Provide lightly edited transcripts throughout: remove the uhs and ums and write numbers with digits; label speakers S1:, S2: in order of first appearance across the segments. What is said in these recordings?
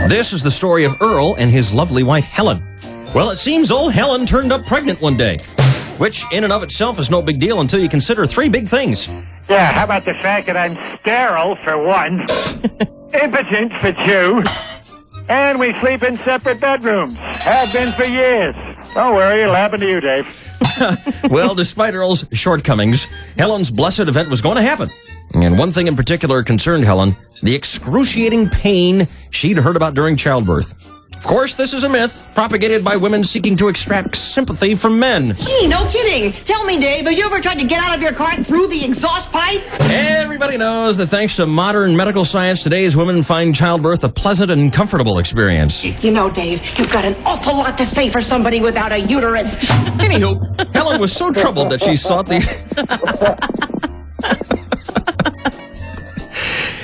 S1: This is the story of Earl and his lovely wife, Helen. Well, it seems old Helen turned up pregnant one day, which in and of itself is no big deal until you consider three big things.
S2: Yeah, how about the fact that I'm sterile, for one, impotent, for two, and we sleep in separate bedrooms. Have been for years. Don't worry, it'll happen to you, Dave.
S1: Well, despite Earl's shortcomings, Helen's blessed event was going to happen. And one thing in particular concerned Helen, the excruciating pain she'd heard about during childbirth. Of course, this is a myth propagated by women seeking to extract sympathy from men.
S3: Gee, no kidding. Tell me, Dave, have you ever tried to get out of your car through the exhaust pipe?
S1: Everybody knows that thanks to modern medical science, today's women find childbirth a pleasant and comfortable experience.
S3: You know, Dave, you've got an awful lot to say for somebody without a uterus.
S1: Anywho, Helen was so troubled that she sought the...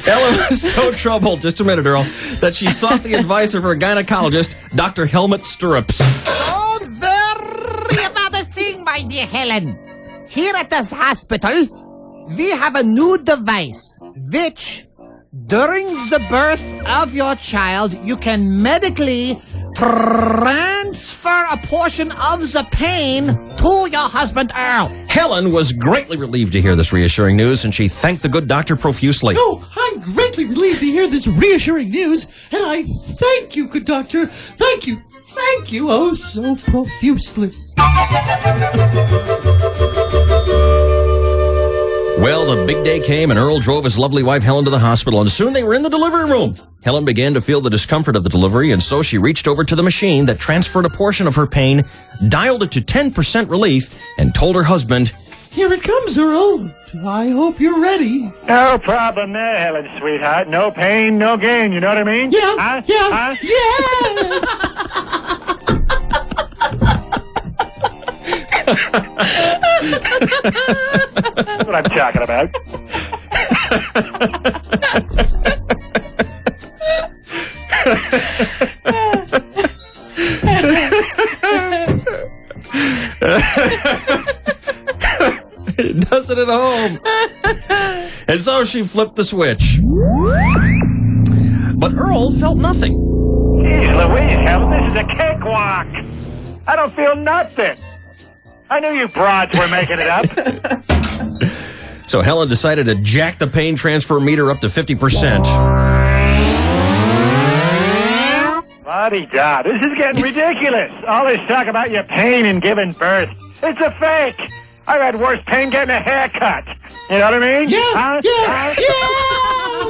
S1: Helen was so troubled, just a minute, Earl, that she sought the advice of her gynecologist, Dr. Helmut Stirrups.
S4: Don't worry about a thing, my dear Helen. Here at this hospital, we have a new device, which, during the birth of your child, you can medically transfer a portion of the pain to your husband, Earl.
S1: Helen was greatly relieved to hear this reassuring news, and she thanked the good doctor profusely.
S5: Oh, I'm greatly relieved to hear this reassuring news, and I thank you, good doctor. Thank you, oh, so profusely.
S1: Well, the big day came, and Earl drove his lovely wife Helen to the hospital, and soon they were in the delivery room. Helen began to feel the discomfort of the delivery, and so she reached over to the machine that transferred a portion of her pain, dialed it to 10% relief, and told her husband,
S5: Here it comes, Earl. I hope you're ready.
S2: No problem there, Helen, sweetheart. No pain, no gain, you know what I mean?
S5: Yeah,
S2: Huh?
S5: yeah,
S2: That's what I'm talking about.
S1: It does it at home. And so she flipped the switch. But Earl felt nothing.
S2: Jeez Louise, Helen, this is a cakewalk. I don't feel nothing. I knew you broads were making it up.
S1: So Helen decided to jack the pain transfer meter up to 50%.
S2: La-di-da, this is getting ridiculous. All this talk about your pain in giving birth. It's a fake. I've had worse pain getting a haircut. You know what I mean?
S5: Yeah,
S2: Huh?
S5: yeah,
S2: Huh?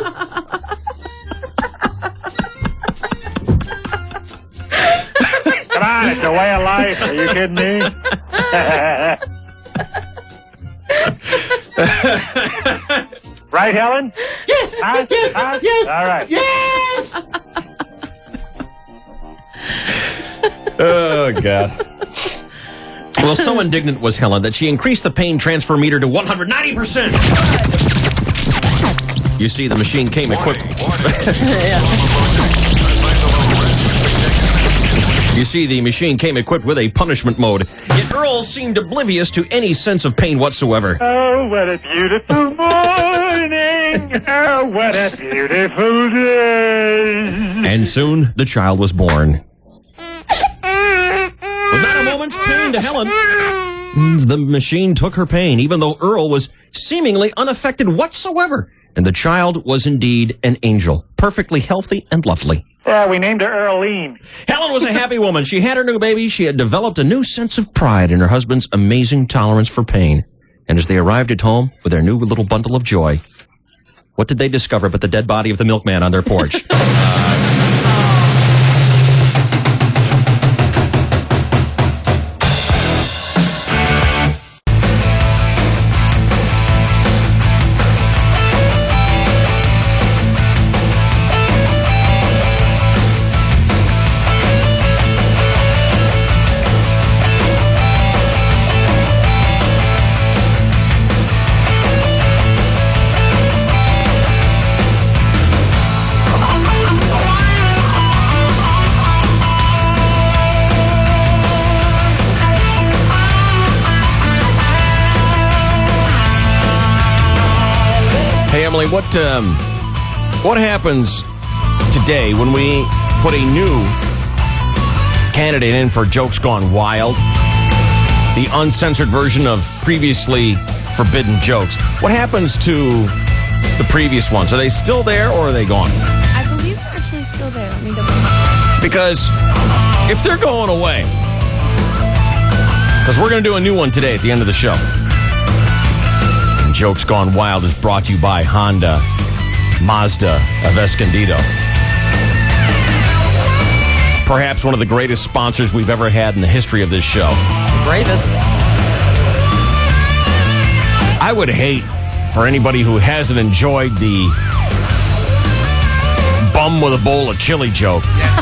S2: Come on, it's a way of life. Are you kidding me? Right, Helen?
S5: Yes,
S2: Huh?
S5: yes,
S2: Huh?
S5: yes.
S2: All right.
S5: Yes!
S1: Oh, God. Well, so indignant was Helen that she increased the pain transfer meter to 190%. You see, the machine came equipped... You see, the machine came equipped with a punishment mode. Yet Earl seemed oblivious to any sense of pain whatsoever.
S2: Oh, what a beautiful morning. Oh, what a beautiful day.
S1: And soon, the child was born. With not a moment's pain to Helen, the machine took her pain, even though Earl was seemingly unaffected whatsoever. And the child was indeed an angel, perfectly healthy and lovely.
S2: Yeah, we named her Earlene.
S1: Helen was a happy woman. She had her new baby. She had developed a new sense of pride in her husband's amazing tolerance for pain. And as they arrived at home with their new little bundle of joy, what did they discover but the dead body of the milkman on their porch? Hey, Emily, what happens today when we put a new candidate in for Jokes Gone Wild, the uncensored version of previously forbidden jokes. What happens to the previous ones? Are they still there or are they gone?
S6: I believe they're actually still there. Let me double check.
S1: Because if they're going away, because we're going to do a new one today at the end of the show. And Jokes Gone Wild is brought to you by Honda Mazda of Escondido. Perhaps one of the greatest sponsors we've ever had in the history of this show.
S4: Bravest.
S1: I would hate for anybody who hasn't enjoyed the bum with a bowl of chili joke.
S4: Yes.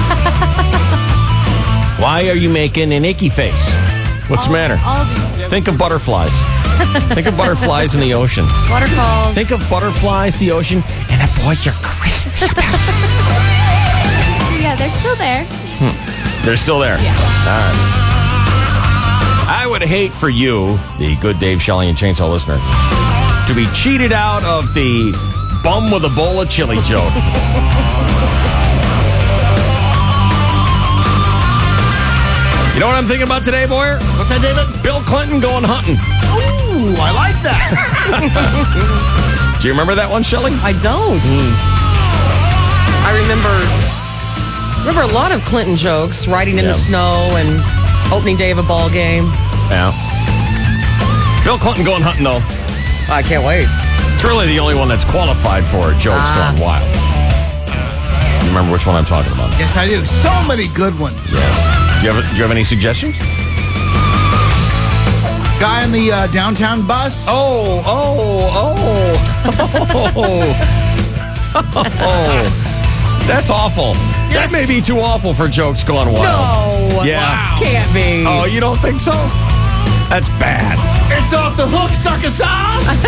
S1: Why are you making an icky face? What's the matter?
S6: All these
S1: Think of butterflies. Think of butterflies in the ocean.
S6: waterfalls.
S1: Think of butterflies, the ocean, and a boy you're crazy about.
S6: Yeah, they're still there.
S1: They're still there.
S6: Yeah.
S1: All right. I would hate for you, the good Dave Shelley and Chainsaw listener, to be cheated out of the bum with a bowl of chili joke. You know what I'm thinking about today, Boyer?
S4: What's that, David?
S1: Bill Clinton going hunting.
S4: Ooh, I like that.
S1: Do you remember that one, Shelley?
S7: I don't. I remember a lot of Clinton jokes, riding in the snow and opening day of a ball game.
S1: Yeah. Bill Clinton going hunting, though.
S7: I can't wait.
S1: It's really the only one that's qualified for it. Jokes Gone Wild. You remember which one I'm talking about?
S4: Yes, I do. So many good ones.
S1: Do you have any suggestions?
S4: Guy on the downtown bus.
S1: Oh. That's awful.
S4: Yes.
S1: That may be too awful for Jokes Gone Wild.
S7: No.
S1: Yeah.
S7: Wow. Can't be.
S1: Oh, you don't think so? That's bad.
S4: It's off the hook, sucker sauce.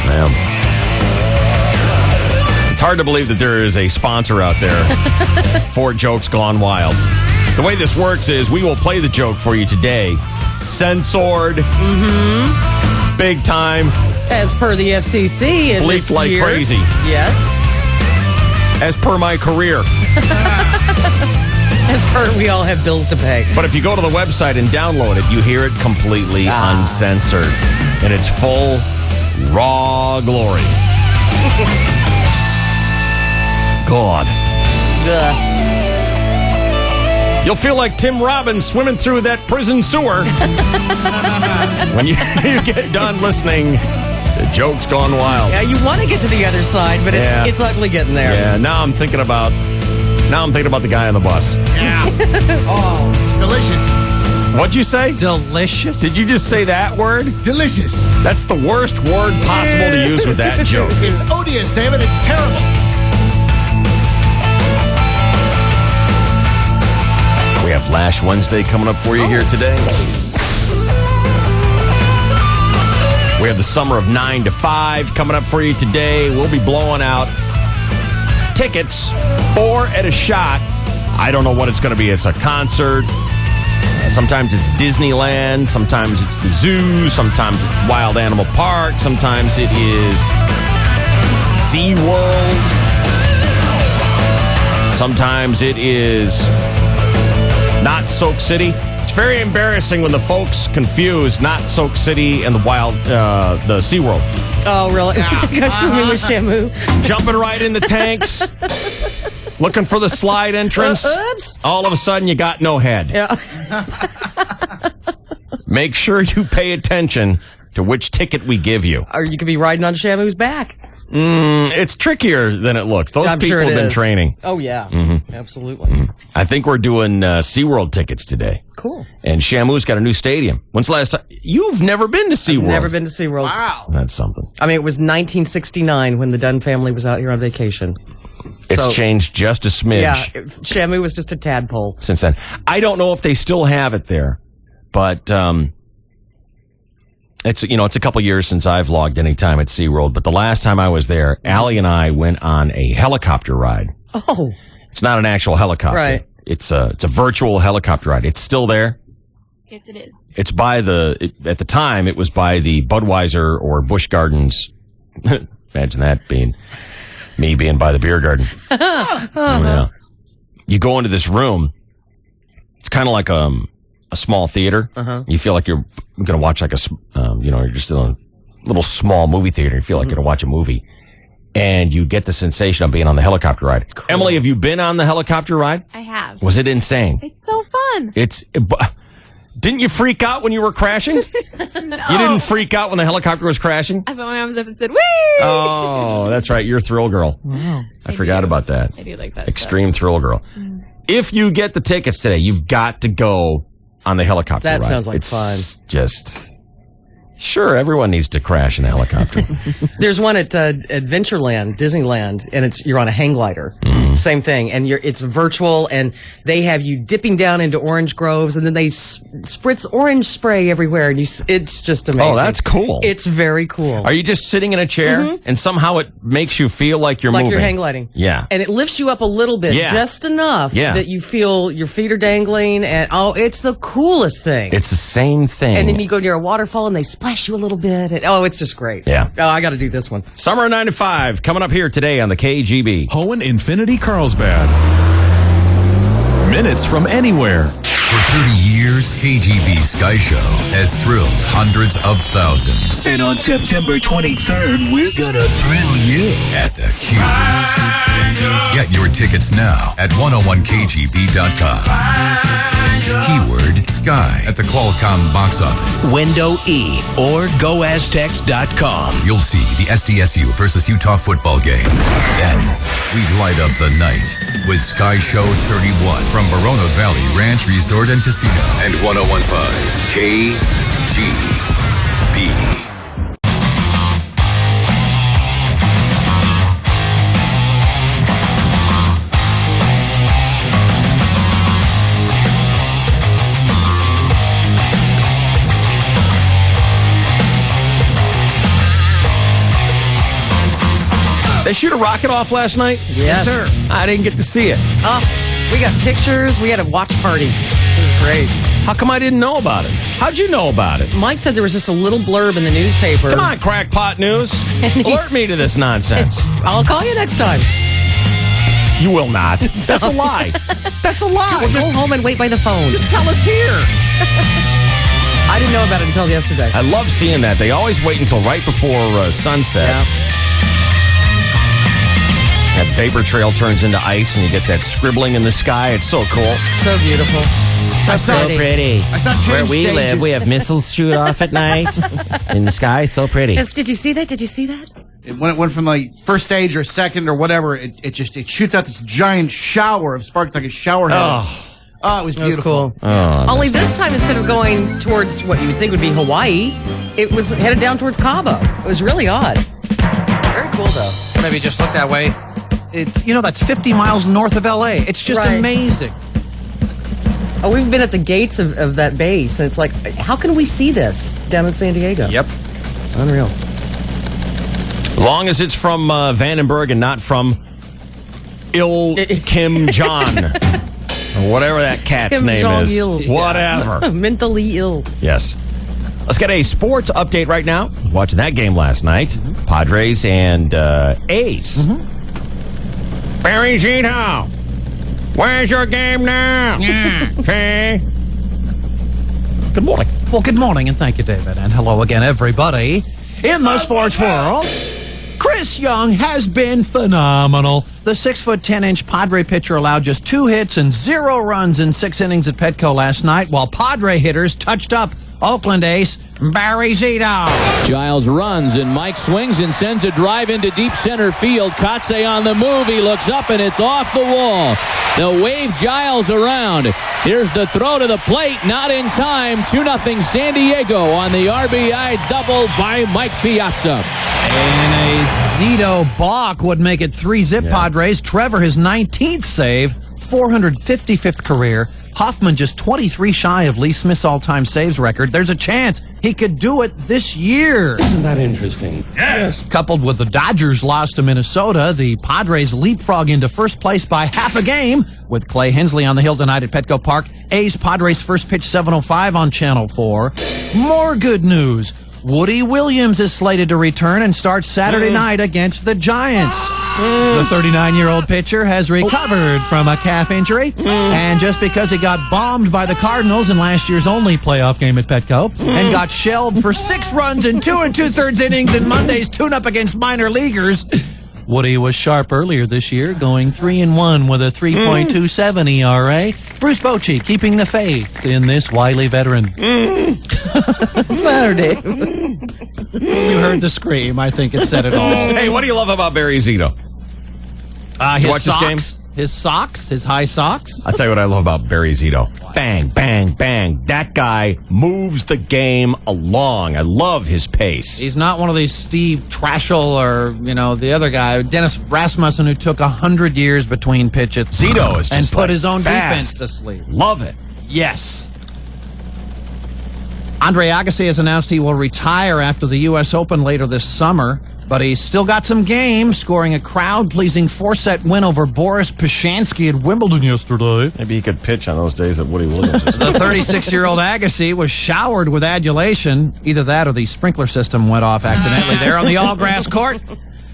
S1: Yeah. It's hard to believe that there is a sponsor out there for Jokes Gone Wild. The way this works is we will play the joke for you today. Censored. Big time.
S7: As per the FCC in
S1: Bleeped
S7: this
S1: like
S7: year.
S1: crazy.
S7: Yes.
S1: As per my career.
S7: As per we all have bills to pay.
S1: But if you go to the website and download it, you hear it completely uncensored. In its full, raw glory. God.
S7: Ugh.
S1: You'll feel like Tim Robbins swimming through that prison sewer when you get done listening to Jokes Gone Wild.
S7: Yeah, you want to get to the other side, but it's ugly getting there.
S1: Yeah, now I'm thinking about the guy on the bus.
S4: Yeah. Oh, delicious.
S1: What'd you say?
S4: Delicious.
S1: Did you just say that word?
S4: Delicious.
S1: That's the worst word possible to use with that joke.
S4: It's odious, David. It's terrible.
S1: We have Lash Wednesday coming up for you here today. We have the Summer of 9 to 5 coming up for you today. We'll be blowing out tickets, 4 at a shot. I don't know what it's going to be. It's a concert. Sometimes it's Disneyland. Sometimes it's the zoo. Sometimes it's Wild Animal Park. Sometimes it is SeaWorld. Sometimes it is Not Soak City. It's very embarrassing when the folks confuse Not Soak City and the SeaWorld.
S7: Oh, really? Go swimming with Shamu.
S1: Jumping right in the tanks. Looking for the slide entrance.
S7: Oops.
S1: All of a sudden, you got no head.
S7: Yeah.
S1: Make sure you pay attention to which ticket we give you.
S7: Or you could be riding on Shamu's back.
S1: It's trickier than it looks. Those
S7: I'm
S1: people
S7: sure it
S1: have been
S7: is.
S1: training.
S7: Oh, yeah. Absolutely.
S1: I think we're doing SeaWorld tickets today.
S7: Cool.
S1: And Shamu's got a new stadium. When's the last time? You've never been to SeaWorld.
S7: Never been to SeaWorld.
S4: Wow.
S1: That's something.
S7: I mean, it was 1969 when the Dunn family was out here on vacation.
S1: It's changed just a smidge
S7: Yeah, Shamu was just a tadpole.
S1: since then. I don't know if they still have it there, but it's a couple years since I've logged any time at SeaWorld. But the last time I was there, Allie and I went on a helicopter ride.
S7: Oh,
S1: It's not an actual helicopter.
S7: Right.
S1: It's a virtual helicopter ride. It's still there.
S6: Yes, it is.
S1: It's by at the time, it was by the Budweiser or Busch Gardens. Imagine that being by the beer garden. Yeah. You go into this room. It's kind of like a small theater. You feel like you're going to watch like you're just in a little small movie theater. You feel like you're going to watch a movie. And you get the sensation of being on the helicopter ride. Cool. Emily, have you been on the helicopter ride?
S6: I have.
S1: Was it insane?
S6: It's so fun.
S1: Didn't you freak out when you were crashing?
S6: No.
S1: You didn't freak out when the helicopter was crashing?
S6: I put my arms up and said, "Whee!"
S1: Oh, that's right. You're a thrill girl. Wow. I forgot about that.
S6: I do like that.
S1: Extreme thrill girl. If you get the tickets today, you've got to go on the helicopter ride.
S7: That sounds like fun.
S1: Just... Sure, everyone needs to crash in a helicopter.
S7: There's one at Adventureland, Disneyland, and you're on a hang glider. Same thing, and it's virtual, and they have you dipping down into orange groves, and then they spritz orange spray everywhere, and it's just amazing.
S1: Oh, that's cool.
S7: It's very cool.
S1: Are you just sitting in a chair, and somehow it makes you feel like you're moving?
S7: Like you're hang gliding.
S1: Yeah.
S7: And it lifts you up a little bit, just enough that you feel your feet are dangling, and it's the coolest thing.
S1: It's the same thing.
S7: And then you go near a waterfall, and they splash you a little bit. And, it's just great.
S1: Yeah.
S7: Oh, I got to do this one.
S1: Summer of '95 coming up here today on the KGB.
S8: Hohen Infinity Carlsbad. Minutes from anywhere.
S9: For 30 years, KGB Sky Show has thrilled hundreds of thousands.
S10: And on September 23rd, we're gonna thrill you
S9: at the Cube. Get your tickets now at 101kgb.com. Keyword Sky at the Qualcomm box office.
S10: Window E or goaztecs.com.
S9: You'll see the SDSU versus Utah football game. Then we light up the night with Sky Show 31 from Verona Valley Ranch Resort and Casino and 101.5 KGB.
S1: They shoot a rocket off last night?
S7: Yes, sir.
S1: I didn't get to see it.
S7: Oh, we got pictures. We had a watch party. It was great.
S1: How come I didn't know about it? How'd you know about it?
S7: Mike said there was just a little blurb in the newspaper.
S1: Come on, Crackpot News. Alert me to this nonsense.
S7: I'll call you next time.
S1: You will not. That's a lie. That's a lie.
S7: Just go home and wait by the phone.
S1: Just tell us here.
S7: I didn't know about it until yesterday.
S1: I love seeing that. They always wait until right before sunset.
S7: Yeah.
S1: That vapor trail turns into ice and you get that scribbling in the sky. It's so cool.
S7: So beautiful.
S1: So pretty.
S4: I saw
S1: where we live, we have missiles shoot off at night in the sky. So pretty.
S7: Yes, did you see that? Did you see that?
S11: When it went from like first stage or second or whatever, it shoots out this giant shower of sparks, like a shower head. Oh, it was beautiful.
S7: That was cool. Only this time, instead of going towards what you would think would be Hawaii, it was headed down towards Cabo. It was really odd. Very cool, though.
S4: Maybe just look that way. It's, that's 50 miles north of L.A. It's just amazing.
S7: Oh, we've been at the gates of that base, and it's like, how can we see this down in San Diego?
S1: Yep.
S7: Unreal.
S1: As long as it's from Vandenberg and not from Kim Jong, or whatever that cat's
S7: Kim
S1: name
S7: Jong-il.
S1: is. Whatever.
S7: Mentally ill.
S1: Yes. Let's get a sports update right now. Watching that game last night. Padres and A's. Barry Zito, where's your game now? Okay. Good morning.
S4: Well, good morning, and thank you, David. And hello again, everybody. In the sports world, Chris Young has been phenomenal. The 6'10" Padre pitcher allowed just 2 hits and 0 runs in 6 innings at Petco last night, while Padre hitters touched up Oakland ace Barry Zito.
S12: Giles runs and Mike swings and sends a drive into deep center field. Kotsay on the move. He looks up and it's off the wall. They'll wave Giles around. Here's the throw to the plate. Not in time. 2-0 San Diego on the RBI double by Mike Piazza.
S4: And a Zito balk would make it 3-zip Padres. Trevor, his 19th save, 455th career.
S13: Hoffman just 23 shy of Lee Smith's all-time saves record. There's a chance he could do it this year.
S14: Isn't that interesting?
S13: Yes. Coupled with the Dodgers' loss to Minnesota, the Padres leapfrog into first place by half a game with Clay Hensley on the hill tonight at Petco Park. A's Padres first pitch 7:05 on Channel 4. More good news. Woody Williams is slated to return and start Saturday night against the Giants. The 39-year-old pitcher has recovered from a calf injury, and just because he got bombed by the Cardinals in last year's only playoff game at Petco and got shelled for 6 runs in 2 2/3 innings in Monday's tune-up against minor leaguers, Woody was sharp earlier this year, going 3-1 with a 3.27 ERA. Bruce Bochy keeping the faith in this wily veteran.
S7: What's the matter, Dave?
S13: You heard the scream. I think it said it all.
S1: Hey, what do you love about Barry Zito?
S13: His
S1: watch
S13: socks,
S1: this game?
S13: His socks, his high socks.
S1: I'll tell you what I love about Barry Zito. Bang, bang, bang. That guy moves the game along. I love his pace.
S13: He's not one of these Steve Trashel or, the other guy, Dennis Rasmussen, who took 100 years between pitches.
S1: Zito is just
S13: and put his own defense
S1: fast.
S13: to sleep.
S1: Love it.
S13: Yes. Andre Agassi has announced he will retire after the U.S. Open later this summer, but he's still got some game, scoring a crowd-pleasing 4-set win over Boris Pishansky at Wimbledon yesterday.
S1: Maybe he could pitch on those days that Woody Williams is.
S13: The 36-year-old Agassi was showered with adulation. Either that or the sprinkler system went off accidentally there on the all-grass court.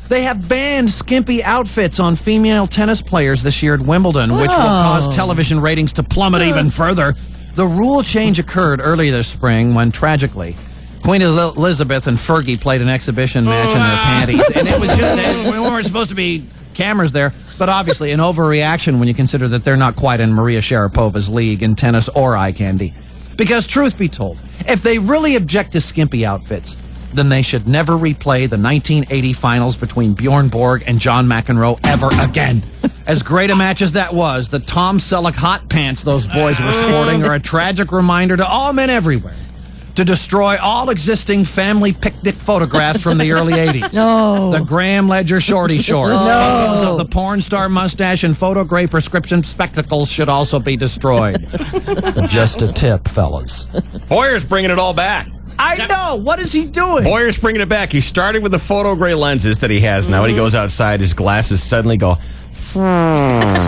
S13: They have banned skimpy outfits on female tennis players this year at Wimbledon, which will cause television ratings to plummet even further. The rule change occurred early this spring when, tragically, Queen Elizabeth and Fergie played an exhibition match in their panties. And it was just, we weren't supposed to be cameras there, but obviously an overreaction when you consider that they're not quite in Maria Sharapova's league in tennis or eye candy. Because truth be told, if they really object to skimpy outfits, then they should never replay the 1980 finals between Bjorn Borg and John McEnroe ever again. As great a match as that was, the Tom Selleck hot pants those boys were sporting are a tragic reminder to all men everywhere to destroy all existing family picnic photographs from the early 80s.
S7: No.
S13: The Graham Ledger shorty shorts, photos of the porn star mustache, and photo gray prescription spectacles should also be destroyed. Just a tip, fellas.
S1: Hoyer's bringing it all back.
S13: I know. What is he doing?
S1: Hoyer's bringing it back. He started with the photo gray lenses that he has now. When he goes outside, his glasses suddenly go...
S13: And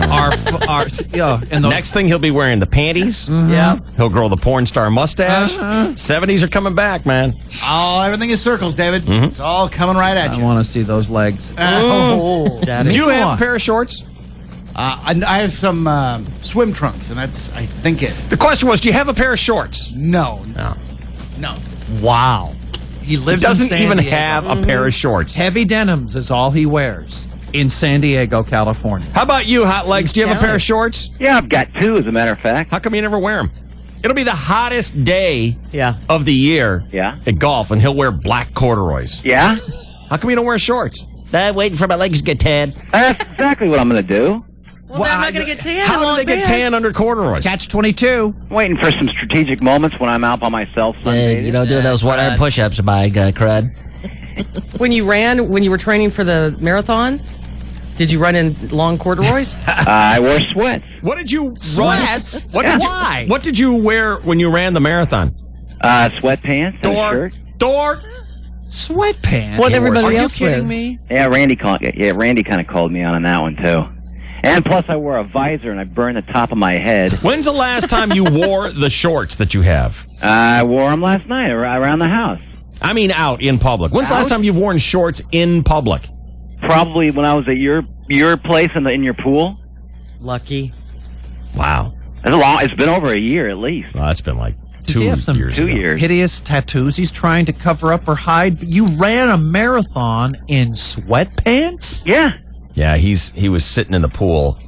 S1: next thing, he'll be wearing the panties.
S7: Yeah.
S1: He'll grow the porn star mustache. 70s are coming back, man.
S11: Oh, everything is circles, David. It's all coming right at
S13: I
S11: you.
S13: want to see those legs.
S1: Do you have a pair of shorts?
S11: I have some swim trunks, and that's, I think, it.
S1: The question was, do you have a pair of shorts?
S11: No.
S13: Wow. He lives
S1: He doesn't
S13: in San
S1: even
S13: Diego.
S1: have a pair of shorts.
S13: Heavy denims is all he wears in San Diego, California.
S1: How about you, Hot Legs? Do you have a pair of shorts?
S2: Yeah, I've got 2, as a matter of fact.
S1: How come you never wear them? It'll be the hottest day
S7: Yeah.
S1: of the year
S2: Yeah.
S1: at golf, and he'll wear black corduroys.
S2: Yeah?
S1: How come you don't wear shorts? Waiting for my legs to get tan.
S2: That's exactly what I'm going to do.
S7: Well, they're not going to get tan. in
S1: How do
S7: long
S1: they get
S7: pants.
S1: tan under corduroys?
S13: Catch 22.
S2: Waiting for some strategic moments when I'm out by myself Sundays.
S15: doing those one-arm push-ups, my crud.
S7: When you were training for the marathon, did you run in long corduroys?
S2: I wore sweats.
S1: What did you
S13: Sweats?
S1: Why? What did you wear when you ran the marathon?
S2: Sweatpants and a shirt.
S13: Sweatpants?
S7: What everybody
S13: Are
S7: else
S13: you kidding
S7: wear?
S13: me?
S2: Yeah, Randy kind of called me on that one, too. And plus, I wore a visor, and I burned the top of my head.
S1: When's the last time you wore the shorts that you have?
S2: I wore them last night around the house.
S1: I mean out in public. When's the last time you've worn shorts in public?
S2: Probably when I was at your place in your pool.
S7: Lucky.
S1: Wow.
S2: It's been over a year at least.
S1: Well, that's been like
S13: Does he have some
S2: 2 years.
S13: hideous tattoos he's trying to cover up or hide? You ran a marathon in sweatpants?
S2: Yeah.
S1: Yeah, he was sitting in the pool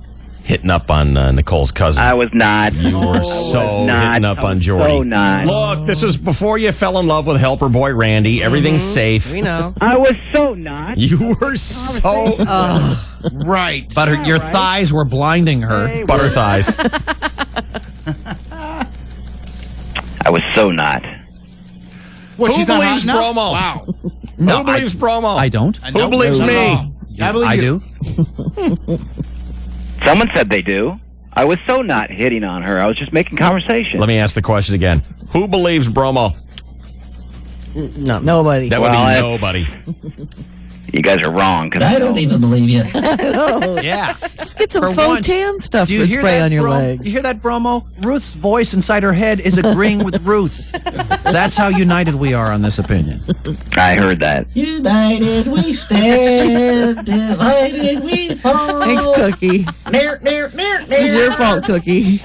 S1: hitting up on Nicole's cousin.
S2: I was not.
S1: You were so hitting up on Jordy.
S2: So not.
S1: Look, this was before you fell in love with helper boy Randy. Everything's safe.
S7: We know.
S2: I was so not.
S1: You were so...
S11: Right.
S13: But your thighs were blinding her.
S1: Butter thighs.
S2: I was so not.
S11: What,
S1: Who
S11: she's not
S1: believes
S11: hot enough?
S1: Bromo?
S11: Wow.
S1: Who believes Bromo?
S13: I don't.
S1: Who believes me?
S11: I believe
S13: I
S11: you.
S13: do.
S2: Someone said they do.
S14: I was so not hitting on her. I was just making conversation.
S1: Let me ask the question again. Who believes Bromo?
S7: No,
S15: nobody.
S1: That would be nobody.
S14: You guys are wrong.
S15: I don't even believe you.
S13: Yeah.
S16: Just get some
S13: For
S16: faux
S13: one,
S16: tan stuff
S13: Do you
S16: and
S13: hear
S16: spray
S13: that,
S16: on your
S13: Bro-
S16: legs.
S13: You hear that, Bromo? Ruth's voice inside her head is agreeing with Ruth. That's how united we are on this opinion.
S14: I heard that.
S15: United we stand, divided we fall.
S16: Thanks, Cookie. This is your fault, Cookie.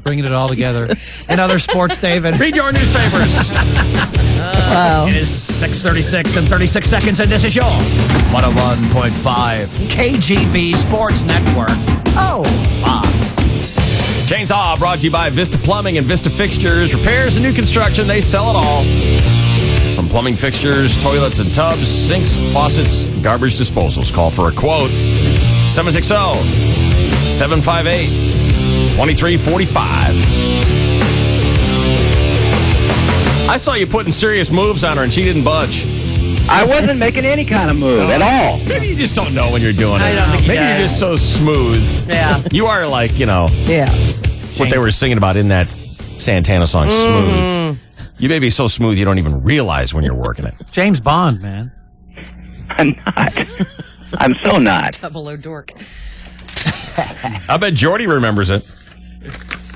S13: Bringing it all together. In other sports, David.
S1: Read your newspapers.
S16: Wow.
S13: It is 6:36 and 36 seconds, and this is your 101.5 KGB Sports Network. Oh, wow.
S1: Chainsaw brought to you by Vista Plumbing and Vista Fixtures. Repairs and new construction, they sell it all. From plumbing fixtures, toilets and tubs, sinks, faucets, garbage disposals. Call for a quote. 760-758-2345. I saw you putting serious moves on her and she didn't budge.
S14: I wasn't making any kind of move at all.
S1: Maybe you just don't know when you're doing it.
S7: I don't think he
S1: Maybe you're
S7: does.
S1: just so smooth.
S7: Yeah.
S1: You are like,
S16: Yeah.
S1: what they were singing about in that Santana song, Smooth. You may be so smooth you don't even realize when you're working it.
S13: James Bond, man.
S14: I'm not. I'm so not.
S7: Double O dork.
S1: I bet Jordy remembers it.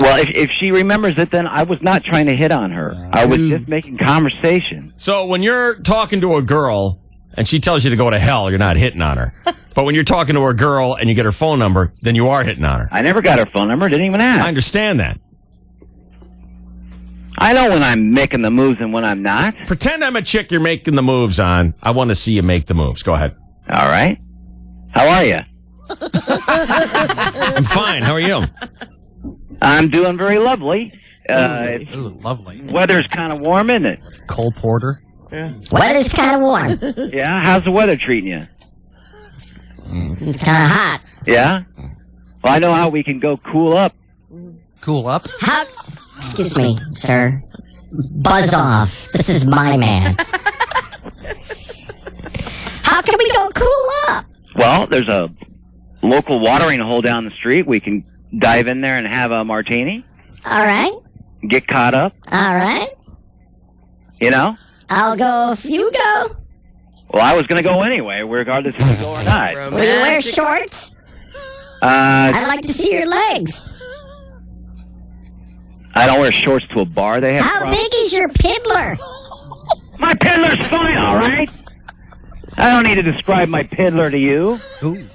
S14: Well, if she remembers it, then I was not trying to hit on her. I was just making conversation.
S1: So when you're talking to a girl and she tells you to go to hell, you're not hitting on her. But when you're talking to a girl and you get her phone number, then you are hitting on her.
S14: I never got her phone number. Didn't even
S1: I
S14: ask.
S1: understand that.
S14: I know when I'm making the moves and when I'm not.
S1: Pretend I'm a chick you're making the moves on. I want to see you make the moves. Go ahead.
S14: All right. How are you?
S1: I'm fine. How are you?
S14: I'm doing very lovely.
S13: Ooh, lovely.
S14: Weather's kind of warm, isn't it?
S13: Cole Porter.
S3: Weather's kind of warm.
S14: Yeah. How's the weather treating you?
S3: It's kind of hot.
S14: Yeah. Well, I know how we can go cool up.
S13: Cool up.
S3: How? Excuse me, sir. Buzz off. This is my man. How can we go cool up?
S14: Well, there's a local watering hole down the street. We can dive in there and have a martini.
S3: All right.
S14: Get caught up.
S3: All right.
S14: You know.
S3: I'll go if you go.
S14: Well, I was going to go anyway, regardless if you go or not.
S3: Will you wear shorts? I'd like to see your legs.
S14: I don't wear shorts to a bar. They have.
S3: How big is your piddler?
S14: My piddler's fine, all right. I don't need to describe my piddler to you.
S13: Ooh.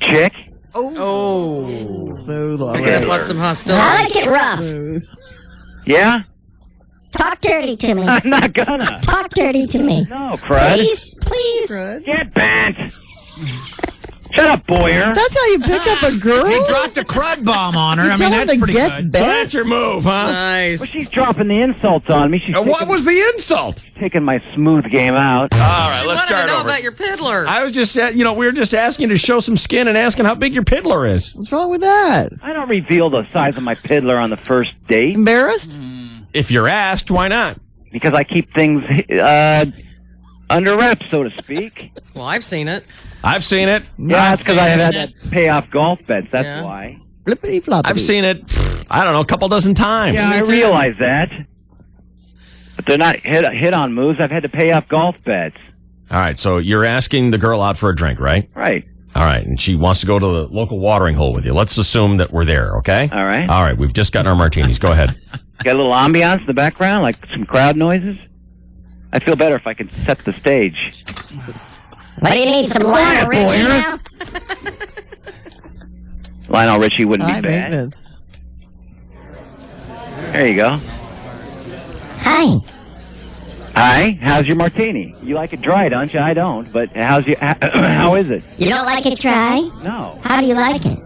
S14: Chick.
S7: Oh.
S16: Smooth.
S7: We're going to put some hostility.
S3: I like it rough.
S14: Yeah?
S3: Talk dirty to me.
S14: I'm not gonna.
S3: Talk dirty to me.
S14: No, crud.
S3: Please.
S14: Get bent. Shut up, Boyer.
S16: That's how you pick up a girl?
S13: He dropped a crud bomb on her.
S16: You
S13: I
S16: tell
S13: mean,
S16: him
S13: that's
S16: to
S13: pretty
S16: get
S13: good.
S16: bent?
S1: So that's your move, huh?
S7: Nice.
S14: Well, she's dropping the insults on me. She's
S1: What was the insult?
S14: taking my smooth game out.
S1: All right, let's
S7: I
S1: start
S7: know
S1: over.
S7: about your piddler.
S1: I was just, we were just asking you to show some skin and asking how big your piddler is.
S16: What's wrong with that?
S14: I don't reveal the size of my piddler on the first date
S16: Embarrassed?
S1: If you're asked, why not?
S14: because I keep things under wraps, so to speak.
S7: Well, I've seen it.
S1: I've seen it.
S14: Yeah, that's because I have had to pay off golf bets. That's
S7: Yeah.
S14: why.
S16: Flippity floppity.
S1: I've seen it, I don't know, a couple dozen times.
S14: Yeah, I realize that. But they're not hit-on moves. I've had to pay off golf bets.
S1: All right, so you're asking the girl out for a drink, right?
S14: Right.
S1: All right, and she wants to go to the local watering hole with you. Let's assume that we're there, okay?
S14: All right.
S1: All right, we've just gotten our martinis. Go ahead.
S14: Got a little ambiance in the background, like some crowd noises. I feel better if I can set the stage.
S3: What do you need? Some Lionel
S14: Quiet,
S3: Richie
S14: Boyer.
S3: now?
S14: Lionel Richie wouldn't
S16: High
S14: be bad.
S16: maintenance.
S14: There you go.
S3: Hi.
S14: Hi, how's your martini? You like it dry, don't you? I don't, but how is it?
S3: You don't like it dry?
S14: No.
S3: How do you like it?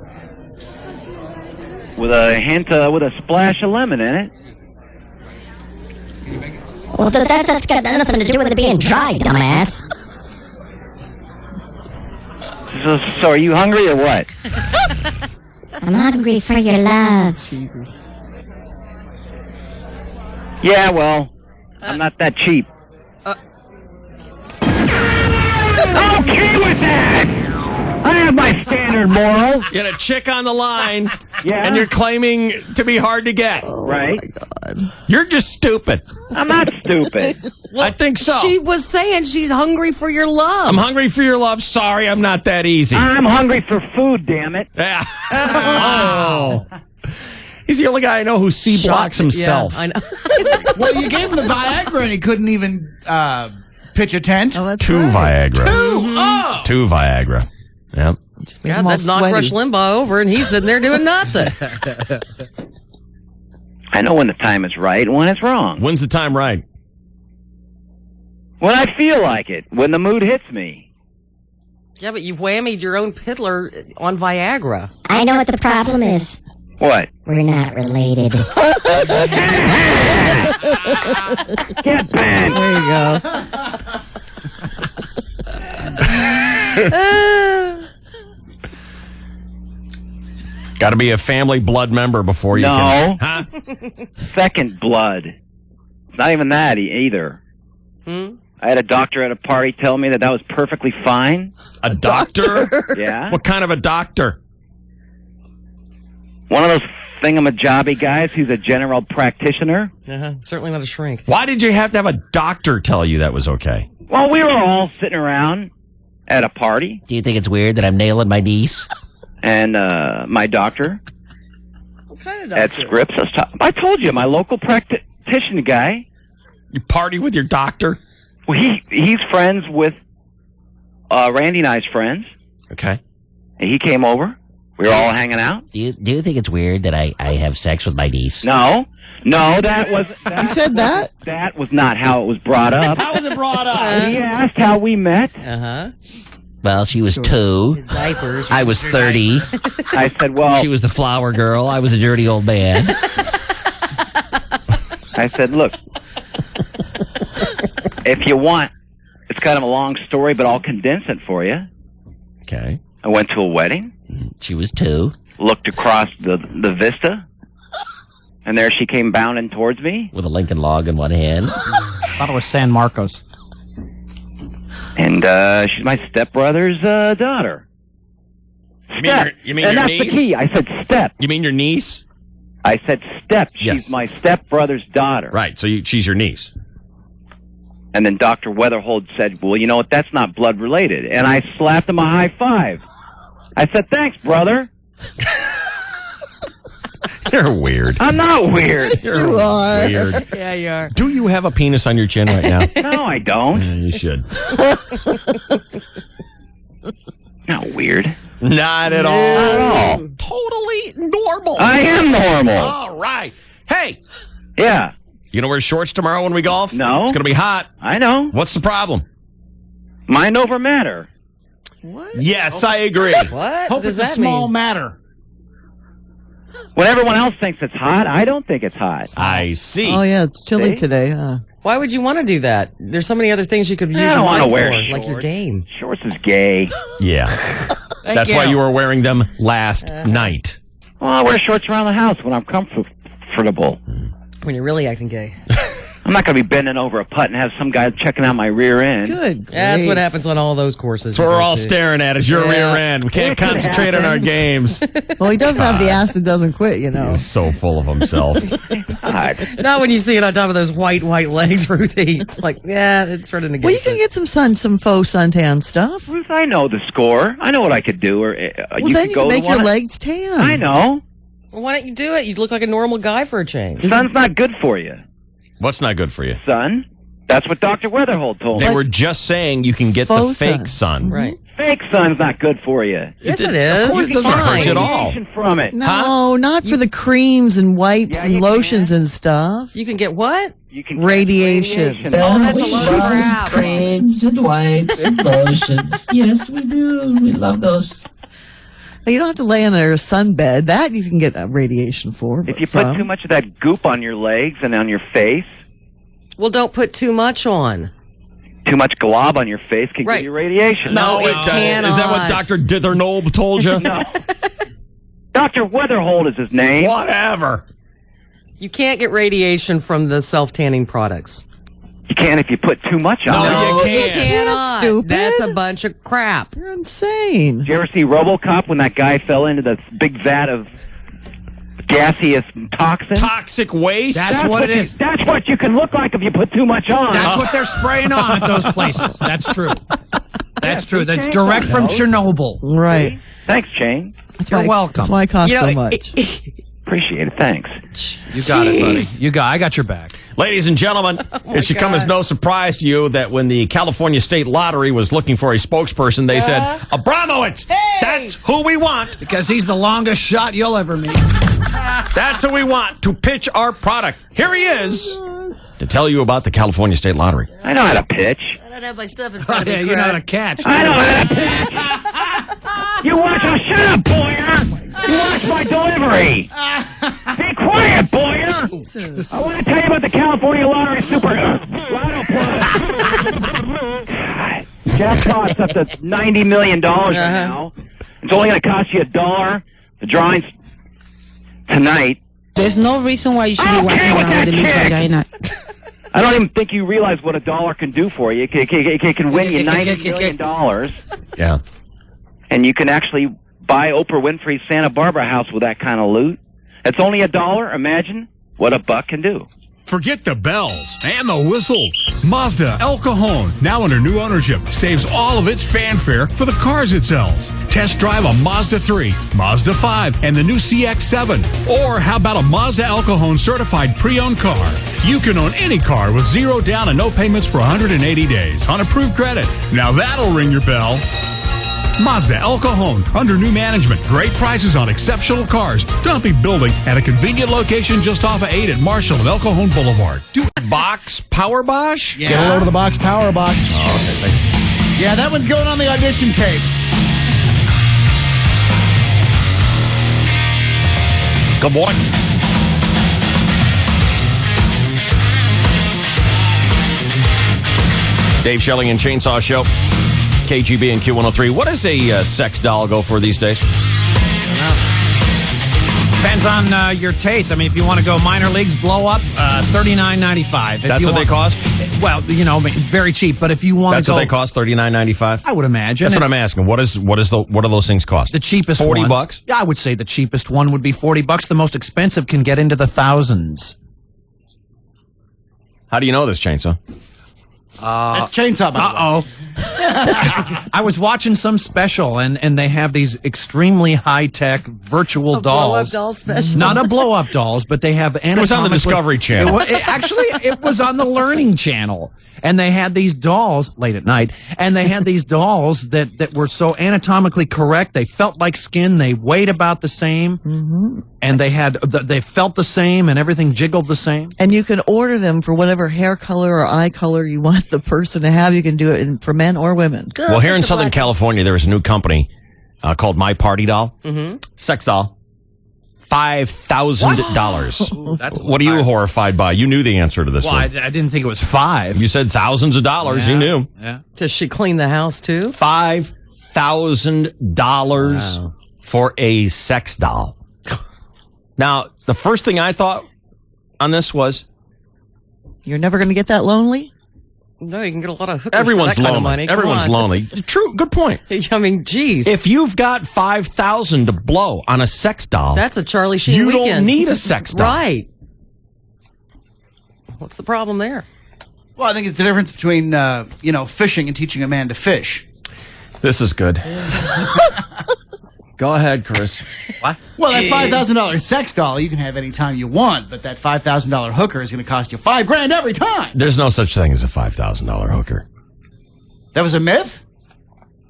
S14: With a with a splash of lemon in it.
S3: Well, that's got nothing to do with it being dry, dumbass.
S14: So are you hungry or what?
S3: I'm hungry for your love.
S16: Jesus.
S14: Yeah, well, I'm not that cheap. Okay with that! I have my standard morals.
S1: You got a chick on the line,
S14: Yeah.
S1: and you're claiming to be hard to get.
S14: Right?
S1: You're just stupid.
S14: I'm not stupid.
S1: I think so.
S7: She was saying she's hungry for your love.
S1: I'm hungry for your love. Sorry, I'm not that easy.
S14: I'm hungry for food, damn it.
S1: Yeah. Oh. He's the only guy I know who C blocks himself.
S7: Yeah, I know.
S11: Well, you gave him the Viagra and he couldn't even pitch a tent.
S13: Oh, that's
S1: Two
S13: right.
S1: Viagra.
S11: Oh!
S1: Two Viagra. Yep.
S13: Just made
S7: God,
S13: him all
S7: that knocked
S13: sweaty.
S7: Rush Limbaugh over, and he's sitting there doing nothing.
S14: I know when the time is right and when it's wrong.
S1: When's the time right?
S14: When I feel like it. When the mood hits me.
S7: Yeah, but you've whammied your own piddler on Viagra.
S17: I know what the problem is.
S14: What?
S17: We're not related.
S14: Get banned.
S13: There you go.
S1: Got to be a family blood member before you
S14: No.
S1: can. Huh?
S14: Second blood. It's not even that either. I had a doctor at a party tell me that was perfectly fine.
S1: A doctor?
S14: Yeah.
S1: What kind of a doctor?
S14: One of those thingamajobby guys who's a general practitioner.
S7: Certainly not a shrink.
S1: Why did you have to have a doctor tell you that was okay?
S14: Well, we were all sitting around at a party.
S15: Do you think it's weird that I'm nailing my niece?
S14: And my doctor
S7: What kind of
S14: at
S7: doctor?
S14: Scripps. I told you, my local practitioner guy.
S1: You party with your doctor?
S14: Well, he's friends with Randy and I's friends.
S1: Okay.
S14: And he came over. We were all hanging out.
S15: Do you think it's weird that I have sex with my niece?
S14: No, that was.
S13: You said that?
S14: That was not how it was brought up.
S1: How was it brought up?
S14: He asked how we met.
S15: Well, she was 2.
S7: Diapers.
S15: I was 30.
S14: I said, well,
S15: She was the flower girl. I was a dirty old man.
S14: I said, look, if you want, it's kind of a long story, but I'll condense it for you.
S1: Okay.
S14: I went to a wedding.
S15: She was 2.
S14: Looked across the vista, and there she came bounding towards me.
S15: With a Lincoln log in one hand.
S13: Thought it was San Marcos.
S14: And she's my stepbrother's daughter.
S1: You mean
S14: and
S1: your
S14: that's
S1: niece?
S14: the key. I said step.
S1: You mean your niece?
S14: I said step.
S1: Yes.
S14: She's my stepbrother's daughter.
S1: Right. So she's your niece.
S14: And then Dr. Weatherhold said, well, you know what? That's not blood related. And I slapped him a high five. I said, thanks, brother.
S1: You're weird.
S14: I'm not weird.
S1: You're weird.
S7: Yeah, you are.
S1: Do you have a penis on your chin right now?
S14: No, I don't.
S1: You should.
S14: Not weird.
S1: Not at all.
S14: Not at all.
S1: Totally normal.
S14: I am normal.
S1: All right. Hey,
S14: Yeah.
S1: you know wear shorts tomorrow when we golf?
S14: No.
S1: It's going to be hot.
S14: I know.
S1: What's the problem?
S14: Mind over matter.
S1: Yes, I agree.
S7: What
S11: Hope
S7: does
S11: it's a
S7: that
S11: small
S7: mean?
S11: matter.
S14: When everyone else thinks it's hot, I don't think it's hot.
S1: I see.
S13: Oh, yeah, it's chilly
S14: See?
S13: today, huh?
S7: Why would you want to do that? There's so many other things you could use
S14: I
S7: your
S14: don't want to
S7: mind
S14: wear
S7: for,
S14: shorts.
S7: like your game.
S14: Shorts is gay.
S1: Yeah. That's why you were wearing them last night.
S14: Well, I wear shorts around the house when I'm comfortable.
S7: When you're really acting gay.
S14: I'm not going to be bending over a putt and have some guy checking out my rear end.
S13: Good.
S7: That's what
S13: grief.
S7: happens on all those courses.
S1: That's what we're all staring at is your
S7: Yeah.
S1: rear end. We can't
S14: It could
S1: concentrate on our
S14: happen.
S1: games.
S13: Well, he does have the ass that doesn't quit, you know.
S1: He's so full of himself.
S14: God.
S7: Not when you see it on top of those white legs, Ruthie. It's like, yeah, it's running against
S13: Well, you can
S7: it.
S13: get some faux suntan stuff.
S14: Ruth, I know the score. I know what I could do. Or
S13: Well,
S14: you
S13: then
S14: could
S13: you
S14: go
S13: can make
S14: to
S13: your
S14: one.
S13: legs tan.
S14: I know.
S7: Well, why don't you do it? You'd look like a normal guy for a change.
S14: The sun's not good for you.
S1: What's not good for you?
S14: Sun. That's what Dr. Weatherhold told
S1: They
S14: me.
S1: were just saying you can get the
S13: Faux
S1: fake
S13: sun.
S1: sun.
S7: Right.
S14: Fake sun's not good for you.
S7: Yes, it
S1: Of
S7: is.
S1: course it
S7: It's
S1: doesn't hurt
S7: fine.
S1: you at all.
S14: Radiation from it.
S13: No, not for the creams and wipes
S14: Yeah,
S13: and
S14: you
S13: lotions
S14: can.
S13: and stuff.
S7: You can get what?
S14: You can catch
S13: Radiation.
S7: Oh, that's a
S15: we
S7: load of
S15: love
S7: crap.
S15: creams and wipes and lotions. Yes, we do. We love those.
S13: You don't have to lay in a sunbed. That you can get radiation for.
S14: If you put too much of that goop on your legs and on your face,
S7: Well, don't put too much on.
S14: too much glob on your face can
S7: Right.
S14: give you radiation.
S7: No, it
S1: Is that what
S7: cannot.
S1: Dr. Dithernob told you?
S14: No. Dr. Weatherhold is his name.
S1: Whatever.
S7: You can't get radiation from the self-tanning products.
S14: You can't if you put too much on.
S16: No, you
S7: You cannot.
S16: Stupid.
S7: That's a bunch of crap.
S16: You're insane.
S14: Did you ever see RoboCop when that guy fell into the big vat of gaseous toxin?
S1: Toxic waste?
S11: That's what it is.
S14: That's what you can look like if you put too much on.
S11: That's what they're spraying on at those places. That's true. That's true. That's direct from Chernobyl.
S16: Right.
S14: Thanks, Shane.
S11: You're welcome.
S16: That's why it costs
S7: You know,
S16: so much.
S14: Appreciate it. Thanks.
S13: You got it, buddy. I got your back.
S1: Ladies and gentlemen, it should come as no surprise to you that when the California State Lottery was looking for a spokesperson, they said, Abramowitz, that's who we want.
S11: Because he's the longest shot you'll ever meet.
S1: That's who we want to pitch our product. Here he is to tell you about the California State Lottery.
S14: I know how to pitch.
S16: I don't have my stuff in front of me.
S11: You know how to catch.
S14: I know how to pitch. You watch our shut up, Boyer. You watch my delivery. Be quiet, Boyer. I want to tell you about the California Lottery Super Lotto Plus. Jackpot's up to $90 million right now. It's only going to cost you $1. The drawing's tonight.
S18: There's no reason why you should be walking around with a loose vagina.
S14: I don't even think you realize what $1 can do for you. It can win you $90 million.
S1: Yeah.
S14: And you can actually buy Oprah Winfrey's Santa Barbara house with that kind of loot. It's only $1. Imagine what $1 can do.
S8: Forget the bells and the whistles. Mazda El Cajon, now under new ownership, saves all of its fanfare for the cars it sells. Test drive a Mazda 3, Mazda 5, and the new CX-7. Or how about a Mazda El Cajon certified pre-owned car? You can own any car with 0 down and no payments for 180 days on approved credit. Now that'll ring your bell. Mazda El Cajon, under new management. Great prices on exceptional cars. Dumpy building at a convenient location just off of 8 at Marshall and El Cajon Boulevard.
S1: Box Power Bosch?
S11: Yeah.
S13: Get a load of the box Power Bosch.
S1: Oh, okay.
S11: Yeah, that one's going on the audition tape.
S1: Good boy. Dave Shelley and Chainsaw Show. KGB and Q103. What does a sex doll go for these days?
S13: Depends on your taste. I mean, if you want to go minor leagues, blow up, $39.95.
S1: That's what they cost?
S13: Well, very cheap. But if you want to go,
S1: that's what they cost, $39.95.
S13: I would imagine.
S1: That's what I'm asking. What do those things cost?
S13: The cheapest
S1: $40
S13: ones,
S1: bucks?
S13: I would say the cheapest one would be $40. The most expensive can get into the thousands.
S1: How do you know this, Chainsaw?
S11: That's Chainsaw, by the way.
S13: I was watching some special, and they have these extremely high-tech virtual dolls.
S7: Blow-up doll special.
S13: Not a blow-up dolls, but they have anatomically...
S1: It was on the Discovery Channel.
S13: It was on the Learning Channel. And they had these dolls, late at night, and they had these dolls that were so anatomically correct. They felt like skin. They weighed about the same.
S16: Mm-hmm.
S13: And they felt the same, and everything jiggled the same.
S16: And you can order them for whatever hair color or eye color you want the person to have. You can do it for men or women.
S1: Well, here in Southern California, there is a new company called My Party Doll. Mm-hmm. Sex doll. $5,000. What are you horrified by? You knew the answer to this
S13: Well,
S1: one.
S13: I didn't think it was $5,000.
S1: You said thousands of dollars.
S13: Yeah,
S1: You knew.
S13: Yeah.
S7: Does she clean the house too?
S1: $5,000 for a sex doll. Now, the first thing I thought on this was,
S16: You're never going to get that lonely?
S7: No, you can get a lot of hookers
S1: everyone's
S7: for that kind of
S1: lonely.
S7: money. Come
S1: Everyone's
S7: on.
S1: lonely. True. Good point.
S7: I mean, geez.
S1: If you've got $5,000 to blow on a sex doll,
S7: That's a Charlie Sheen
S1: you
S7: weekend.
S1: don't need a sex doll.
S7: Right. What's the problem there?
S11: Well, I think it's the difference between, fishing and teaching a man to fish.
S1: This is good. Go ahead, Chris.
S13: What?
S11: Well, that $5,000 sex doll you can have any time you want, but that $5,000 hooker is going to cost you $5,000 every time.
S1: There's no such thing as a $5,000 hooker.
S11: That was a myth?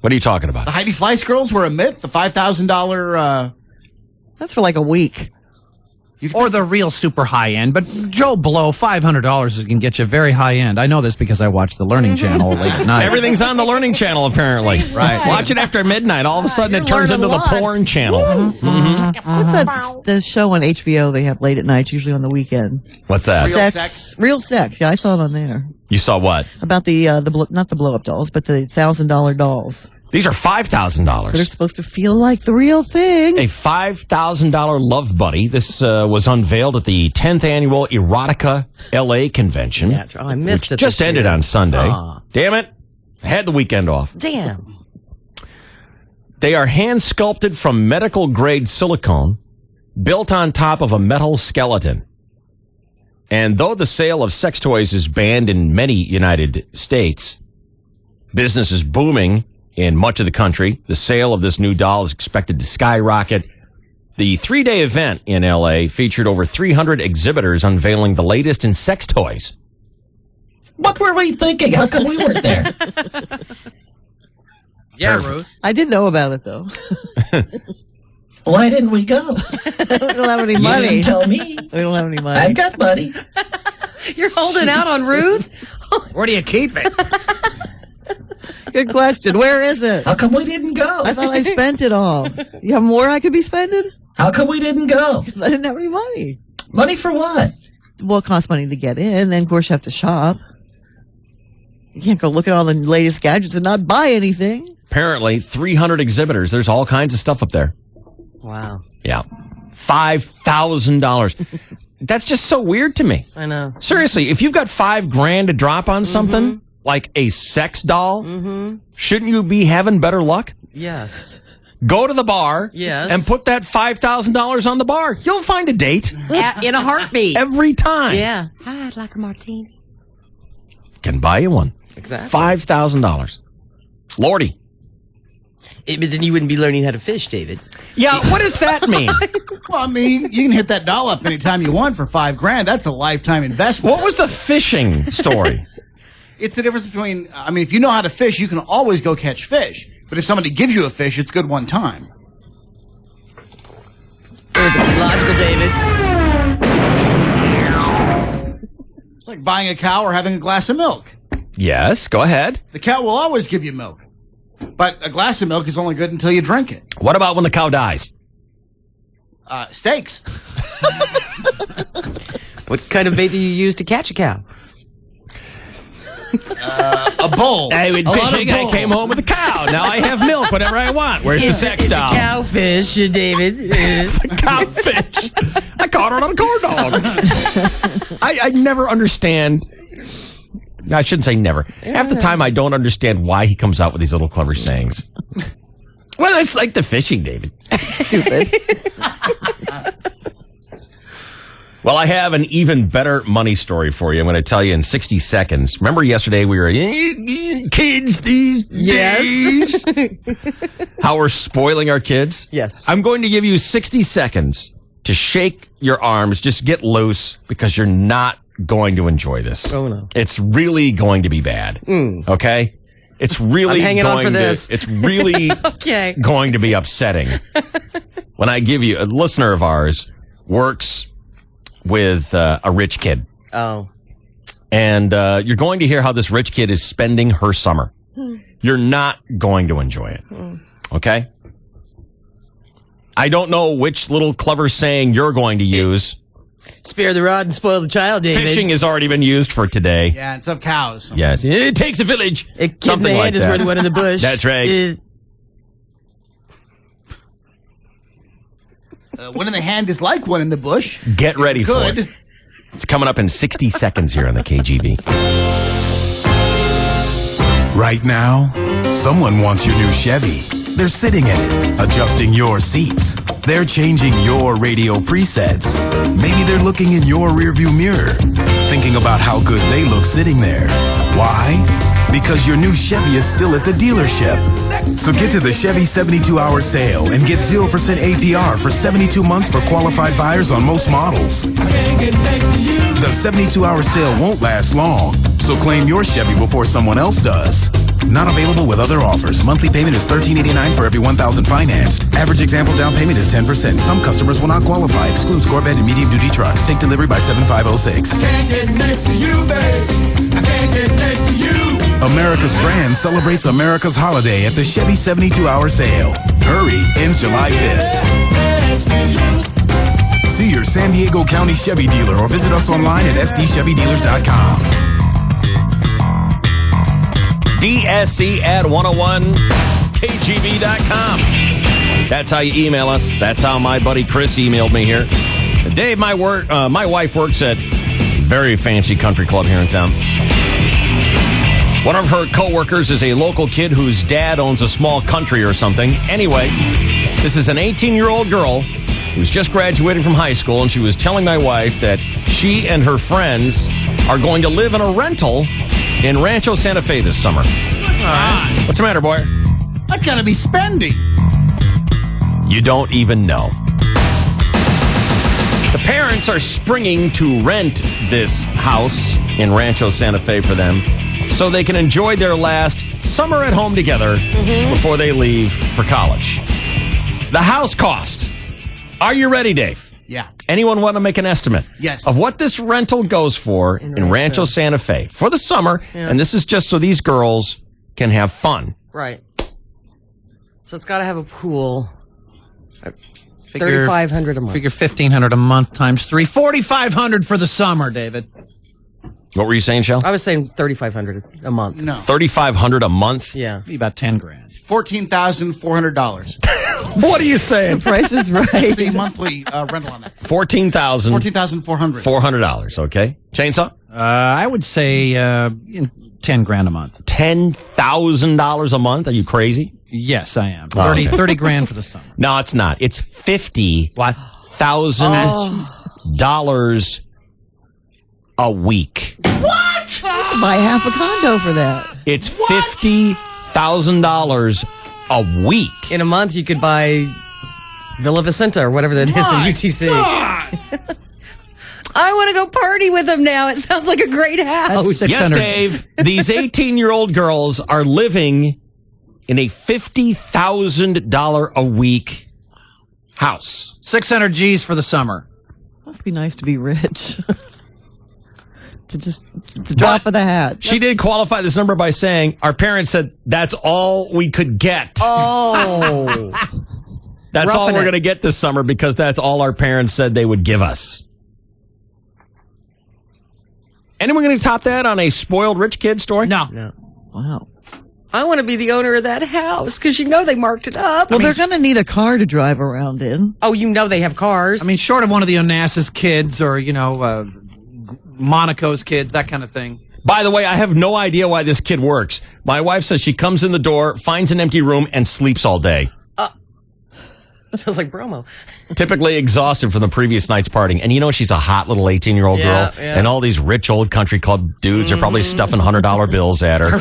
S1: What are you talking about?
S11: The Heidi Fleiss girls were a myth? The $5,000,
S16: That's for like a week.
S13: Or the real super high end, but Joe Blow, $500 can get you very high end. I know this because I watch the Learning Channel late at night.
S1: Everything's on the Learning Channel, apparently. Right. Watch it after midnight. All of a sudden, it turns into the porn channel.
S16: What's that? The show on HBO they have late at night, usually on the weekend.
S1: What's that?
S16: Real sex. Yeah, I saw it on there.
S1: You saw what?
S16: About not the blow up dolls, but the $1,000 dolls.
S1: These are $5,000.
S16: They're supposed to feel like the real thing.
S1: A $5,000 Love Buddy. This was unveiled at the 10th annual Erotica LA convention.
S7: Yeah, I missed
S1: which
S7: it.
S1: just
S7: this
S1: ended
S7: year.
S1: on Sunday.
S7: Aw.
S1: Damn it. I had the weekend off.
S7: Damn.
S1: They are hand sculpted from medical grade silicone, built on top of a metal skeleton. And though the sale of sex toys is banned in many United States, business is booming in much of the country. The sale of this new doll is expected to skyrocket. The 3-day event in LA featured over 300 exhibitors unveiling the latest in sex toys.
S15: What were we thinking? How come we weren't there?
S11: Yeah, Ruth.
S16: I didn't know about it, though.
S15: Why didn't we go?
S16: We don't have any
S15: You
S16: money.
S15: didn't tell me.
S16: We don't have any money.
S15: I've got money.
S7: You're holding out on Ruth?
S11: Where do you keep it?
S16: Good question. Where is it?
S15: How come we didn't go?
S16: I thought I spent it all. You have more I could be spending?
S15: How come we didn't go?
S16: 'Cause I didn't have any money.
S15: Money for what?
S16: Well, it costs money to get in. Then, of course, you have to shop. You can't go look at all the latest gadgets and not buy anything.
S1: Apparently, 300 exhibitors. There's all kinds of stuff up there.
S7: Wow.
S1: Yeah. $5,000. That's just so weird to me.
S7: I know.
S1: Seriously, if you've got $5,000 to drop on something, like a sex doll, shouldn't you be having better luck?
S7: Yes.
S1: Go to the bar and put that $5,000 on the bar. You'll find a date.
S7: In a heartbeat.
S1: Every time.
S7: Yeah.
S3: Hi, I'd like a martini.
S1: Can buy you one.
S7: Exactly.
S1: $5,000. Lordy.
S7: But then you wouldn't be learning how to fish, David.
S1: Yeah, what does that mean?
S11: Well, I mean, you can hit that doll up anytime you want for $5,000. That's a lifetime investment.
S1: What was the fishing story?
S11: It's the difference between, I mean, if you know how to fish, you can always go catch fish. But if somebody gives you a fish, it's good one time.
S7: Perfectly logical, David.
S11: It's like buying a cow or having a glass of milk.
S1: Yes, go ahead.
S11: The cow will always give you milk. But a glass of milk is only good until you drink it.
S1: What about when the cow dies?
S11: Steaks.
S7: What kind of bait do you use to catch a cow?
S11: A bull.
S1: I went fishing. I came home with a cow. Now I have milk whenever I want. Where's the sex
S7: It's
S1: doll?
S7: a cowfish, David.
S1: The cowfish. I caught it on a corn dog. I never understand. I shouldn't say never. Half the time, I don't understand why he comes out with these little clever sayings. Well, it's like the fishing, David.
S16: Stupid.
S1: Well, I have an even better money story for you. I'm going to tell you in 60 seconds. Remember yesterday we were kids these days? How we're spoiling our kids?
S7: Yes.
S1: I'm going to give you 60 seconds to shake your arms. Just get loose because you're not going to enjoy this.
S7: Oh, no.
S1: It's really going to be bad. Okay? It's really
S7: I'm hanging on
S1: going
S7: for this.
S1: It's really
S7: Okay.
S1: going to be upsetting. When I give you, a listener of ours works with a rich kid.
S7: Oh.
S1: And you're going to hear how this rich kid is spending her summer. You're not going to enjoy it. Okay? I don't know which little clever saying you're going to use.
S7: Spare the rod and spoil the child, David.
S1: Fishing has already been used for today.
S11: Yeah, it's of cows.
S1: Yes. It takes a village.
S7: A kid in
S1: Something
S7: the
S1: like
S7: hand is
S1: that.
S7: worth one in the bush.
S1: That's right.
S11: One in the hand is like one in the bush.
S1: Get ready for
S11: Good.
S1: it. It's coming up in 60 seconds here on the KGB.
S19: Right now, someone wants your new Chevy. They're sitting in it, adjusting your seats. They're changing your radio presets. Maybe they're looking in your rearview mirror, thinking about how good they look sitting there. Why? Because your new Chevy is still at the dealership. So get to the Chevy 72-hour sale and get 0% APR for 72 months for qualified buyers on most models. The 72-hour sale won't last long, so claim your Chevy before someone else does. Not available with other offers. Monthly payment is $13.89 for every $1,000 financed. Average example down payment is 10%. Some customers will not qualify. Excludes Corvette and medium-duty trucks. Take delivery by 7506.
S10: Can't get next to you, babe. I can't get next to you.
S19: America's brand celebrates America's holiday at the Chevy 72-hour sale. Hurry, ends July 5th. See your San Diego County Chevy dealer or visit us online at sdchevydealers.com.
S1: DSC at 101 KGB.com. That's how you email us. That's how my buddy Chris emailed me here. Dave, my wife works at a very fancy country club here in town. One of her coworkers is a local kid whose dad owns a small country or something. Anyway, this is an 18-year-old girl who's just graduating from high school, and she was telling my wife that she and her friends are going to live in a rental in Rancho Santa Fe this summer. What's the matter, boy?
S11: That's got to be spendy.
S1: You don't even know. The parents are springing to rent this house in Rancho Santa Fe for them so they can enjoy their last summer at home together before they leave for college. The house cost. Are you ready, Dave?
S11: Yeah.
S1: Anyone want to make an estimate?
S11: Yes.
S1: Of what this rental goes for in Rancho Santa Fe for the summer, and this is just so these girls can have fun.
S7: Right. So it's got to have a pool.
S13: Figure
S7: $3,500 a month.
S13: Figure $1,500 a month times 3. $4,500 for the summer, David.
S1: What were you saying, Shell?
S7: I was saying $3,500 a month.
S11: No.
S1: $3,500 a month?
S7: Yeah.
S13: Be about $10,000.
S11: $14,400.
S1: What are you saying?
S16: The price is right.
S11: The monthly rental on that.
S1: $14,400.
S11: $14,400.
S1: Okay. Chainsaw?
S13: I would say $10,000 a month.
S1: $10,000 a month? Are you crazy?
S13: Yes, I am.
S1: Oh, okay.
S13: $30,000 for the summer.
S1: No, it's not. It's $50,000 a week.
S16: What? Buy half a condo for that.
S1: It's $50,000 a week.
S7: In a month, you could buy Villa Vicenta or whatever that is in UTC. I want to go party with them now. It sounds like a great house.
S1: Yes, Dave. These 18-year-old girls are living in a $50,000 a week house.
S13: 600 G's for the summer.
S16: Must be nice to be rich. to drop of the hat.
S1: She did qualify this number by saying, our parents said that's all we could get.
S7: Oh.
S1: That's all we're going to get this summer because that's all our parents said they would give us. Anyone going to top that on a spoiled rich kid story?
S7: No.
S16: Wow.
S7: I want to be the owner of that house because they marked it up.
S16: Well, they're going to need a car to drive around in.
S7: Oh, they have cars.
S13: I mean, short of one of the Onassis kids or, Monaco's kids, that kind of thing.
S1: By the way, I have no idea why this kid works. My wife says she comes in the door, finds an empty room, and sleeps all day.
S7: Sounds like Bromo.
S1: Typically exhausted from the previous night's partying. And she's a hot little 18-year-old girl.
S7: Yeah.
S1: And all these rich old country club dudes are probably stuffing $100 bills at her. Here's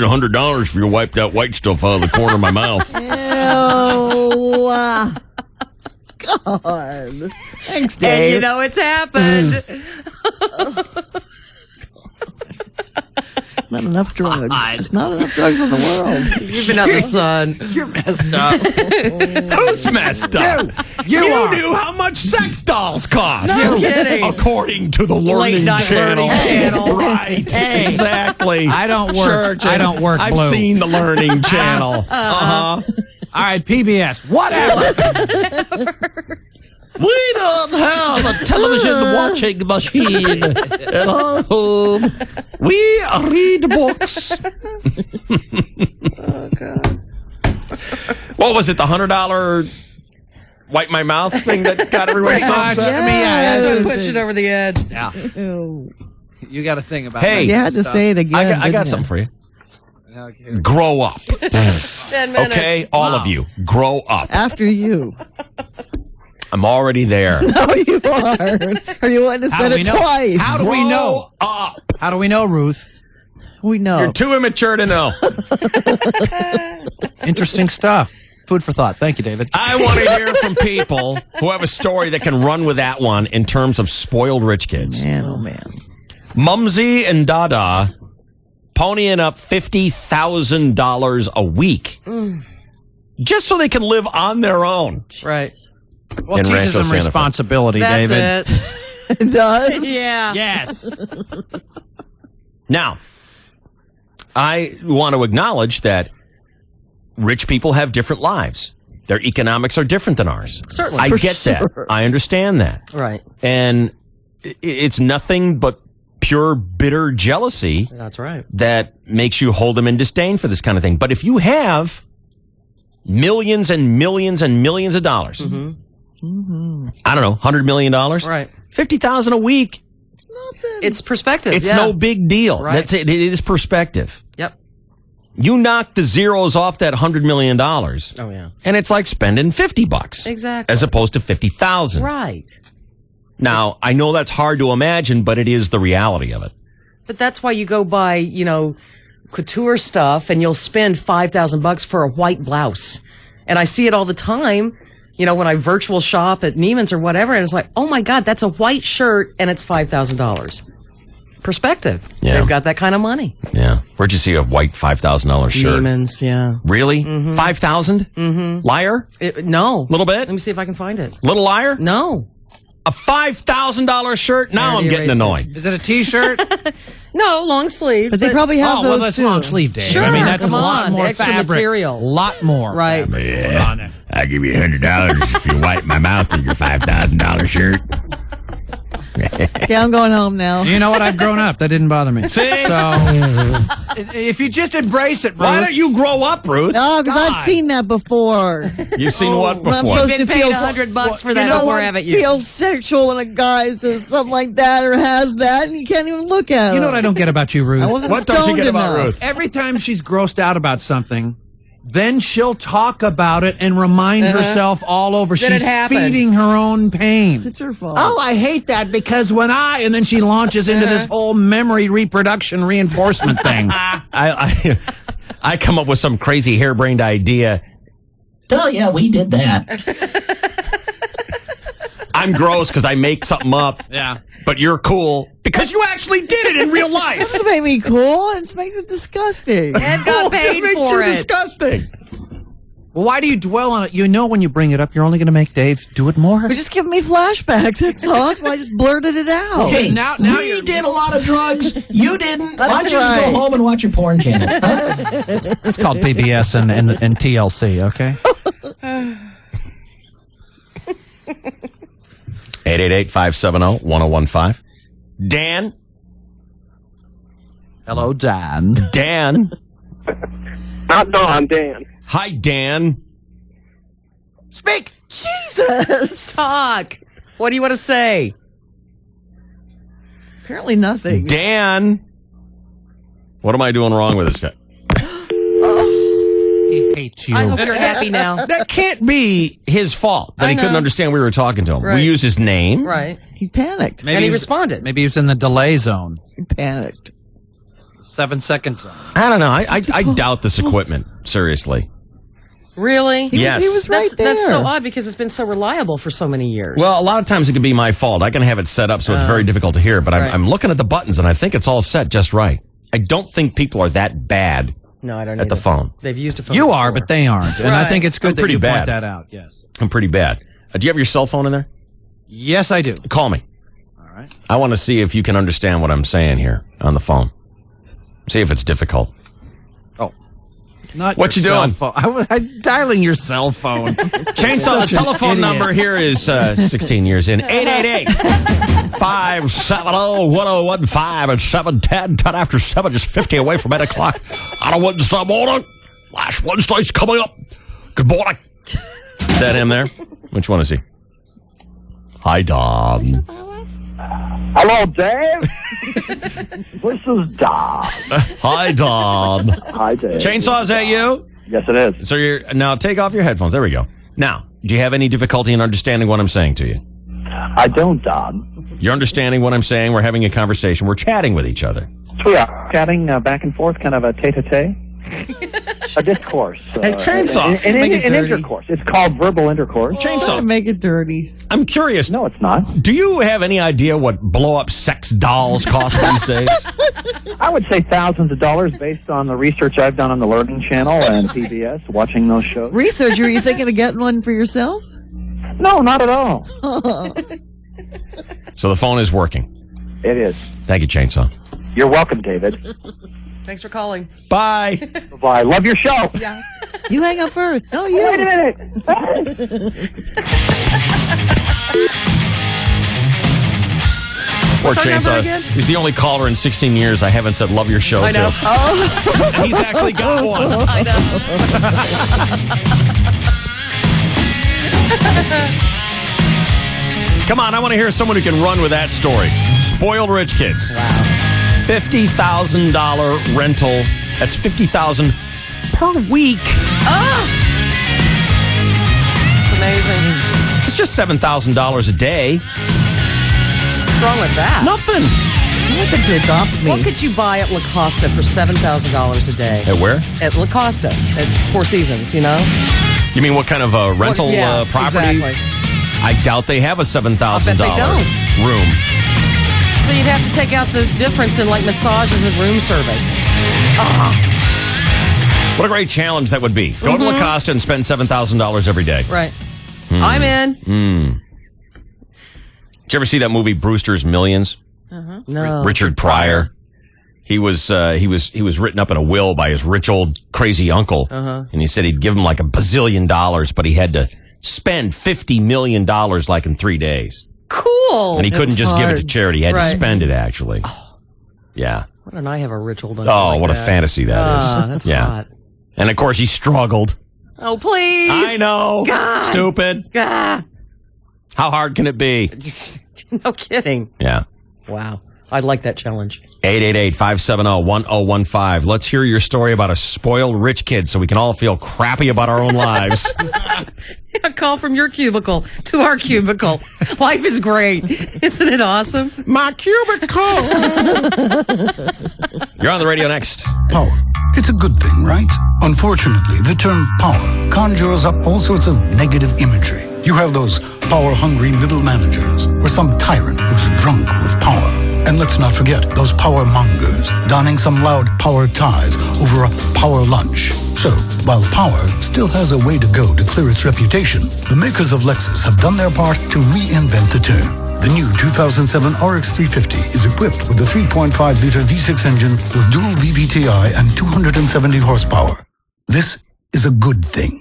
S1: $100 for you to wipe that white stuff out of the corner of my mouth.
S16: Ew. God. Thanks, Dave.
S7: And it's happened.
S16: Not enough drugs. Just not enough drugs in the world.
S7: You've been out in the sun.
S13: You're messed up.
S1: Who's messed up? You knew how much sex dolls cost.
S7: No kidding.
S1: According to the Learning Channel. Right.
S7: Hey.
S1: Exactly.
S13: I don't work.
S1: Church,
S13: I don't work
S1: I've
S13: blue.
S1: seen the Learning Channel.
S13: All right, PBS. Whatever.
S1: We don't have a television watching machine at our home. We read books.
S7: Oh, God.
S1: What was it, the $100 wipe my mouth thing that got everyone so upset?
S7: That's what pushed it over the edge.
S13: Yeah.
S16: Ew.
S13: You got to think about
S1: Hey,
S13: it.
S16: You had to say it again.
S1: I got something for you. Grow up.
S7: 10 minutes.
S1: Okay, all of you, grow up.
S16: After you.
S1: I'm already there.
S16: No, you are. Or you wanting to say it twice.
S13: How do we know? How do we know, Ruth?
S16: We know.
S1: You're too immature to know.
S13: Interesting stuff. Food for thought. Thank you, David.
S1: I want to hear from people who have a story that can run with that one in terms of spoiled rich kids.
S16: Man, oh man.
S1: Mumsy and Dada ponying up $50,000 a week just so they can live on their own.
S7: Right.
S13: Well, it
S1: In
S13: teaches
S1: Rancho
S13: them
S1: Santa Fe.
S13: responsibility,
S7: That's
S13: David.
S7: it.
S16: It does?
S7: Yeah.
S13: Yes.
S1: Now, I want to acknowledge that rich people have different lives. Their economics are different than ours.
S7: Certainly.
S1: I
S16: For
S1: get that.
S16: sure.
S1: I understand that.
S7: Right.
S1: And it's nothing but pure bitter jealousy.
S7: That's right.
S1: That makes you hold them in disdain for this kind of thing. But if you have millions and millions and millions of dollars, I don't know, $100 million,
S7: right?
S1: $50,000 a week.
S16: It's nothing.
S7: It's perspective.
S1: It's
S7: yeah.
S1: no big deal.
S7: Right.
S1: That's it. It is perspective.
S7: Yep.
S1: You knock the zeros off that $100 million.
S7: Oh yeah.
S1: And it's like spending $50.
S7: Exactly.
S1: As opposed to $50,000.
S7: Right.
S1: Now, I know that's hard to imagine, but it is the reality of it.
S7: But that's why you go buy, couture stuff and you'll spend $5,000 for a white blouse. And I see it all the time, when I virtual shop at Neiman's or whatever, and it's like, oh my God, that's a white shirt and it's $5,000. Perspective.
S1: Yeah.
S7: They've got that kind of money.
S1: Yeah. Where'd you see a white $5,000 shirt?
S7: Neiman's, yeah.
S1: Really? 5,000?
S7: Mm-hmm.
S1: Liar?
S7: No.
S1: Little bit?
S7: Let me see if I can find it.
S1: Little liar?
S7: No.
S1: A $5,000 shirt? Now I'm getting annoyed.
S13: Is it a T-shirt?
S7: No, long sleeve.
S16: But they probably have those
S13: that's
S16: too.
S13: long sleeve, Dave.
S7: Sure,
S13: I mean, that's
S7: come
S13: a lot
S7: on,
S13: more
S7: extra
S13: fabric.
S7: material.
S13: A lot more.
S7: Right.
S1: Yeah. I'll give you $100 if you wipe my mouth with your $5,000 shirt.
S16: Okay, I'm going home now.
S13: You know what? I've grown up. That didn't bother me.
S1: See?
S13: So, if you just embrace it, Ruth.
S1: Why don't you grow up, Ruth?
S16: No, because I've seen that before.
S1: You've seen what
S16: I'm
S1: before?
S16: supposed
S7: You've
S16: to
S7: been
S16: feel
S7: paid $100 for that
S16: you know
S7: before,
S16: what?
S7: haven't you?
S16: Feel sexual when a guy says something like that or has that, and you can't even look at him.
S13: You know what I don't get about you, Ruth?
S16: I wasn't
S1: What don't you
S16: stoned
S1: get about
S16: enough.
S1: Ruth?
S13: Every time she's grossed out about something, then she'll talk about it and remind herself all over.
S7: That
S13: She's
S7: it happened.
S13: feeding her own pain.
S16: It's her fault.
S13: Oh, I hate that because and then she launches into this whole memory reproduction reinforcement thing.
S1: I come up with some crazy harebrained idea.
S15: Oh, yeah, we did that.
S1: I'm gross because I make something up.
S13: Yeah.
S1: But you're cool because you actually did it in real life.
S16: That doesn't make me cool. It makes it disgusting.
S7: And got paid
S1: it makes
S7: for
S1: you
S7: it.
S1: disgusting.
S13: Well, why do you dwell on it? You know when you bring it up, you're only going to make Dave do it more.
S16: You're just giving me flashbacks. That's all. That's why I just blurted it out.
S15: Okay,
S13: now
S15: we did a lot of drugs. You didn't. Why don't you just
S16: right.
S15: go home and watch your porn channel? Huh?
S13: It's called PBS and TLC, okay?
S1: 888-570-1015. Dan.
S13: Hello, Dan.
S1: Dan.
S2: Not Don, Dan.
S1: Hi, Dan.
S13: Speak!
S16: Jesus.
S7: Talk. What do you want to say?
S16: Apparently nothing.
S1: Dan. What am I doing wrong with this guy?
S13: He hates you.
S7: I hope you're happy now.
S1: That can't be his fault that
S7: I
S1: he couldn't
S7: know.
S1: understand we were talking to him.
S7: Right.
S1: We used his name.
S7: Right.
S16: He panicked.
S7: And he responded.
S13: Maybe he was in the delay zone.
S16: He panicked.
S13: 7 seconds zone.
S1: I don't know. I doubt this equipment. Seriously.
S7: Really?
S1: Yes.
S16: He was right there.
S7: That's so odd because it's been so reliable for so many years.
S1: Well, a lot of times it can be my fault. I can have it set up so it's very difficult to hear, but
S7: right.
S1: I'm looking at the buttons and I think it's all set just right. I don't think people are that bad
S7: no, I don't
S1: at the
S7: either.
S1: phone.
S7: They've used a phone
S13: You
S7: before.
S13: are, but they aren't. And I
S7: Right.
S13: think it's good
S1: I'm
S13: that
S1: pretty
S13: you
S1: bad.
S13: point that out. Yes.
S1: I'm pretty bad. Do you have your cell phone in there?
S13: Yes, I do.
S1: Call me.
S13: All right.
S1: I want to see if you can understand what I'm saying here on the phone. See if it's difficult.
S13: Oh. Not
S1: What
S13: your
S1: you doing?
S13: cell phone. I'm dialing your cell phone.
S1: Chainsaw, the telephone number here is 16 years in. 888-570-1015 at 7:10, 10 after 7, just 50 away from 8 o'clock on a Wednesday morning. Last Wednesday's coming up. Good morning. Is that him there? Which one is he? Hi, Don.
S2: Hello, Dave. This is Don.
S1: Hi, Don.
S2: Hi, Dave.
S1: Chainsaw, is that you?
S2: Yes, it is.
S1: So now take off your headphones. There we go. Now, do you have any difficulty in understanding what I'm saying to you?
S2: I don't, Don.
S1: You're understanding what I'm saying? We're having a conversation. We're chatting with each other.
S2: We are chatting back and forth, kind of a tete-a-tete. A discourse.
S1: Hey, Chainsaw.
S2: An
S16: Make it dirty.
S2: intercourse. It's called verbal intercourse.
S1: Chainsaw.
S16: Make it dirty.
S1: I'm curious.
S2: No, it's not.
S1: Do you have any idea what blow-up sex dolls cost these days?
S2: I would say thousands of dollars based on the research I've done on the Learning Channel and PBS, watching those shows.
S16: Researcher, are you thinking of getting one for yourself?
S2: No, not at all.
S1: So the phone is working.
S2: It is.
S1: Thank you, Chainsaw.
S2: You're welcome, David.
S7: Thanks for calling.
S1: Bye.
S2: Bye. Love your show.
S7: Yeah.
S16: You hang up first. No, you.
S2: Wait a minute.
S1: Poor
S7: What's our number
S1: Chainsaw.
S7: again?
S1: He's the only caller in 16 years I haven't said love your show
S7: I know.
S1: to.
S7: Oh.
S1: He's actually got one.
S7: I know.
S1: Come on, I want to hear someone who can run with that story. Spoiled rich kids.
S7: Wow.
S1: $50,000 rental. That's $50,000 per week.
S7: Oh! It's amazing.
S1: It's just $7,000 a day.
S7: What's wrong with that?
S1: Nothing.
S16: I want them to adopt me.
S7: What could you buy at La Costa for $7,000 a day?
S1: At where?
S7: At La Costa. At Four Seasons, you know?
S1: You mean what kind of rental property?
S7: Exactly.
S1: I doubt they have a $7,000 room.
S7: So you'd have to take out the difference in like massages and room service.
S1: What a great challenge that would be. Go to La Costa and spend $7,000 every day.
S7: Right. I'm in.
S1: Did you ever see that movie Brewster's Millions?
S7: No.
S1: Richard Pryor. He was written up in a will by his rich old crazy uncle, and he said he'd give him like $1 bazillion, but he had to spend $50 million like in 3 days.
S7: Cool.
S1: And he couldn't just give it to charity; he had to
S7: Right.
S1: spend it actually. Yeah.
S7: Why don't I have a rich old uncle?
S1: Oh,
S7: like
S1: what a
S7: that?
S1: fantasy that is!
S7: That's
S1: yeah.
S7: hot.
S1: And of course, he struggled.
S7: Oh, please.
S1: I know.
S7: God.
S1: Stupid.
S7: God.
S1: How hard can it be?
S7: No kidding.
S1: Yeah.
S7: Wow. I'd like that challenge.
S1: 888-570-1015. Let's hear your story about a spoiled rich kid so we can all feel crappy about our own lives.
S7: A call from your cubicle to our cubicle. Life is great. Isn't it awesome?
S1: My cubicle. You're on the radio next.
S20: Power. It's a good thing, right? Unfortunately, the term power conjures up all sorts of negative imagery. You have those power-hungry middle managers, or some tyrant who's drunk with power. And let's not forget those power mongers donning some loud power ties over a power lunch. So, while power still has a way to go to clear its reputation, the makers of Lexus have done their part to reinvent the term. The new 2007 RX 350 is equipped with a 3.5-liter V6 engine with dual VVTi and 270 horsepower. This is a good thing.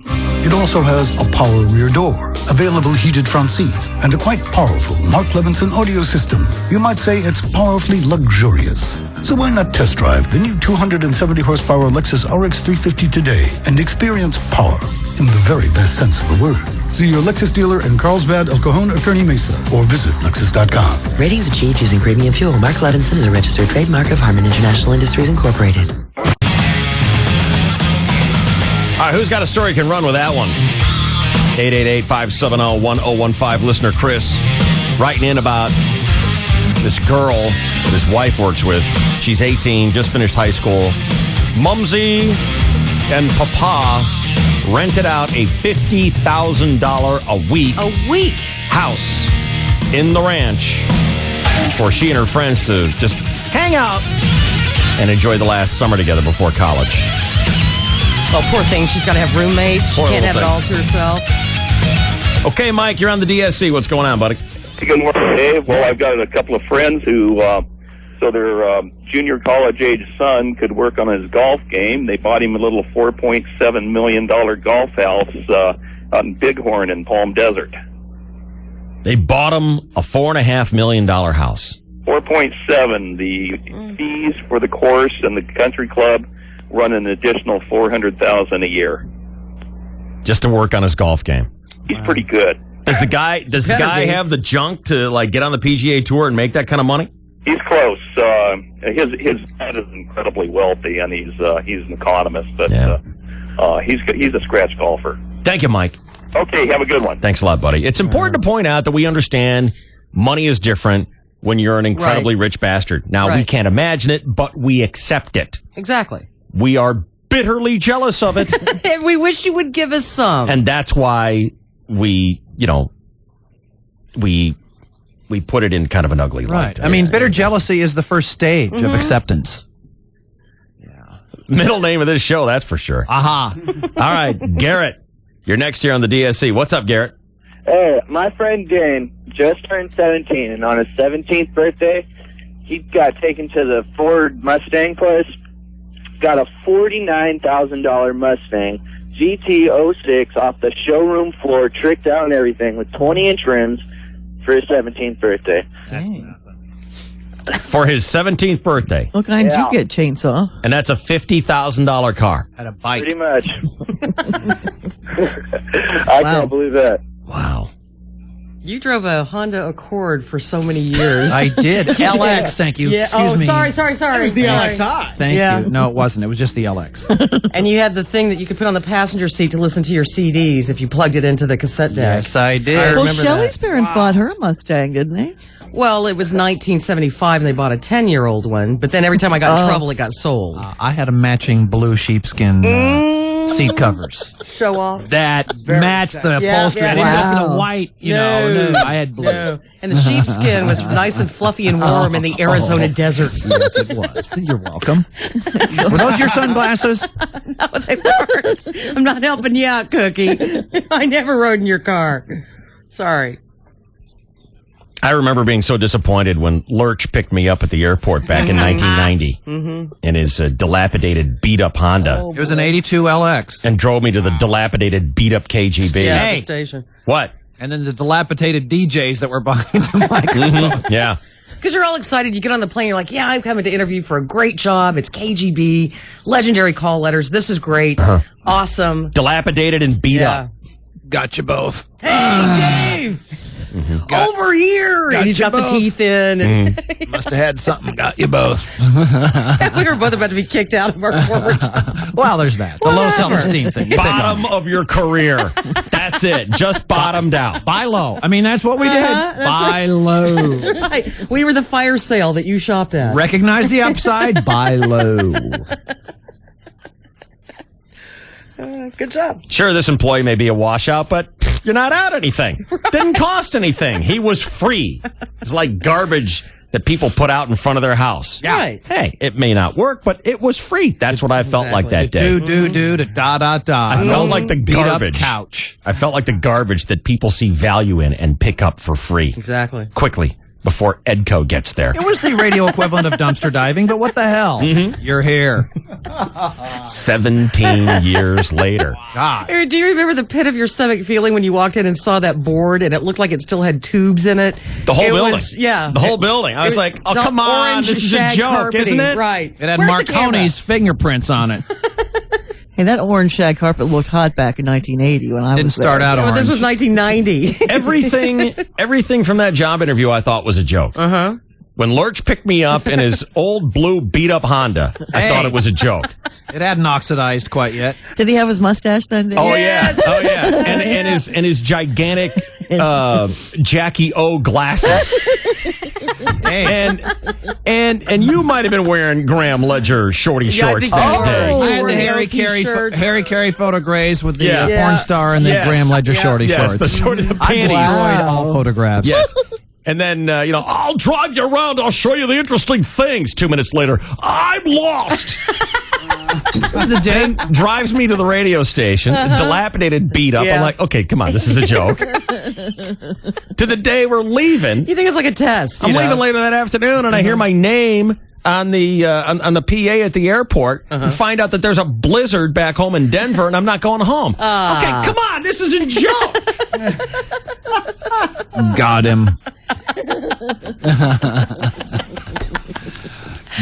S20: It also has a power rear door, available heated front seats, and a quite powerful Mark Levinson audio system. You might say it's powerfully luxurious. So why not test drive the new 270 horsepower Lexus RX 350 today and experience power in the very best sense of the word. See your Lexus dealer in Carlsbad, El Cajon, or Kearney Mesa, or visit Lexus.com.
S21: Ratings achieved using premium fuel. Mark Levinson is a registered trademark of Harman International Industries Incorporated.
S1: All right, who's got a story can run with that one? 888-570-1015. Listener Chris writing in about this girl that his wife works with. She's 18, just finished high school. Mumsy and Papa rented out a $50,000 a week house in the ranch for she and her friends to just hang out and enjoy the last summer together before college.
S7: Oh, poor thing. She's got to have roommates. She
S1: Poor
S7: can't have
S1: little
S7: it all to herself.
S1: Okay, Mike, you're on the DSC. What's going on, buddy?
S22: Good morning, Dave. Well, I've got a couple of friends who, so their junior college-age son could work on his golf game. They bought him a little $4.7 million golf house on Bighorn in Palm Desert.
S1: They bought him a $4.5 million house.
S22: 4.7. The fees for the course and the country club run an additional $400,000 a year.
S1: Just to work on his golf game.
S22: He's pretty good.
S1: Does the guy have the junk to like get on the PGA Tour and make that kind of money?
S22: He's close. His dad is incredibly wealthy, and he's an economist, but he's a scratch golfer.
S1: Thank you, Mike.
S22: Okay, have a good one.
S1: Thanks a lot, buddy. It's important to point out that we understand money is different when you're an incredibly rich bastard. Now, we can't imagine it, but we accept it.
S7: Exactly.
S1: We are bitterly jealous of it.
S7: We wish you would give us some.
S1: And that's why we put it in kind of an ugly light.
S13: Right. I mean, bitter jealousy is the first stage of acceptance.
S1: Middle name of this show, that's for sure. Aha. All right, Garrett, you're next here on the DSC. What's up, Garrett?
S23: Hey, my friend Dane just turned 17, and on his 17th birthday, he got taken to the Ford Mustang place, got a $49,000 Mustang GT06 off the showroom floor, tricked out and everything, with 20-inch rims for his 17th birthday.
S13: That's
S1: For his 17th birthday.
S16: What kind did you get, Chainsaw?
S1: And that's a $50,000 car.
S13: Had a bike.
S23: Pretty much. I can't believe that.
S1: Wow.
S7: You drove a Honda Accord for so many years.
S13: I did. LX, thank you.
S7: Yeah.
S13: Excuse me.
S7: Sorry.
S11: It was the LXI.
S13: Thank
S7: Yeah.
S13: you. No, it wasn't. It was just the LX.
S7: And you had the thing that you could put on the passenger seat to listen to your CDs if you plugged it into the cassette deck.
S13: Yes, I did.
S7: I
S16: Well,
S7: remember
S16: Shelley's
S7: that.
S16: parents bought her a Mustang, didn't they?
S7: Well, it was 1975 and they bought a 10-year-old one, but then every time I got in trouble, it got sold.
S13: I had a matching blue sheepskin seat covers.
S7: Show off.
S13: That matched the
S7: Yeah,
S13: upholstery.
S7: yeah.
S13: I didn't go for the
S7: Wow.
S13: white,
S7: No.
S13: I had blue.
S7: No. And the sheepskin was nice and fluffy and warm in the Arizona desert.
S13: Yes, it was. You're welcome. Were those your sunglasses?
S7: No, they weren't. I'm not helping you out, Cookie. I never rode in your car. Sorry.
S1: I remember being so disappointed when Lurch picked me up at the airport back in 1990 in his dilapidated, beat-up Honda.
S13: It was an 82 LX.
S1: And drove me to the dilapidated, beat-up KGB.
S7: Yeah,
S13: Hey.
S7: the station.
S1: What?
S13: And then the dilapidated DJs that were behind the microphone.
S1: Yeah.
S7: Because you're all excited. You get on the plane. You're like, yeah, I'm coming to interview for a great job. It's KGB, legendary call letters. This is great. Awesome.
S1: Dilapidated and beat
S7: Yeah.
S1: up.
S13: Got you both.
S7: Hey, Dave! Over here! And he's got the teeth in. And
S13: Must have had something. Got you both.
S7: we were both about to be kicked out of our former job.
S13: Well, there's that. The low self-esteem thing. You pick
S1: Bottom
S13: on
S1: of your career. That's it. Just bottomed out.
S13: Buy low. I mean, that's what we did.
S7: That's
S13: Buy low.
S7: That's right. We were the fire sale that you shopped at.
S13: Recognize the upside. Buy low.
S7: Good job.
S1: Sure, this employee may be a washout, but you're not out anything. Didn't cost anything. He was free. It's like garbage that people put out in front of their house.
S7: Yeah. Right.
S1: Hey, it may not work, but it was free. That's what I felt like that day.
S13: Do, da, da, da.
S1: I felt like the
S13: Beat up
S1: garbage.
S13: couch.
S1: I felt like the garbage that people see value in and pick up for free.
S7: Exactly.
S1: Quickly, before Edco gets there.
S13: It was the radio equivalent of dumpster diving, but what the hell? You're here.
S1: 17 years later.
S13: God.
S7: Aaron, do you remember the pit of your stomach feeling when you walked in and saw that board and it looked like it still had tubes in it?
S1: The whole
S7: It
S1: building.
S7: was- yeah.
S1: The whole building. I was like, oh,
S7: the
S1: come on.
S7: orange
S1: This is a
S7: shag
S1: joke,
S7: carpeting,
S1: isn't it?
S7: Right.
S13: It had
S7: Where's the camera?
S13: Marconi's fingerprints on it.
S16: Hey, that orange shag carpet looked hot back in 1980 when I
S13: Didn't
S16: was
S13: start
S16: there.
S13: out
S7: But
S13: orange.
S7: this was 1990.
S1: Everything from that job interview I thought was a joke.
S7: Uh-huh.
S1: When Lurch picked me up in his old blue beat-up Honda, I thought it was a joke.
S13: It hadn't oxidized quite yet.
S16: Did he have his mustache then? Dave?
S1: Oh yeah, and his gigantic Jackie O glasses. And you might have been wearing Graham Ledger shorty
S7: Yeah, I
S1: shorts
S7: think
S1: that
S7: you
S1: day.
S7: were.
S13: I had the
S7: T-shirts.
S13: Harry Carey photographs with the
S1: Yeah.
S13: porn star and the
S1: Yes.
S13: Graham Ledger
S1: Yeah.
S13: shorty
S1: Yes,
S13: shorts.
S1: the sort of the
S13: I
S1: panties.
S13: destroyed all photographs.
S1: Yes. And then, I'll drive you around. I'll show you the interesting things. 2 minutes later, I'm lost.
S13: The day
S1: Drives me to the radio station, dilapidated, beat up.
S7: Yeah.
S1: I'm like, okay, come on, this is a joke. To the day we're leaving.
S7: You think it's like a test?
S1: I'm
S7: you know?
S1: leaving later that afternoon, and I hear my name on the on the PA at the airport, and find out that there's a blizzard back home in Denver, and I'm not going home. Okay, come on, this is a joke.
S13: got him.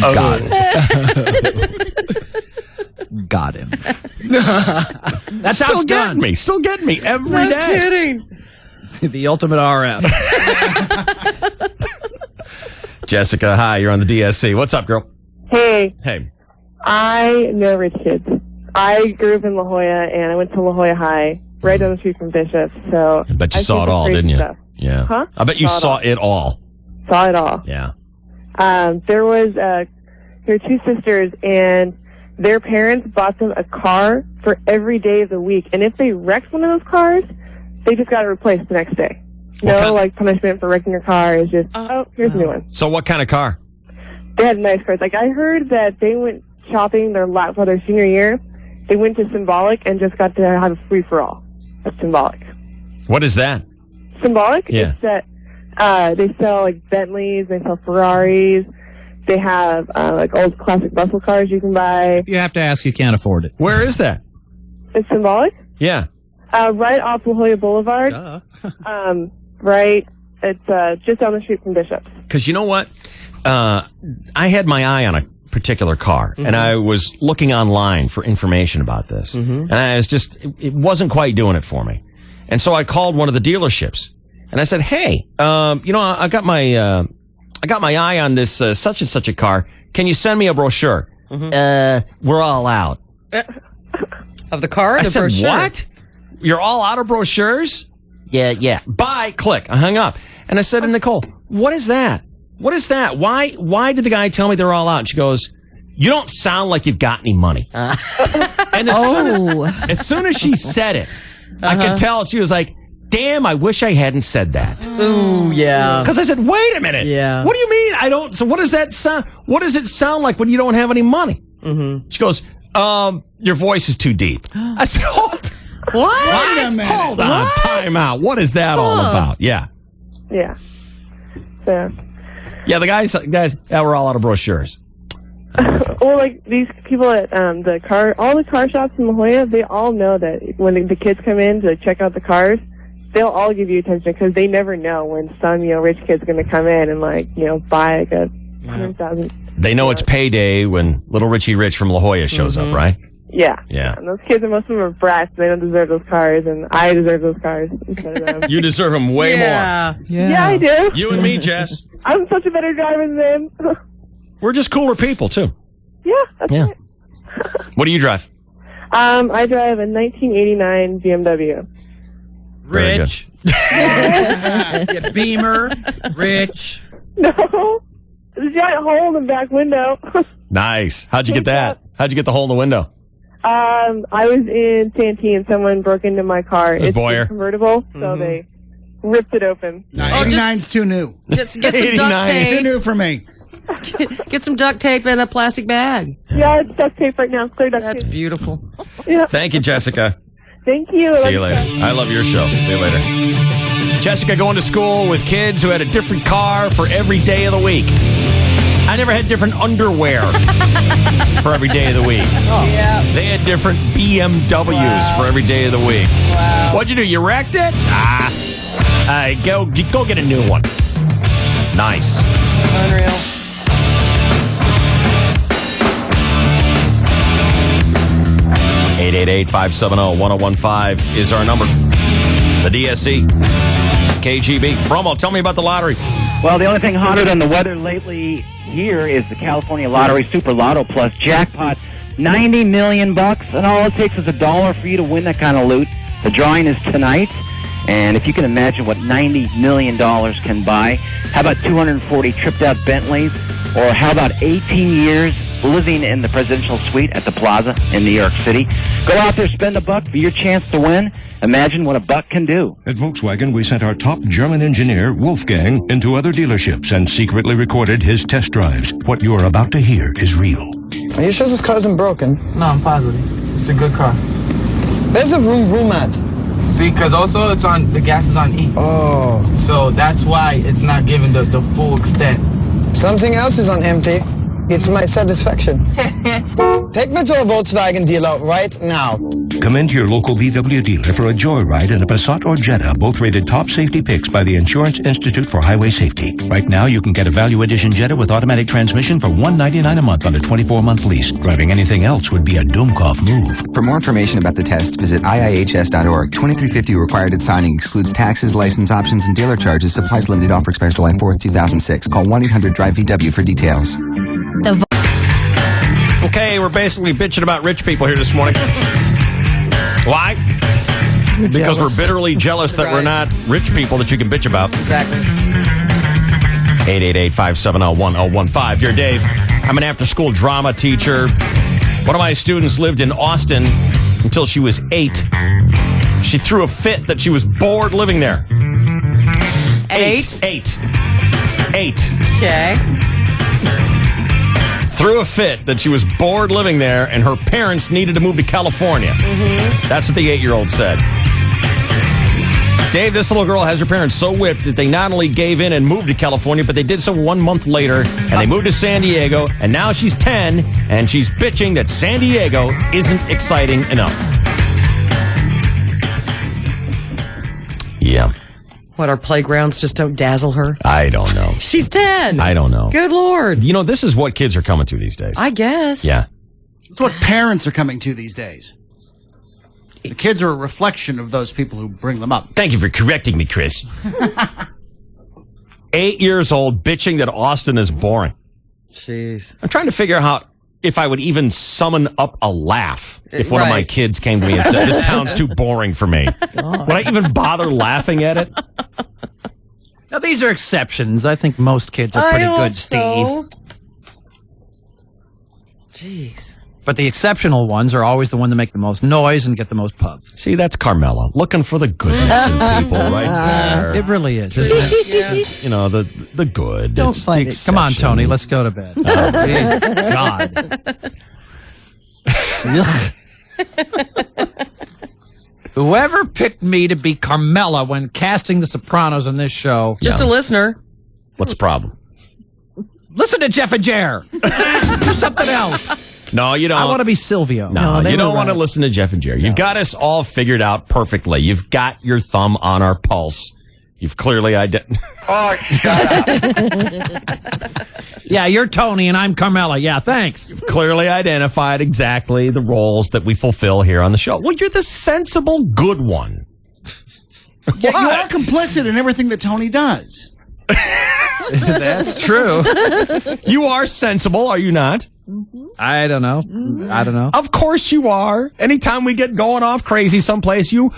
S13: Got him. Got him. That's how
S1: Still
S13: it's
S1: getting
S13: done.
S1: me. Still getting me every
S7: No
S1: day.
S7: kidding.
S13: The ultimate RF.
S1: Jessica, hi. You're on the DSC. What's up, girl?
S5: Hey,
S1: Hey.
S5: I know rich kids. I grew up in La Jolla, and I went to La Jolla High, right down the street from Bishop. So
S1: I bet you
S5: I've
S1: saw
S5: seen
S1: it
S5: some
S1: all,
S5: crazy
S1: didn't you?
S5: stuff.
S1: Yeah.
S5: Huh?
S1: I bet you saw
S5: Saw
S1: it all.
S5: Saw it all.
S1: Yeah.
S5: There were two sisters, and their parents bought them a car for every day of the week. And if they wrecked one of those cars, they just got it replaced the next day. No, punishment for wrecking your car. It's just, here's a new one.
S1: So what kind of car?
S5: They had nice cars. Like, I heard that they went shopping for their senior year. They went to Symbolic and just got to have a free-for-all. That's Symbolic.
S1: What is that?
S5: Symbolic?
S1: Yeah.
S5: It's that they sell, like, Bentleys, they sell Ferraris. They have, old classic muscle cars you can buy.
S13: If you have to ask, you can't afford it.
S1: Where is that?
S5: It's Symbolic?
S1: Yeah.
S5: Right off La Jolla Boulevard. Right. It's just down the street from Bishop's.
S1: Because you know what? I had my eye on a particular car, and I was looking online for information about this, and I was it wasn't quite doing it for me. And so I called one of the dealerships, and I said, "Hey, I got my eye on this such and such a car. Can you send me a brochure?" We're all out.
S7: Of the car?
S1: I
S7: The
S1: said,
S7: brochure?
S1: "What? You're all out of brochures?" Yeah. Bye. Click. I hung up. And I said to Nicole, "What is that? What is that? Why did the guy tell me they're all out?" And she goes, "You don't sound like you've got any money." And as soon as she said it, I could tell she was like, "Damn, I wish I hadn't said that."
S7: Ooh, yeah.
S1: Because I said, "Wait a minute.
S7: Yeah.
S1: What do you mean I don't? So what does that sound? What does it sound like when you don't have any money?" She goes, "Your voice is too deep." I said, "Hold.
S7: What?
S11: Wait a minute.
S1: Hold on. Time out. What is that all about?" Yeah.
S5: Yeah. So,
S1: Yeah, the guys, we're all out of brochures.
S5: well, like these people at all the car shops in La Jolla, they all know that when the kids come in to check out the cars, they'll all give you attention because they never know when some rich kid's going to come in and buy like a $100,000.
S1: They know it's payday when little Richie Rich from La Jolla shows up, right?
S5: Yeah.
S1: Yeah.
S5: And those kids, most of them are brats. They don't deserve those cars, and I deserve those cars instead of them.
S1: You deserve them way more.
S5: Yeah, I do.
S1: You and me, Jess.
S5: I'm such a better driver than them.
S1: We're just cooler people, too.
S5: Yeah, that's right.
S1: What do you drive?
S5: I drive a 1989 BMW.
S13: Rich. Yeah, Beamer. Rich.
S5: No. There's a giant hole in the back window.
S1: Nice. How'd you get that? How'd you get the hole in the window?
S5: I was in Santee and someone broke into my car.
S1: It was
S5: It's
S1: Boyer.
S5: a convertible, so they ripped it open.
S11: 89's too new.
S7: Get some duct
S11: Too
S7: tape.
S11: new for me.
S7: Get some duct tape and a plastic bag.
S5: Yeah, it's duct tape right now. Clear duct
S7: That's
S5: tape.
S7: beautiful.
S5: Yeah.
S1: Thank you, Jessica.
S5: Thank you.
S1: See you later. I love your show. See you later. Jessica going to school with kids who had a different car for every day of the week. I never had different underwear for every day of the week. They had different BMWs for every day of the week.
S7: Wow.
S1: What'd you do? You wrecked it? Go get a new one. Nice.
S7: Unreal.
S1: (888-570-1015) is our number. The DSC. KGB. Promo, tell me about the lottery.
S14: Well, the only thing hotter than the weather lately here is the California Lottery Super Lotto Plus jackpot. $90 million, and all it takes is $1 for you to win that kind of loot. The drawing is tonight, and if you can imagine what $90 million can buy, how about 240 tripped-out Bentleys, or how about 18 years living in the presidential suite at the Plaza in New York City? Go out there, spend $1 for your chance to win. Imagine what $1 can do.
S6: At Volkswagen, we sent our top German engineer, Wolfgang, into other dealerships and secretly recorded his test drives. What you are about to hear is real.
S9: Are you sure this car isn't broken?
S12: No, I'm positive. It's a good car.
S9: Where's the vroom at?
S12: See, because also the gas is on E.
S9: Oh.
S12: So that's why it's not giving the full extent.
S9: Something else is on empty. It's my satisfaction. Take me to a Volkswagen dealer right now.
S6: Come into your local VW dealer for a joyride in a Passat or Jetta, both rated top safety picks by the Insurance Institute for Highway Safety. Right now, you can get a Value Edition Jetta with automatic transmission for $199 a month on a 24-month lease. Driving anything else would be a Dummkopf move.
S24: For more information about the test, visit iihs.org. 2350 required at signing excludes taxes, license options, and dealer charges. Supplies limited. Offer expires July 4th, 2006. Call 1-800-DRIVE-VW for details.
S1: Okay, we're basically bitching about rich people here this morning. Why? Because we're bitterly jealous that we're not rich people that you can bitch about.
S7: Exactly.
S1: 888-570-1015. You're Dave. I'm an after-school drama teacher. One of my students lived in Austin until she was 8. She threw a fit that she was bored living there. 8.
S7: Okay.
S1: Threw a fit that she was bored living there and her parents needed to move to California. That's what the 8-year-old said. Dave, this little girl has her parents so whipped that they not only gave in and moved to California, but they did so 1 month later, and they moved to San Diego, and now she's 10, and she's bitching that San Diego isn't exciting enough. Yeah.
S7: What, our playgrounds just don't dazzle her?
S1: I don't know.
S7: She's 10.
S1: I don't know.
S7: Good Lord.
S1: You know, this is what kids are coming to these days.
S7: I guess.
S1: Yeah.
S11: It's what parents are coming to these days. The kids are a reflection of those people who bring them up.
S1: Thank you for correcting me, Chris. 8 years old, bitching that Austin is boring.
S7: Jeez.
S1: I'm trying to figure out if I would even summon up a laugh if one of my kids came to me and said, this town's too boring for me. Would I even bother laughing at it?
S13: Now, these are exceptions. I think most kids are pretty good, Steve.
S7: Jeez.
S13: But the exceptional ones are always the one that make the most noise and get the most pub.
S1: See, that's Carmela, looking for the goodness in people right there.
S13: It really is, isn't it?
S7: Yeah.
S1: You know, the good.
S16: Don't
S1: it's
S16: fight
S1: the
S16: it.
S13: Come on,
S1: exception.
S13: Tony, let's go to bed. God. Whoever picked me to be Carmela when casting The Sopranos on this show.
S7: Just a listener.
S1: What's the problem?
S13: Listen to Jeff and Jer. Do something else.
S1: No, you don't.
S13: I want to be Silvio.
S1: No,
S16: they
S1: you
S16: were
S1: don't want to
S16: right.
S1: listen to Jeff and Jerry. You've got us all figured out perfectly. You've got your thumb on our pulse. You've clearly identified.
S2: Oh, shut up.
S13: Yeah, you're Tony and I'm Carmela. Yeah, thanks.
S1: Clearly identified exactly the roles that we fulfill here on the show. Well, you're the sensible good one.
S11: Yeah, you are complicit in everything that Tony does.
S13: That's true.
S1: You are sensible, are you not?
S13: I don't know. I don't know.
S1: Of course you are. Anytime we get going off crazy someplace, you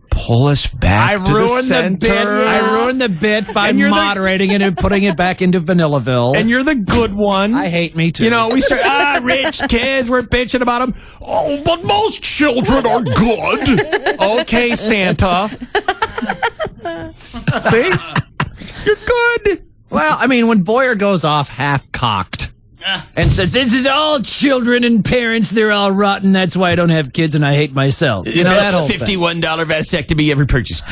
S1: pull us back to the center.
S13: I ruined the bit by
S1: And you're
S13: moderating it and putting it back into Vanillaville.
S1: And you're the good one.
S13: I hate me too.
S1: You know, we start, rich kids, we're bitching about them. Oh, but most children are good. Okay, Santa. See? You're good.
S13: Well, I mean, when Boyer goes off half-cocked and says, this is all children and parents, they're all rotten, that's why I don't have kids and I hate myself. You know, that whole thing.
S1: $51 vasectomy ever purchased.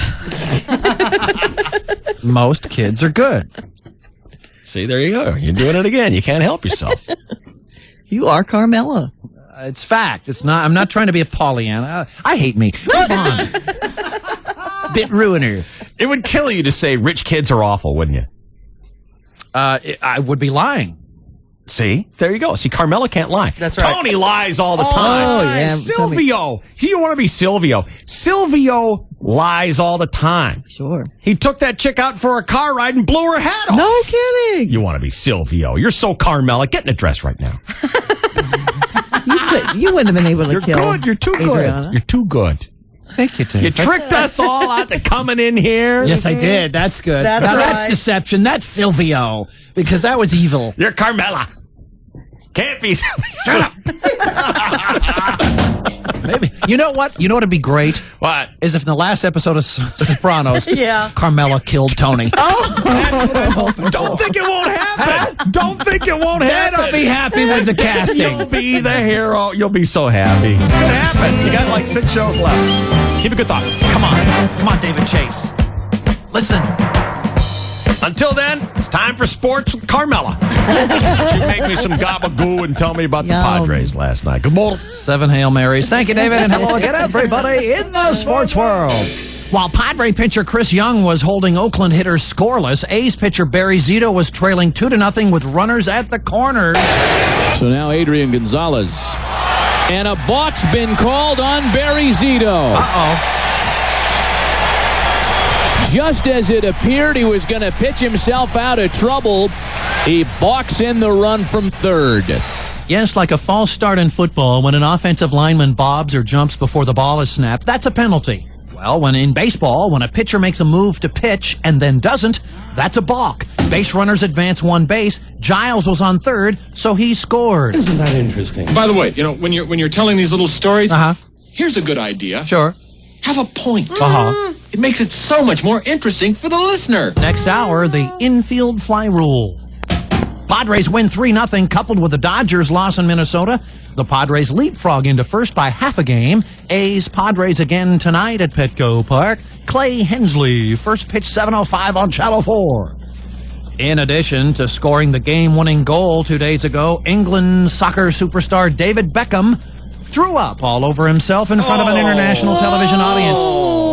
S13: Most kids are good.
S1: See, there you go. You're doing it again. You can't help yourself.
S16: You are Carmela.
S13: It's fact. It's not. I'm not trying to be a Pollyanna. I hate me. Move on. Bit ruiner.
S1: It would kill you to say rich kids are awful, wouldn't you?
S13: I would be lying.
S1: See? There you go. See, Carmela can't lie.
S7: That's right.
S1: Tony lies all the time.
S16: Oh, yeah.
S1: Silvio. You don't want to be Silvio. Silvio lies all the time.
S16: Sure.
S1: He took that chick out for a car ride and blew her head off.
S16: No kidding.
S1: You want to be Silvio. You're so Carmela. Get in a dress right now.
S16: You wouldn't have been able to
S1: You're
S16: kill
S1: good. You're too
S16: Adriana.
S1: good. You're too good.
S13: Thank you, Dave.
S1: You tricked us all out to coming in here.
S13: Yes, I did. That's good.
S7: That's
S13: now,
S7: right.
S13: that's deception. That's Silvio. Because that was evil.
S1: You're Carmela. Can't be. Shut up.
S13: Maybe. You know what? You know what would be great?
S1: What?
S13: Is if in the last episode of Sopranos,
S7: Yeah.
S13: Carmela killed Tony.
S1: Don't think it won't happen. Don't think it won't
S13: Then
S1: happen.
S13: I'll be happy with the casting.
S1: You'll be the hero. You'll be so happy. It could happen. You got like 6 shows left. Keep a good thought.
S13: Come on. Come on, David Chase. Listen.
S1: Until then, it's time for sports with Carmela. She make me some gabagoo and tell me about the
S16: Yum.
S1: Padres last night. Good morning.
S13: 7 Hail Marys. Thank you, David, and hello again, everybody in the sports world. While Padre pitcher Chris Young was holding Oakland hitters scoreless, A's pitcher Barry Zito was trailing 2-0 with runners at the corners.
S4: So now Adrian Gonzalez. And a balk's been called on Barry Zito.
S13: Uh-oh.
S4: Just as it appeared he was going to pitch himself out of trouble, he balks in the run from third.
S13: Yes, like a false start in football, when an offensive lineman bobs or jumps before the ball is snapped, that's a penalty. Well, when in baseball, when a pitcher makes a move to pitch and then doesn't, that's a balk. Base runners advance 1 base. Giles was on third, so he scored.
S8: Isn't that interesting? By the way, you know, when you're telling these little stories, here's a good idea.
S13: Sure.
S8: Have a point.
S13: Uh-huh.
S8: It makes it so much more interesting for the listener.
S13: Next hour, the infield fly rule. Padres win 3-0, coupled with the Dodgers' loss in Minnesota. The Padres leapfrog into first by half a game. A's Padres again tonight at Petco Park. Clay Hensley, first pitch 7:05 on Channel 4. In addition to scoring the game-winning goal 2 days ago, England soccer superstar David Beckham threw up all over himself in front of an international television audience.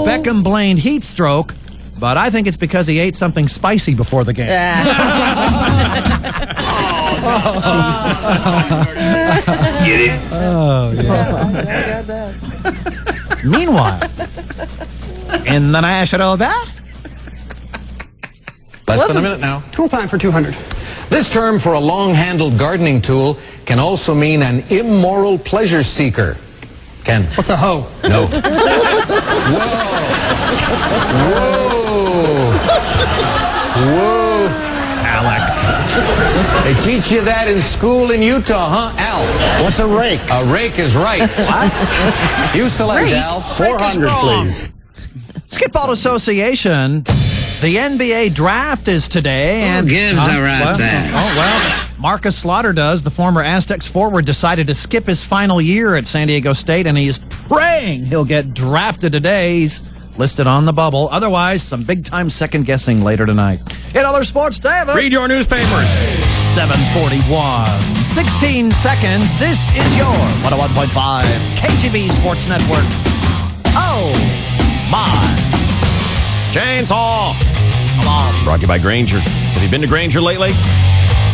S13: Beckham blamed heat stroke But I think it's because he ate something spicy before the game.
S7: Jesus.
S14: Get it?
S13: Oh, yeah. Meanwhile, in the National Less
S3: than a minute now. Tool time for 200. This term for a long-handled gardening tool can also mean an immoral pleasure seeker. Ken.
S12: What's a hoe?
S3: No. Whoa.
S13: Alex.
S3: They teach you that in school in Utah, huh, Al?
S12: What's a rake?
S3: A rake is right. What? You select,
S13: Rake?
S3: Al.
S13: Rake is
S3: 400,
S13: wrong.
S3: please.
S13: Skip-Ball Association. The NBA draft is today.
S14: Who gives a rat's ass?
S13: Oh, well, Marcus Slaughter does. The former Aztecs forward decided to skip his final year at San Diego State, and he is praying he'll get drafted today. He's listed on the bubble. Otherwise, some big-time second-guessing later tonight. In other sports, David.
S1: Read your newspapers.
S13: 7:41. 16 seconds. This is your 101.5 KGB Sports Network. Oh, my.
S1: Chainsaw. Come on. Brought to you by Granger. Have you been to Granger lately?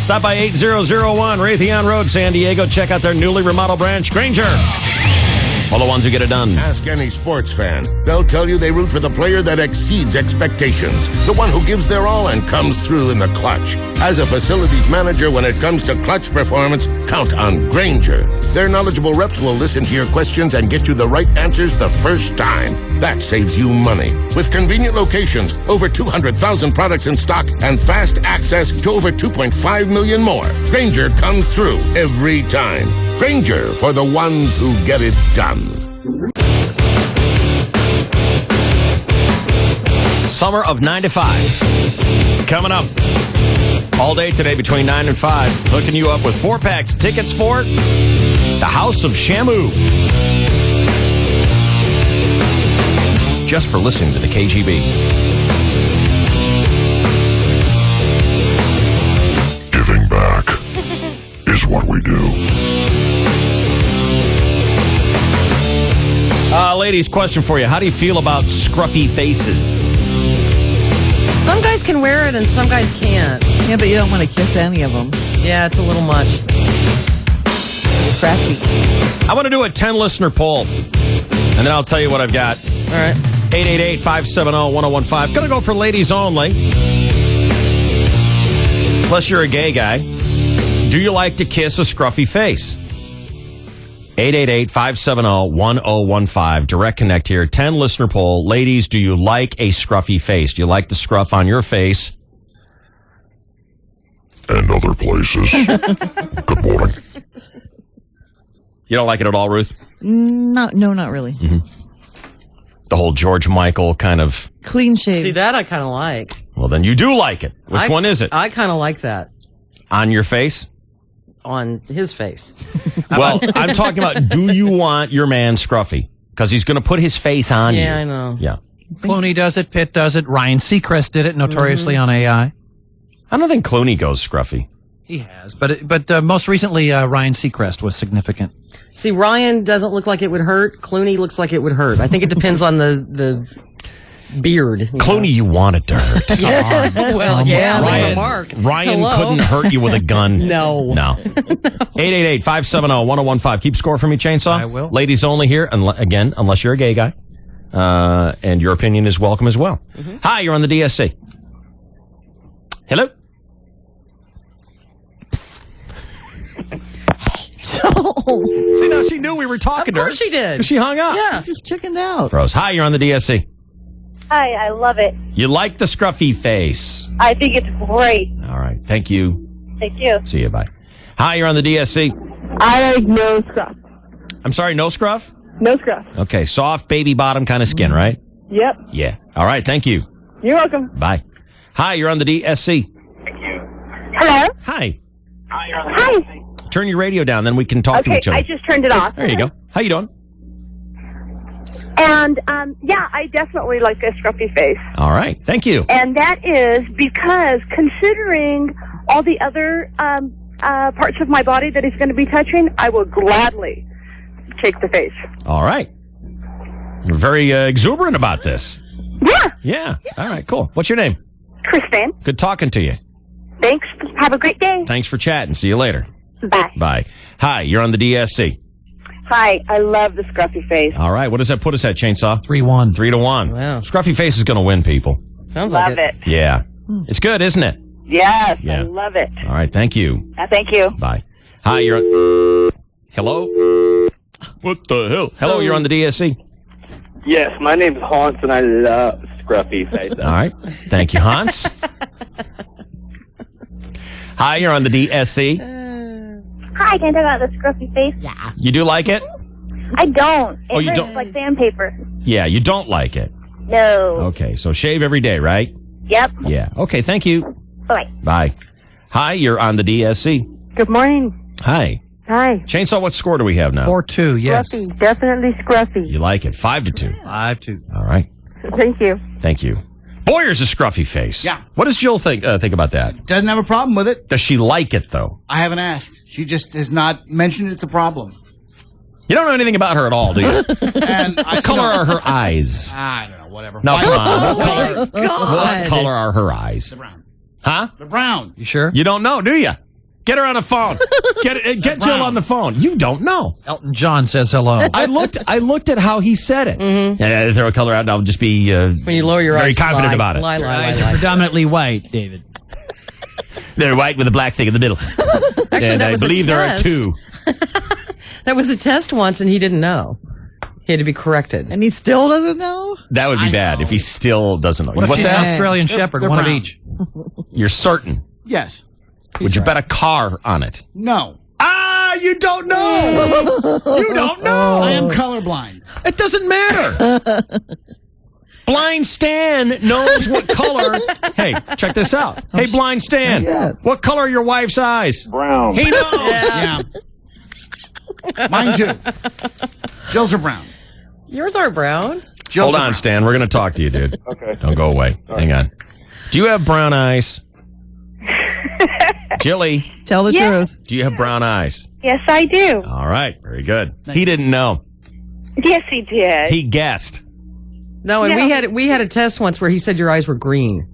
S1: Stop by 8001 Raytheon Road, San Diego. Check out their newly remodeled branch, Granger. For the ones who get it done.
S10: Ask any sports fan. They'll tell you they root for the player that exceeds expectations. The one who gives their all and comes through in the clutch. As a facilities manager, when it comes to clutch performance, count on Granger. Their knowledgeable reps will listen to your questions and get you the right answers the first time. That saves you money. With convenient locations, over 200,000 products in stock, and fast access to over 2.5 million more, Granger comes through every time. Granger, for the ones who get it done.
S1: Summer of 95. Coming up all day today between 9 and 5. Hooking you up with 4-packs tickets for the House of Shamu. Just for listening to the KGB.
S17: Giving back is what we do.
S1: Ladies, question for you. How do you feel about scruffy faces?
S7: Some guys can wear it and some guys can't.
S16: Yeah, but you don't want to kiss any of them.
S7: Yeah, it's a little much.
S16: Scratchy.
S1: I want to do a 10-listener poll, and then I'll tell you what I've got.
S7: All right.
S1: 888-570-1015. Gonna go for ladies only. Unless you're a gay guy. Do you like to kiss a scruffy face? 888-570-1015. Direct connect here. 10-listener poll. Ladies, do you like a scruffy face? Do you like the scruff on your face?
S17: And other places. Good morning.
S1: You don't like it at all, Ruth?
S16: No, not really.
S1: Mm-hmm. The whole George Michael kind of...
S16: Clean shave.
S7: See, that I kind of like.
S1: Well, then you do like it. Which one is it?
S7: I kind of like that.
S1: On your face?
S7: On his face.
S1: Well, I'm talking about, do you want your man scruffy? Because he's going to put his face on you.
S7: Yeah, I know.
S1: Yeah.
S13: Clooney does it. Pitt does it. Ryan Seacrest did it notoriously on AI.
S1: I don't think Clooney goes scruffy.
S13: He has, but most recently Ryan Seacrest was significant.
S7: See, Ryan doesn't look like it would hurt. Clooney looks like it would hurt. I think it depends on the beard.
S1: Clooney, you want it to hurt.
S7: Yeah. Well, yeah,
S1: Ryan,
S7: Mark.
S1: Ryan
S7: Hello?
S1: couldn't hurt you with a gun.
S7: No.
S1: 888-570-1015. Keep score for me, Chainsaw.
S13: I will.
S1: Ladies only here, again, unless you're a gay guy. And your opinion is welcome as well.
S7: Mm-hmm.
S1: Hi, you're on the DSC. Hello? See, now she knew we were talking to her.
S7: Of course she did.
S1: 'Cause she hung up.
S7: Yeah.
S16: Just checking out.
S1: Rose, hi, you're on the DSC.
S18: Hi, I love it.
S1: You like the scruffy face.
S18: I think it's great.
S1: All right. Thank you.
S18: Thank you.
S1: See you. Bye. Hi, you're on the DSC.
S5: I like no scruff.
S1: I'm sorry, no scruff?
S5: No scruff.
S1: Okay. Soft, baby bottom kind of skin, right?
S5: Yep.
S1: Yeah. All right. Thank you.
S5: You're welcome.
S1: Bye. Hi, you're on the DSC.
S18: Hello?
S1: Hi.
S18: Hi.
S1: Turn your radio down, then we can talk to
S18: Okay,
S1: each other.
S18: I just turned it off.
S1: There you go. How you doing?
S18: And, yeah, I definitely like a scruffy face.
S1: All right. Thank you.
S18: And that is because considering all the other parts of my body that he's going to be touching, I will gladly take the face.
S1: All right. You're very exuberant about this.
S18: Yeah.
S1: Yeah. All right, cool. What's your name?
S18: Kristen.
S1: Good talking to you.
S18: Thanks. Have a great day.
S1: Thanks for chatting. See you later.
S18: Bye.
S1: Bye. Hi, you're on the DSC.
S5: Hi, I love the scruffy face.
S1: All right, what does that put us at, Chainsaw?
S13: 3-1.
S1: 3-1.
S7: Wow.
S1: Scruffy face is going to win, people.
S7: Sounds
S5: Love
S7: like
S5: it.
S1: Yeah. It's good, isn't it?
S5: Yes,
S1: Yeah.
S5: I love it.
S1: All right, thank you.
S5: Thank you.
S1: Bye. Hi, you're Hello? What the hell? Hello, you're on the DSC.
S23: Yes, my name's Hans, and I love scruffy faces.
S1: All right. Thank you, Hans. Hi, you're on the DSC.
S18: Hi, can I talk about the scruffy face? Yeah.
S1: You do like it?
S18: I don't.
S1: Oh, you
S18: hurts
S1: don't?
S18: like sandpaper.
S1: Yeah, you don't like it.
S18: No.
S1: Okay, so shave every day, right?
S18: Yep.
S1: Yeah. Okay, thank you.
S18: Bye.
S1: Bye. Hi, you're on the DSC.
S5: Good morning.
S1: Hi.
S5: Hi.
S1: Chainsaw, what score do we have now?
S13: 4-2, yes.
S5: Scruffy. Definitely scruffy.
S1: You like it. 5-2.
S13: 5-2.
S1: All right.
S5: Thank you.
S1: Thank you. Boyer's a scruffy face.
S11: Yeah.
S1: What does Jill think about that?
S11: Doesn't have a problem with it.
S1: Does she like it, though?
S11: I haven't asked. She just has not mentioned it's a problem.
S1: You don't know anything about her at all, do you?
S11: And
S1: What color are her eyes?
S11: I don't know, whatever.
S1: No, come on.
S7: Oh,
S1: What color, what color are her eyes?
S11: The brown.
S1: Huh?
S11: The brown.
S13: You sure?
S1: You don't know, do you? Get her on the phone. Get Jill on the phone. You don't know.
S13: Elton John says hello.
S1: I looked at how he said it. Mm-hmm. Yeah, throw a color out, and I'll just be
S7: when you lower your
S1: very
S7: eyes,
S1: confident
S7: lie,
S1: about it.
S7: Lie,
S13: Your
S7: lie,
S13: eyes
S7: lie,
S13: are
S7: lie.
S13: predominantly white, David.
S1: They're white with a black thing in the middle.
S7: Actually,
S1: and
S7: that
S1: I
S7: was a
S1: believe there are
S7: test.
S1: 2.
S7: That was a test once, and he didn't know. He had to be corrected.
S16: And he still doesn't know?
S1: That would be bad if he still doesn't know.
S13: What if
S1: What's
S13: she's an
S1: that?
S13: Australian Shepherd,
S11: they're
S13: one
S11: brown.
S13: of each?
S1: You're certain.
S11: Yes.
S1: Would you bet a car on it?
S11: No.
S1: Ah, you don't know. You don't know.
S11: I am colorblind.
S1: It doesn't matter. Blind Stan knows what color. Hey, check this out. Hey, Blind Stan, what color are your wife's eyes?
S23: Brown.
S1: He knows.
S11: Yeah. Mine too. Jill's are brown.
S7: Yours are brown.
S11: Jill's
S1: Hold
S11: are
S1: on,
S11: brown.
S1: Stan. We're going to talk to you, dude.
S23: Okay.
S1: Don't go away. Hang on. Do you have brown eyes? Jilly,
S16: Tell the truth.
S1: do you have brown eyes?
S18: Yes, I do.
S1: All right. Very good. He didn't know.
S18: Yes, he did.
S1: He guessed.
S7: No, and
S18: No.
S7: we had a test once where he said your eyes were green.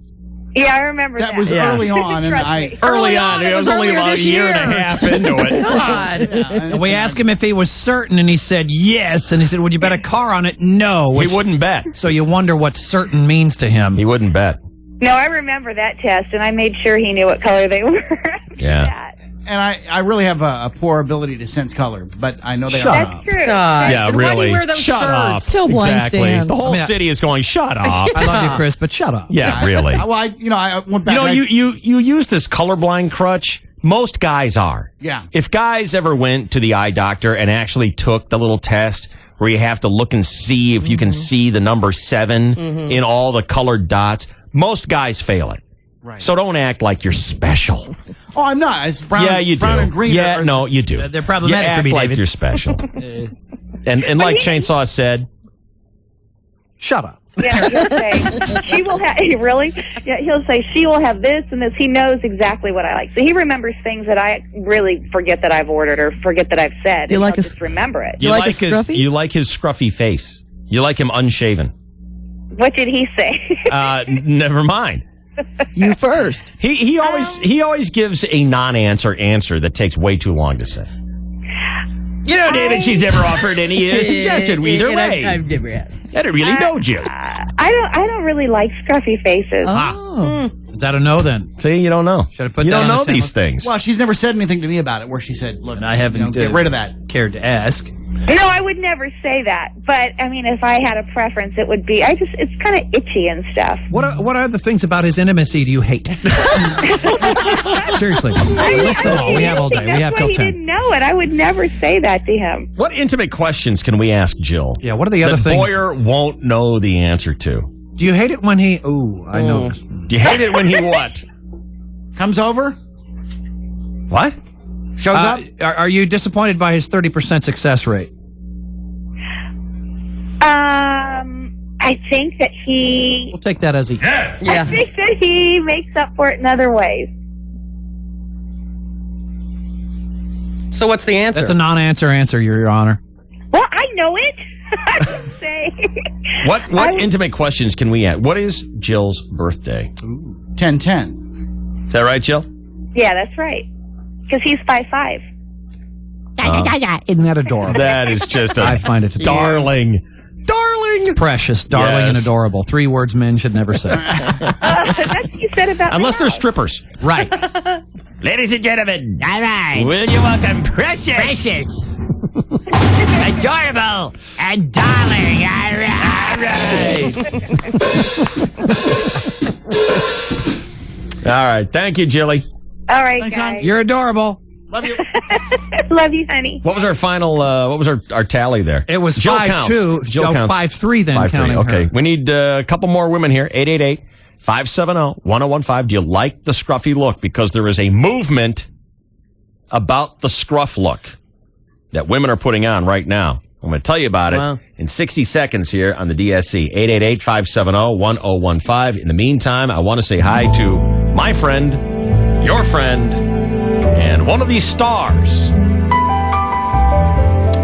S18: Yeah, I remember that.
S11: That was
S7: Yeah.
S11: early on, and
S18: Trust
S11: I.
S18: me.
S1: Early on. It was only
S7: earlier
S1: about a
S7: this
S1: year and a
S7: year.
S1: half into it.
S7: God.
S13: And we asked him if he was certain, and he said yes. And he said, would you bet a car on it? No.
S1: He wouldn't bet.
S13: So you wonder what certain means to him.
S1: He wouldn't bet.
S18: No, I remember that test, and I made sure he knew what color they were.
S1: Yeah.
S11: And I really have a poor ability to sense color, but I know they
S13: Shut
S11: are.
S13: up.
S18: That's true.
S7: God.
S1: Yeah,
S7: Then why do
S1: really.
S7: you wear those
S1: Shut
S7: shirts?
S1: up.
S16: Tell Blind
S1: Exactly.
S16: Stan.
S1: The whole
S13: I mean,
S1: city is going, shut up.
S13: I love you, Chris, but shut up.
S1: Yeah, really.
S11: Well, I went back.
S1: You know,
S11: and
S1: you use this colorblind crutch. Most guys are.
S11: Yeah.
S1: If guys ever went to the eye doctor and actually took the little test where you have to look and see if you can see the number 7 in all the colored dots, most guys fail it.
S11: Right.
S1: So don't act like you're special.
S11: Oh, I'm not. It's brown.
S1: Yeah, you do.
S11: Brown and green.
S1: Yeah,
S11: are-
S1: no, you do.
S13: They're problematic
S1: you
S13: for
S1: act
S13: me,
S1: like
S13: David.
S1: you're special. and like Chainsaw said,
S13: Shut up.
S18: Yeah, he'll say she will have. Really? Yeah, he'll say she will have this and this. He knows exactly what I like, so he remembers things that I really forget that I've ordered or forget that I've said.
S16: Do you
S18: and
S16: like
S18: he'll
S16: a-
S18: just remember it?
S16: Do you like a
S1: his
S16: scruffy?
S1: you like his scruffy face. You like him unshaven.
S18: What did he say?
S1: Never mind.
S16: You first.
S1: He always gives a non-answer answer that takes way too long to say. You know, David, she's never offered any suggestion either way.
S16: I've never asked.
S1: I don't really know Jill.
S18: I don't really like scruffy faces.
S16: Oh.
S13: Is that a no then?
S1: See, you don't know.
S13: Should I put
S1: You
S13: that
S1: don't
S13: on
S1: know
S13: the
S1: these
S13: table?
S1: things.
S11: Well, she's never said anything to me about it where she said, look,
S13: And I haven't
S11: get rid of that.
S13: cared to ask.
S18: No, I would never say that. But I mean, if I had a preference, it would be. It's kind of itchy and stuff.
S13: What are the things about his intimacy do you hate? Seriously. List them all. We have all day. We have
S18: That's why
S13: till
S18: he
S13: 10.
S18: didn't know it. I would never say that to him.
S1: What intimate questions can we ask Jill?
S13: Yeah, what are the other
S1: that
S13: things?
S1: Boyer won't know the answer to?
S13: Do you hate it when he... Ooh, I know this.
S1: Do you hate it when he what?
S11: Comes over,
S1: What?
S11: shows up.
S13: Are you disappointed by his 30% success rate?
S18: I think that he.
S13: We'll take that as a...
S18: I think that he makes up for it in other ways.
S7: So what's the answer?
S13: That's a non-answer answer, Your Honor.
S18: Well, I know it. Say.
S1: What intimate questions can we ask? What is Jill's birthday?
S11: 10-10.
S1: Is that right, Jill?
S18: Yeah, that's right. Because he's 5'5".
S13: Isn't that adorable?
S1: That is just
S13: I find it
S1: darling. Darling.
S13: It's precious, darling, and adorable. 3 words men should never say.
S18: That's what you said about
S1: Unless
S18: my
S1: they're
S18: house.
S1: strippers.
S13: Right.
S14: Ladies and gentlemen,
S15: All right.
S14: will you welcome Precious?
S15: Precious.
S14: Adorable and darling. All right.
S1: All right. Thank you, Jilly.
S18: All right, guys.
S13: You're adorable.
S11: Love you.
S18: Love you, honey.
S1: What was our final, what was our tally there?
S13: It was
S1: Jill
S13: 5-2.
S1: counts. Jill
S13: Oh,
S1: counts.
S13: 5-3 then
S1: 5-3.
S13: counting
S1: Okay.
S13: her.
S1: We need a couple more women here. 888-570-1015. Do you like the scruffy look? Because there is a movement about the scruff look that women are putting on right now. I'm going to tell you about it in 60 seconds here on the DSC. 888-570-1015. In the meantime, I want to say hi to my friend, your friend, and one of these stars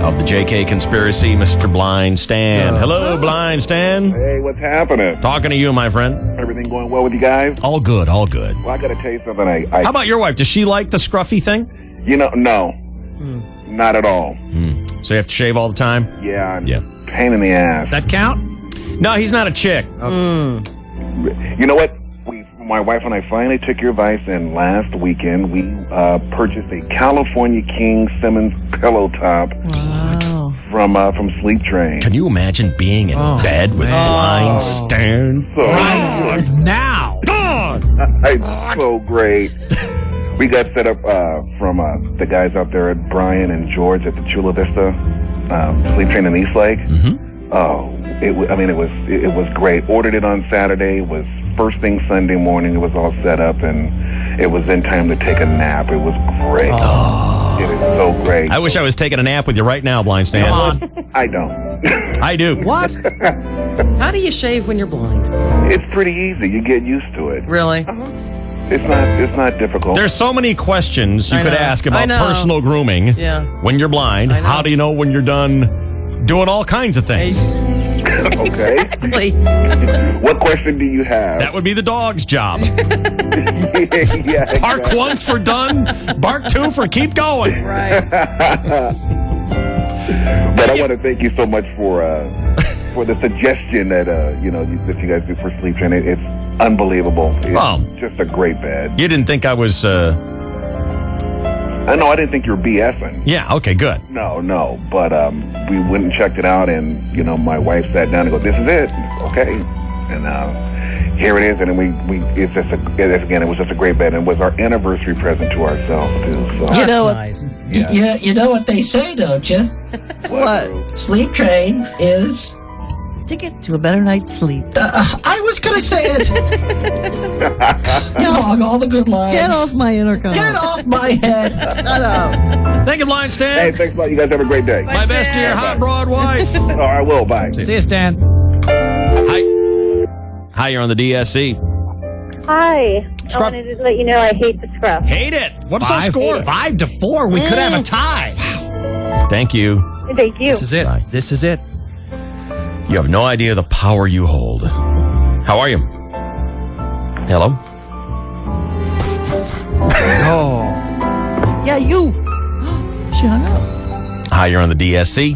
S1: of the JK conspiracy, Mr. Blind Stan. Hello, Blind Stan.
S19: Hey, what's happening?
S1: Talking to you, my friend.
S19: Everything going well with you guys?
S1: All good, all good.
S19: Well, I got to tell you something.
S1: How about your wife? Does she like the scruffy thing?
S19: No. Not at all.
S1: So you have to shave all the time?
S19: Yeah.
S1: Yeah.
S19: Pain in the ass.
S13: That count?
S1: No, he's not a chick.
S19: You know what? My wife and I finally took your advice, and last weekend we purchased a California King Simmons pillow top from Sleep Train.
S1: Can you imagine being in bed with Blind Stan?
S19: Right
S13: now.
S19: It's so great. We got set up from the guys out there at Brian and George at the Chula Vista Sleep Train in Eastlake. Oh, it was great. Ordered it on Saturday. It was first thing Sunday morning. It was all set up, and it was in time to take a nap. It was great. It is so great.
S1: I wish I was taking a nap with you right now, Blind Stan.
S19: I don't.
S1: I do.
S7: What? How do you shave when you're blind?
S19: It's pretty easy. You get used to it.
S7: Really?
S19: It's not difficult.
S1: There's so many questions you
S7: I
S1: could
S7: know.
S1: ask
S7: I
S1: about
S7: know.
S1: personal grooming when you're blind.
S7: I know.
S1: How do you know when you're done doing all kinds of things?
S19: Okay. What question do you have?
S1: That would be the dog's job.
S19: Yeah,
S1: Bark
S19: exactly.
S1: once for done, bark 2 for keep going.
S7: Right.
S19: But I want to thank you so much for the suggestion that that you guys do for Sleep Train. It's unbelievable. It's just a great bed.
S1: You didn't think I was...
S19: I know I didn't think you were BSing.
S1: Yeah, okay, good.
S19: No. But we went and checked it out, and my wife sat down and go, "This is it." Okay. And here it is, and then it was just a great bed, and it was our anniversary present to ourselves too. So
S15: You know,
S7: nice.
S15: you know what they say, don't you?
S19: What?
S15: Sleep Train is
S16: Ticket to a better night's sleep.
S15: I was gonna say it. Get along all the good lines.
S16: Get off my intercom.
S15: Get off my head.
S16: Shut up.
S1: Thank you, Blind Stan.
S19: Hey, thanks a lot. You guys have a great day.
S1: My best to your hot broad wife.
S19: Oh, I will. Bye.
S13: See you, Stan.
S1: Hi, you're on the DSC.
S20: Hi.
S1: Scruff.
S20: I wanted to let you know I hate the scruff.
S1: Hate it. What's our score?
S13: 5-4. We could have a tie.
S1: Thank you.
S20: Thank you.
S13: This is it. This is it.
S1: You have no idea the power you hold. How are you? Hello?
S16: Oh. Yeah, you. She hung up.
S1: Hi, you're on the DSC.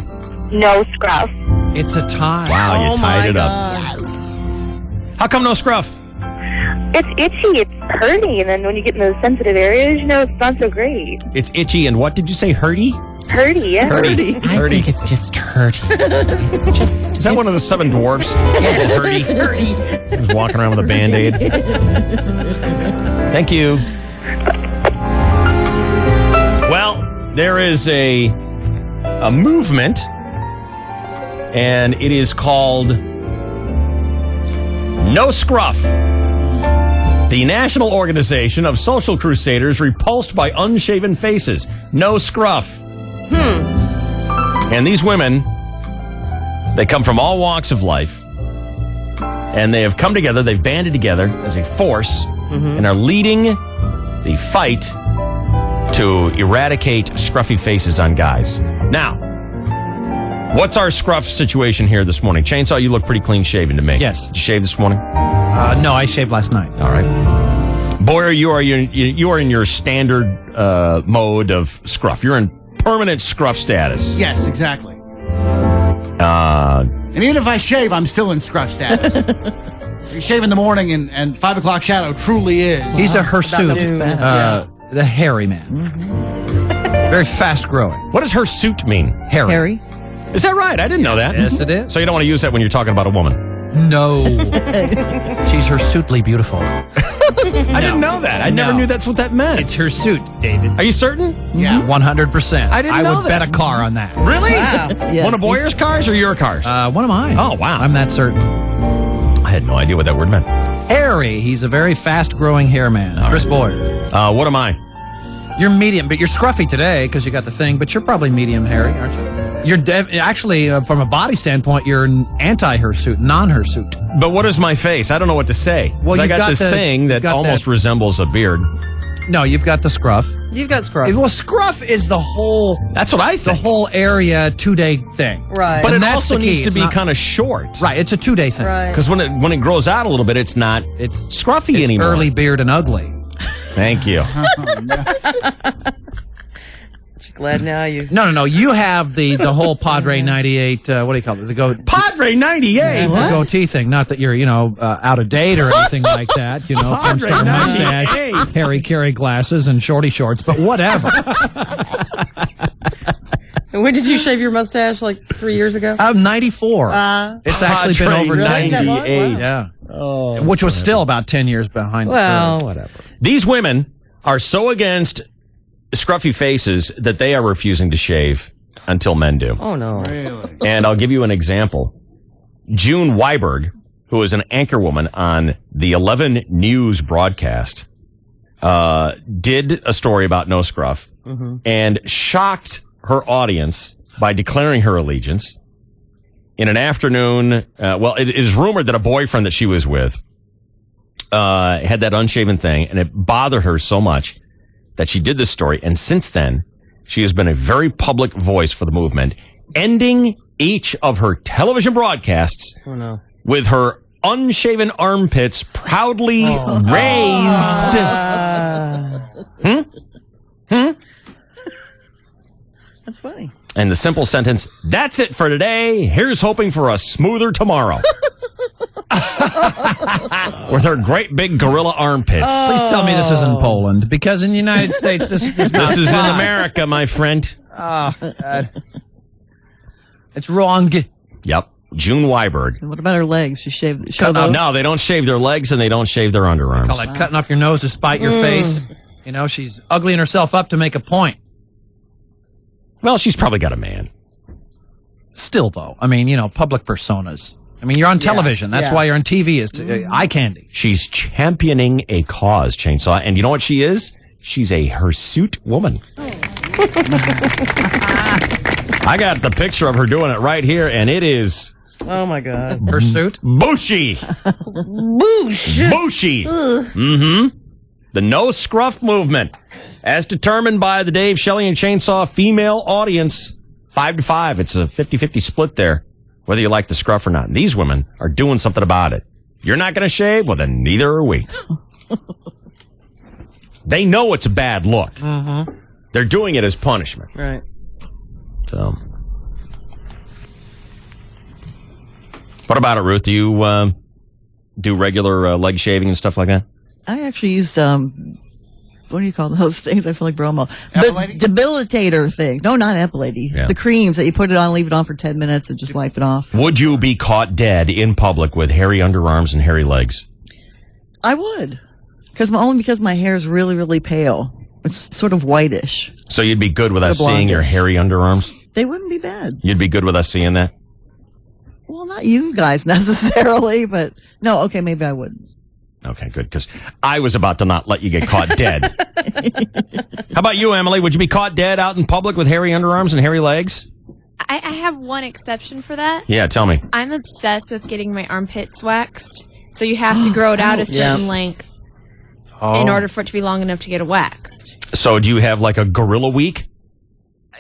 S20: No scruff.
S13: It's a tie.
S1: Wow, you tied it up.
S16: Yes.
S1: How come no scruff?
S20: It's itchy. It's hurting. And then when you get in those sensitive areas, it's not so great.
S1: It's itchy and what did you say? Hurty?
S20: Hurty, yeah.
S1: Hurty.
S15: I think it's just hurty. It's just.
S1: Is that one of the 7 dwarfs? Hurty.
S15: Hurty.
S1: He's walking around with a Band-Aid. Thank you. Well, there is a movement, and it is called No Scruff. The National Organization of Social Crusaders Repulsed by Unshaven Faces. No Scruff. And these women, they come from all walks of life, and they have come together, they've banded together as a force, and are leading the fight to eradicate scruffy faces on guys. Now, What's our scruff situation here this morning? Chainsaw, you look pretty clean shaven to me.
S13: Yes.
S1: Did you shave this morning?
S13: No, I shaved last night.
S1: All right. Boyer, you are in your standard mode of scruff. You're in permanent scruff status.
S11: Yes, exactly. And even if I shave, I'm still in scruff status. You shave in the morning, and 5 o'clock shadow truly is.
S13: He's a hirsute, the hairy man. Very fast growing.
S1: What does hirsute mean?
S13: Hairy.
S1: Is that right? I didn't know that.
S13: Yes, it is.
S1: So you don't want to use that when you're talking about a woman?
S13: No. She's hirsutely beautiful.
S1: I didn't know that. I never knew that's what that meant.
S13: It's hirsute, David.
S1: Are you certain?
S13: Yeah. 100%.
S1: I didn't know
S13: would bet a car on that.
S1: Really?
S16: Wow. Yes,
S1: One of Boyer's cars or your cars?
S13: One of mine.
S1: Oh, wow.
S13: I'm that certain.
S1: I had no idea what that word meant.
S13: Hairy. He's a very fast-growing hair man. Chris Boyer.
S1: What am I?
S13: You're medium, but you're scruffy today because you got the thing, but you're probably medium hairy, aren't you? You're actually, from a body standpoint, you're an anti-hirsute, non-hirsute.
S1: But what is my face? I don't know what to say.
S13: Well,
S1: I
S13: you've
S1: got this thing that almost resembles a beard.
S13: No, you've got the scruff.
S7: You've got scruff.
S13: Well, scruff is the whole...
S1: That's what I think.
S13: The whole area 2-day thing.
S7: Right.
S1: But
S13: And
S1: it
S13: that's
S1: also
S13: the key.
S1: needs to
S13: It's
S1: be
S13: not-
S1: kind of short.
S13: Right, it's a 2-day thing.
S7: Right.
S1: Because when it grows out a little bit, it's scruffy
S13: It's
S1: anymore.
S13: early beard and ugly.
S1: Thank you.
S7: Glad now you...
S13: No. You have the whole Padre 98, what do you call it?
S1: Padre 98?
S13: The goatee thing. Not that you're, out of date or anything like that. Porn star mustache, Harry Carey glasses, and shorty shorts, but whatever.
S7: When did you shave your mustache? Like 3 years ago?
S13: I'm 94. It's actually been over
S7: Really?
S13: 98.
S7: Wow.
S13: Yeah.
S1: Oh,
S13: Which was still about 10 years behind.
S7: Well,
S13: the curve.
S7: whatever.
S1: These women are so against scruffy faces that they are refusing to shave until men do.
S7: Oh, no.
S11: Really?
S1: And I'll give you an example. June Weiberg, who is an anchor woman on the 11 News broadcast, did a story about no scruff and shocked her audience by declaring her allegiance in an afternoon. It is rumored that a boyfriend that she was with had that unshaven thing, and it bothered her so much that she did this story. And since then, she has been a very public voice for the movement, ending each of her television broadcasts with her unshaven armpits proudly raised.
S16: That's funny.
S1: And the simple sentence, "That's it for today. Here's hoping for a smoother tomorrow." With her great big gorilla armpits.
S13: Please tell me this isn't Poland, because in the United States, this is not
S1: This is in
S13: fine.
S1: America, my friend.
S13: Oh, God. It's wrong.
S1: Yep. June Weiberg.
S16: And what about her legs? She shaved. Show those?
S1: No, they don't shave their legs and they don't shave their underarms.
S13: Call that cutting off your nose to spite your face. She's uglying herself up to make a point.
S1: Well, she's probably got a man.
S13: Still, though, public personas. You're on television. That's why you're on TV, is eye candy.
S1: She's championing a cause, Chainsaw. And you know what she is? She's a hirsute woman. I got the picture of her doing it right here, and it is...
S7: Oh, my God.
S13: Hirsute?
S1: Bushy. Bushy. Mm-hmm. The no scruff movement, as determined by the Dave, Shelley, and Chainsaw female audience, 5-5. It's a 50-50 split there, whether you like the scruff or not. And these women are doing something about it. You're not going to shave? Well, then neither are we. They know it's a bad look.
S7: Mm-hmm.
S1: They're doing it as punishment.
S7: Right.
S1: So, what about it, Ruth? Do you do regular leg shaving and stuff like that?
S16: I actually used what do you call those things? I feel like Bromo. Debilitator things. No, not epilating.
S1: Yeah.
S16: The creams that you put it on, leave it on for 10 minutes, and just wipe it off.
S1: Would you be caught dead in public with hairy underarms and hairy legs?
S16: I would, only because my hair is really, really pale. It's sort of whitish.
S1: So you'd be good with us
S16: Sort of
S1: seeing your
S16: blondish.
S1: hairy underarms?
S16: They wouldn't be bad.
S1: You'd be good with us seeing that?
S16: Well, not you guys necessarily, but no. Okay, maybe I would.
S1: Okay, good, because I was about to not let you get caught dead. How about you, Emily? Would you be caught dead out in public with hairy underarms and hairy legs?
S6: I have one exception for that.
S1: Yeah, tell me.
S6: I'm obsessed with getting my armpits waxed. So you have to grow it out a certain length in order for it to be long enough to get it waxed.
S1: So do you have like a gorilla week?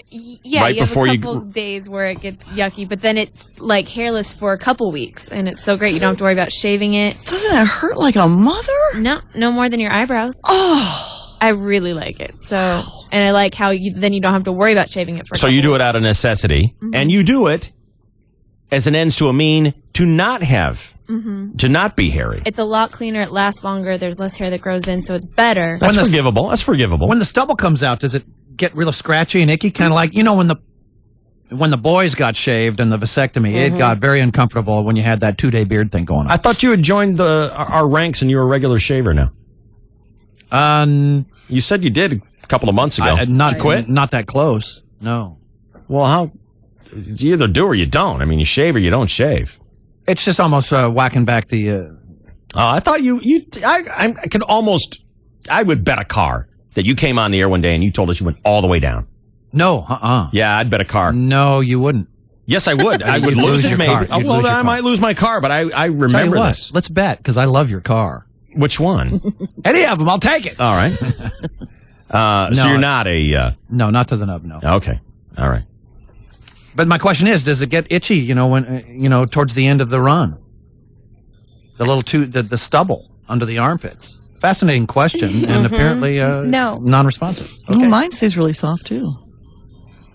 S6: Yeah,
S1: Right
S6: you have
S1: before
S6: a
S1: you-
S6: couple days where it gets yucky, but then it's like hairless for a couple weeks, and it's so great. You don't have to worry about shaving it.
S16: Doesn't it hurt like a mother?
S6: No more than your eyebrows.
S16: Oh,
S6: I really like it. So, and I like how then you don't have to worry about shaving it for.
S1: So you do it out of necessity, and you do it as an ends to a mean to not have, to not be hairy.
S6: It's a lot cleaner. It lasts longer. There's less hair that grows in, so it's better.
S1: That's forgivable. That's forgivable.
S13: When the stubble comes out, does it get real scratchy and icky? Kind of like, when the boys got shaved and the vasectomy, it got very uncomfortable when you had that 2-day beard thing going on.
S1: I thought you had joined our ranks and you're a regular shaver now. You said you did a couple of months ago.
S13: Not
S1: Did you quit?
S13: Not that close. No.
S1: Well, how? You either do or you don't. I mean, you shave or you don't shave.
S13: It's just almost whacking back the.
S1: I thought I could almost. I would bet a car that you came on the air one day and you told us you went all the way down.
S13: No.
S1: Yeah, I'd bet a car.
S13: No, you wouldn't.
S1: Yes, I would. I would
S13: You'd
S1: lose
S13: your
S1: it, maybe.
S13: car. You'd
S1: Well,
S13: lose your
S1: I
S13: car.
S1: might lose my car, but I
S13: Tell you
S1: remember
S13: what,
S1: this.
S13: let's bet because I love your car.
S1: Which one?
S13: Any of them, I'll take it.
S1: All right. So you're not a.
S13: No, not to the nub. No.
S1: Okay. All right.
S13: But my question is, does it get itchy? When towards the end of the run, the stubble under the armpits. Fascinating question, and apparently
S6: No.
S13: non-responsive.
S16: Oh, mine stays really soft too.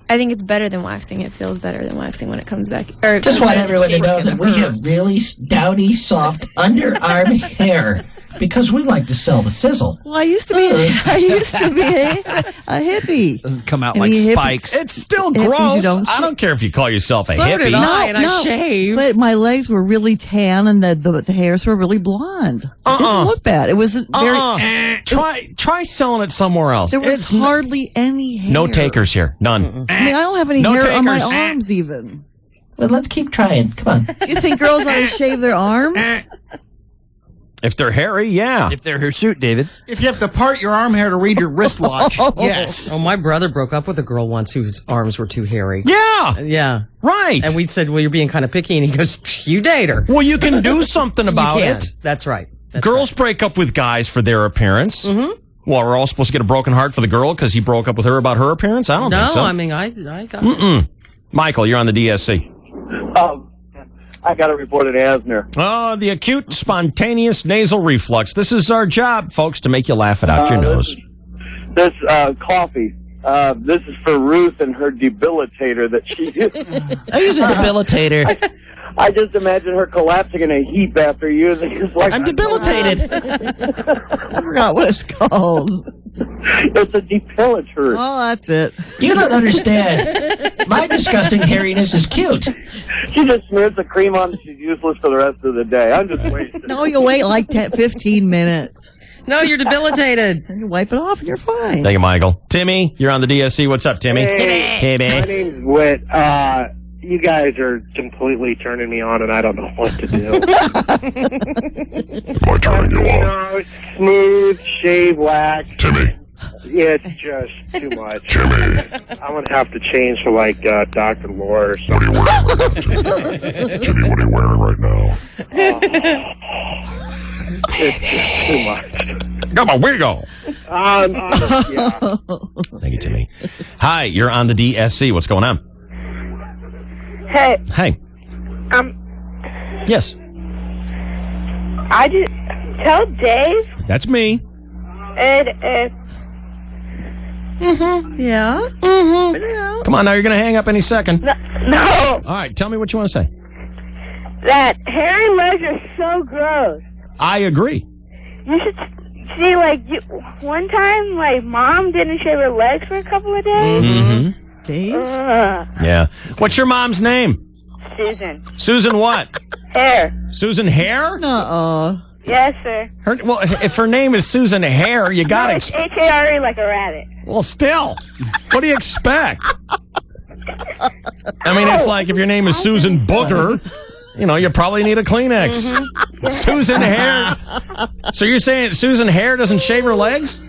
S6: I think it's better than waxing. It feels better than waxing when it comes back. Or
S15: Just want everyone to know that we have really downy, soft underarm hair because we like to sell the sizzle.
S16: Well, I used to be a hippie.
S13: Doesn't come out
S16: And
S13: like
S16: you hippies-
S13: spikes.
S1: It's still
S16: Hippies, you
S1: gross.
S16: don't
S1: I don't care if you call yourself a
S7: So
S1: hippie.
S7: did I, and I shaved.
S16: But my legs were really tan, and the hairs were really blonde. It didn't look bad. It wasn't very.
S1: Try selling it somewhere else.
S16: There was hardly any hair.
S1: No takers here. None.
S16: I mean, I don't have any
S1: No
S16: hair on my
S1: takers.
S16: arms even.
S15: Well, let's keep trying. Come on.
S16: Do you think girls ought to shave their arms?
S1: If they're hairy, yeah.
S13: If they're hirsute, David.
S11: If you have to part your arm hair to read your wristwatch, yes.
S7: Oh, my brother broke up with a girl once whose arms were too hairy.
S1: Yeah.
S7: Yeah.
S1: Right.
S7: And we said, well, you're being kind of picky. And he goes, you date her.
S1: Well, you can do something about
S7: you can.
S1: it.
S7: That's right.
S1: Girls break up with guys for their appearance. Mm-hmm. Well, we're all supposed to get a broken heart for the girl because he broke up with her about her appearance? I don't think so.
S7: No, I mean, I got
S1: it. Michael, you're on the DSC.
S23: I got to report an asthma.
S1: Oh, the acute spontaneous nasal reflux. This is our job, folks, to make you laugh it out your nose.
S23: This coffee. This is for Ruth and her debilitator that she uses.
S15: I use a debilitator.
S23: I just imagine her collapsing in a heap after using it. Like,
S15: I'm debilitated.
S16: I forgot what it's called.
S23: It's a depilator.
S16: Oh, that's it.
S15: You don't understand. My disgusting hairiness is cute.
S23: She just smears the cream on and she's useless for the rest of the day. I'm just wasting.
S16: No, you wait like 15 minutes.
S7: No, you're debilitated.
S16: And you wipe it off and you're fine.
S1: Thank you, Michael. Timmy, you're on the DSC. What's up, Timmy?
S23: Hey, my name's Whit. You guys are completely turning me on, and I don't know what to do.
S17: Am I turning you on?
S23: Smooth, shave, wax.
S17: Timmy.
S23: Yeah, it's just too much.
S17: Timmy.
S23: I'm going to have to change to, like, Dr. Lore or something.
S17: Timmy, what are you wearing right now?
S23: It's just too much.
S1: Got my wig on.
S23: Yeah.
S1: Thank you, Timmy. Hi, you're on the DSC. What's going on?
S20: Hey,
S1: Hey. Yes,
S20: I just tell Dave
S1: that's me.
S20: and
S16: Yeah.
S20: Mm-hmm.
S1: Come on, now you're going to hang up any second.
S20: no,
S1: All right, tell me what you want to say.
S20: that hairy legs are so gross.
S1: I agree.
S20: You should see, like, one time, like, Mom didn't shave her legs for a couple of days.
S1: Mm-hmm.
S16: Days?
S1: Yeah. What's your mom's name?
S20: Susan.
S1: Susan what?
S20: Hair.
S1: Susan Hare?
S16: Uh-uh.
S20: Yes, sir.
S1: Well, if her name is Susan Hare, you got
S20: It's
S1: to...
S20: H-A-R-E like a rabbit.
S1: Well, still, what do you expect? I mean, it's like if your name is Susan Booger, you probably need a Kleenex.
S20: Mm-hmm.
S1: Susan Hare. So you're saying Susan Hare doesn't shave her legs?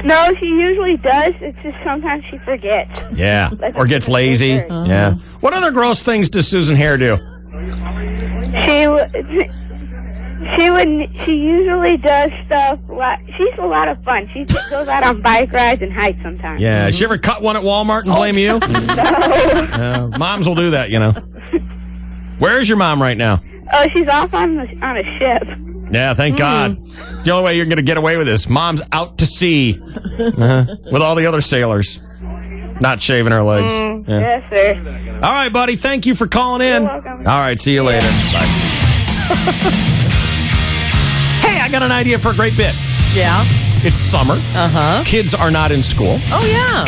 S20: No, she usually does. It's just sometimes she forgets.
S1: Yeah. Or gets lazy. Yeah. What other gross things does Susan Hare do?
S20: She She usually does stuff. She's a lot of fun. She goes out on bike rides and hikes sometimes.
S1: Yeah. She ever cut one at Walmart and blame you?
S20: No.
S1: Moms will do that, you know. Where's your mom right now?
S20: Oh, she's off on a ship.
S1: Yeah, thank God. The only way you're going to get away with this. Mom's out to sea with all the other sailors. Not shaving her legs. Yeah.
S20: Yes, sir.
S1: All right, buddy. Thank you for calling in.
S20: You're welcome.
S1: All right, see you later. Bye. Hey, I got an idea for a great bit.
S7: Yeah.
S1: It's summer.
S7: Uh-huh.
S1: Kids are not in school.
S7: Oh, yeah.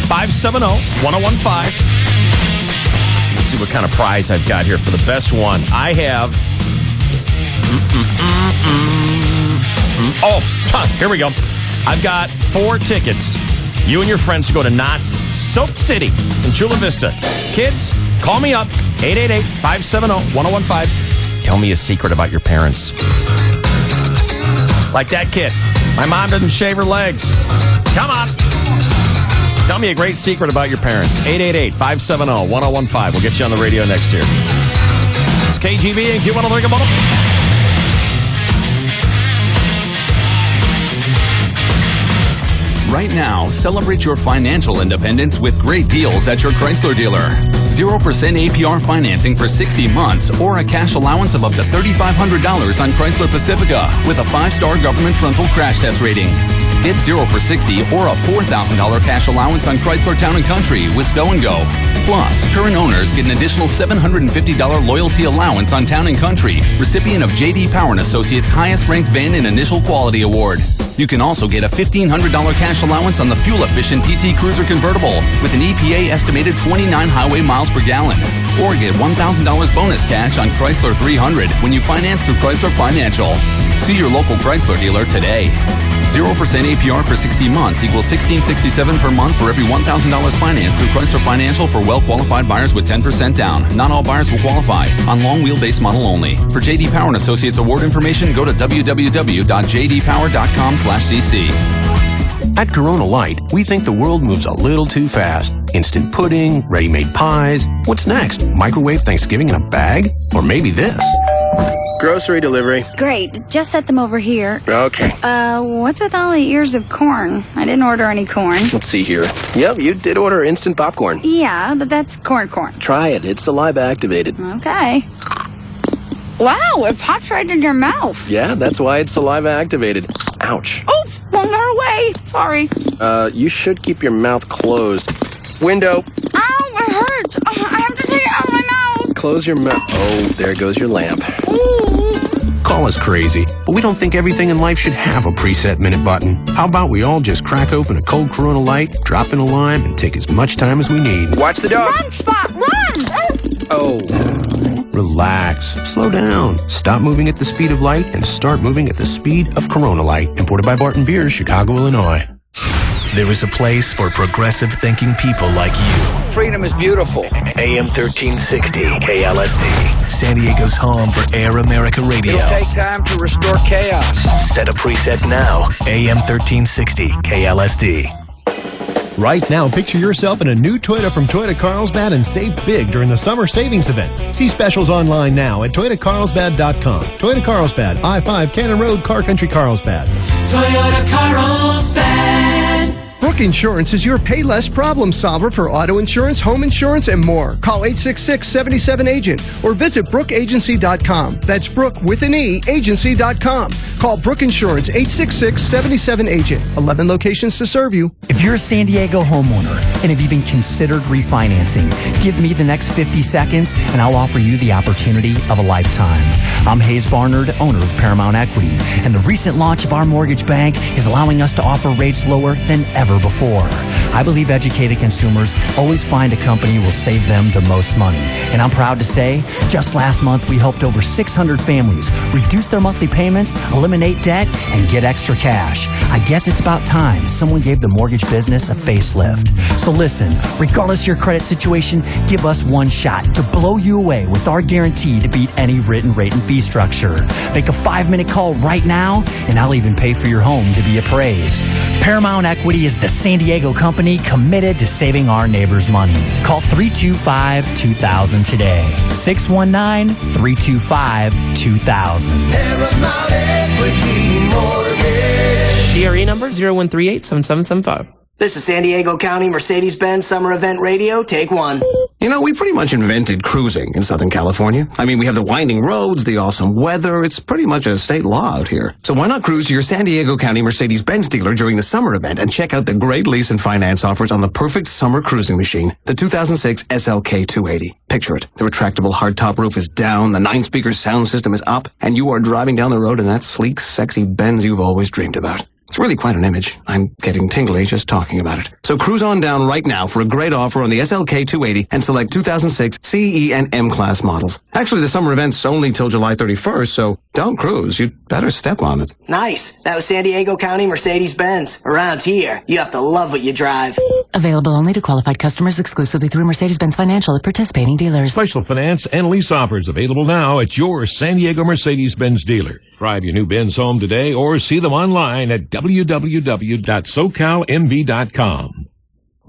S1: 888-570-1015. Let's see what kind of prize I've got here for the best one. I have... here we go. I've got 4 tickets. You and your friends to go to Knott's Soap City in Chula Vista. Kids, call me up. 888-570-1015. Tell me a secret about your parents. Like that kid. My mom doesn't shave her legs. Come on. Tell me a great secret about your parents. 888-570-1015. We'll get you on the radio next year. It's KGB and Q103.
S9: Right now, celebrate your financial independence with great deals at your Chrysler dealer. 0% APR financing for 60 months or a cash allowance of up to $3,500 on Chrysler Pacifica with a 5-star government frontal crash test rating. Get 0 for 60 or a $4,000 cash allowance on Chrysler Town & Country with Stow & Go. Plus, current owners get an additional $750 loyalty allowance on Town & Country, recipient of J.D. Power & Associates' highest-ranked van and initial quality award. You can also get a $1,500 cash allowance on the fuel-efficient PT Cruiser convertible with an EPA estimated 29 highway miles per gallon. Or get $1,000 bonus cash on Chrysler 300 when you finance through Chrysler Financial. See your local Chrysler dealer today. 0% APR for 60 months equals $1,667 per month for every $1,000 financed through Chrysler Financial for well-qualified buyers with 10% down. Not all buyers will qualify. On long wheelbase model only. For J.D. Power & Associates award information, go to www.jdpower.com/cc.
S21: At Corona Light, we think the world moves a little too fast. Instant pudding, ready-made pies. What's next? Microwave Thanksgiving in a bag? Or maybe this.
S22: Grocery delivery.
S24: Great. Just set them over here.
S22: Okay.
S24: What's with all the ears of corn? I didn't order any corn.
S22: Let's see here. Yep, you did order instant popcorn.
S24: Yeah, but that's corn.
S22: Try it. It's saliva activated.
S24: Okay. Wow, it pops right in your mouth.
S22: Yeah, that's why it's saliva activated. Ouch.
S24: Oof, one more away. Sorry.
S22: You should keep your mouth closed. Window.
S24: Ow, it hurts. I have to take it out of my mouth.
S22: Close your mouth. Oh, there goes your lamp.
S21: Call us crazy, but we don't think everything in life should have a preset minute button. How about we all just crack open a cold Corona Light, drop in a lime, and take as much time as we need?
S22: Watch the dog.
S24: Run, Spot, run!
S22: Oh.
S21: Relax. Slow down. Stop moving at the speed of light and start moving at the speed of Corona Light. Imported by Barton Beers, Chicago, Illinois.
S25: There is a place for progressive thinking people like you.
S26: Freedom is beautiful.
S25: AM 1360 KLSD, San Diego's home for Air America Radio.
S26: It'll take time to restore chaos.
S25: Set a preset now. AM 1360 KLSD.
S27: Right now, picture yourself in a new Toyota from Toyota Carlsbad and save big during the summer savings event. See specials online now at ToyotaCarlsbad.com. Toyota Carlsbad, I-5 Cannon Road, Car Country, Carlsbad.
S28: Toyota Carlsbad.
S29: Brook Insurance is your pay less problem solver for auto insurance, home insurance, and more. Call 866-77-AGENT or visit brookagency.com. That's Brook with an E, agency.com. Call Brook Insurance 866-77-AGENT. 11 locations to serve you.
S30: If you're a San Diego homeowner and have even considered refinancing, give me the next 50 seconds and I'll offer you the opportunity of a lifetime. I'm Hayes Barnard, owner of Paramount Equity, and the recent launch of our mortgage bank is allowing us to offer rates lower than ever before. I believe educated consumers always find a company who will save them the most money. And I'm proud to say, just last month we helped over 600 families reduce their monthly payments, eliminate debt, and get extra cash. I guess it's about time someone gave the mortgage business a facelift. So So listen, regardless of your credit situation, give us one shot to blow you away with our guarantee to beat any written rate and fee structure. Make a 5-minute call right now, and I'll even pay for your home to be appraised. Paramount Equity is the San Diego company committed to saving our neighbors money. Call 325-2000 today. 619-325-2000.
S28: Paramount Equity Mortgage.
S2: DRE number 0138-7775.
S3: This is San Diego County Mercedes-Benz Summer Event Radio. Take one.
S21: You know, we pretty much invented cruising in Southern California. I mean, we have the winding roads, the awesome weather. It's pretty much a state law out here. So why not cruise to your San Diego County Mercedes-Benz dealer during the summer event and check out the great lease and finance offers on the perfect summer cruising machine, the 2006 SLK 280. Picture it. The retractable hardtop roof is down, the 9-speaker sound system is up, and you are driving down the road in that sleek, sexy Benz you've always dreamed about. It's really quite an image. I'm getting tingly just talking about it. So cruise on down right now for a great offer on the SLK 280 and select 2006 CE and M-Class models. Actually, the summer event's only till July 31st, so don't cruise. You'd better step on it.
S3: Nice. That was San Diego County Mercedes-Benz. Around here, you have to love what you drive.
S4: Available only to qualified customers exclusively through Mercedes-Benz Financial at participating dealers.
S5: Special finance and lease offers available now at your San Diego Mercedes-Benz dealer. Drive your new Benz home today or see them online at www.socalmb.com.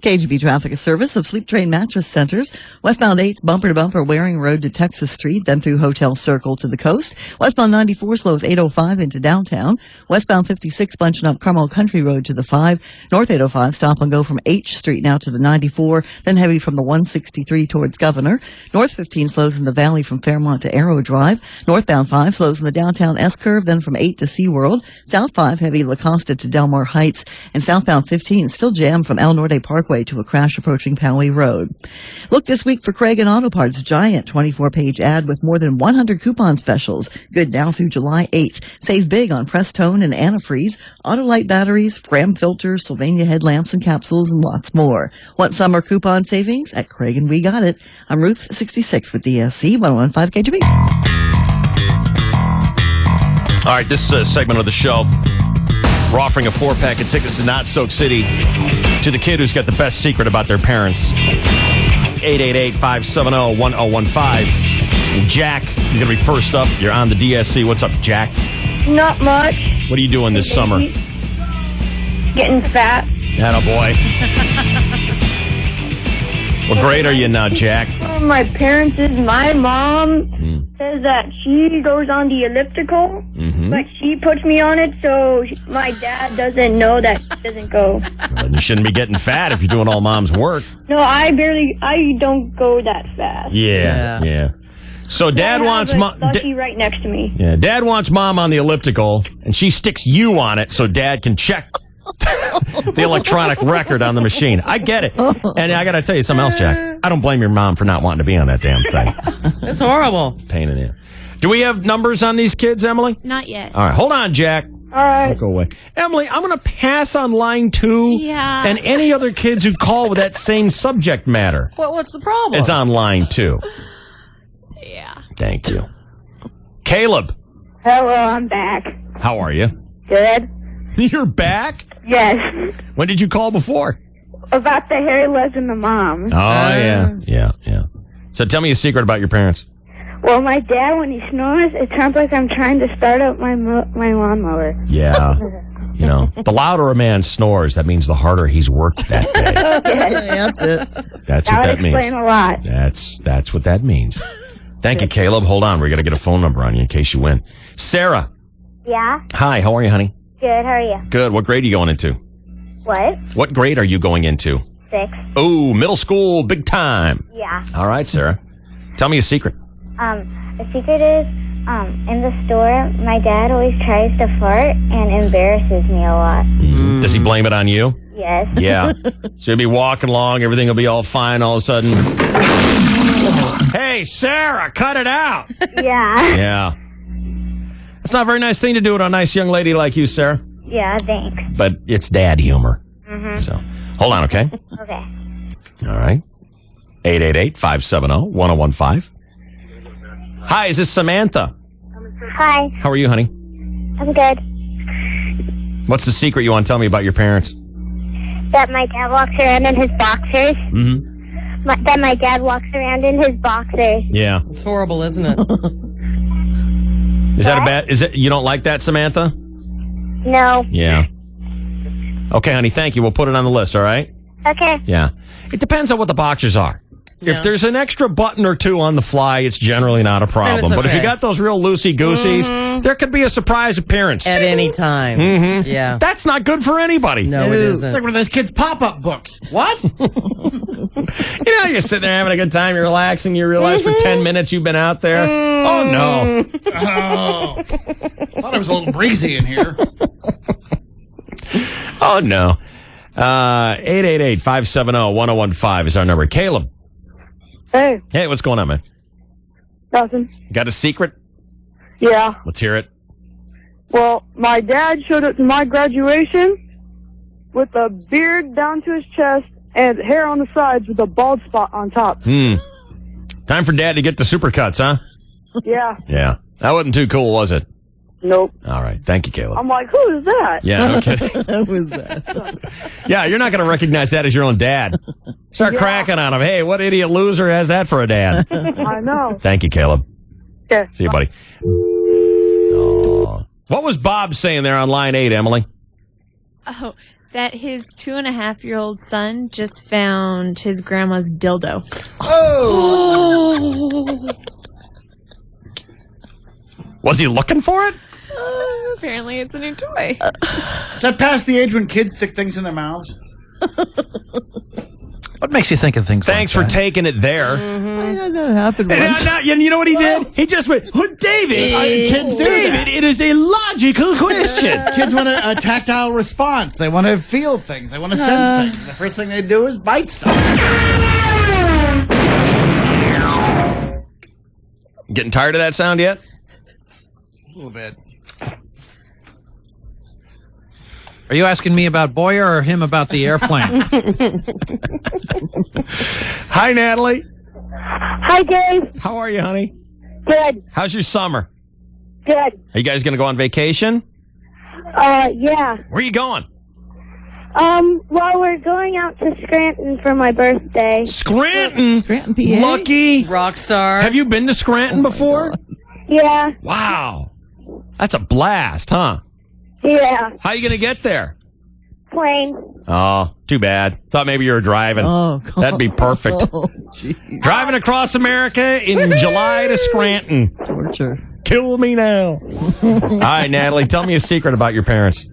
S16: KGB Traffic, a service of Sleep Train Mattress Centers. Westbound 8's bumper to bumper Waring Road to Texas Street, then through Hotel Circle to the coast. Westbound 94 slows 805 into downtown. Westbound 56 bunching up Carmel Country Road to the 5. North 805 stop and go from H Street now to the 94, then heavy from the 163 towards Governor. North 15 slows in the valley from Fairmont to Arrow Drive. Northbound 5 slows in the downtown S-curve, then from 8 to SeaWorld. South 5 heavy La Costa to Delmar Heights. And southbound 15 still jammed from El Norte Parkway to a crash approaching Poway Road. Look this week for Craig and Auto Parts' giant 24-page ad with more than 100 coupon specials. Good now through July 8th. Save big on Prestone and antifreeze, Autolite batteries, Fram filters, Sylvania headlamps and capsules, and lots more. Want summer coupon savings? At Craig and We Got It. I'm Ruth 66 with DSC 101.5 KGB.
S1: All right, this segment of the show, we're offering a 4-pack of tickets to Not Soak City to the kid who's got the best secret about their parents. 888-570-1015. Jack, you're going to be first up. You're on the DSC. What's up, Jack?
S20: Not much.
S1: What are you doing this summer?
S20: Getting fat.
S1: Attaboy. What grade are you now, Jack?
S20: My parents is my mom says that she goes on the elliptical, but she puts me on it so my dad doesn't know that she doesn't go.
S1: Well, you shouldn't be getting fat if you're doing all mom's work.
S20: No, I don't go that fast.
S1: Yeah. So dad wants mom.
S20: Lucky right next to me.
S1: Yeah, dad wants mom on the elliptical, and she sticks you on it so dad can check the electronic record on the machine. I get it. And I got to tell you something else, Jack. I don't blame your mom for not wanting to be on that damn thing.
S7: That's horrible.
S1: Pain in the ass. Do we have numbers on these kids, Emily?
S6: Not yet.
S1: All right, hold on, Jack.
S20: All right.
S1: Don't go away. Emily, I'm going to pass on line 2
S6: Yeah.
S1: and any other kids who call with that same subject matter.
S7: What's the problem?
S1: Is on line 2.
S6: Yeah.
S1: Thank you. Caleb,
S20: Hello, I'm back.
S1: how are you?
S20: Good?
S1: You're back?
S20: Yes.
S1: When did you call before?
S20: About the hairless and the mom.
S1: Oh, yeah. So tell me a secret about your parents.
S20: Well, my dad, when he snores, it sounds like I'm trying to start up my lawnmower.
S1: Yeah. You know, the louder a man snores, that means the harder he's worked that day.
S16: That's it.
S1: That's
S20: That
S1: what
S20: would
S1: that means.
S20: explain a lot.
S1: That's what that means. Thank you, Caleb. Hold on. We got to get a phone number on you in case you win. Sarah.
S20: Yeah?
S1: Hi, how are you, honey?
S20: Good, how are you?
S1: Good. What grade are you going into?
S20: What?
S1: What grade are you going into?
S20: 6.
S1: Oh, middle school, big time.
S20: Yeah.
S1: All right, Sarah. Tell me a secret.
S20: The secret is, in the store, my dad always tries to fart and embarrasses me a lot.
S1: Does he blame it on you?
S20: Yes.
S1: Yeah. So you'll be walking along, everything will be all fine, all of a sudden. Hey, Sarah, cut it out.
S20: Yeah.
S1: Yeah. That's not a very nice thing to do to a nice young lady like you, Sarah.
S20: Yeah, thanks.
S1: But it's dad humor. So, hold on, okay?
S20: Okay.
S1: All right. 888-570-1015. Hi, is this Samantha?
S20: Hi,
S1: How are you, honey?
S20: I'm good.
S1: What's the secret you want to tell me about your parents?
S20: that my dad walks around in his boxers.
S1: Mm-hmm.
S20: That my dad walks around in his boxers.
S1: Yeah.
S7: It's horrible, isn't it?
S1: Is that a bad? Is it? You don't like that, Samantha?
S20: No.
S1: Yeah. Okay, honey. Thank you. We'll put it on the list. All right.
S20: Okay.
S1: Yeah. It depends on what the boxers are.
S7: Yeah.
S1: If there's an extra button or two on the fly, it's generally not a problem. But if you
S7: okay.
S1: got those real loosey-gooseys, there could be a surprise appearance.
S7: At any time.
S1: Mm-hmm.
S7: Yeah.
S1: That's not good for anybody.
S7: No, it isn't.
S8: It's like one of those kids' pop-up books. What?
S1: You're sitting there having a good time, you're relaxing, you realize for 10 minutes you've been out there. Oh, no.
S8: Oh. Thought it was a little breezy in here.
S1: Oh, no. 888-570-1015 is our number. Caleb.
S20: Hey.
S1: Hey, what's going on, man?
S20: Nothing.
S1: Got a secret?
S20: Yeah.
S1: Let's hear it.
S20: Well, my dad showed up to my graduation with a beard down to his chest and hair on the sides with a bald spot on top.
S1: Time for Dad to get the supercuts, huh?
S20: Yeah.
S1: Yeah. That wasn't too cool, was it?
S20: Nope.
S1: All right. Thank you, Caleb.
S20: I'm like, who is that?
S1: Yeah, no kidding.
S16: Who was that?
S1: Yeah, you're not going to recognize that as your own dad. Start cracking on him. Hey, what idiot loser has that for a dad?
S20: I know.
S1: Thank you, Caleb.
S20: Okay.
S1: See you, buddy. Oh. What was Bob saying there on line 8, Emily?
S6: Oh, that his 2.5-year-old son just found his grandma's dildo.
S8: Oh!
S1: Was he looking for it?
S6: Apparently it's a new toy.
S8: Is that past the age when kids stick things in their mouths?
S10: What makes you think of things
S1: Thanks
S10: like
S1: for taking it there.
S16: That happened once.
S1: And you know what he did? He just went, oh, David,
S8: kids do
S1: David,
S8: that.
S1: it is a logical question.
S8: Kids want a tactile response. They want to feel things. They want to sense things. The first thing they do is bite stuff.
S1: Getting tired of that sound yet?
S8: A little bit.
S10: Are you asking me about Boyer or him about the airplane?
S1: Hi, Natalie.
S20: Hi, Dave.
S1: How are you, honey?
S20: Good.
S1: How's your summer?
S20: Good.
S1: Are you guys going to go on vacation?
S20: Yeah.
S1: Where are you going?
S20: Well, we're going out to Scranton for my birthday.
S1: Scranton?
S16: Scranton, PA.
S1: Lucky.
S7: Rock star.
S1: Have you been to Scranton before?
S20: Yeah.
S1: Wow. That's a blast, huh?
S20: Yeah.
S1: How are you going to get there?
S20: Plane.
S1: Oh, too bad. Thought maybe you were driving.
S16: Oh, God.
S1: That'd be perfect.
S16: Oh, jeez.
S1: Driving across America in July to Scranton.
S16: Torture.
S1: Kill me now. All right, Natalie, tell me a secret about your parents.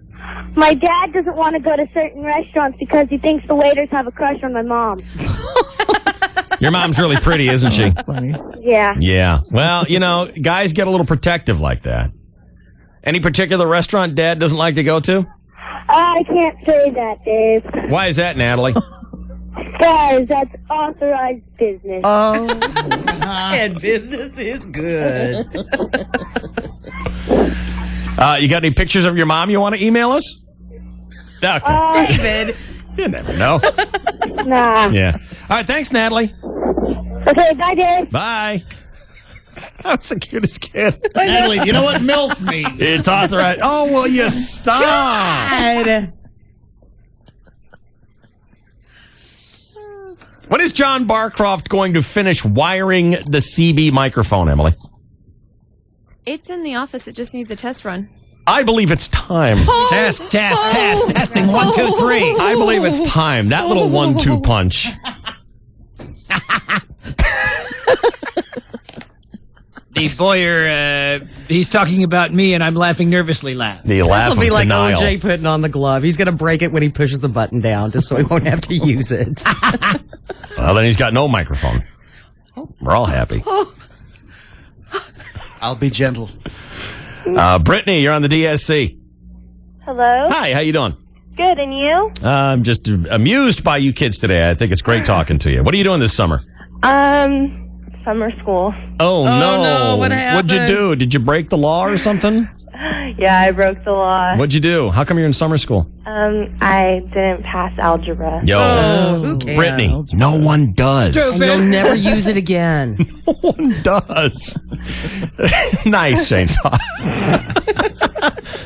S20: My dad doesn't want to go to certain restaurants because he thinks the waiters have a crush on my mom.
S1: Your mom's really pretty, isn't she?
S16: That's funny.
S20: Yeah.
S1: Yeah. Well, you know, guys get a little protective like that. Any particular restaurant Dad doesn't like to go to?
S20: I can't say that, Dave.
S1: Why is that, Natalie?
S20: Guys, that's authorized business.
S16: Oh.
S7: And business is good.
S1: You got any pictures of your mom you want to email us? Okay.
S7: David.
S1: You never know.
S20: Nah.
S1: Yeah. All right. Thanks, Natalie.
S20: Okay, bye, Dave.
S1: Bye. That's the cutest kid.
S8: Natalie, you know what MILF means?
S1: It's authorized. Oh, will you stop?
S7: God.
S1: When is John Barcroft going to finish wiring the CB microphone, Emily?
S6: It's in the office. It just needs a test run.
S1: I believe it's time.
S10: Test, testing, 1, 2, 3.
S1: I believe it's time. That little 1-2 punch.
S10: The Boyer, he's talking about me and I'm laughing nervously laugh.
S1: The laugh
S7: This will
S1: of
S7: be like
S1: denial.
S7: OJ putting on the glove. He's going to break it when he pushes the button down just so he won't have to use it.
S1: Well, then he's got no microphone. We're all happy.
S8: I'll be gentle.
S1: Brittany, you're on the DSC.
S20: Hello?
S1: Hi, how you doing?
S20: Good, and you?
S1: I'm just amused by you kids today. I think it's great talking to you. What are you doing this summer?
S20: Summer school.
S1: Oh, no.
S7: What happened?
S1: What'd you do? Did you break the law or something?
S20: Yeah, I broke the law.
S1: What'd you do? How come you're in summer school?
S20: I didn't pass algebra.
S1: Yo,
S7: who cares?
S1: Brittany, no one does.
S7: You'll never use it again.
S1: No one does. Nice, Chainsaw.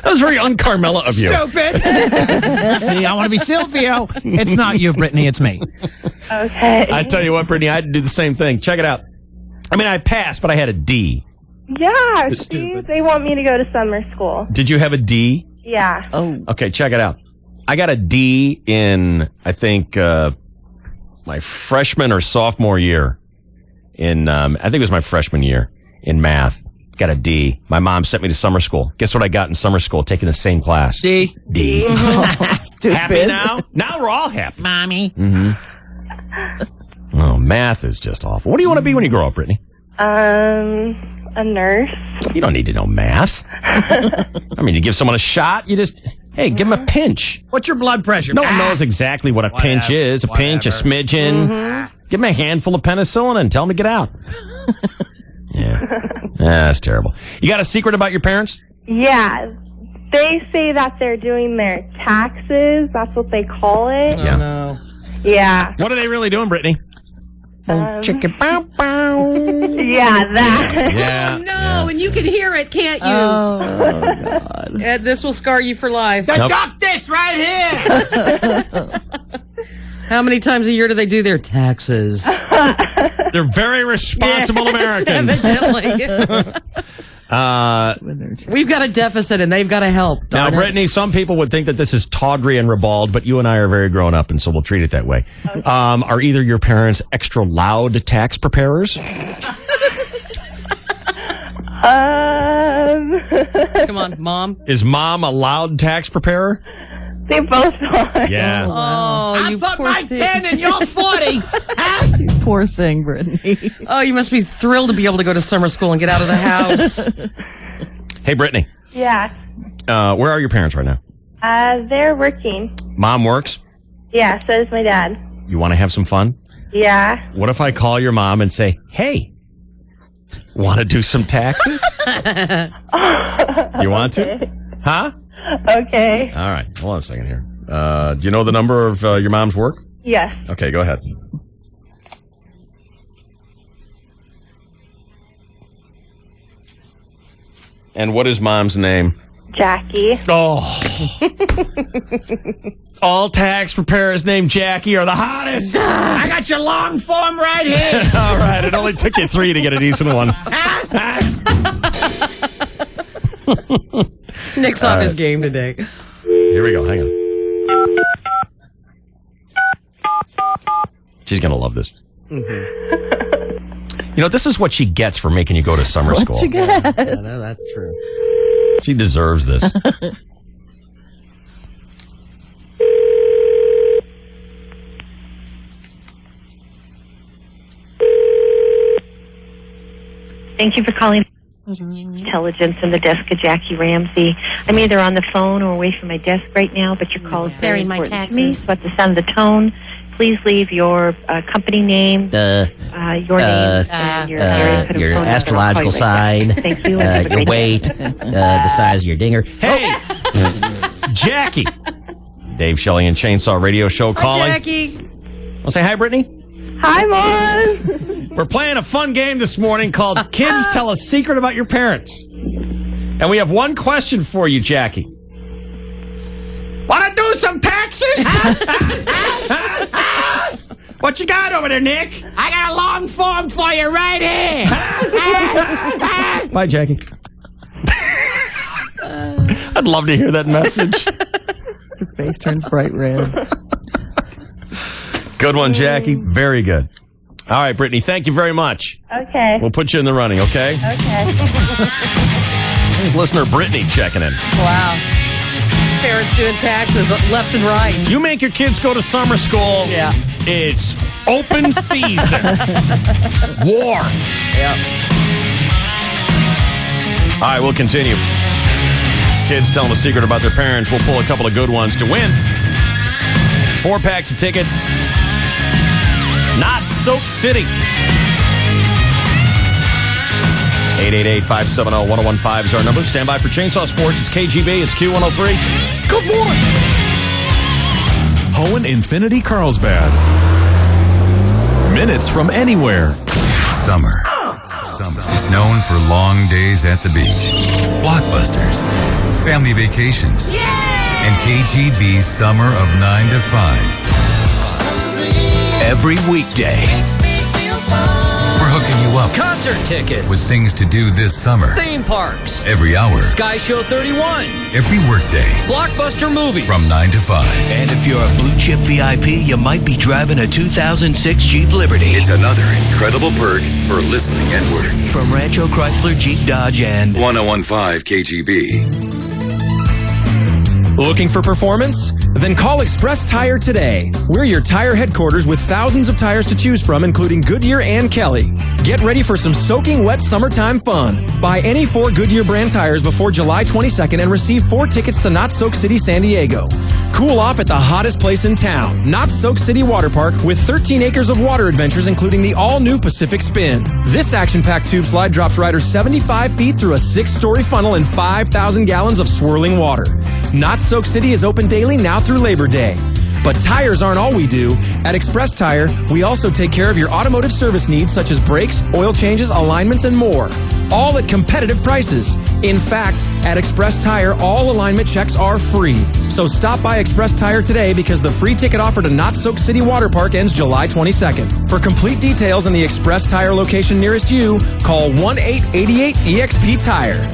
S1: That was very un-Carmela of you.
S10: Stupid. See, I want to be Silvio. It's not you, Brittany. It's me.
S9: Okay.
S1: I tell you what, Brittany, I had to do the same thing. Check it out. I mean, I passed, but I had a D.
S9: Yeah, see, they want me to go to summer school.
S1: Did you have a D?
S9: Yeah.
S16: Oh.
S1: Okay, check it out. I got a D in, I think, my freshman or sophomore year. I think it was my freshman year in math. Got a D. My mom sent me to summer school. Guess what I got in summer school? Taking the same class.
S10: D.
S1: Happy now? Now we're all happy.
S10: Mommy.
S1: Mm-hmm. Oh, math is just awful. What do you want to be when you grow up, Brittany?
S9: A nurse.
S1: You don't need to know math. I mean, you give someone a shot, you just, hey, give them a pinch.
S10: What's your blood pressure?
S1: No one knows exactly what a pinch is. A pinch, a smidgen. Give them a handful of penicillin and tell them to get out. Yeah. That's terrible. You got a secret about your parents?
S9: Yeah. They say that they're doing their taxes. That's what they call it.
S1: Yeah.
S7: No.
S9: Yeah.
S1: What are they really doing, Brittany?
S9: Chicken bow bow. Yeah, that.
S1: Yeah.
S7: No, and you can hear it, can't you?
S16: Oh, God.
S7: Ed, this will scar you for life.
S10: I got this right here.
S7: How many times a year do they do their taxes?
S1: They're very responsible Americans.
S7: Evidently. We've got a deficit and they've got to help.
S1: Now, Brittany, some people would think that this is tawdry and ribald, but you and I are very grown up, and so we'll treat it that way. Okay. Are either your parents extra loud tax preparers?
S7: Come on, Mom.
S1: Is Mom a loud tax preparer?
S9: They both are.
S1: Yeah.
S7: Oh,
S10: I
S7: you
S10: put
S7: poor
S10: my
S7: thing.
S10: 10 and you're 40.
S16: Poor thing, Brittany.
S7: Oh, you must be thrilled to be able to go to summer school and get out of the house.
S1: Hey, Brittany.
S9: Yeah.
S1: Where are your parents right now?
S9: They're working.
S1: Mom works?
S9: Yeah, so does my dad.
S1: You want to have some fun?
S9: Yeah.
S1: What if I call your mom and say, hey, want to do some taxes? You want to? Huh?
S9: Okay.
S1: All right. Hold on a second here. Do you know the number of your mom's work?
S9: Yes.
S1: Okay, go ahead. And what is Mom's name?
S9: Jackie.
S1: Oh. All tax preparers named Jackie are the hottest.
S10: I got your long form right here.
S1: All right. It only took you 3 to get a decent one.
S7: Nick's off his game today.
S1: Here we go. Hang on. She's going to love this. You know, this is what she gets for making you go to summer school.
S16: What you get?
S7: I know, that's true.
S1: She deserves this.
S11: Thank you for calling Intelligence and the desk of Jackie Ramsey. I'm either on the phone or away from my desk right now, but your call is very important to me. So at the sound of the tone, please leave your company name, your name, and your area code
S12: your
S11: phone
S12: astrological
S11: number. I'll call you right
S12: sign,
S11: back. Thank you. and have a
S12: your
S11: great
S12: weight,
S11: day.
S12: the size of your dinger.
S1: Hey, Jackie. Dave Shelley and Chainsaw Radio Show calling.
S7: Hi, Jackie.
S1: I'll say hi, Brittany.
S9: Hi, Mom.
S1: We're playing a fun game this morning called Kids Tell a Secret About Your Parents. And we have one question for you, Jackie. Want to do some taxes? What you got over there, Nick?
S10: I got a long form for you right here.
S1: Bye, Jackie. I'd love to hear that message.
S16: Her face turns bright red.
S1: Good one, Jackie. Very good. All right, Brittany, thank you very much.
S9: Okay.
S1: We'll put you in the running, okay?
S9: Okay.
S1: Listener Brittany checking in.
S7: Wow. Parents doing taxes left and right.
S1: You make your kids go to summer school.
S7: Yeah.
S1: It's open season. War.
S7: Yeah.
S1: All right, we'll continue. Kids tell them a secret about their parents. We'll pull a couple of good ones to win. 4 packs of tickets. Not Soak City. 888-570-1015 is our number. Stand by for Chainsaw Sports. It's KGB. It's Q103. Good morning.
S13: Hohen Infinity Carlsbad. Minutes from anywhere. Summer.
S12: It's known for long days at the beach, Blockbusters, family vacations, and KGB's summer of 9 to 5.
S25: Every weekday.
S12: We're hooking you up
S10: Concert tickets.
S12: with things to do this summer.
S10: Theme parks.
S12: Every hour.
S10: Sky Show 31.
S12: Every workday.
S10: Blockbuster movies.
S12: From 9 to 5.
S25: And if you're a blue chip VIP, you might be driving a 2006 Jeep Liberty.
S12: It's another incredible perk for listening at work.
S25: From Rancho Chrysler Jeep Dodge and
S12: 1015 KGB.
S13: Looking for performance? Then call Express Tire today. We're your tire headquarters with thousands of tires to choose from, including Goodyear and Kelly. Get ready for some soaking wet summertime fun. Buy any 4 Goodyear brand tires before July 22nd and receive 4 tickets to Not Soak City, San Diego. Cool off at the hottest place in town, Not Soak City Water Park, with 13 acres of water adventures, including the all-new Pacific Spin. This action-packed tube slide drops riders 75 feet through a 6-story funnel and 5,000 gallons of swirling water. Not Soak City is open daily now through Labor Day. But tires aren't all we do. At Express Tire, we also take care of your automotive service needs such as brakes, oil changes, alignments, and more. All at competitive prices. In fact, at Express Tire, all alignment checks are free. So stop by Express Tire today because the free ticket offer to Not Soak City Water Park ends July 22nd. For complete details on the Express Tire location nearest you, call 1-888-EXP-TIRE.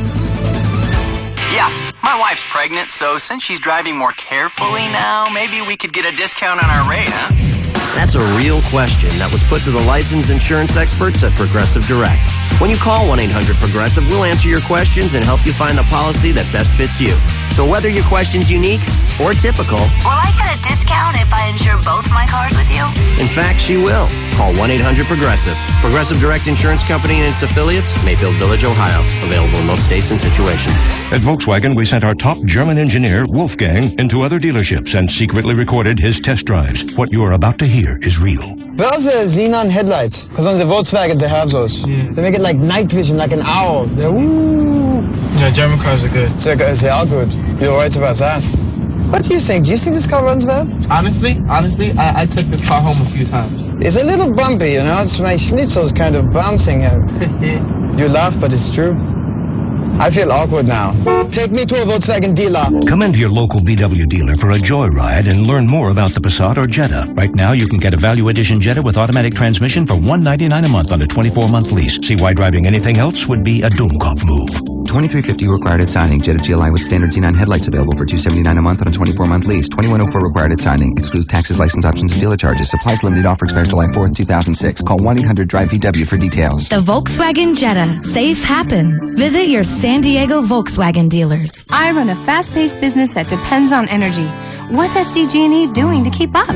S14: Yeah, my wife's pregnant, so since she's driving more carefully now, maybe we could get a discount on our rate, huh?
S15: That's a real question that was put to the licensed insurance experts at Progressive Direct. When you call 1-800-PROGRESSIVE, we'll answer your questions and help you find the policy that best fits you. So whether your question's unique or typical,
S17: will I get a discount if I insure both my cars with you?
S15: In fact, she will. Call 1-800-PROGRESSIVE. Progressive Direct Insurance Company and its affiliates, Mayfield Village, Ohio. Available in most states and situations.
S5: At Volkswagen, we sent our top German engineer, Wolfgang, into other dealerships and secretly recorded his test drives. What you're about to hear is real.
S18: Those are xenon headlights, because on the Volkswagen they have those. They make it like night vision, like an owl. They're ooh.
S19: Yeah, German cars are good.
S18: They are good. You're right about that. What do you think? Do you think this car runs well?
S19: Honestly, I took this car home a few times.
S18: It's a little bumpy, you know. It's my schnitzel's kind of bouncing. You laugh, but it's true. I feel awkward now. Take me to a Volkswagen dealer.
S5: Come into your local VW dealer for a joyride and learn more about the Passat or Jetta. Right now, you can get a Value Edition Jetta with automatic transmission for $199 a month on a 24-month lease. See why driving anything else would be a Doomkopf move.
S22: $23.50 required at signing. Jetta GLI with standard Xenon headlights available for $279 a month on a 24-month lease. $21.04 required at signing. Excludes taxes, license options, and dealer charges. Supplies limited. Offer expires July 4th, 2006. Call 1-800-DRIVE-VW for details.
S23: The Volkswagen Jetta. Safe happens. Visit your San Diego Volkswagen dealers.
S24: I run a fast-paced business that depends on energy. What's SDG&E doing to keep up?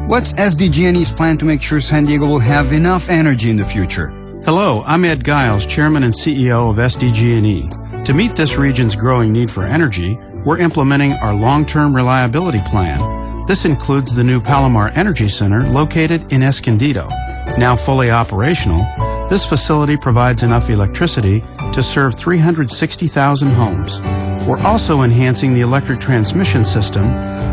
S31: What's SDG&E's plan to make sure San Diego will have enough energy in the future?
S32: Hello, I'm Ed Giles, Chairman and CEO of SDG&E. To meet this region's growing need for energy, we're implementing our long-term reliability plan. This includes the new Palomar Energy Center located in Escondido. Now fully operational, this facility provides enough electricity to serve 360,000 homes. We're also enhancing the electric transmission system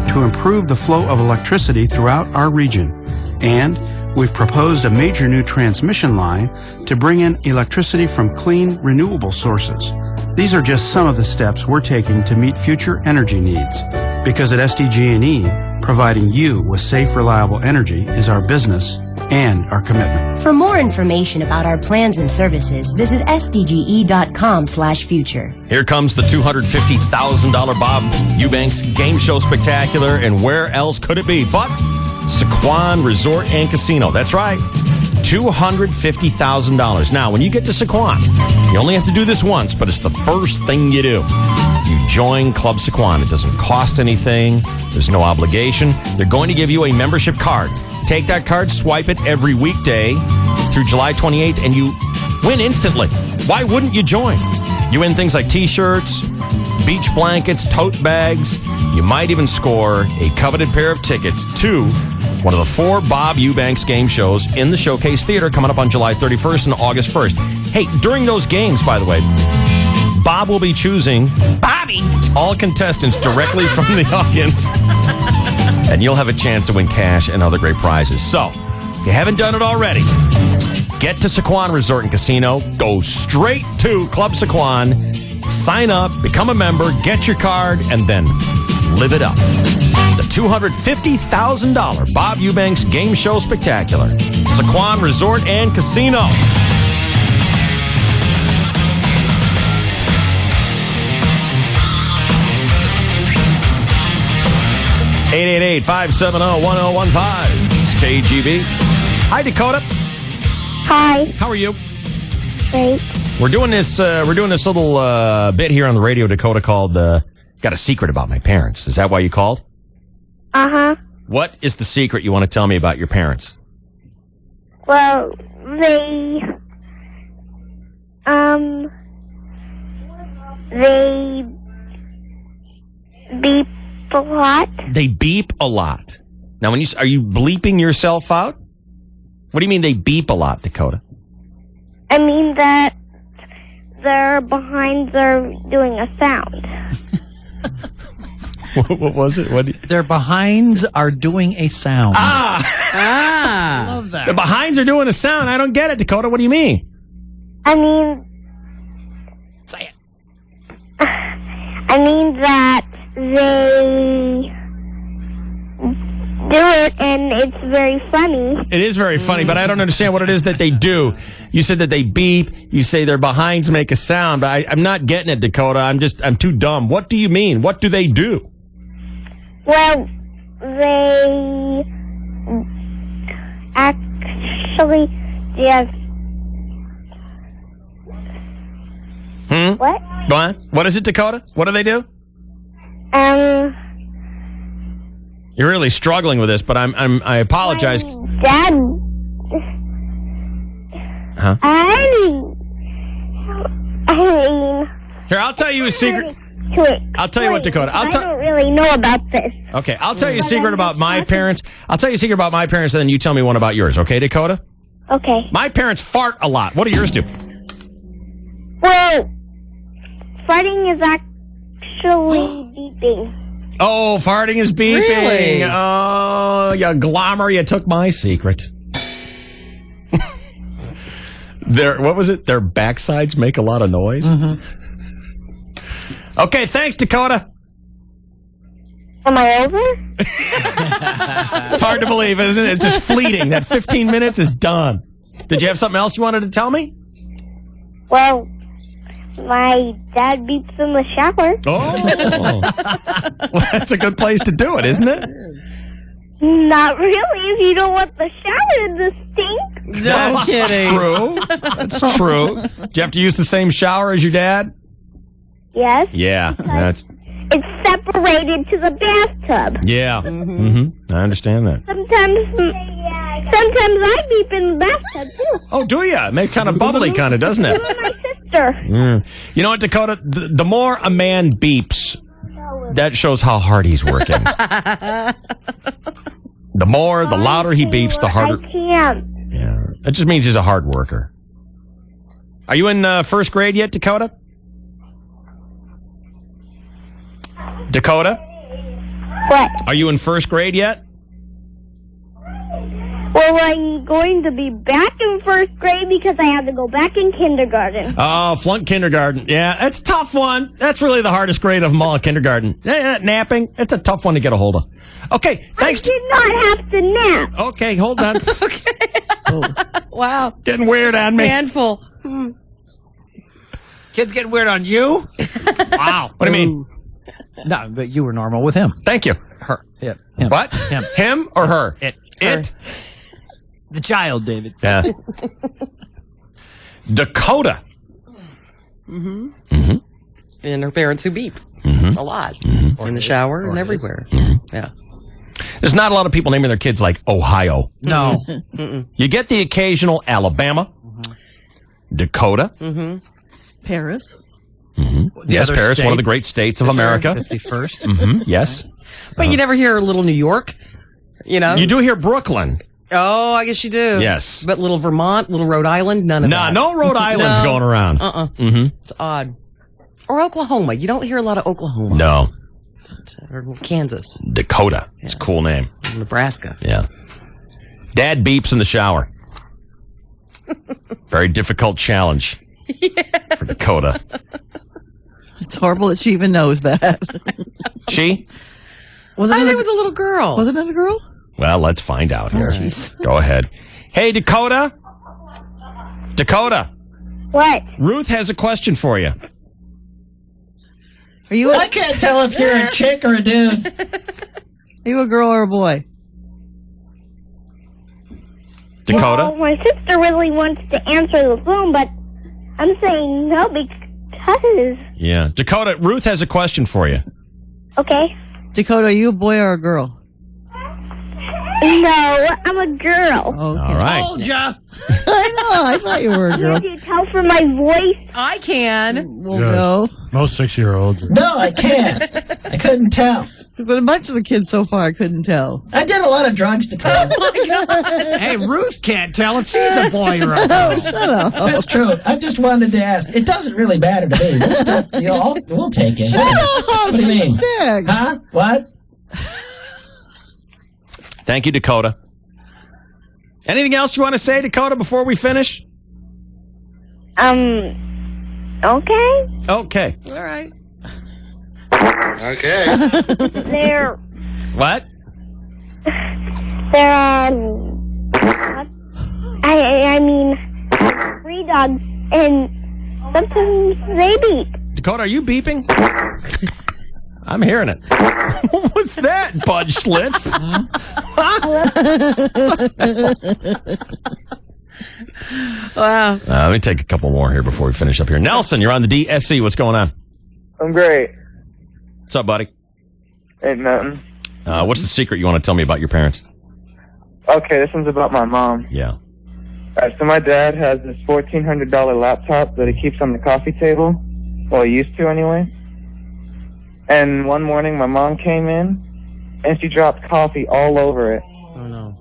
S32: to improve the flow of electricity throughout our region. And we've proposed a major new transmission line to bring in electricity from clean, renewable sources. These are just some of the steps we're taking to meet future energy needs. Because at SDG&E, providing you with safe, reliable energy is our business and our commitment.
S24: For more information about our plans and services, visit sdge.com/future.
S1: Here comes the $250,000 Bob Eubanks Game Show Spectacular, and where else could it be but Sequan Resort and Casino? That's right, $250,000. Now, when you get to Sequan, you only have to do this once, but it's the first thing you do. You join Club Sequan. It doesn't cost anything. There's no obligation. They're going to give you a membership card. Take that card, swipe it every weekday through July 28th, and you win instantly. Why wouldn't you join? You win things like T-shirts, beach blankets, tote bags. You might even score a coveted pair of tickets to one of the 4 Bob Eubanks game shows in the Showcase Theater coming up on July 31st and August 1st. Hey, during those games, by the way, Bob will be choosing all contestants directly from the audience. And you'll have a chance to win cash and other great prizes. So, if you haven't done it already, Get to Saquon Resort and Casino. Go straight to Club Saquon. Sign up, become a member, get your card, and then live it up. The $250,000 Bob Eubanks Game Show Spectacular. Saquon Resort and Casino. (888) 570-1015. It's KGB. Hi, Dakota.
S9: Hi.
S1: How are you?
S9: Great.
S1: We're doing this little bit here on the radio, Dakota, called "Got a Secret About My Parents." Is that why you called?
S9: Uh-huh.
S1: What is the secret you want to tell me about your parents?
S9: Well, they beep a lot.
S1: They beep a lot. Now, are you bleeping yourself out? What do you mean they beep a lot, Dakota?
S9: I mean that their behinds are doing a sound.
S1: What was it?
S2: Their behinds are doing a sound.
S1: Ah!
S2: Love that.
S1: The behinds are doing a sound. I don't get it, Dakota. What do you mean?
S9: I mean...
S2: Say it.
S9: I mean that they do it, and it's very funny.
S1: It is very funny, but I don't understand what it is that they do. You said that they beep. You say their behinds make a sound, but I'm not getting it, Dakota. I'm too dumb. What do you mean? What do they do?
S9: Well, they actually just... What?
S1: Go on. What is it, Dakota? What do they do? You're really struggling with this, but I apologize.
S9: Dad.
S1: Huh?
S9: I mean.
S1: Here, I'll tell you a secret. I'll tell you what, Dakota.
S9: I don't really know about this.
S1: Okay, I'll tell you a secret about my parents. I'll tell you a secret about my parents, and then you tell me one about yours. Okay, Dakota?
S9: Okay.
S1: My parents fart a lot. What do yours do?
S9: Well, farting is actually beeping.
S1: Oh, farting is beeping.
S9: Really?
S1: Oh, you glommer, you took my secret. What was it? Their backsides make a lot of noise?
S2: Mm-hmm.
S1: Okay, thanks, Dakota.
S9: Am I over?
S1: It's hard to believe, isn't it? It's just fleeting. That 15 minutes is done. Did you have something else you wanted to tell me?
S9: Well, my dad beeps in the shower.
S1: Oh. Well, that's a good place to do it, isn't it?
S9: Not really, if you don't want the shower to stink.
S7: No kidding.
S1: True. That's true. Do you have to use the same shower as your dad?
S9: Yes.
S1: Yeah.
S9: It's separated to the bathtub.
S1: Yeah. Mm-hmm. I understand that.
S9: Sometimes I beep in the bathtub, too.
S1: Oh, do you? It makes kind of bubbly, kind of, doesn't it?
S9: So my sister.
S1: You know what, Dakota? The more a man beeps, that shows how hard he's working. The louder he beeps, the harder.
S9: I can't.
S1: Yeah. That just means he's a hard worker. Are you in first grade yet, Dakota? Dakota?
S9: What?
S1: Are you in first grade yet?
S9: Well, I'm going to be back in first grade because I have to go back in kindergarten.
S1: Oh, flunk kindergarten. Yeah, that's a tough one. That's really the hardest grade of them all, kindergarten. Napping, it's a tough one to get a hold of. Okay, thanks.
S9: I did not have to nap.
S1: Okay, hold on.
S7: Wow.
S1: Getting weird on me.
S7: Handful.
S2: Kids getting weird on you? Wow.
S1: What do you mean?
S2: No, but you were normal with him.
S1: Thank you.
S2: Her. Yeah. Him.
S1: What? Him or her?
S2: It.
S10: The child, David.
S1: Yeah. Dakota.
S7: Mm-hmm.
S1: Mm-hmm.
S7: And her parents who beep a lot.
S1: Mm-hmm.
S7: In the shower and everywhere. Yeah.
S1: There's not a lot of people naming their kids like Ohio.
S2: No.
S1: You get the occasional Alabama, Dakota,
S16: Paris.
S1: Yes, Paris, one of the great states of America.
S2: 51st.
S1: Yes.
S7: But you never hear little New York, you know?
S1: You do hear Brooklyn.
S7: Oh, I guess you do.
S1: Yes.
S7: But little Vermont, little Rhode Island, none of that.
S1: No Rhode Island's going around.
S7: It's odd. Or Oklahoma. You don't hear a lot of Oklahoma.
S1: No.
S7: Or Kansas.
S1: Dakota. It's a cool name.
S7: Nebraska.
S1: Yeah. Dad beeps in the shower. Very difficult challenge for Dakota.
S16: It's horrible that she even knows that.
S1: She?
S16: Was it
S7: I think it was a little girl.
S16: Wasn't it a girl?
S1: Well, let's find out here.
S16: jeez.
S1: Go ahead. Hey, Dakota. Dakota.
S9: What?
S1: Ruth has a question for you.
S16: Are you?
S10: I can't tell if you're a chick or a dude.
S16: Are you a girl or a boy?
S1: Dakota?
S9: Well, my sister really wants to answer the phone, but I'm saying no because.
S1: Yeah. Dakota, Ruth has a question for you.
S9: Okay.
S16: Dakota, are you a boy or a girl?
S9: No, I'm a girl.
S16: Okay.
S1: All right.
S10: Told ya.
S16: I know. I thought you were a girl.
S9: Can you tell from my voice?
S7: I can.
S16: Well, no.
S3: Most 6-year-olds.
S10: No, I can't. I couldn't tell.
S16: There's been a bunch of the kids so far I couldn't tell.
S10: I did a lot of drugs to tell.
S2: Hey, Ruth can't tell if she's a boy or a girl.
S16: Oh, shut up.
S10: That's true. I just wanted to ask. It doesn't really matter to me. We'll, still, we'll take it.
S16: Shut up.
S10: What do you mean?
S16: Six.
S10: Huh? What?
S1: Thank you, Dakota. Anything else you want to say, Dakota, before we finish?
S9: Okay.
S1: Okay.
S7: All right.
S3: Okay.
S9: There
S1: What?
S9: are, I mean, 3 dogs, and sometimes they beep.
S1: Dakota, are you beeping? I'm hearing it. What was that, Bud Schlitz?
S7: Wow.
S1: Let me take a couple more here before we finish up here. Nelson, you're on the DSC. What's going on?
S4: I'm great.
S1: What's up, buddy?
S4: Ain't nothing.
S1: What's the secret you want to tell me about your parents?
S4: Okay, this one's about my mom.
S1: Yeah.
S4: All right, so my dad has this $1,400 laptop that he keeps on the coffee table. Well, he used to anyway. And one morning, my mom came in, and she dropped coffee all over it.
S7: Oh, no.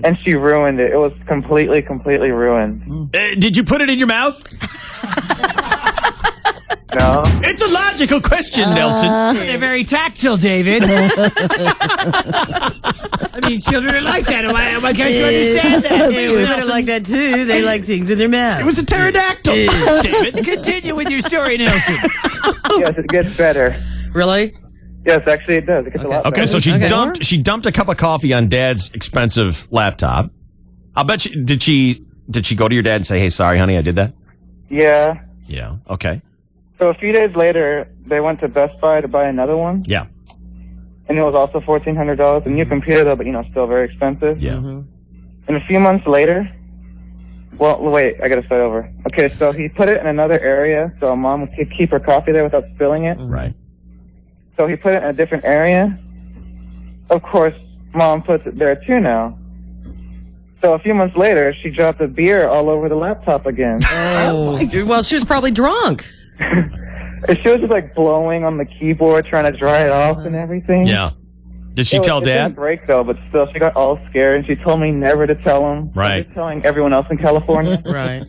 S4: And she ruined it. It was completely ruined.
S1: Did you put it in your mouth?
S4: No.
S1: It's a logical question, Nelson.
S10: They're very tactile, David. I mean, children are like that. Am I going to understand that?
S7: Women are like that, too. They like things in their mouth.
S1: It was a pterodactyl, David.
S10: Continue with your story, Nelson.
S4: Yes, it gets better.
S7: Really?
S4: Yes, actually it does. It gets a lot better.
S1: Okay, so she dumped a cup of coffee on Dad's expensive laptop. I'll bet you, did she go to your dad and say, "Hey, sorry, honey, I did that"?
S4: Yeah.
S1: Yeah. Okay.
S4: So a few days later, they went to Best Buy to buy another one.
S1: Yeah.
S4: And it was also $1,400. A new computer, though, but, still very expensive.
S1: Yeah.
S4: And a few months later, well, wait, I gotta start over. Okay, so he put it in another area so Mom could keep her coffee there without spilling it.
S1: Right.
S4: So he put it in a different area. Of course, Mom puts it there too now. So a few months later, she dropped a beer all over the laptop again.
S7: Oh, well, she was probably drunk.
S4: She was just like blowing on the keyboard, trying to dry it off and everything.
S1: Yeah. Did she tell
S4: It
S1: Dad?
S4: didn't break though, but still, she got all scared and she told me never to tell him.
S1: Right.
S4: She's telling everyone else in California.
S7: Right.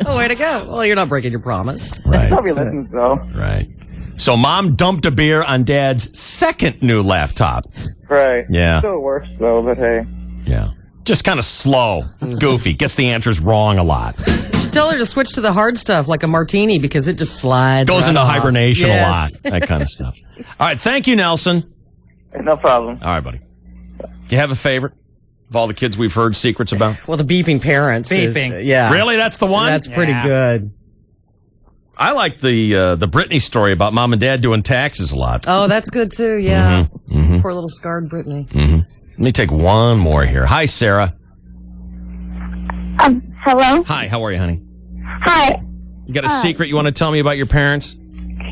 S7: Oh, way to go. Well, you're not breaking your promise.
S1: Right.
S4: Probably listens though.
S1: Right. So Mom dumped a beer on Dad's second new laptop.
S4: Right.
S1: Yeah.
S4: Still works though, but hey.
S1: Yeah. Just kind of slow, goofy, gets the answers wrong a lot.
S7: Tell her to switch to the hard stuff like a martini because it just slides.
S1: Goes
S7: right
S1: into
S7: off.
S1: hibernation
S7: Yes.
S1: a lot, that kind of stuff. All right, thank you, Nelson.
S4: No problem.
S1: All right, buddy. Do you have a favorite of all the kids we've heard secrets about?
S7: Well, the beeping parents.
S10: Beeping.
S7: Yeah.
S1: Really? That's the one?
S7: That's pretty good.
S1: I like the Britney story about Mom and Dad doing taxes a lot.
S7: Oh, that's good too. Yeah.
S1: Mhm.
S7: Poor little scarred Brittany.
S1: Let me take one more here. Hi, Sarah.
S9: Hello?
S1: Hi, how are you, honey?
S9: Hi.
S1: You got a secret you want to tell me about your parents?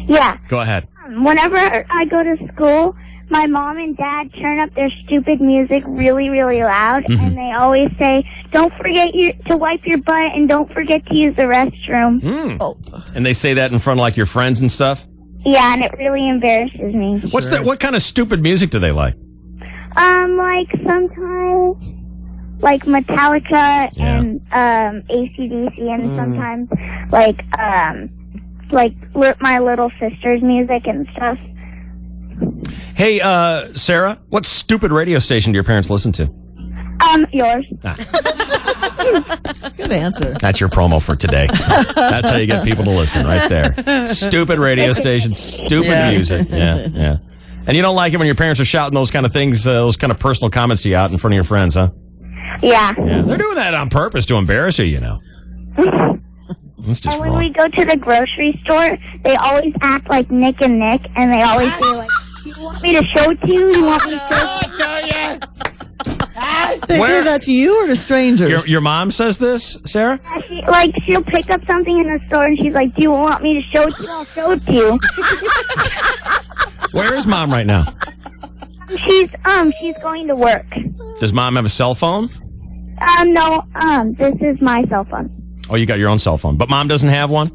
S9: Yeah.
S1: Go ahead.
S9: Whenever I go to school, my mom and dad turn up their stupid music really, really loud, and they always say, "Don't forget to wipe your butt, and don't forget to use the restroom."
S1: Oh. And they say that in front of like your friends and stuff?
S9: Yeah, and it really embarrasses me.
S1: What's that? What kind of stupid music do they like?
S9: Like sometimes, like Metallica and AC/DC, and sometimes like my little sister's music and stuff.
S1: Hey, Sarah, what stupid radio station do your parents listen to?
S9: Yours.
S16: Good answer.
S1: That's your promo for today. That's how you get people to listen right there. Stupid radio station, stupid music. Yeah. And you don't like it when your parents are shouting those kind of things, those kind of personal comments to you out in front of your friends, huh?
S9: Yeah.
S1: They're doing that on purpose to embarrass you, you know. That's just
S9: And when
S1: wrong.
S9: we go to the grocery store, they always act like Nick and Nick, and they always say, like, do you want me to show it to you? Do you want me to show it to you?
S16: They say that to you or to strangers?
S1: Your mom says this, Sarah?
S9: She'll pick up something in the store, and she's like, do you want me to show it to you? I'll show it to you.
S1: Where is mom right now?
S9: She's going to work.
S1: Does mom have a cell phone?
S9: No, this is my cell phone.
S1: Oh, you got your own cell phone. But mom doesn't have one?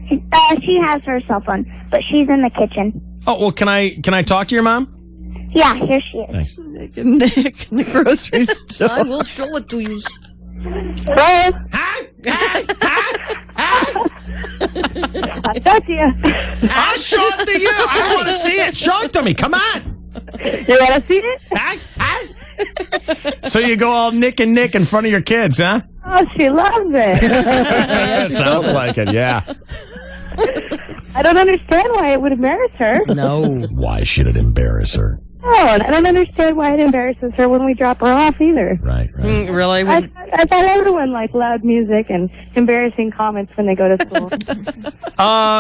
S9: She has her cell phone, but she's in the kitchen.
S1: Oh, well, can I talk to your mom?
S9: Yeah, here she is.
S1: Thanks.
S16: Nick in the grocery store.
S7: I will show it to you.
S9: Hello?
S3: I got you.
S1: I'll show it to you. I want to see it. Show it to me. Come on.
S3: You want to see it?
S1: So you go all Nick and Nick in front of your kids, huh?
S3: Oh, she loves it.
S1: Yeah, it sounds like it, yeah.
S3: I don't understand why it would embarrass her.
S7: No.
S1: Why should it embarrass her?
S3: Oh, and I don't understand why it embarrasses her when we drop her off either.
S1: Right.
S7: Really?
S3: I thought everyone liked loud music and embarrassing comments when they go to school.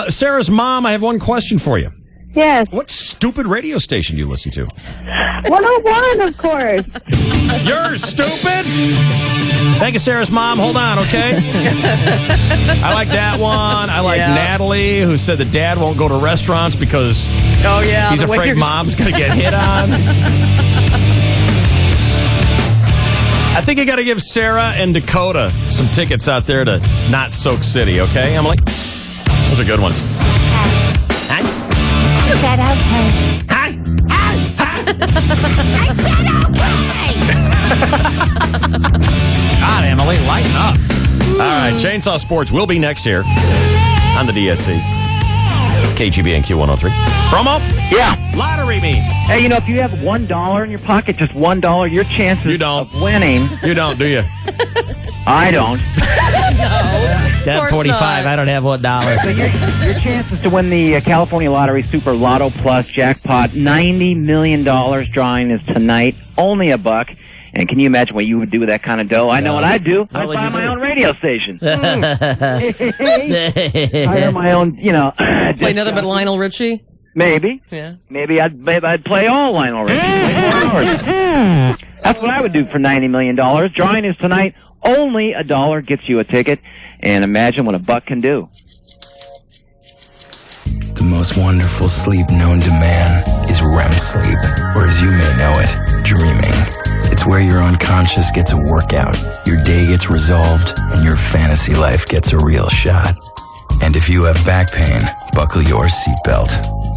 S1: Sarah's mom, I have one question for you.
S3: Yes.
S1: What stupid radio station do you listen to?
S3: 101, of course.
S1: You're stupid? Thank you, Sarah's mom. Hold on, okay? I like that one. I like Natalie, who said that dad won't go to restaurants because he's afraid mom's going to get hit on. I think you got to give Sarah and Dakota some tickets out there to Not Soak City, okay, Emily? Those are good ones.
S23: You said okay.
S1: Hi.
S23: I said okay.
S1: God, Emily, lighten up. All right, Chainsaw Sports will be next here on the DSC. KGB and Q103. Promo?
S6: Yeah.
S1: Lottery me.
S6: Hey, you know, if you have $1 in your pocket, just $1, your chances of winning.
S1: You don't, do you?
S6: I don't.
S7: No.
S6: 45.
S13: I don't have $1.
S6: So your chances to win the California Lottery Super Lotto Plus jackpot, $90 million drawing is tonight. Only $1. And can you imagine what you would do with that kind of dough? I know what I'd do. I'd buy my own radio station. Hire my own,
S7: Play another bit Lionel Richie?
S6: Maybe.
S7: Yeah.
S6: Maybe I'd play all Lionel Richie. That's what I would do for $90 million. Drawing is tonight. Only $1 gets you a ticket. And imagine what $1 can do.
S8: The most wonderful sleep known to man is REM sleep, or as you may know it, dreaming. It's where your unconscious gets a workout, your day gets resolved, and your fantasy life gets a real shot. And if you have back pain, buckle your seatbelt.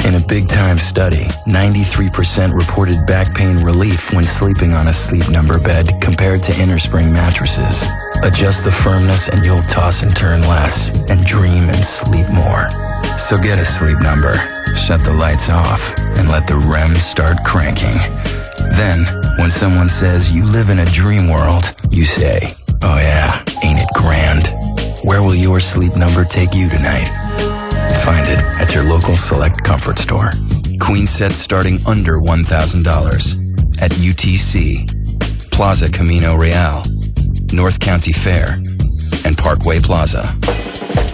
S8: In a big-time study, 93% reported back pain relief when sleeping on a Sleep Number bed compared to innerspring mattresses. Adjust the firmness and you'll toss and turn less and dream and sleep more. So get a Sleep Number, shut the lights off, and let the REM start cranking. Then, when someone says you live in a dream world, you say, oh yeah, ain't it grand? Where will your Sleep Number take you tonight? Find it at your local Select Comfort store. Queen sets starting under $1,000 at UTC, Plaza Camino Real, North County Fair, and Parkway Plaza.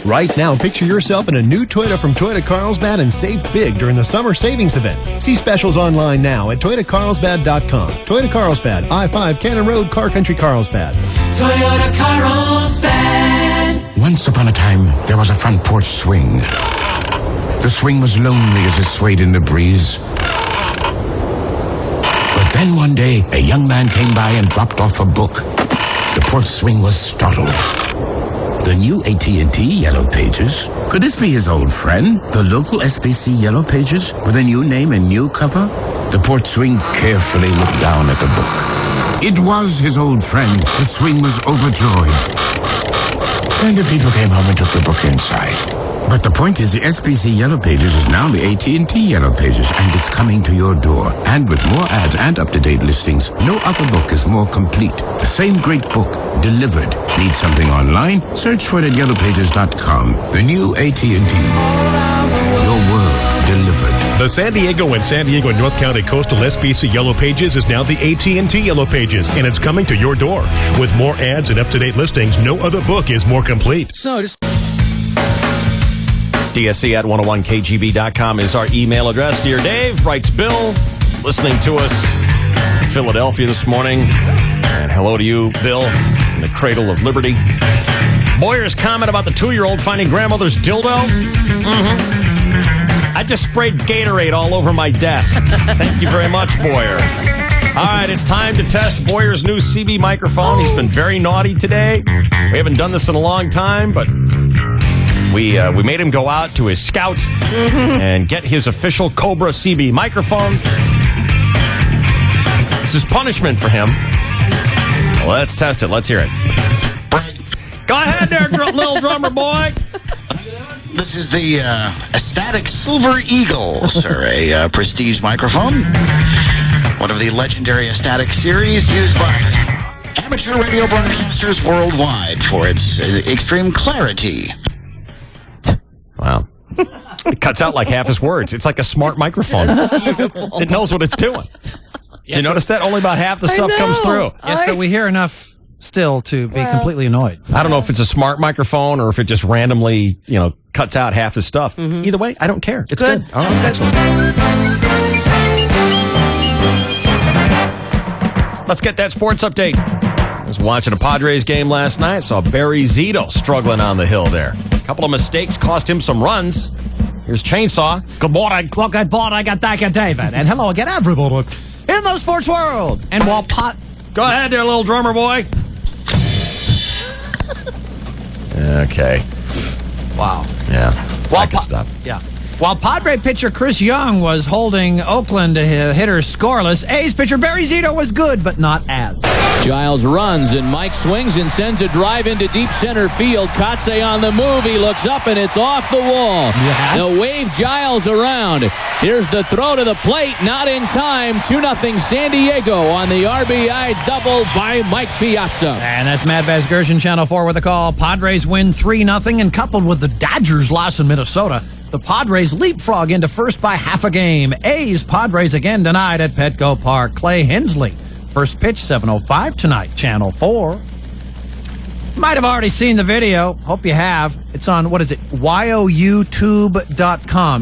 S11: Right now, picture yourself in a new Toyota from Toyota Carlsbad and save big during the summer savings event. See specials online now at ToyotaCarlsbad.com. Toyota Carlsbad, I-5 Cannon Road, Car Country Carlsbad.
S20: Toyota Carlsbad.
S21: Once upon a time, there was a front porch swing. The swing was lonely as it swayed in the breeze. But then one day, a young man came by and dropped off a book. The porch swing was startled. The new AT&T Yellow Pages? Could this be his old friend? The local SBC Yellow Pages with a new name and new cover? The porch swing carefully looked down at the book. It was his old friend. The swing was overjoyed. Then the people came home and took the book inside. But the point is, the SBC Yellow Pages is now the AT&T Yellow Pages, and it's coming to your door. And with more ads and up-to-date listings, no other book is more complete. The same great book, delivered. Need something online? Search for it at yellowpages.com. The new AT&T. Your world delivered.
S12: The San Diego and San Diego North County Coastal SBC Yellow Pages is now the AT&T Yellow Pages, and it's coming to your door. With more ads and up-to-date listings, no other book is more complete.
S1: So just DSC at 101kgb.com is our email address. Dear Dave, writes Bill, listening to us in Philadelphia this morning. And hello to you, Bill, in the cradle of liberty. Boyer's comment about the 2-year-old finding grandmother's dildo. I just sprayed Gatorade all over my desk. Thank you very much, Boyer. All right, it's time to test Boyer's new CB microphone. He's been very naughty today. We haven't done this in a long time, but we made him go out to his Scout and get his official Cobra CB microphone. This is punishment for him. Let's test it. Let's hear it. Go ahead there, little drummer boy.
S14: This is the Astatic Silver Eagle, sir, a prestige microphone. One of the legendary Astatic series used by amateur radio broadcasters worldwide for its extreme clarity.
S1: Wow. It cuts out like half his words. It's like a smart microphone. It knows what it's doing. Did you notice that? Only about half the stuff comes through.
S2: Yes, but we hear enough still to be completely annoyed.
S1: I don't know if it's a smart microphone or if it just randomly, cuts out half his stuff. Either way, I don't care. It's good. All right, excellent. Let's get that sports update. I was watching a Padres game last night. Saw Barry Zito struggling on the hill there. A couple of mistakes cost him some runs. Here's Chainsaw.
S2: Good morning. Well, good morning. Thank you, David. And hello again, everybody in the sports world. And while
S1: Go ahead there, little drummer boy. Okay.
S2: Wow.
S1: Yeah. I can stop.
S2: Yeah. While Padre pitcher Chris Young was holding Oakland hitters scoreless, A's pitcher Barry Zito was good, but not as.
S15: Giles runs, and Mike swings and sends a drive into deep center field. Kotze on the move. He looks up, and it's off the wall. Yeah. They'll wave Giles around. Here's the throw to the plate. Not in time. 2-0 San Diego on the RBI double by Mike Piazza.
S2: And that's Matt Vasgersian, Channel 4 with a call. Padres win 3-0, and coupled with the Dodgers' loss in Minnesota, the Padres leapfrog into first by half a game. A's Padres again tonight at Petco Park. Clay Hensley. First pitch, 7:05 tonight, Channel 4. Might have already seen the video. Hope you have. It's on, youtube.com.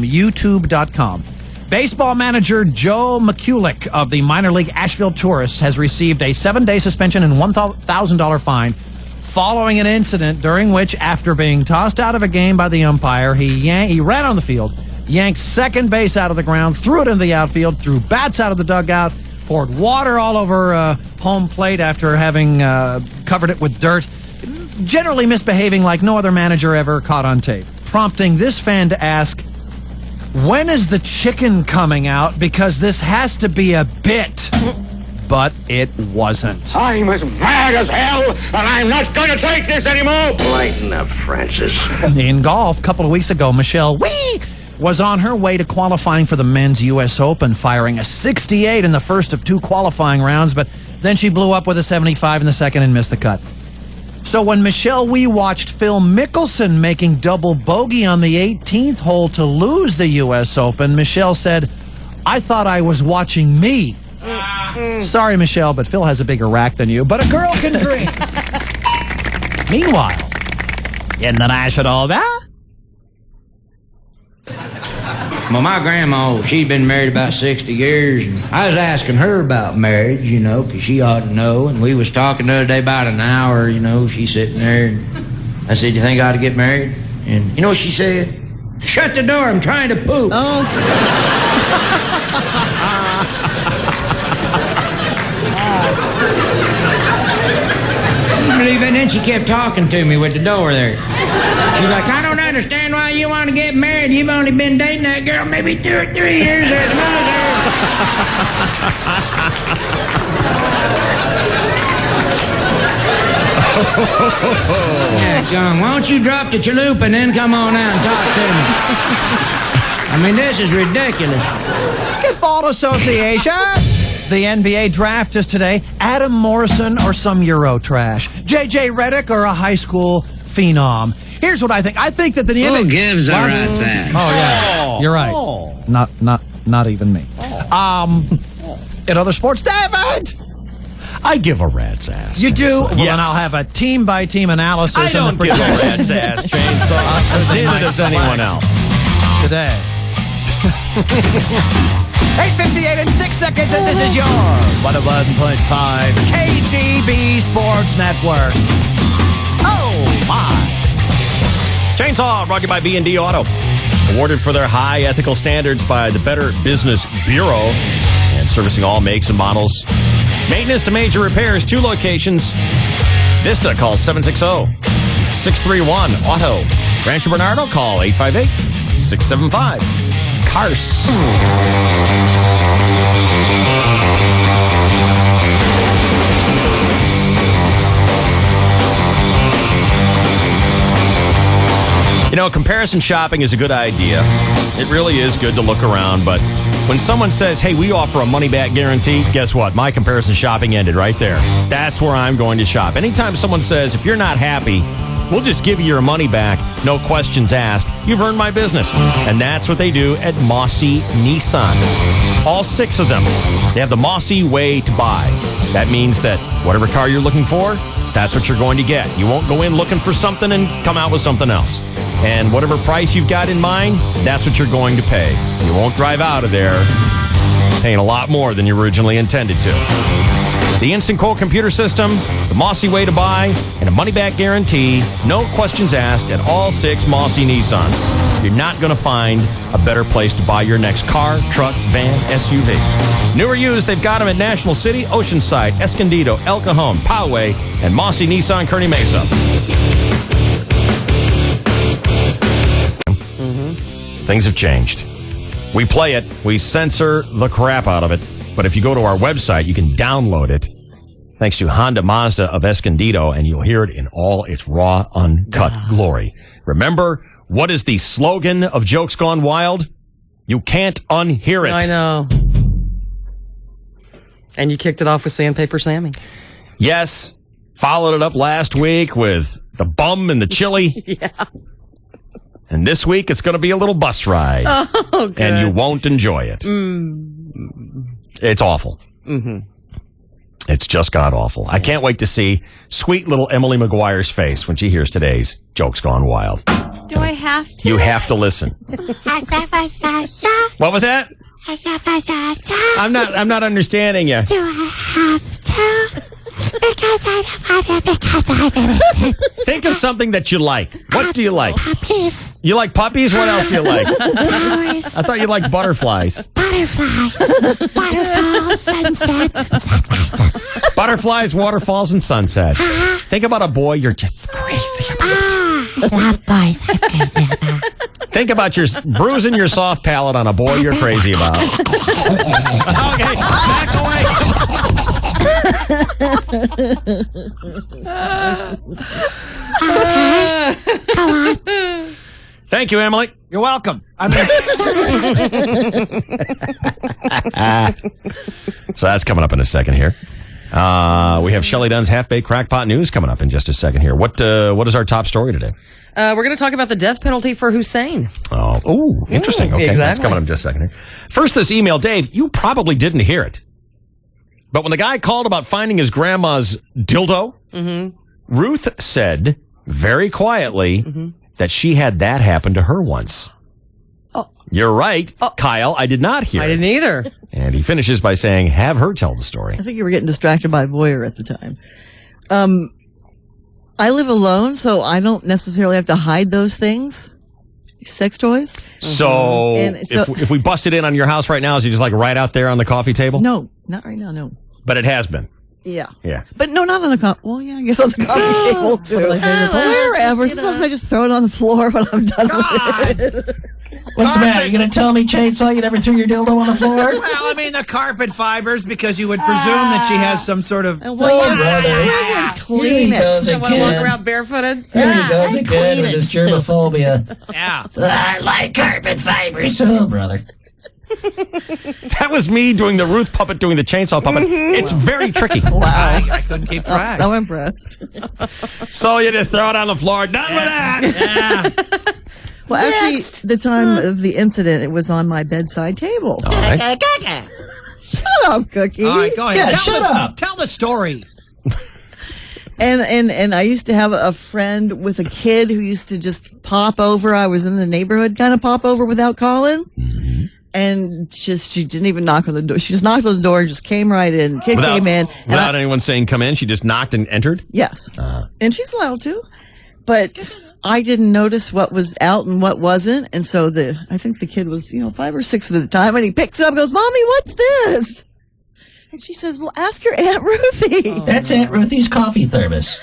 S2: YouTube.com. Baseball manager Joe McCulloch of the minor league Asheville Tourists has received a 7-day suspension and $1,000 fine following an incident during which, after being tossed out of a game by the umpire, he ran on the field, yanked second base out of the ground, threw it into the outfield, threw bats out of the dugout, poured water all over home plate after having covered it with dirt, generally misbehaving like no other manager ever caught on tape, prompting this fan to ask, when is the chicken coming out? Because this has to be a bit. But it wasn't.
S17: I'm as mad as hell, and I'm not going to take this anymore. Lighten up, Francis.
S2: In golf, a couple of weeks ago, Michelle Wie was on her way to qualifying for the men's U.S. Open, firing a 68 in the first of 2 qualifying rounds, but then she blew up with a 75 in the second and missed the cut. So when Michelle Wie watched Phil Mickelson making double bogey on the 18th hole to lose the U.S. Open, Michelle said, I thought I was watching me. Sorry, Michelle, but Phil has a bigger rack than you, but a girl can dream. Meanwhile, in the National
S18: Well, my grandma, she'd been married about 60 years, and I was asking her about marriage, because she ought to know, and we was talking the other day about an hour, she's sitting there, and I said, you think I ought to get married? And you know what she said? Shut the door, I'm trying to poop.
S2: Oh.
S18: And then she kept talking to me with the door there. She's like, I don't understand why you want to get married. You've only been dating that girl maybe 2 or 3 years at the most. Yeah, gone. Why don't you drop the chalupa and then come on out and talk to me? I mean, this is ridiculous.
S2: Basketball Association. The NBA draft is today. Adam Morrison or some Euro trash. J.J. Redick or a high school phenom. Here's what I think. I think that the
S18: Who gives a rat's ass?
S2: Oh yeah, you're right. Not even me. In other sports, David.
S1: I give a rat's ass.
S2: You do? Well,
S1: Yes.
S2: then I'll have a team-by-team analysis.
S1: I don't give a rat's ass, Chainsaw. Neither does anyone else.
S2: Today. 8:58 in 6 seconds, and this is your 101.5 KGB Sports Network. Oh, my.
S1: Chainsaw brought to you by B&D Auto. Awarded for their high ethical standards by the Better Business Bureau and servicing all makes and models. Maintenance to major repairs, 2 locations. Vista, call 760-631-AUTO. Rancho Bernardo, call 858-675-CARS. You know, comparison shopping is a good idea. It really is good to look around, but when someone says, hey, we offer a money-back guarantee, guess what? My comparison shopping ended right there. That's where I'm going to shop. Anytime someone says, if you're not happy, we'll just give you your money back, no questions asked, you've earned my business. And that's what they do at Mossy Nissan. All 6 of them. They have the Mossy way to buy. That means that whatever car you're looking for, that's what you're going to get. You won't go in looking for something and come out with something else. And whatever price you've got in mind, that's what you're going to pay. You won't drive out of there paying a lot more than you originally intended to. The Instant Quote computer system, the Mossy way to buy, and a money-back guarantee, no questions asked at all 6 Mossy Nissans. You're not going to find a better place to buy your next car, truck, van, SUV. New or used, they've got them at National City, Oceanside, Escondido, El Cajon, Poway, and Mossy Nissan Kearney Mesa. Things have changed. We play it, we censor the crap out of it, but if you go to our website, you can download it thanks to Honda Mazda of Escondido, and you'll hear it in all its raw, uncut glory. Remember, what is the slogan of Jokes Gone Wild? You can't unhear it.
S7: I know. And you kicked it off with Sandpaper Sammy.
S1: Yes. Followed it up last week with the bum and the chili.
S7: Yeah.
S1: And this week, it's going to be a little bus ride.
S7: Oh, good.
S1: And you won't enjoy it. It's awful.
S7: Mm-hmm.
S1: It's just god awful. I can't wait to see sweet little Emily McGuire's face when she hears today's Jokes Gone Wild.
S5: Do I have to?
S1: You have to listen. What was that? I'm not understanding you.
S5: Do I have to? Because I
S1: Think of something that you like. What do you like?
S5: Puppies.
S1: You like puppies? What else do you like?
S5: Flowers.
S1: I thought you liked butterflies.
S5: Butterflies. Waterfalls, sunsets.
S1: Butterflies, waterfalls, and sunsets. Think about a boy you're just crazy about.
S5: Love boys. I'm crazy about.
S1: Think about your bruising your soft palate on a boy you're crazy about. Okay, back away.
S5: Go on.
S1: Thank you, Emily.
S2: You're welcome.
S1: So that's coming up in a second here. We have Shelley Dunn's Half-Baked Crackpot News coming up in just a second here. What is our top story today?
S7: We're going to talk about the death penalty for Hussein.
S1: Oh, interesting. Okay,
S7: exactly.
S1: That's coming up in just a second here. First, this email, Dave, you probably didn't hear it. But when the guy called about finding his grandma's dildo, Ruth said very quietly that she had that happen to her once.
S7: Oh.
S1: You're right, Kyle. I did not hear it.
S7: I didn't either.
S1: And he finishes by saying, have her tell the story.
S16: I think you were getting distracted by Boyer at the time. I live alone, so I don't necessarily have to hide those things. Sex toys.
S1: So, if we busted in on your house right now, is it just like right out there on the coffee table?
S16: No, not right now, no.
S1: But it has been.
S16: Yeah.
S1: Yeah.
S16: But no, not on the coffee. Well, yeah, I guess on the coffee table too. Wherever. Sometimes I just throw it on the floor when I'm done with it.
S10: What's the matter? You going to tell me, Chainsaw, you never threw your dildo on the floor?
S2: Well, I mean, the carpet fibers, because you would presume that she has some sort of...
S16: Well, we're going to clean it.
S7: Don't want to walk around barefooted?
S10: Here he goes again with his germophobia.
S2: Yeah.
S10: I like carpet fibers. Oh, brother.
S1: That was me doing the Ruth puppet, doing the chainsaw puppet. It's very tricky.
S2: Wow. I couldn't keep track.
S16: I'm impressed.
S1: So you just throw it on the floor. Done with that.
S2: Yeah.
S16: Well, actually, the time of the incident, it was on my bedside table.
S1: All right.
S16: Shut up, Cookie.
S2: All right, go ahead.
S10: Yeah, shut up.
S2: Tell the story.
S16: And I used to have a friend with a kid who used to just pop over. I was in the neighborhood, kind of pop over without calling.
S1: Mm-hmm.
S16: And she didn't even knock on the door. She just knocked on the door and just came right in. Kid came in.
S1: Without anyone saying come in, she just knocked and entered?
S16: Yes. And she's allowed to. But I didn't notice what was out and what wasn't. And so I think the kid was, 5 or 6 at the time. And he picks it up and goes, "Mommy, what's this?" And she says, "Well, ask your Aunt Ruthie."
S10: Oh. That's Aunt Ruthie's coffee thermos.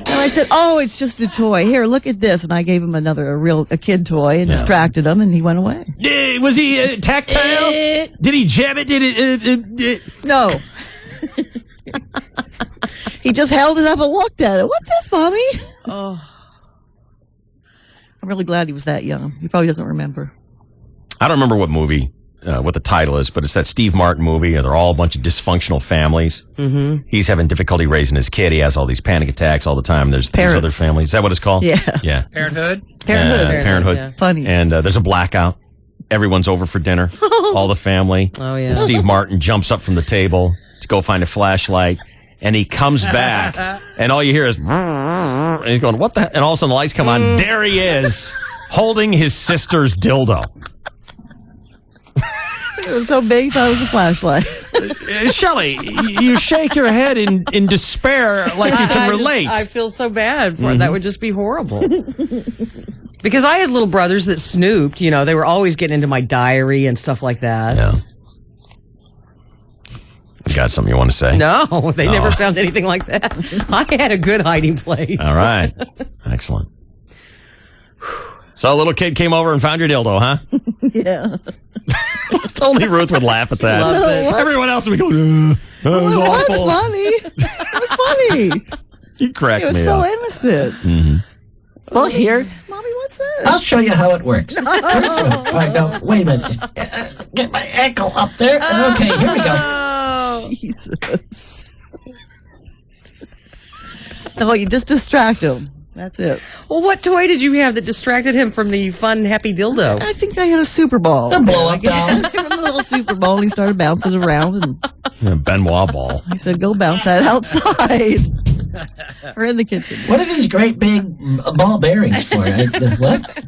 S16: And I said, "Oh, it's just a toy. Here, look at this." And I gave him a kid toy and distracted him, and he went away.
S1: Was he tactile? Did he jab it?
S16: No. He just held it up and looked at it. "What's this, Mommy?" Oh. I'm really glad he was that young. He probably doesn't remember.
S1: I don't remember what movie, what the title is, but it's that Steve Martin movie. They're all a bunch of dysfunctional families. Mm-hmm. He's having difficulty raising his kid. He has all these panic attacks all the time. There's these other families. Is that what it's called?
S16: Yeah.
S1: Yeah.
S2: Parenthood.
S1: Parenthood.
S7: Yeah.
S16: Funny.
S1: And there's a blackout. Everyone's over for dinner. All the family.
S7: Oh, yeah.
S1: And Steve Martin jumps up from the table to go find a flashlight. And he comes back, and all you hear is, and he's going, "What the?" And all of a sudden the lights come on. There he is, holding his sister's dildo.
S16: It was so big, thought it was a flashlight.
S1: Shelley, you shake your head in despair like you can relate.
S7: I feel so bad for it. That would just be horrible. Because I had little brothers that snooped. They were always getting into my diary and stuff like that.
S1: Yeah. You got something you want to say?
S7: No, they never found anything like that. I had a good hiding place.
S1: All right. Excellent. So a little kid came over and found your dildo, huh?
S16: Yeah.
S1: Only Ruth would laugh at that. Everyone else would go, that was awful.
S16: It was funny.
S1: You cracked
S16: It was
S1: me
S16: so
S1: up.
S16: innocent.
S1: Mm-hmm.
S10: Well, here,
S16: Mommy, what's this?
S10: I'll show you how it works. All right, no, wait a minute. Get my ankle up there. Okay, here we go.
S16: Jesus. No, you just distract him. That's it.
S7: Well, what toy did you have that distracted him from the fun, happy dildo?
S16: I think I had a Super Ball.
S10: A blow-up doll.
S16: I gave him a little Super Ball, and he started bouncing around. And
S1: A Benoit ball.
S16: I said, "Go bounce that outside." Or in the kitchen.
S10: What are these great big ball bearings for? What?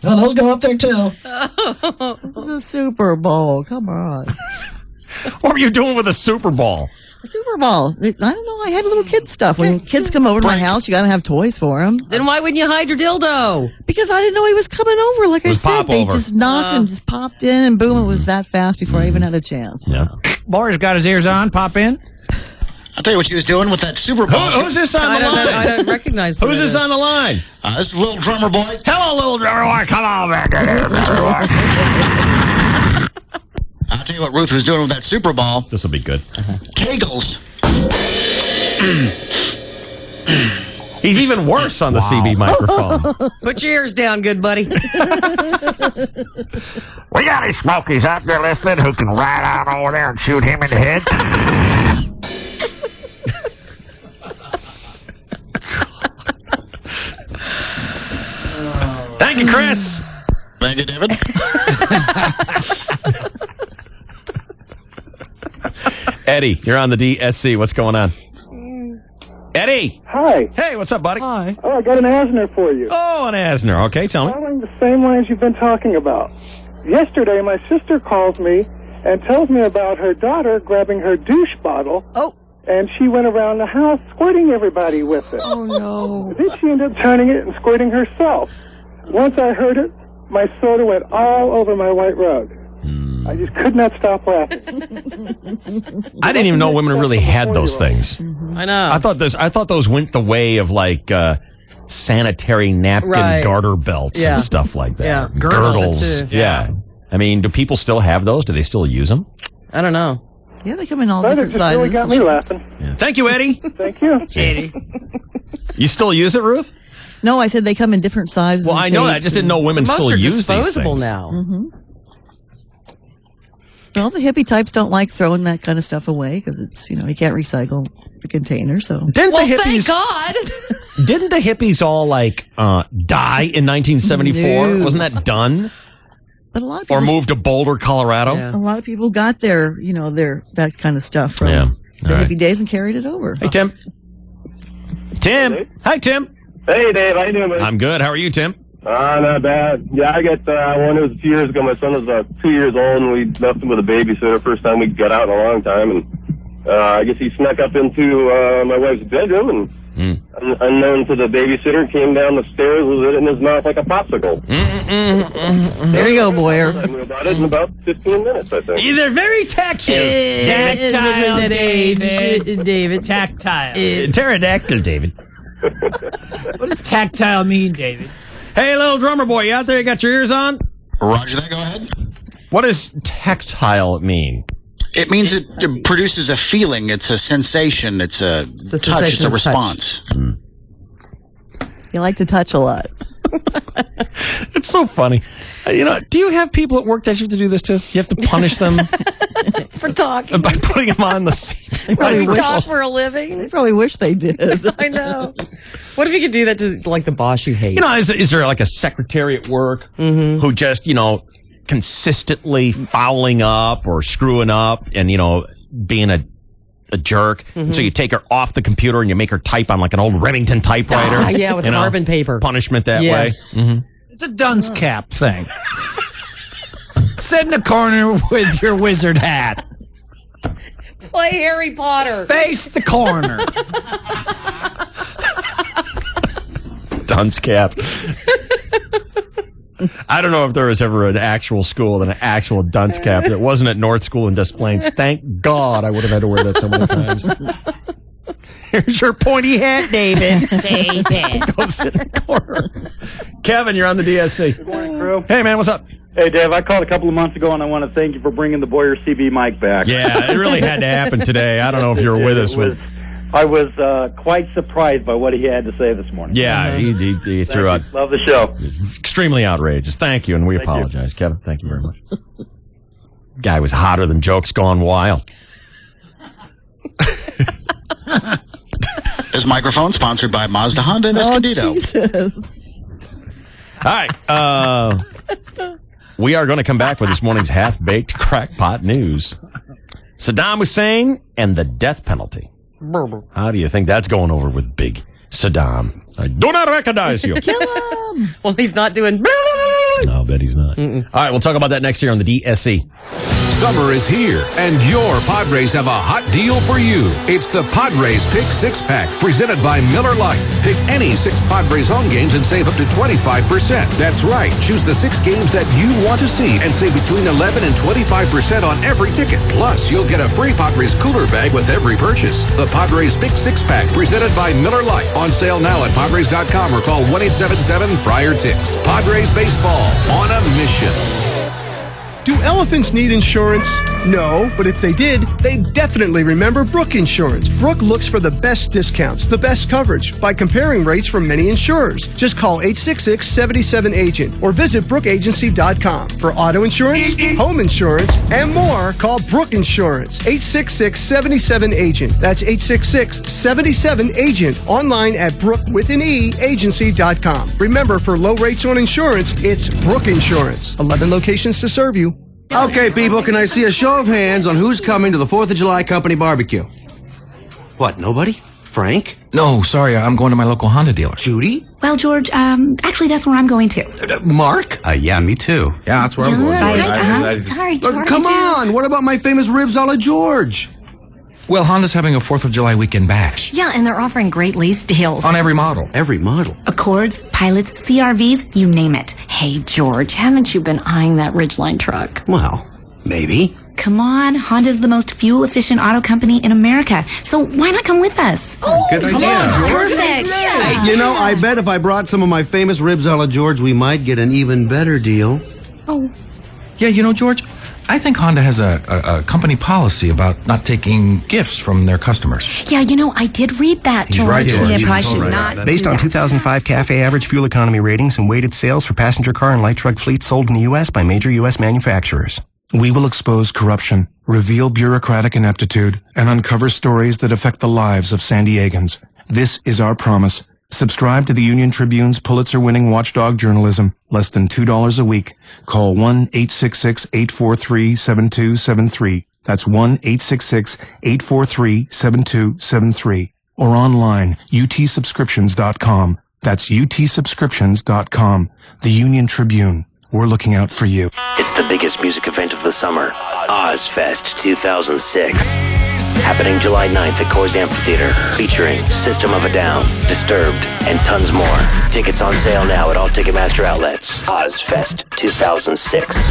S10: No, those go up there too.
S16: The Super Bowl. Come on.
S1: What were you doing with a Super Ball?
S16: A Super Bowl. I don't know. I had little kid stuff. When kids come over to my house, you got to have toys for them.
S7: Then why wouldn't you hide your dildo?
S16: Because I didn't know he was coming over. Like I said, they
S1: popover.
S16: just knocked and just popped in, and boom, it was that fast before I even had a chance.
S1: Yeah.
S2: Boris got his ears on. Pop in.
S14: I'll tell you what she was doing with that Super Bowl.
S1: Who's this on the line?
S7: I don't recognize
S1: Who's this on the line?
S14: This is Little Drummer Boy.
S1: Hello, little drummer boy. Come on back in here, Mr. Boy.
S14: I'll tell you what Ruth was doing with that Super Ball.
S1: This will be good.
S14: Kegels.
S1: He's even worse on the CB microphone.
S7: Put your ears down, good buddy.
S17: We got any smokies out there listening who can ride out over there and shoot him in the head?
S1: Thank you, Chris.
S14: Thank you, David.
S1: Eddie, you're on the DSC. What's going on? Eddie.
S4: Hi.
S1: Hey, what's up, buddy?
S16: Hi.
S4: Oh, I got an Asner for you.
S1: Oh, an Asner. Okay, tell me.
S4: Following the same lines you've been talking about. Yesterday, my sister calls me and tells me about her daughter grabbing her douche bottle.
S16: Oh.
S4: And she went around the house squirting everybody with it.
S7: Oh, no.
S4: Then she ended up turning it and squirting herself. Once I heard it, my soda went all over my white rug. I just could not stop laughing.
S1: I didn't even know women really had those things.
S7: I know.
S1: I thought those went the way of like sanitary napkin garter belts and stuff like that.
S7: Yeah.
S1: Girdles. Yeah. I mean, do people still have those? Do they still use them?
S7: I don't know.
S16: Yeah, they come in all
S4: That
S16: different
S4: just
S16: sizes.
S4: really got me laughing.
S1: Yeah. Thank you, Eddie.
S4: Thank you.
S1: Eddie. You still use it, Ruth?
S16: No, I said they come in different sizes.
S1: Well, I know that. I just didn't know women
S7: Most
S1: still
S7: are
S1: use these
S7: disposable
S1: things.
S7: now.
S16: Mm-hmm. Well, the hippie types don't like throwing that kind of stuff away because it's, you can't recycle the container. So
S1: Didn't the hippies?
S7: Thank God.
S1: Didn't the hippies all like die in 1974?
S16: No.
S1: Wasn't that done?
S16: But a lot of people,
S1: Or moved to Boulder, Colorado?
S7: Yeah.
S16: a lot of people got their that kind of stuff from
S1: Yeah.
S16: the
S1: All right.
S16: hippie days and carried it over.
S1: Hey, Tim. Tim. Hi, Tim.
S9: Hey, Dave. How you doing, man?
S1: I'm good. How are you, Tim?
S9: Not bad. Yeah, I got one. It was a few years ago. My son was 2 years old, and we left him with a babysitter. First time we got out in a long time, and I guess he snuck up into my wife's bedroom, and unknown to the babysitter, came down the stairs with it in his mouth like a popsicle.
S16: There you go, Boyer.
S9: I knew about it in about 15 minutes, I think.
S1: They're very tactile.
S2: Tactile, David. Tactile.
S1: Pterodactyl, David.
S2: What does tactile mean, David?
S1: Hey, little drummer boy, you out there? You got your ears on?
S14: Roger that, go ahead.
S1: What does tactile mean?
S14: It means it produces a feeling. It's a sensation. It's a
S7: the
S14: touch. It's
S7: sensation
S14: a
S7: of
S14: response.
S16: You like to touch a lot.
S1: It's so funny. Do you have people at work that you have to do this to? You have to punish them
S7: For talking.
S1: by putting them on the seat.
S16: They probably
S7: We
S16: wish,
S7: talk for a living.
S16: they probably wish they did.
S7: I know. What if you could do that to like the boss you hate?
S1: Is there like a secretary at work who just, consistently fouling up or screwing up and, being a jerk? And so you take her off the computer and you make her type on like an old Remington typewriter.
S7: Yeah, with carbon paper.
S1: Punishment that
S7: Yes.
S1: way. Mm-hmm.
S2: It's a dunce cap thing. Sit in the corner with your wizard hat.
S7: Play Harry Potter.
S2: Face the corner.
S1: Dunce cap. I don't know if there was ever an actual school with an actual dunce cap that wasn't at North School in Des Plaines. Thank God I would have had to wear that so many times. Here's your pointy hat, David. David. Go sit in the corner. Kevin, you're on the DSC.
S9: Good morning, crew.
S1: Hey, man, what's up?
S9: Hey, Dave, I called a couple of months ago, and I want to thank you for bringing the Boyer CB mic back.
S1: Yeah, it really had to happen today. I don't know if you were with us.
S9: I was quite surprised by what he had to say this morning.
S1: Yeah, he threw out.
S9: Love the show.
S1: Extremely outrageous. Thank you, and we apologize, Kevin. Thank you very much. Guy was hotter than Jokes Gone Wild.
S14: This microphone sponsored by Mazda, Honda, and Escondido.
S16: Jesus.
S1: All right. We are going to come back with this morning's half-baked crackpot news. Saddam Hussein and the death penalty. How do you think that's going over with big Saddam? I do not recognize you.
S16: Kill him.
S7: Well, he's not doing.
S1: No, I'll bet he's not. All right, we'll talk about that next year on the DSC.
S19: Summer is here, and your Padres have a hot deal for you. It's the Padres Pick 6-Pack, presented by Miller Lite. Pick any 6 Padres home games and save up to 25%. That's right. Choose the 6 games that you want to see and save between 11 and 25% on every ticket. Plus, you'll get a free Padres cooler bag with every purchase. The Padres Pick 6-Pack, presented by Miller Lite. On sale now at Padres.com or call 1-877-FRIAR-TICKS. Padres Baseball, on a mission.
S22: Do elephants need insurance? No, but if they did, they'd definitely remember Brook Insurance. Brook looks for the best discounts, the best coverage, by comparing rates from many insurers. Just call 866-77-AGENT or visit brookagency.com. For auto insurance, home insurance, and more, call Brook Insurance. 866-77-AGENT. That's 866-77-AGENT. Online at brookagency.com. Remember, for low rates on insurance, it's Brook Insurance. 11 locations to serve you.
S24: Okay, people, can I see a show of hands on who's coming to the 4th of July company barbecue? What, nobody? Frank?
S25: No, sorry, I'm going to my local Honda dealer.
S24: Judy?
S23: Well, George, actually, that's where I'm going to.
S24: Mark?
S25: Yeah, me too. Yeah, that's where I'm going.
S23: Sorry,
S24: Look,
S23: George.
S24: come on, what about my famous ribs a la George?
S25: Well, Honda's having a 4th of July weekend bash.
S23: Yeah, and they're offering great lease deals.
S25: On every model.
S24: Every model?
S23: Accords, Pilots, CRVs, you name it. Hey, George, haven't you been eyeing that Ridgeline truck?
S24: Well, Maybe.
S23: Come on, Honda's the most fuel-efficient auto company in America, so why not come with us?
S24: Oh, good idea, George.
S23: Perfect. Yeah.
S24: Hey, you know, I bet if I brought some of my famous ribs a la George, we might get an even better deal.
S23: Oh.
S25: Yeah, you know, George, I think Honda has a company policy about not taking gifts from their customers.
S23: Yeah, you know, I did read that, George.
S25: right, George.
S23: Yeah,
S25: He's
S23: probably
S25: all
S23: should
S25: right.
S23: not
S3: Based
S23: do
S3: on
S23: that.
S3: 2005 CAFE average fuel economy ratings and weighted sales for passenger car and light truck fleets sold in the U.S. by major U.S. manufacturers.
S6: We will expose corruption, reveal bureaucratic ineptitude, and uncover stories that affect the lives of San Diegans. This is our promise. Subscribe to the Union Tribune's Pulitzer-winning watchdog journalism. Less than $2 a week. Call 1-866-843-7273. That's 1-866-843-7273. Or online, utsubscriptions.com. That's utsubscriptions.com. The Union Tribune. We're looking out for you.
S8: It's the biggest music event of the summer, Ozfest 2006. Happening July 9th at Coors Amphitheater, featuring System of a Down, Disturbed, and tons more. Tickets on sale now at all Ticketmaster outlets. Ozfest 2006.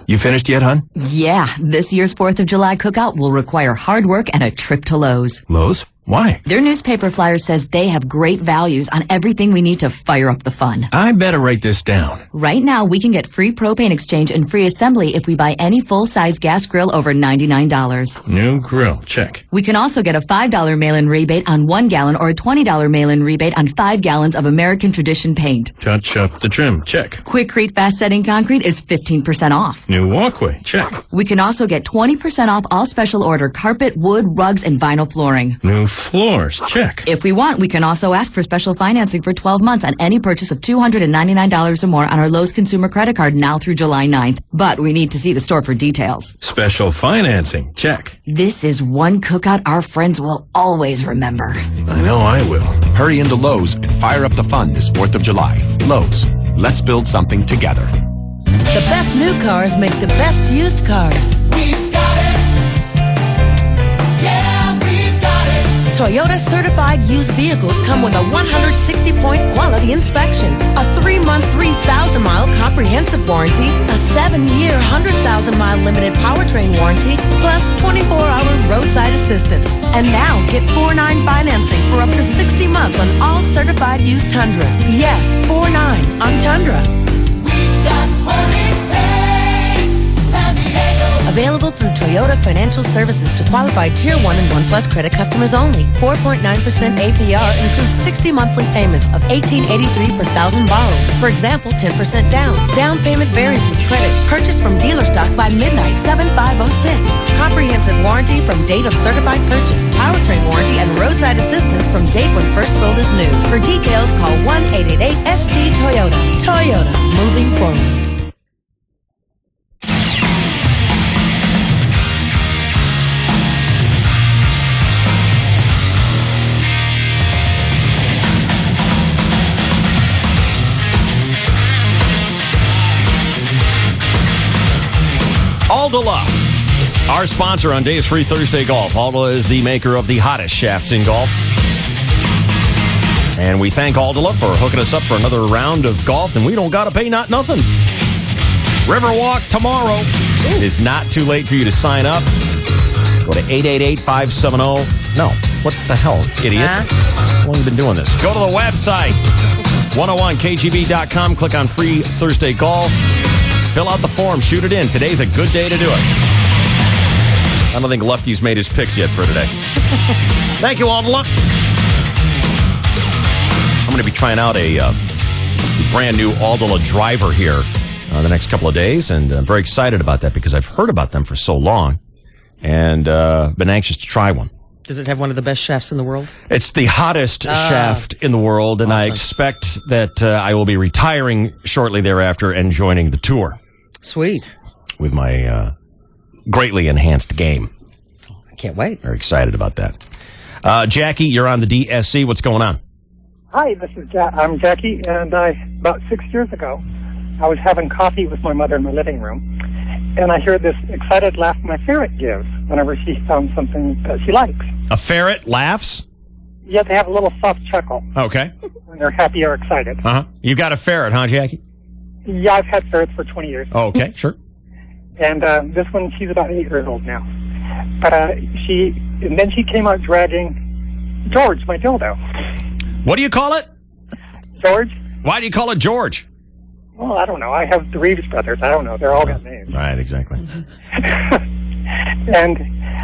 S3: You finished yet, hon?
S11: Yeah, this year's 4th of July cookout will require hard work and a trip to Lowe's.
S3: Lowe's? Why?
S11: Their newspaper flyer says they have great values on everything we need to fire up the fun.
S3: I better write this down.
S11: Right now, we can get free propane exchange and free assembly if we buy any full-size gas grill over $99.
S3: New grill. Check.
S11: We can also get a $5 mail-in rebate on 1 gallon or a $20 mail-in rebate on 5 gallons of American Tradition paint.
S3: Touch up the trim. Check.
S11: Quikrete fast-setting concrete is 15% off.
S3: New walkway. Check.
S11: We can also get 20% off all special order carpet, wood, rugs, and vinyl flooring.
S3: New floors. Check.
S11: If we want, we can also ask for special financing for 12 months on any purchase of $299 or more on our Lowe's consumer credit card now through July 9th. But we need to see the store for details.
S3: Special financing. Check.
S11: This is one cookout our friends will always remember.
S3: I know I will.
S13: Hurry into Lowe's and fire up the fun this 4th of July. Lowe's. Let's build something together.
S26: The best new cars make the best used cars.
S20: We've got it. Yeah, we've got it.
S26: Toyota certified used vehicles come with a 160-point quality inspection, a 3-month, 3,000-mile comprehensive warranty, a 7-year, 100,000-mile limited powertrain warranty, plus 24-hour roadside assistance. And now get 4.9 financing for up to 60 months on all certified used Tundras. Yes, 4.9 on Tundra.
S20: Got what it takes. San Diego.
S26: Available through Toyota Financial Services to qualified Tier 1 and 1 Plus credit customers only. 4.9% APR includes 60 monthly payments of $18.83 per thousand borrowed. For example, 10% down. Down payment varies with credit. Purchased from dealer stock by midnight 7506. Comprehensive warranty from date of certified purchase. Powertrain warranty and roadside assistance from date when first sold as new. For details, call 1-888-SD-TOYOTA. Toyota, moving forward.
S1: Aldala, our sponsor on Dave's Free Thursday Golf. Aldala is the maker of the hottest shafts in golf. And we thank Aldala for hooking us up for another round of golf, and we don't got to pay nothing. Riverwalk tomorrow. It is not too late for you to sign up. Go to 888-570. No, what the hell, idiot? How long have you been doing this? Go to the website, 101kgb.com. Click on Free Thursday Golf. Fill out the form. Shoot it in. Today's a good day to do it. I don't think Lefty's made his picks yet for today. Thank you, Aldala. I'm going to be trying out a brand new Aldala driver here the next couple of days, and I'm very excited about that because I've heard about them for so long and been anxious to try one.
S7: Does it have one of the best shafts in the world?
S1: It's the hottest shaft in the world, and I expect that I will be retiring shortly thereafter and joining the tour.
S7: Sweet.
S1: With my greatly enhanced game.
S7: I can't wait.
S1: Very excited about that. Jackie, you're on the DSC. What's going on?
S4: Hi, this is I'm Jackie, and about 6 years ago, I was having coffee with my mother in my living room, and I heard this excited laugh my ferret gives whenever she found something that she likes.
S1: A ferret laughs?
S4: Yeah, they have a little soft chuckle
S1: Okay.
S4: when they're happy or excited.
S1: Uh-huh. You got a ferret, huh, Jackie?
S4: Yeah, I've had ferrets for 20 years.
S1: Oh, okay, sure.
S4: And this one, she's about 8 years old now. But then she came out dragging George, my dildo.
S1: What do you call it?
S4: George?
S1: Why do you call it George?
S4: Well, I don't know. I have the Reeves brothers. I don't know. They're all got names.
S1: Right, exactly.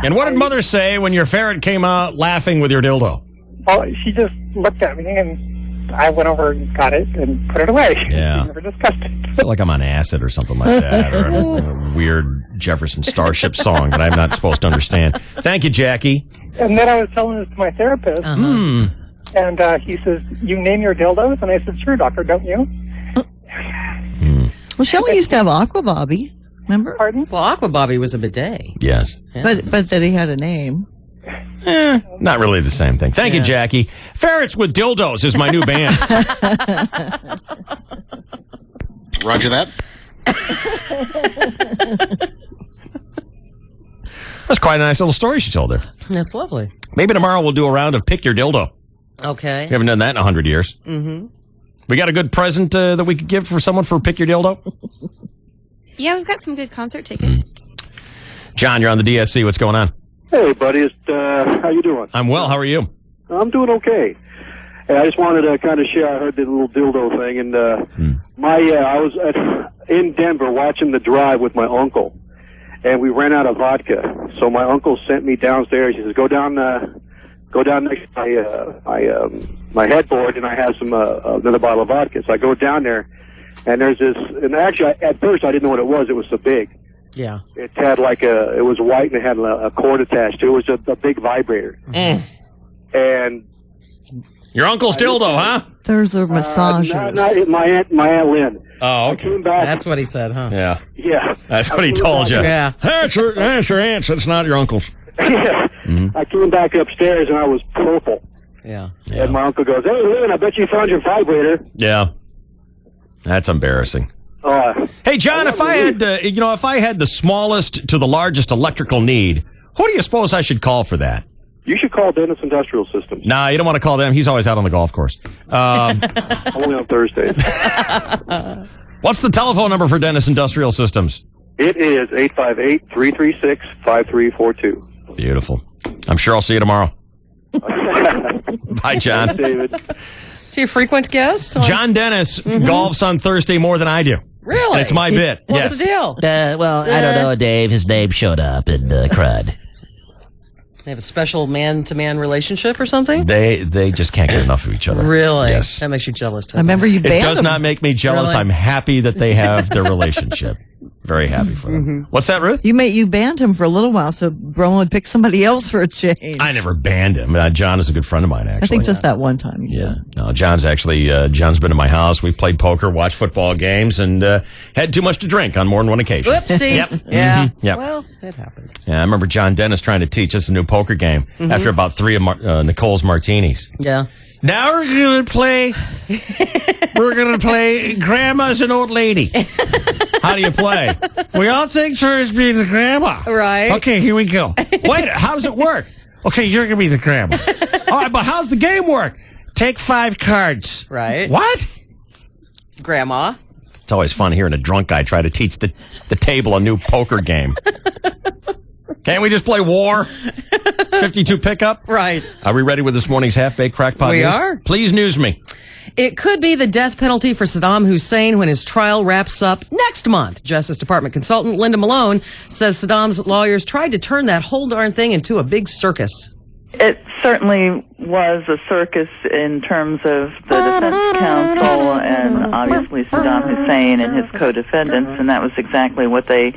S4: And
S1: what did Mother say when your ferret came out laughing with your dildo?
S4: well, she just looked at me, and I went over and got it and put it away.
S1: Yeah.
S4: We never discussed it.
S1: I feel like I'm on acid or something like that, or a weird Jefferson Starship song that I'm not supposed to understand. Thank you, Jackie.
S4: And then I was telling this to my therapist, and he says, "You name your dildos?" And I said, "Sure, doctor, don't you?"
S16: Well, Shelley used to have Aqua Bobby. Remember?
S4: Pardon?
S7: Well, Aqua Bobby was a bidet.
S1: Yes.
S7: Yeah.
S16: But that he had a name.
S1: Not really the same thing. Thank you, Jackie. Ferrets with Dildos is my new band.
S14: Roger that.
S1: That's quite a nice little story she told there.
S7: That's lovely.
S1: Maybe tomorrow we'll do a round of Pick Your Dildo.
S7: Okay.
S1: We haven't done that in 100 years.
S7: Mm-hmm.
S1: We got a good present that we could give for someone for Pick Your Dildo?
S5: Yeah, we've got some good concert tickets.
S1: John, you're on the DSC. What's going on?
S10: Hey, buddy. How you doing?
S1: I'm well. How are you?
S10: I'm doing okay. Hey, I just wanted to kind of share. I heard the little dildo thing, and I was in Denver watching The Drive with my uncle, and we ran out of vodka. So my uncle sent me downstairs. He says, "Go down next to my headboard, and I have some another bottle of vodka." So I go down there, and there's this. And actually, at first, I didn't know what it was. It was so big.
S7: Yeah.
S10: It had it was white, and it had a cord attached to it. It was a big vibrator. And
S1: your uncle's dildo, huh?
S16: There's a massagers.
S10: Not my aunt Lynn.
S1: Oh, okay.
S10: I came back.
S7: That's what he said, huh?
S1: Yeah.
S10: Yeah.
S1: That's what he told you.
S7: Yeah.
S1: That's your aunt's. It's not your uncle's.
S10: Yeah. I came back upstairs, and I was purple.
S7: Yeah.
S10: And my uncle goes, "Hey, Lynn, I bet you found your vibrator."
S1: Yeah. That's embarrassing. Hey, John, if I had the smallest to the largest electrical need, who do you suppose I should call for that?
S10: You should call Dennis Industrial Systems.
S1: Nah, you don't want to call them. He's always out on the golf course.
S10: Only on Thursdays.
S1: What's the telephone number for Dennis Industrial Systems?
S10: It is 858-336-5342.
S1: Beautiful. I'm sure I'll see you tomorrow. Bye, John.
S10: Thanks, David.
S7: Is he a frequent guest?
S1: John Dennis golfs on Thursday more than I do.
S7: Really?
S1: And it's my bit.
S7: What's the deal?
S12: Well, I don't know, Dave. His name showed up in crud.
S7: They have a special man-to-man relationship or something?
S1: They just can't get enough of each other.
S7: Really?
S1: Yes.
S7: That makes you jealous, doesn't
S16: I remember you
S1: It
S16: banned
S1: does
S16: him.
S1: not make me jealous.
S7: Really?
S1: I'm happy that they have their relationship. Very happy for them. What's that, Ruth?
S16: You banned him for a little while, so Broma would pick somebody else for a change.
S1: I never banned him. John is a good friend of mine, actually.
S16: I think just that one time.
S1: Yeah. No, John's been to my house. We played poker, watched football games, and had too much to drink on more than one occasion.
S7: Whoopsie.
S1: Yep.
S7: Yeah.
S1: Mhm. Yep.
S7: Well, it happens.
S1: Yeah, I remember John Dennis trying to teach us a new poker game after about 3 of Nicole's martinis.
S7: Yeah.
S1: Now we're gonna play Grandma's an Old Lady. How do you play? We all take turns being the grandma.
S7: Right.
S1: Okay, here we go. Wait, how does it work? Okay, you're gonna be the grandma. All right, but how's the game work? Take 5 cards.
S7: Right.
S1: What?
S7: Grandma.
S1: It's always fun hearing a drunk guy try to teach the table a new poker game. Can't we just play war? 52 pickup?
S7: Right.
S1: Are we ready with this morning's half-baked crackpot
S7: We
S1: news?
S7: are.
S1: Please news me.
S7: It could be the death penalty for Saddam Hussein when his trial wraps up next month. Justice Department consultant Linda Malone says Saddam's lawyers tried to turn that whole darn thing into a big circus.
S15: It certainly was a circus in terms of the defense counsel and obviously Saddam Hussein and his co-defendants, and that was exactly what they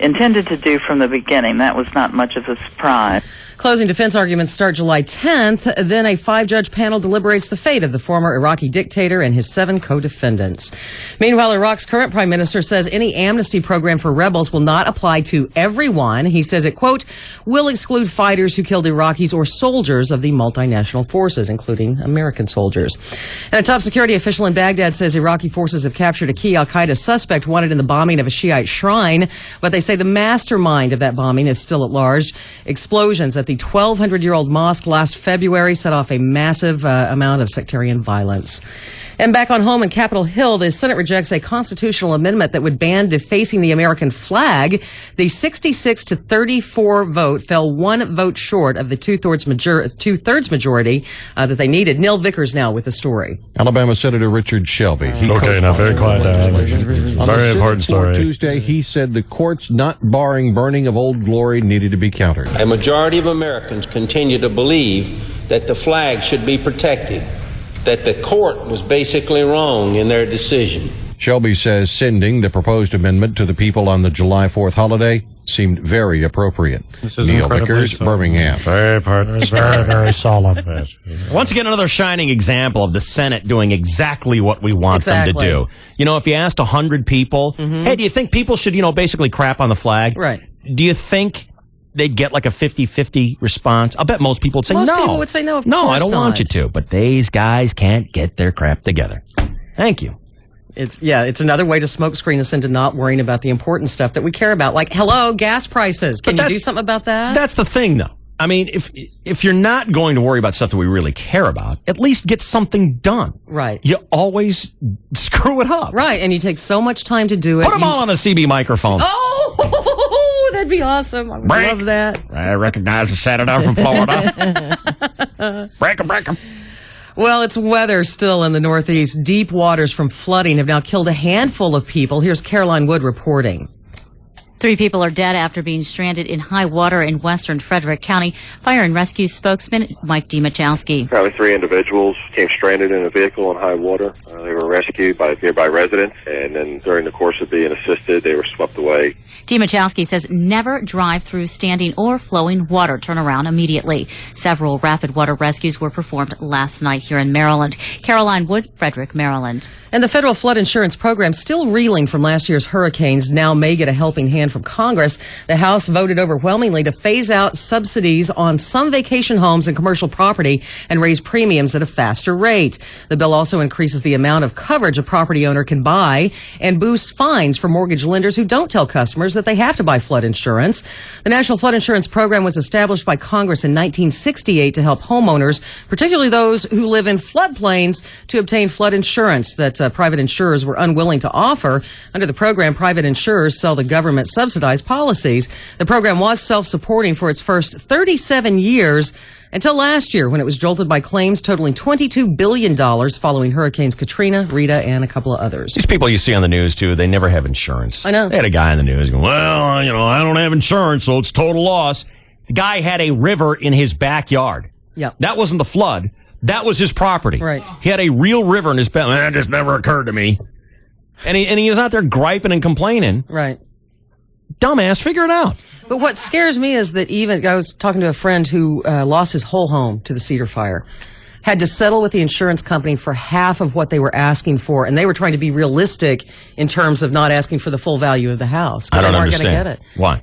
S15: intended to do from the beginning. That was not much of a surprise.
S7: Closing defense arguments start July 10th. Then a 5-judge panel deliberates the fate of the former Iraqi dictator and his 7 co-defendants. Meanwhile, Iraq's current prime minister says any amnesty program for rebels will not apply to everyone. He says it, quote, will exclude fighters who killed Iraqis or soldiers of the multinational forces, including American soldiers. And a top security official in Baghdad says Iraqi forces have captured a key al-Qaeda suspect wanted in the bombing of a Shiite shrine, but they say the mastermind of that bombing is still at large. Explosions at the 1,200-year-old mosque last February set off a massive amount of sectarian violence. And back on home in Capitol Hill, the Senate rejects a constitutional amendment that would ban defacing the American flag. The 66-34 vote fell one vote short of the two-thirds majority that they needed. Neil Vickers now with the story.
S2: Alabama Senator Richard Shelby.
S9: Okay, now very quiet down. Very important story.
S2: Tuesday, he said the courts not barring burning of Old Glory needed to be countered.
S17: A majority of Americans continue to believe that the flag should be protected, that the court was basically wrong in their decision.
S2: Shelby says sending the proposed amendment to the people on the July 4th holiday seemed very appropriate.
S9: This is
S2: Neil Vickers, Birmingham.
S9: Very solemn.
S1: Once again, another shining example of the Senate doing exactly what we want them to do. You know, if you asked 100 people, hey, do you think people should, basically crap on the flag?
S7: Right.
S1: Do you think they'd get like a 50-50 response? I'll bet most people would say no.
S7: Most people would say no, of
S1: No,
S7: course
S1: I don't want
S7: not.
S1: you to. But these guys can't get their crap together. Thank you.
S7: It's another way to smokescreen us into not worrying about the important stuff that we care about. Like, hello, gas prices. Can you do something about that?
S1: That's the thing, though. I mean, if you're not going to worry about stuff that we really care about, at least get something done.
S7: Right.
S1: You always screw it up.
S7: Right, and you take so much time to do it.
S1: Put them all on a CB microphone.
S7: Oh, that'd be awesome. I would love that.
S1: I recognize the senator from Florida. Break 'em.
S7: Well, it's weather still in the Northeast. Deep waters from flooding have now killed a handful of people. Here's Caroline Wood reporting.
S18: 3 people are dead after being stranded in high water in western Frederick County. Fire and Rescue spokesman Mike DiMachowski.
S19: Apparently 3 individuals became stranded in a vehicle in high water. They were rescued by nearby residents, and then during the course of being assisted, they were swept away.
S18: DiMachowski says never drive through standing or flowing water. Turn around immediately. Several rapid water rescues were performed last night here in Maryland. Caroline Wood, Frederick, Maryland.
S7: And the federal flood insurance program, still reeling from last year's hurricanes, now may get a helping hand from Congress. The House voted overwhelmingly to phase out subsidies on some vacation homes and commercial property and raise premiums at a faster rate. The bill also increases the amount of coverage a property owner can buy and boosts fines for mortgage lenders who don't tell customers that they have to buy flood insurance. The National Flood Insurance Program was established by Congress in 1968 to help homeowners, particularly those who live in floodplains, to obtain flood insurance that private insurers were unwilling to offer. Under the program, private insurers sell the government subsidized policies. The program was self-supporting for its first 37 years until last year, when it was jolted by claims totaling $22 billion following Hurricanes Katrina, Rita, and a couple of others.
S1: These people you see on the news, too, they never have insurance.
S7: I know.
S1: They had a guy on the news going, well, I don't have insurance, so it's total loss. The guy had a river in his backyard.
S7: Yep.
S1: That wasn't the flood. That was his property.
S7: Right.
S1: He had a real river in his backyard. That just never occurred to me. And he was out there griping and complaining.
S7: Right.
S1: Dumbass, figure it out.
S7: But what scares me is that I was talking to a friend who lost his whole home to the Cedar Fire, had to settle with the insurance company for half of what they were asking for, and they were trying to be realistic in terms of not asking for the full value of the house.
S1: I don't
S7: they weren't
S1: understand.
S7: going to get it.
S1: Why?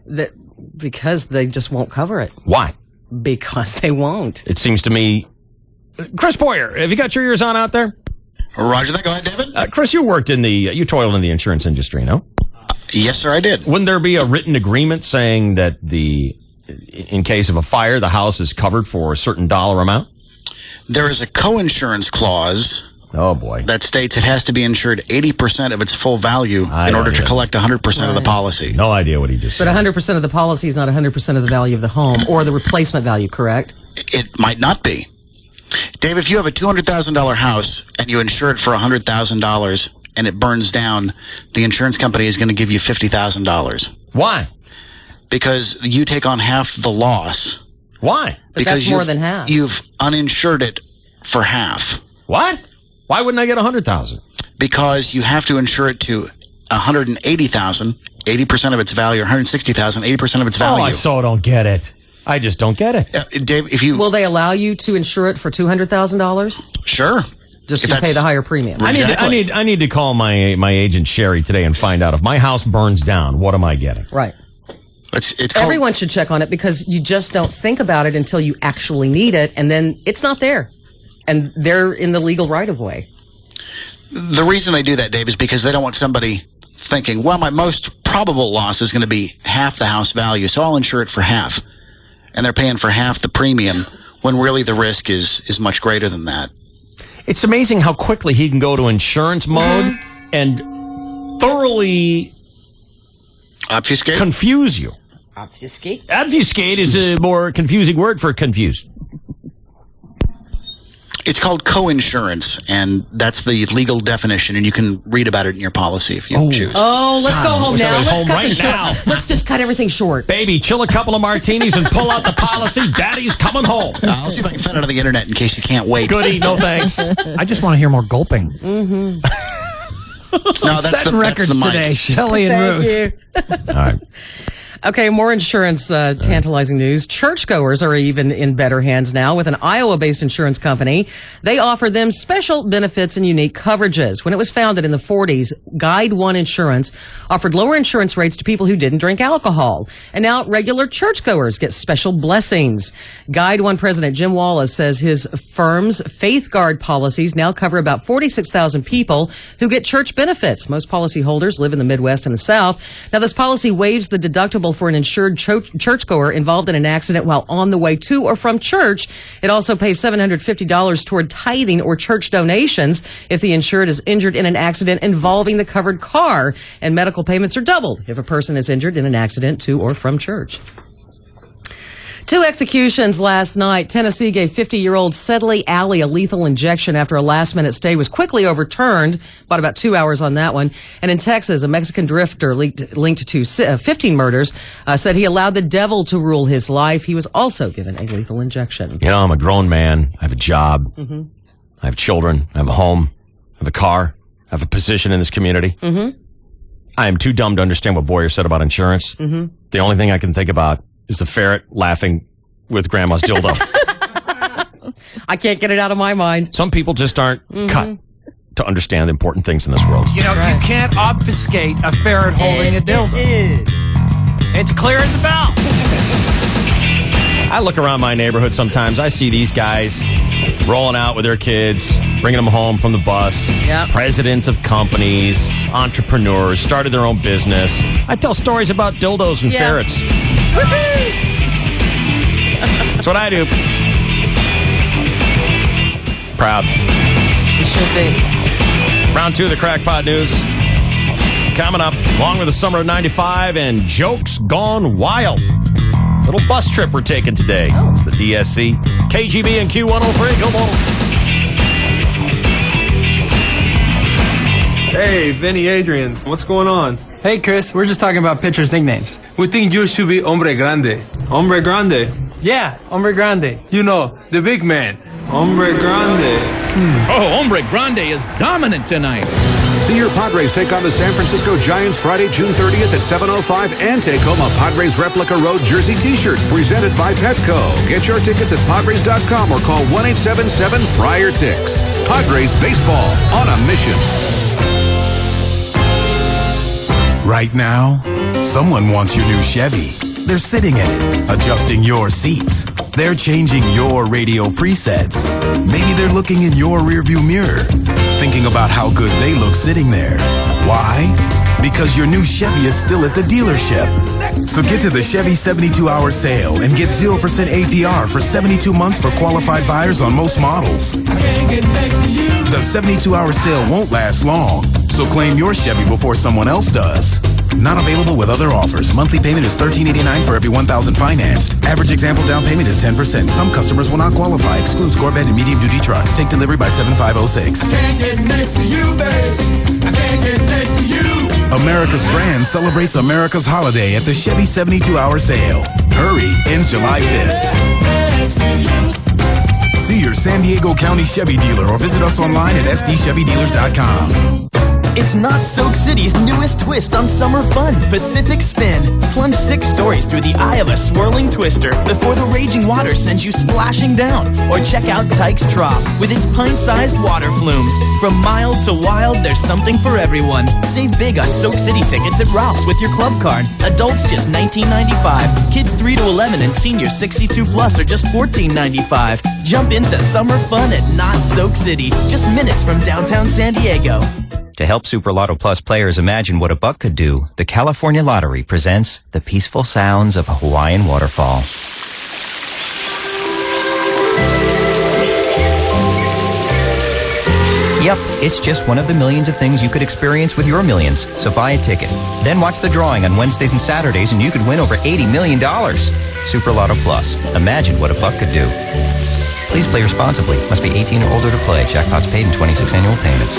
S7: Because they just won't cover it.
S1: Why?
S7: Because they won't.
S1: It seems to me... Chris Boyer, have you got your ears on out there?
S14: Roger that. Go ahead, David.
S1: Chris, you toiled in the insurance industry, no?
S14: Yes, sir, I did.
S1: Wouldn't there be a written agreement saying that in case of a fire, the house is covered for a certain dollar amount?
S14: There is a co-insurance clause.
S1: Oh, boy.
S14: That states it has to be insured 80% of its full value in order to collect 100% of the policy.
S1: No idea what he just
S7: said. But 100% of the policy is not 100% of the value of the home or the replacement value, correct?
S14: It might not be. Dave, if you have a $200,000 house and you insure it for $100,000 and it burns down, the insurance company is going to give you $50,000.
S1: Why?
S14: Because you take on half the loss.
S1: Why?
S7: But that's more than half.
S14: You've uninsured it for half.
S1: What? Why wouldn't I get $100,000?
S14: Because you have to insure it to $180,000, 80% of its value, or $160,000, 80% of its value.
S1: Oh, I so don't get it. I just don't get it.
S14: Dave, if you...
S7: Will they allow you to insure it for $200,000?
S14: Sure.
S7: Just to pay the higher premium.
S1: Exactly. I need to call my agent Sherry today and find out if my house burns down, what am I getting?
S7: Right.
S14: It's
S7: Everyone should check on it because you just don't think about it until you actually need it, and then it's not there. And they're in the legal right-of-way.
S14: The reason they do that, Dave, is because they don't want somebody thinking, well, my most probable loss is going to be half the house value, so I'll insure it for half. And they're paying for half the premium when really the risk is much greater than that.
S1: It's amazing how quickly he can go to insurance mode and thoroughly
S14: obfuscate,
S1: confuse you.
S7: Obfuscate?
S1: Obfuscate is a more confusing word for confused.
S14: It's called co-insurance, and that's the legal definition, and you can read about it in your policy if you choose.
S7: Oh, let's go home now.
S1: everybody's
S7: Let's
S1: home
S7: cut
S1: right
S7: the short.
S1: now.
S7: Let's just cut everything short.
S1: Baby, chill a couple of martinis and pull out the policy. Daddy's coming home.
S14: I'll see if I can find it on the internet in case you can't wait.
S1: Goody, no thanks.
S6: I just want to hear more gulping.
S7: Mm-hmm.
S14: No,
S6: Setting records today, Shelley and Ruth.
S7: Thank you.
S1: All right.
S7: Okay, more insurance tantalizing news. Churchgoers are even in better hands now with an Iowa-based insurance company. They offer them special benefits and unique coverages. When it was founded in the 40s, Guide One Insurance offered lower insurance rates to people who didn't drink alcohol. And now regular churchgoers get special blessings. Guide One President Jim Wallace says his firm's Faith Guard policies now cover about 46,000 people who get church benefits. Most policyholders live in the Midwest and the South. Now, this policy waives the deductible for an insured churchgoer involved in an accident while on the way to or from church. It also pays $750 toward tithing or church donations if the insured is injured in an accident involving the covered car. And medical payments are doubled if a person is injured in an accident to or from church. 2 executions last night. Tennessee gave 50-year-old Sedley Alley a lethal injection after a last-minute stay was quickly overturned. About 2 hours on that one. And in Texas, a Mexican drifter linked to 15 murders said he allowed the devil to rule his life. He was also given a lethal injection.
S1: You know, I'm a grown man. I have a job.
S7: Mm-hmm.
S1: I have children. I have a home. I have a car. I have a position in this community.
S7: Mm-hmm.
S1: I am too dumb to understand what Boyer said about insurance.
S7: Mm-hmm.
S1: The only thing I can think about is the ferret laughing with grandma's dildo.
S7: I can't get it out of my mind.
S1: Some people just aren't cut to understand important things in this world.
S6: You know, you can't obfuscate a ferret holding a dildo. It's clear as a bell.
S1: I look around my neighborhood sometimes. I see these guys rolling out with their kids, bringing them home from the bus.
S7: Yep.
S1: Presidents of companies, entrepreneurs, started their own business. I tell stories about dildos and ferrets. That's what I do. Proud.
S7: You should be.
S1: Round 2 of the Crackpot News. Coming up, along with the summer of 95 and jokes gone wild. Little bus trip we're taking today. It's the DSC. KGB and Q103. Come on.
S21: Hey, Vinny Adrian, what's going on?
S22: Hey, Chris, we're just talking about pitchers' nicknames.
S21: We think you should be Hombre Grande. Hombre Grande?
S22: Yeah, Hombre Grande.
S21: You know, the big man. Hombre Grande.
S23: Oh, Hombre Grande is dominant tonight.
S24: See your Padres take on the San Francisco Giants Friday, June 30th at 7:05 and take home a Padres Replica Road jersey t-shirt presented by Petco. Get your tickets at Padres.com or call 1-877-FRIAR-TIX. Padres baseball on a mission.
S25: Right now, someone wants your new Chevy. They're sitting in it, adjusting your seats. They're changing your radio presets. Maybe they're looking in your rearview mirror, thinking about how good they look sitting there. Why? Because your new Chevy is still at the dealership. So get to the Chevy 72-hour sale and get 0% APR for 72 months for qualified buyers on most models. The 72-hour sale won't last long, so claim your Chevy before someone else does. Not available with other offers. Monthly payment is $13.89 for every $1,000 financed. Average example down payment is 10%. Some customers will not qualify. Excludes Corvette and medium-duty trucks. Take delivery by 7506.
S20: I can't get next to you, babe. I can't get next to you.
S25: America's brand celebrates America's holiday at the Chevy 72-hour sale. Hurry, ends July 5th. See your San Diego County Chevy dealer or visit us online at sdchevydealers.com.
S27: It's Not Soak City's newest twist on summer fun, Pacific Spin. Plunge 6 stories through the eye of a swirling twister before the raging water sends you splashing down. Or check out Tyke's Trough with its pint-sized water flumes. From mild to wild, there's something for everyone. Save big on Soak City tickets at Ralph's with your club card. Adults just $19.95. Kids 3 to 11 and seniors 62 plus are just $14.95. Jump into summer fun at Not Soak City, just minutes from downtown San Diego.
S28: To help Super Lotto Plus players imagine what a buck could do, the California Lottery presents the peaceful sounds of a Hawaiian waterfall. Yep, it's just one of the millions of things you could experience with your millions. So buy a ticket. Then watch the drawing on Wednesdays and Saturdays and you could win over $80 million. Super Lotto Plus. Imagine what a buck could do. Please play responsibly. Must be 18 or older to play. Jackpots paid in 26 annual payments.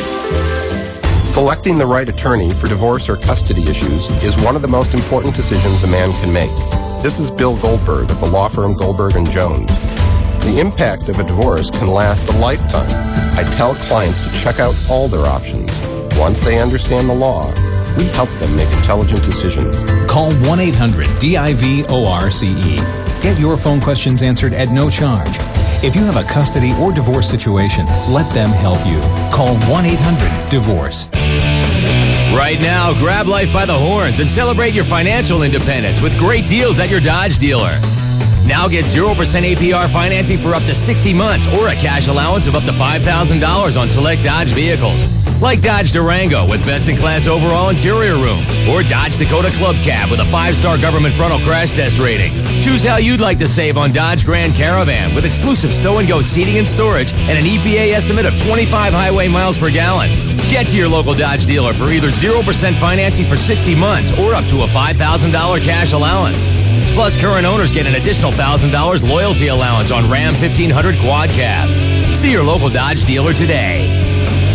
S3: Selecting the right attorney for divorce or custody issues is one of the most important decisions a man can make. This is Bill Goldberg of the law firm Goldberg & Jones. The impact of a divorce can last a lifetime. I tell clients to check out all their options. Once they understand the law, we help them make intelligent decisions.
S4: Call 1-800-DIVORCE. Get your phone questions answered at no charge. If you have a custody or divorce situation, let them help you. Call 1-800-DIVORCE.
S5: Right now, grab life by the horns and celebrate your financial independence with great deals at your Dodge dealer. Now get 0% APR financing for up to 60 months or a cash allowance of up to $5,000 on select Dodge vehicles. Like Dodge Durango with best-in-class overall interior room, or Dodge Dakota Club Cab with a 5-star government frontal crash test rating. Choose how you'd like to save on Dodge Grand Caravan with exclusive stow-and-go seating and storage and an EPA estimate of 25 highway miles per gallon. Get to your local Dodge dealer for either 0% financing for 60 months or up to a $5,000 cash allowance. Plus, current owners get an additional $1,000 loyalty allowance on Ram 1500 Quad Cab. See your local Dodge dealer today.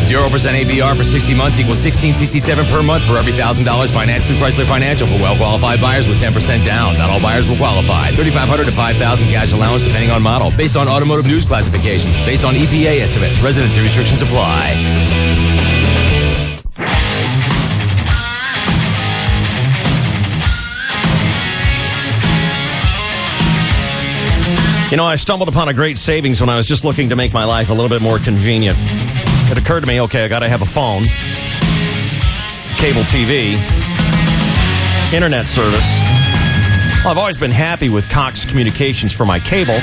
S5: 0% APR for 60 months equals $1,667 per month for every $1,000 financed through Chrysler Financial for well-qualified buyers with 10% down. Not all buyers will qualify. $3,500 to $5,000 cash allowance depending on model. Based on automotive news classification. Based on EPA estimates. Residency restrictions apply.
S1: You know, I stumbled upon a great savings when I was just looking to make my life a little bit more convenient. It occurred to me, okay, I got to have a phone, cable TV, internet service. Well, I've always been happy with Cox Communications for my cable.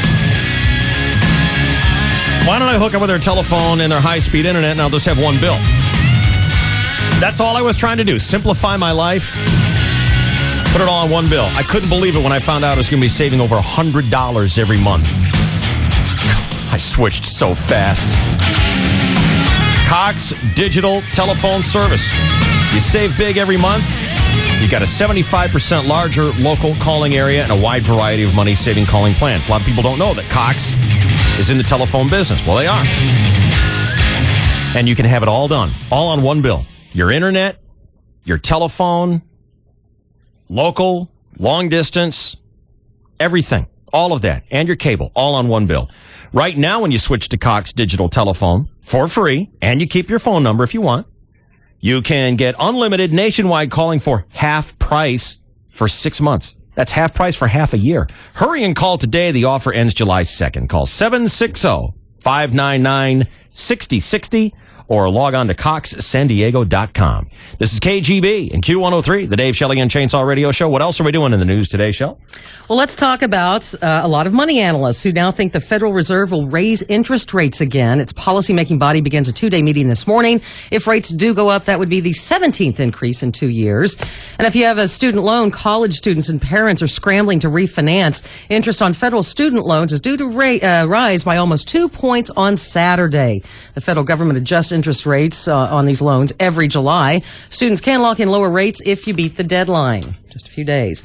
S1: Why don't I hook up with their telephone and their high-speed internet and I'll just have one bill? That's all I was trying to do, simplify my life. Put it all on one bill. I couldn't believe it when I found out I was going to be saving over $100 every month. I switched so fast. Cox Digital Telephone Service. You save big every month. You got a 75% larger local calling area and a wide variety of money-saving calling plans. A lot of people don't know that Cox is in the telephone business. Well, they are. And you can have it all done, all on one bill. Your internet, your telephone, local, long distance, everything, all of that, and your cable, all on one bill. Right now, when you switch to Cox Digital Telephone for free, and you keep your phone number if you want, you can get unlimited nationwide calling for half price for 6 months. That's half price for half a year. Hurry and call today. The offer ends July 2nd. Call 760-599-6060. Or log on to coxsandiego.com. This is KGB and Q103, the Dave Shelley and Chainsaw Radio Show. What else are we doing in the news today, Shell?
S7: Well, let's talk about a lot of money analysts who now think the Federal Reserve will raise interest rates again. Its policymaking body begins a 2-day meeting this morning. If rates do go up, that would be the 17th increase in 2 years. And if you have a student loan, college students and parents are scrambling to refinance. Interest on federal student loans is due to rise by almost 2 points on Saturday. The federal government adjusts interest rates on these loans every July. Students can lock in lower rates if you beat the deadline. Just a few days.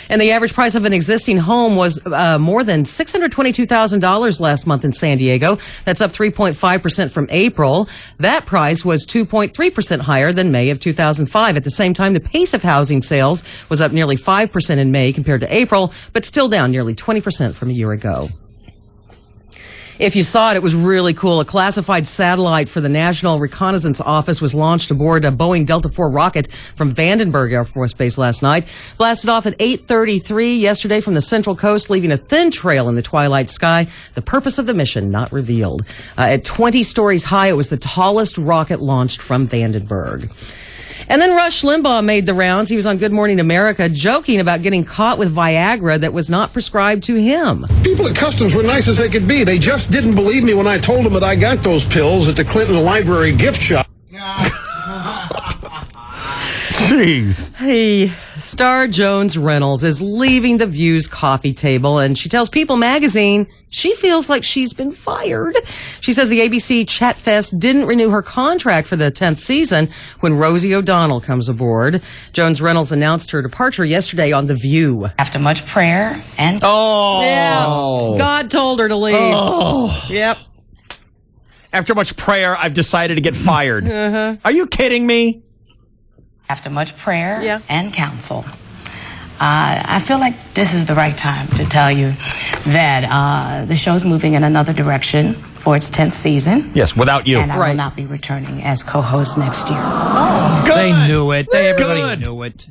S7: And the average price of an existing home was more than $622,000 last month in San Diego. That's up 3.5% from April. That price was 2.3% higher than May of 2005. At the same time, the pace of housing sales was up nearly 5% in May compared to April, but still down nearly 20% from a year ago. If you saw it, it was really cool. A classified satellite for the National Reconnaissance Office was launched aboard a Boeing Delta IV rocket from Vandenberg Air Force Base last night. Blasted off at 8:33 yesterday from the Central Coast, leaving a thin trail in the twilight sky. The purpose of the mission not revealed. At 20 stories high, it was the tallest rocket launched from Vandenberg. And then Rush Limbaugh made the rounds. He was on Good Morning America joking about getting caught with Viagra that was not prescribed to him.
S8: People at Customs were nice as they could be. They just didn't believe me when I told them that I got those pills at the Clinton Library gift shop.
S1: Jeez.
S7: Hey, star Jones Reynolds is leaving the View's coffee table, and she tells People magazine she feels like she's been fired. She says the ABC Chat Fest didn't renew her contract for the 10th season when Rosie O'Donnell comes aboard. Jones Reynolds announced her departure yesterday on The View.
S10: After much prayer and...
S7: Yeah, God told her to leave.
S1: Oh.
S7: Yep.
S1: After much prayer, I've decided to get fired.
S7: Uh-huh.
S1: Are you kidding me?
S10: After much prayer and counsel, I feel like this is the right time to tell you that the show's moving in another direction for its 10th season.
S1: Yes, without you.
S10: And I will not be returning as co-host next year.
S1: Good.
S6: They knew it. Everybody
S1: Good.
S6: knew it.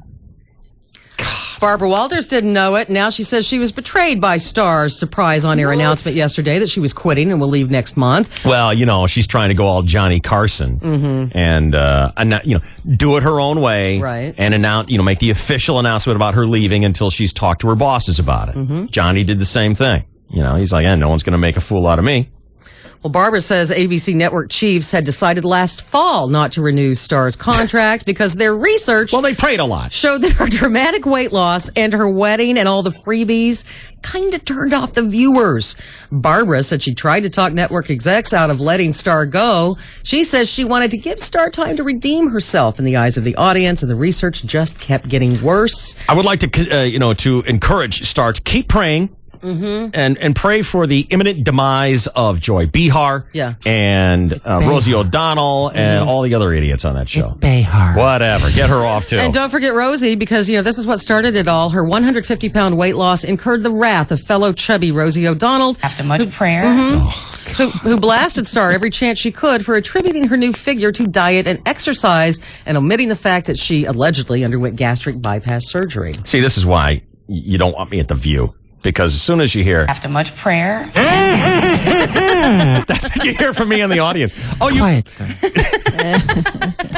S7: Barbara Walters didn't know it. Now she says she was betrayed by Star's surprise on-air announcement yesterday that she was quitting and will leave next month.
S1: Well, she's trying to go all Johnny Carson and do it her own way,
S7: Right.
S1: And make the official announcement about her leaving until she's talked to her bosses about it. Johnny did the same thing. He's like, no one's going to make a fool out of me.
S7: Well, Barbara says ABC network chiefs had decided last fall not to renew Star's contract because their research
S1: they prayed a lot.
S7: Showed that her dramatic weight loss and her wedding and all the freebies kind of turned off the viewers. Barbara said she tried to talk network execs out of letting Star go. She says she wanted to give Star time to redeem herself in the eyes of the audience, and the research just kept getting worse.
S1: I would like to, to encourage Star to keep praying. And pray for the imminent demise of Joy Behar and Rosie O'Donnell and all the other idiots on that show.
S11: It's Behar.
S1: Whatever. Get her off, too.
S7: And don't forget Rosie, because, this is what started it all. Her 150-pound weight loss incurred the wrath of fellow chubby Rosie O'Donnell.
S10: After much prayer.
S7: Who blasted Star every chance she could for attributing her new figure to diet and exercise and omitting the fact that she allegedly underwent gastric bypass surgery.
S1: See, this is why you don't want me at The View. Because as soon as you hear...
S10: After much prayer.
S1: That's what you hear from me in the audience. Quiet, sir.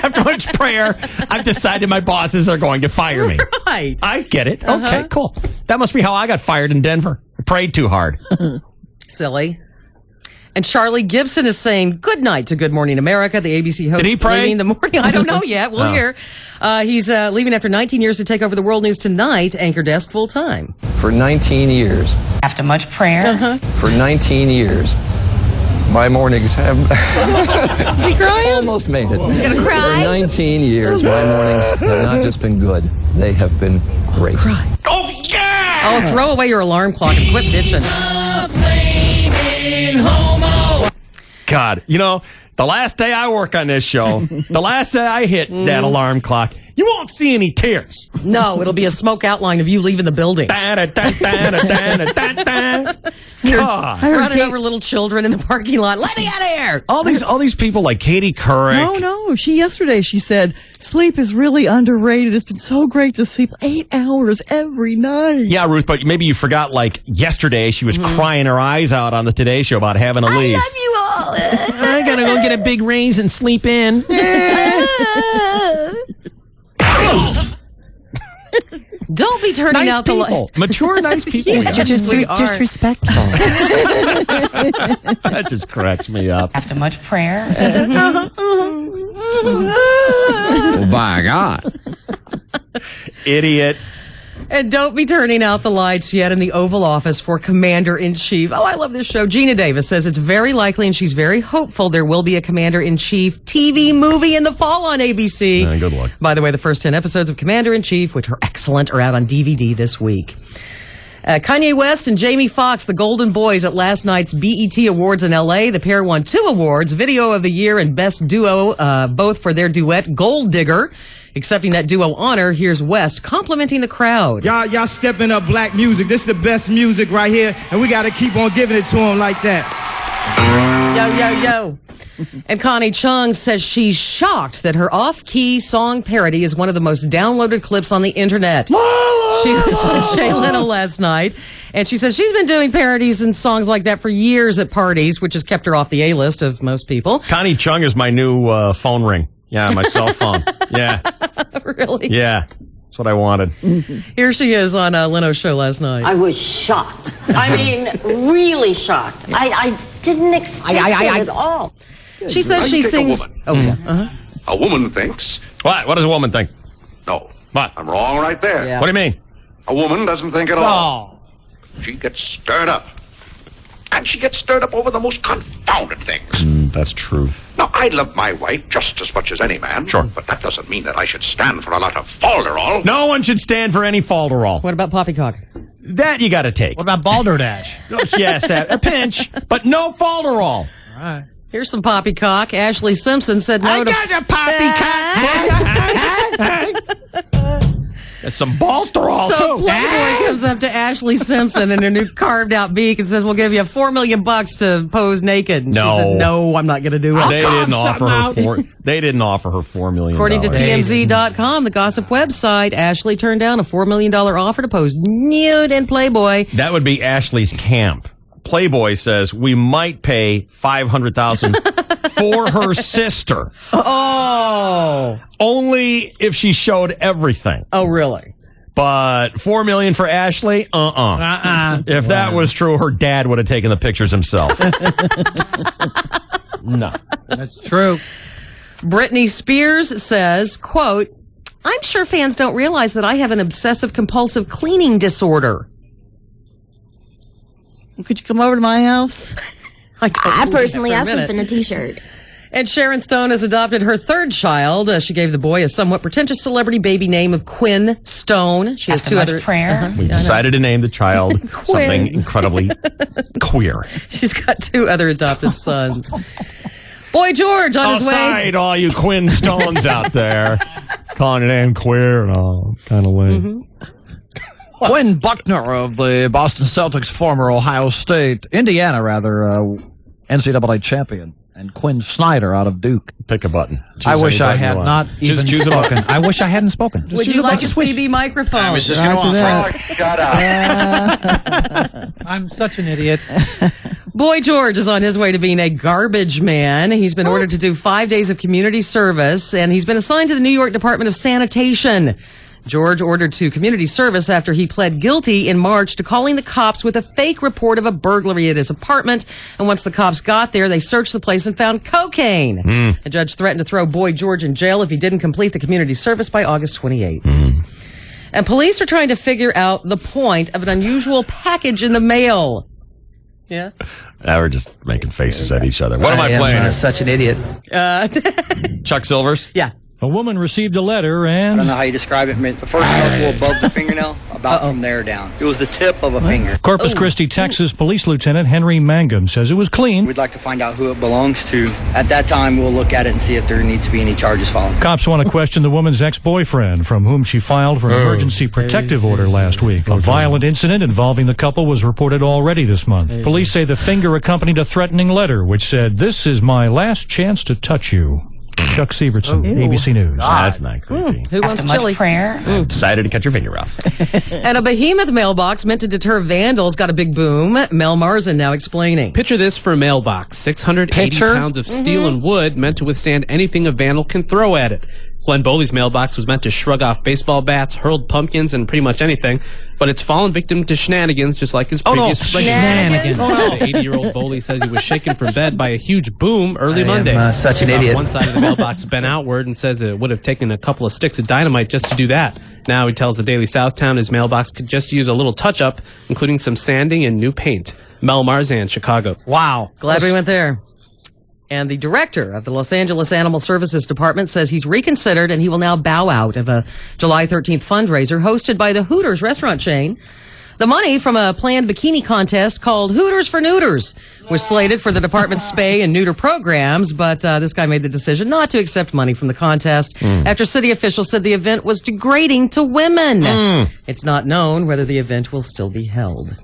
S1: After much prayer, I've decided my bosses are going to fire me.
S7: Right.
S1: I get it. Okay, cool. That must be how I got fired in Denver. I prayed too hard.
S7: Silly. And Charlie Gibson is saying good night to Good Morning America. The ABC host
S1: Did he pray?
S7: leaving the morning. I don't know yet. We'll hear. He's leaving after 19 years to take over the World News Tonight anchor desk full time.
S12: For 19 years.
S10: After much prayer.
S12: For 19 years. My mornings have
S7: Is he crying?
S12: almost made it.
S7: You gonna cry?
S12: For 19 years, my mornings have not just been good, they have been great.
S7: Cry.
S14: Oh, yeah!
S7: Oh, throw away your alarm clock and quit bitching.
S1: God, the last day I work on this show, the last day I hit that alarm clock, you won't see any tears.
S7: No, it'll be a smoke outline of you leaving the building. Running over little children in the parking lot. Let me out of here!
S1: All these people like Katie Couric.
S13: No. Yesterday she said, sleep is really underrated. It's been so great to sleep 8 hours every night.
S1: Yeah, Ruth, but maybe you forgot, yesterday she was crying her eyes out on the Today Show about having to leave.
S13: I love you all.
S1: I gotta go get a big raise and sleep in.
S7: Don't be turning
S1: Nice
S7: out the
S1: people. Mature, nice people.
S13: Yes, just disrespectful.
S1: That just cracks me up.
S10: After much prayer.
S2: Oh, by God.
S1: Idiot.
S7: And don't be turning out the lights yet in the Oval Office for Commander-in-Chief. Oh, I love this show. Gina Davis says it's very likely, and she's very hopeful, there will be a Commander-in-Chief TV movie in the fall on ABC.
S1: Good luck.
S7: By the way, the first 10 episodes of Commander-in-Chief, which are excellent, are out on DVD this week. Kanye West and Jamie Foxx, the Golden Boys, at last night's BET Awards in L.A. The pair won 2 awards, Video of the Year and Best Duo, both for their duet, Gold Digger. Accepting that duo honor, here's West complimenting the crowd.
S21: Y'all stepping up black music. This is the best music right here, and we got to keep on giving it to them like that.
S7: Yo. And Connie Chung says she's shocked that her off-key song parody is one of the most downloaded clips on the internet. She was with Jay Leno last night, and she says she's been doing parodies and songs like that for years at parties, which has kept her off the A-list of most people.
S1: Connie Chung is my new phone ring. Yeah, my cell phone. Yeah.
S7: Really?
S1: Yeah. That's what I wanted.
S7: Here she is on Leno's show last night.
S15: I was shocked. I mean, really shocked. I didn't expect it at all.
S7: She says she sings...
S15: A woman
S1: thinks... What? What does a woman think? What?
S9: I'm wrong right there.
S1: What do you mean?
S9: A woman doesn't think at all. She gets stirred up. And she gets stirred up over the most confounded things.
S2: That's true.
S9: Now, I love my wife just as much as any man.
S1: Sure.
S9: But that doesn't mean that I should stand for a lot of falderall.
S1: No one should stand for any falderall.
S7: What about poppycock?
S1: That you got to take.
S6: What about balderdash?
S1: Yes, a pinch, but no falderall.
S6: All right.
S7: Here's some poppycock. Ashley Simpson said no to...
S1: a poppycock. There's some balsterol,
S7: So
S1: too.
S7: Playboy comes up to Ashley Simpson in her new carved-out beak and says, we'll give you $4 million to pose naked. And
S1: No.
S7: She said, no, I'm not going to do it.
S1: They didn't offer her $4 million.
S7: According to TMZ.com, the gossip website, Ashley turned down a $4 million offer to pose nude in Playboy.
S1: That would be Ashley's camp. Playboy says we might pay $500,000 for her sister.
S7: Oh.
S1: Only if she showed everything.
S7: Oh, really?
S1: But $4 million for Ashley? If that was true, her dad would have taken the pictures himself. No.
S6: That's true.
S7: Britney Spears says, quote, I'm sure fans don't realize that I have an obsessive compulsive cleaning disorder.
S13: Could you come over to my house?
S11: I personally have sleep in a t-shirt.
S7: And Sharon Stone has adopted her third child. She gave the boy a somewhat pretentious celebrity baby name of Quinn Stone. She has two other
S10: prayer.
S1: We decided to name the child something incredibly queer.
S7: She's got two other adopted sons. Boy George on his way.
S1: Aside all you Quinn Stones out there, calling your name queer and all kind of way.
S6: Quinn Buckner of the Boston Celtics, former Indiana NCAA champion, and Quinn Snyder out of Duke.
S1: Pick a button.
S6: I wish I had not even spoken. I wish I hadn't spoken.
S7: Would you like a CB microphone?
S9: I was just going to shut up.
S6: I'm such an idiot.
S7: Boy George is on his way to being a garbage man. He's been ordered to do 5 days of community service, and he's been assigned to the New York Department of Sanitation. George ordered to community service after he pled guilty in March to calling the cops with a fake report of a burglary at his apartment. And once the cops got there, they searched the place and found cocaine. A judge threatened to throw Boy George in jail if he didn't complete the community service by August 28th. And police are trying to figure out the point of an unusual package in the mail. Yeah?
S1: Now we're just making faces at each other. What am I playing?
S12: Such an idiot.
S1: Chuck Silvers?
S7: Yeah.
S16: A woman received a letter and...
S17: I don't know how you describe it. The first knuckle above the fingernail, about from there down. It was the tip of a finger.
S16: Corpus Christi, Texas Police Lieutenant Henry Mangum says it was clean.
S17: We'd like to find out who it belongs to. At that time, we'll look at it and see if there needs to be any charges filed.
S16: Cops want to question the woman's ex-boyfriend, from whom she filed for an emergency protective order last week. A violent incident involving the couple was reported already this month. Police say the finger accompanied a threatening letter, which said, "This is my last chance to touch you." Chuck Severson, ABC News.
S1: That's not creepy.
S7: Who wants chili?
S10: Prayer.
S1: Decided to cut your finger off.
S7: And a behemoth mailbox meant to deter vandals got a big boom. Mel Marzin now explaining.
S18: Picture this for a mailbox. 680 pounds of steel and wood meant to withstand anything a vandal can throw at it. Glenn Boley's mailbox was meant to shrug off baseball bats, hurled pumpkins, and pretty much anything, but it's fallen victim to shenanigans just like his previous
S7: shenanigans.
S18: The 80-year-old Boley says he was shaken from bed by a huge boom early Monday.
S12: Such an idiot.
S18: One side of the mailbox bent outward and says it would have taken a couple of sticks of dynamite just to do that. Now he tells the Daily Southtown his mailbox could just use a little touch-up, including some sanding and new paint. Mel Marzan, Chicago.
S7: Wow. Glad we went there. And the director of the Los Angeles Animal Services Department says he's reconsidered and he will now bow out of a July 13th fundraiser hosted by the Hooters restaurant chain. The money from a planned bikini contest called Hooters for Neuters was slated for the department's spay and neuter programs, but this guy made the decision not to accept money from the contest after city officials said the event was degrading to women. It's not known whether the event will still be held.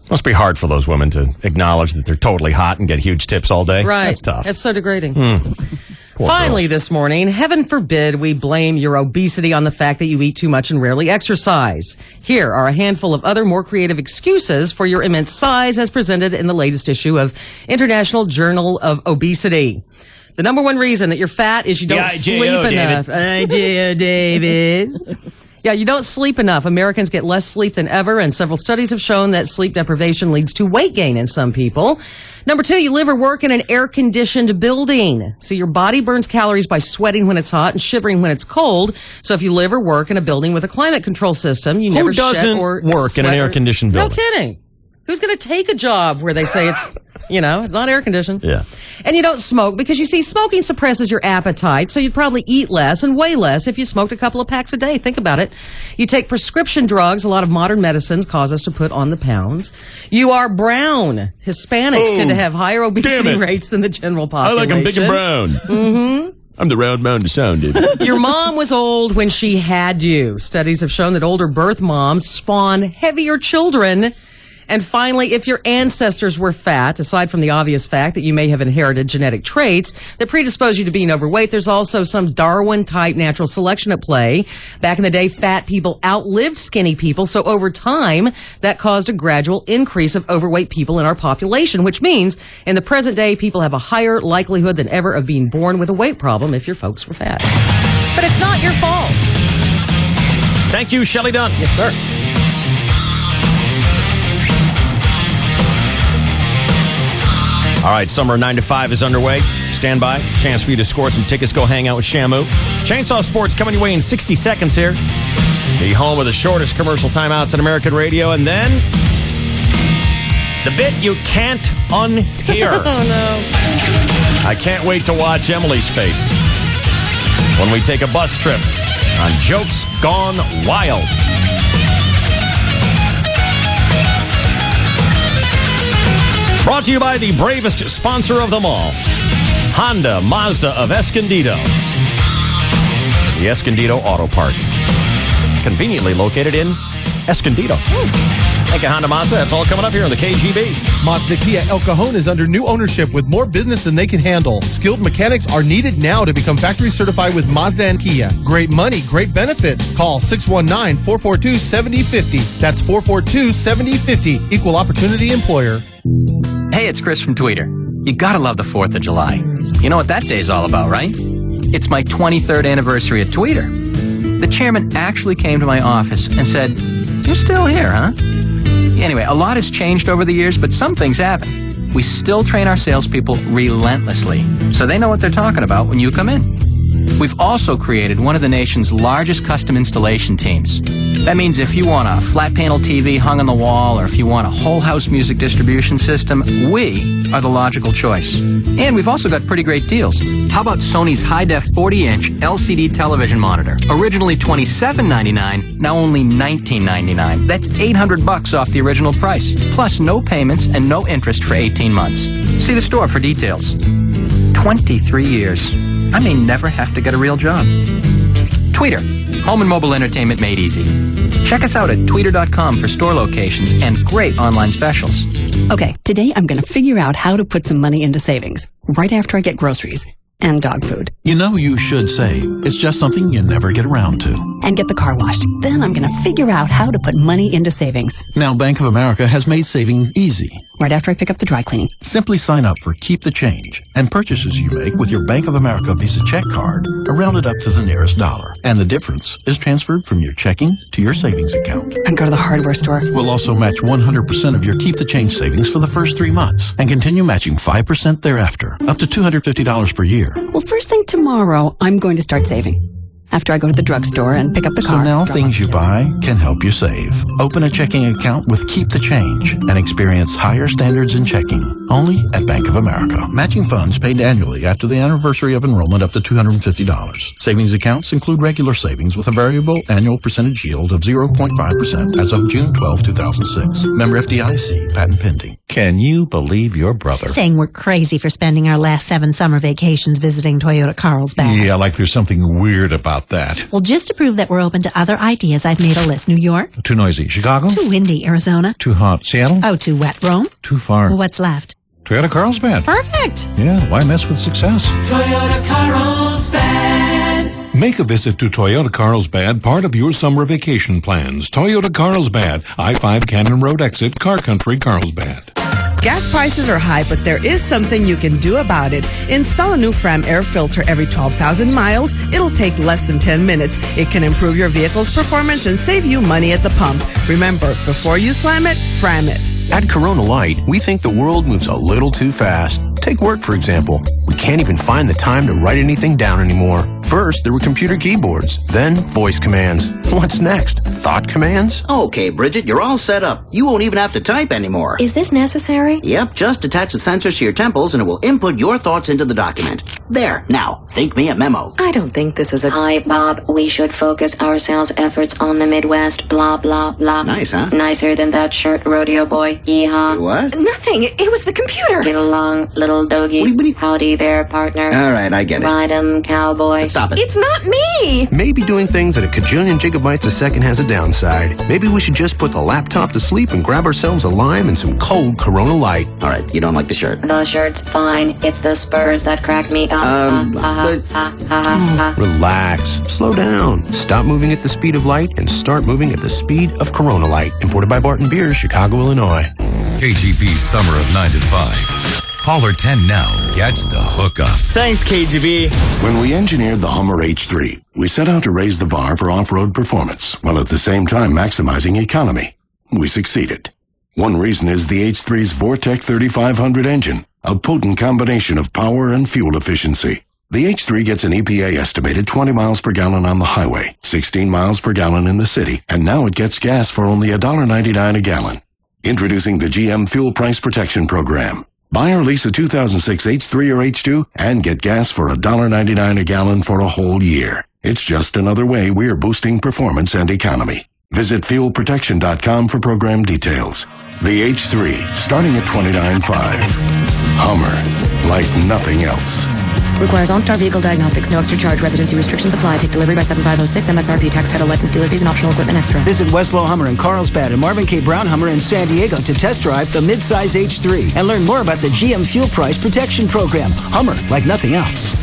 S1: Must be hard for those women to acknowledge that they're totally hot and get huge tips all day.
S7: Right.
S1: That's tough.
S7: It's so degrading.
S1: Poor
S7: Finally,
S1: girls.
S7: this morning, heaven forbid we blame your obesity on the fact that you eat too much and rarely exercise. Here are a handful of other more creative excuses for your immense size as presented in the latest issue of International Journal of Obesity. The number one reason that you're fat is you don't sleep enough. David. Yeah, you don't sleep enough. Americans get less sleep than ever, and several studies have shown that sleep deprivation leads to weight gain in some people. Number 2, you live or work in an air-conditioned building. See, your body burns calories by sweating when it's hot and shivering when it's cold. So if you live or work in a building with a climate control system, you never
S1: Who doesn't work in an air-conditioned building?
S7: No kidding. Who's going to take a job where they say it's, it's not air-conditioned?
S1: Yeah.
S7: And you don't smoke because, you see, smoking suppresses your appetite, so you'd probably eat less and weigh less if you smoked a couple of packs a day. Think about it. You take prescription drugs. A lot of modern medicines cause us to put on the pounds. You are brown. Hispanics tend to have higher obesity rates than the general population.
S1: I like them big and brown.
S7: Mm-hmm.
S1: I'm the round mound of sound, dude.
S7: Your mom was old when she had you. Studies have shown that older birth moms spawn heavier children. And finally, if your ancestors were fat, aside from the obvious fact that you may have inherited genetic traits that predispose you to being overweight, there's also some Darwin-type natural selection at play. Back in the day, fat people outlived skinny people, so over time, that caused a gradual increase of overweight people in our population, which means in the present day, people have a higher likelihood than ever of being born with a weight problem if your folks were fat. But it's not your fault.
S1: Thank you, Shelley Dunn.
S7: Yes, sir.
S1: All right, summer 9 to 5 is underway. Stand by. Chance for you to score some tickets. Go hang out with Shamu. Chainsaw Sports coming your way in 60 seconds here. The home of the shortest commercial timeouts in American radio. And then the bit you can't unhear.
S7: Oh, no.
S1: I can't wait to watch Emily's face when we take a bus trip on Jokes Gone Wild. Brought to you by the bravest sponsor of them all, Honda Mazda of Escondido. The Escondido Auto Park. Conveniently located in Escondido. Thank you, Honda Mazda. That's all coming up here on the KGB.
S19: Mazda Kia El Cajon is under new ownership with more business than they can handle. Skilled mechanics are needed now to become factory certified with Mazda and Kia. Great money, great benefits. Call 619-442-7050. That's 442-7050. Equal opportunity employer.
S28: Hey, it's Chris from Tweeter. You gotta love the 4th of July. You know what that day's all about, right? It's my 23rd anniversary at Tweeter. The chairman actually came to my office and said, "You're still here, huh?" Anyway, a lot has changed over the years, but some things haven't. We still train our salespeople relentlessly, so they know what they're talking about when you come in. We've also created one of the nation's largest custom installation teams. That means if you want a flat panel TV hung on the wall, or if you want a whole house music distribution system, we are the logical choice. And we've also got pretty great deals. How about Sony's high-def 40-inch LCD television monitor? Originally $27.99, now only $19.99. That's $800 off the original price. Plus no payments and no interest for 18 months. See the store for details. 23 years. I may never have to get a real job. Tweeter, home and mobile entertainment made easy. Check us out at tweeter.com for store locations and great online specials.
S20: Okay, today I'm going to figure out how to put some money into savings right after I get groceries and dog food.
S22: You know you should save. It's just something you never get around to.
S20: And get the car washed. Then I'm going to figure out how to put money into savings.
S22: Now Bank of America has made saving easy.
S20: Right after I pick up the dry cleaning.
S22: Simply sign up for Keep the Change, and purchases you make with your Bank of America Visa check card are rounded up to the nearest dollar. And the difference is transferred from your checking to your savings account.
S20: And go to the hardware store.
S22: We'll also match 100% of your Keep the Change savings for the first 3 months and continue matching 5% thereafter, up to $250 per year.
S20: Well, first thing tomorrow, I'm going to start saving. After I go to the drugstore and pick up the car.
S22: So now things you buy can help you save. Open a checking account with Keep the Change and experience higher standards in checking. Only at Bank of America. Matching funds paid annually after the anniversary of enrollment up to $250. Savings accounts include regular savings with a variable annual percentage yield of 0.5% as of June 12, 2006. Member FDIC, patent pending.
S2: Can you believe your brother?
S23: Saying we're crazy for spending our last 7 summer vacations visiting Toyota Carlsbad.
S2: Yeah, like there's something weird about that.
S23: Well, just to prove that we're open to other ideas, I've made a list. New York.
S2: Too noisy. Chicago.
S23: Too windy. Arizona.
S2: Too hot. Seattle.
S23: Oh, too wet. Rome.
S2: Too far.
S23: Well, what's left?
S2: Toyota Carlsbad.
S23: Perfect.
S2: Yeah, why mess with success?
S24: Toyota Carlsbad.
S25: Make a visit to Toyota Carlsbad part of your summer vacation plans. Toyota Carlsbad, I-5 Cannon Road exit, Car Country, Carlsbad.
S3: Gas prices are high, but there is something you can do about it. Install a new Fram air filter every 12,000 miles. It'll take less than 10 minutes. It can improve your vehicle's performance and save you money at the pump. Remember, before you slam it, Fram it.
S4: At Corona Light, we think the world moves a little too fast. Take work, for example. We can't even find the time to write anything down anymore. First, there were computer keyboards, then voice commands. What's next? Thought commands?
S5: Okay, Bridget, you're all set up. You won't even have to type anymore.
S11: Is this necessary?
S5: Yep, just attach the sensors to your temples and it will input your thoughts into the document. There, now, think me a memo.
S11: I don't think this is a... Hi, Bob. We should focus our sales efforts on the Midwest. Blah, blah, blah.
S5: Nice, huh?
S11: Nicer than that shirt, rodeo boy. Yeehaw.
S5: What?
S11: Nothing. It was the computer. Get along, little doggy. Howdy there, partner.
S5: All right, I get it.
S11: Ride 'em, cowboy.
S5: Stop it.
S11: It's not me.
S4: Maybe doing things at a kajillion gigabytes a second has a downside. Maybe we should just put the laptop to sleep and grab ourselves a lime and some cold Corona Light.
S5: All right, you don't like the shirt?
S11: The shirt's fine. It's the spurs that crack me up.
S4: Relax. Slow down. Stop moving at the speed of light and start moving at the speed of Corona Light. Imported by Barton Beers, Chicago, Illinois.
S8: KGP's Summer of 9 to 5. Caller 10 now gets the hookup.
S14: Thanks, KGB.
S21: When we engineered the Hummer H3, we set out to raise the bar for off-road performance, while at the same time maximizing economy. We succeeded. One reason is the H3's Vortec 3500 engine, a potent combination of power and fuel efficiency. The H3 gets an EPA estimated 20 miles per gallon on the highway, 16 miles per gallon in the city, and now it gets gas for only $1.99 a gallon. Introducing the GM Fuel Price Protection Program. Buy or lease a 2006 H3 or H2 and get gas for $1.99 a gallon for a whole year. It's just another way we're boosting performance and economy. Visit fuelprotection.com for program details. The H3, starting at $29.5. Hummer, like nothing else.
S10: Requires OnStar vehicle diagnostics. No extra charge. Residency restrictions apply. Take delivery by 7506. MSRP tax title license dealer fees and optional equipment extra.
S26: Visit Westlow Hummer in Carlsbad and Marvin K. Brown Hummer in San Diego to test drive the midsize H3 and learn more about the GM Fuel Price Protection Program. Hummer, like nothing else.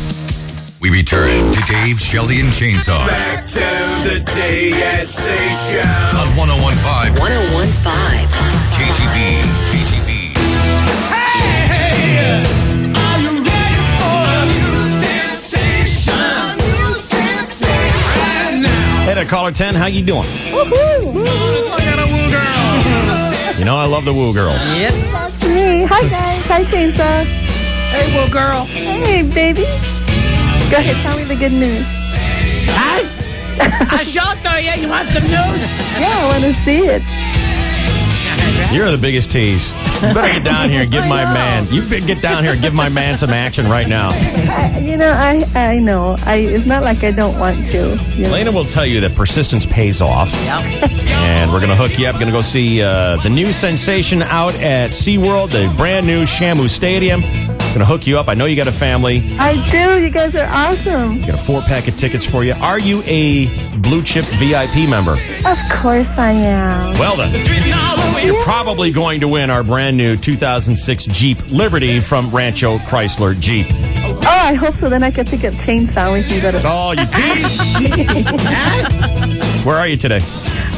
S8: We return to Dave, Shelley, and Chainsaw.
S24: Back to the DSC show.
S8: On 101.5.
S24: 101.5.
S8: KGB.
S24: Hey! Are you ready for a new sensation? New sensation. Right now.
S1: Hey there, caller 10. How you doing?
S24: Woohoo! I got a woo girl.
S1: You know I love the woo girls.
S7: Yep.
S27: That's me. Hi, guys. Hi, Chainsaw.
S6: Hey, woo girl.
S27: Hey, baby. Go ahead, tell me the good news.
S29: I shelter you. You want some news?
S27: Yeah, I want to see it.
S1: You're the biggest tease. You better get down here and give my man. You get down here and give my man some action right now.
S27: I know. It's not like I don't want to. You know?
S1: Lena will tell you that persistence pays off. Yep. And we're going to hook you up. Going to go see the new sensation out at SeaWorld, the brand new Shamu Stadium. Going to hook you up. I know you got a family.
S27: I do. You guys are awesome.
S1: Got a 4-pack of tickets for you. Are you a blue chip VIP member?
S27: Of course I am.
S1: Well then, you're probably going to win our brand new 2006 Jeep Liberty from Rancho Chrysler Jeep.
S27: Oh, I hope so. Then I can pick up Chainsaw with you.
S1: Oh, you tease. Where are you today?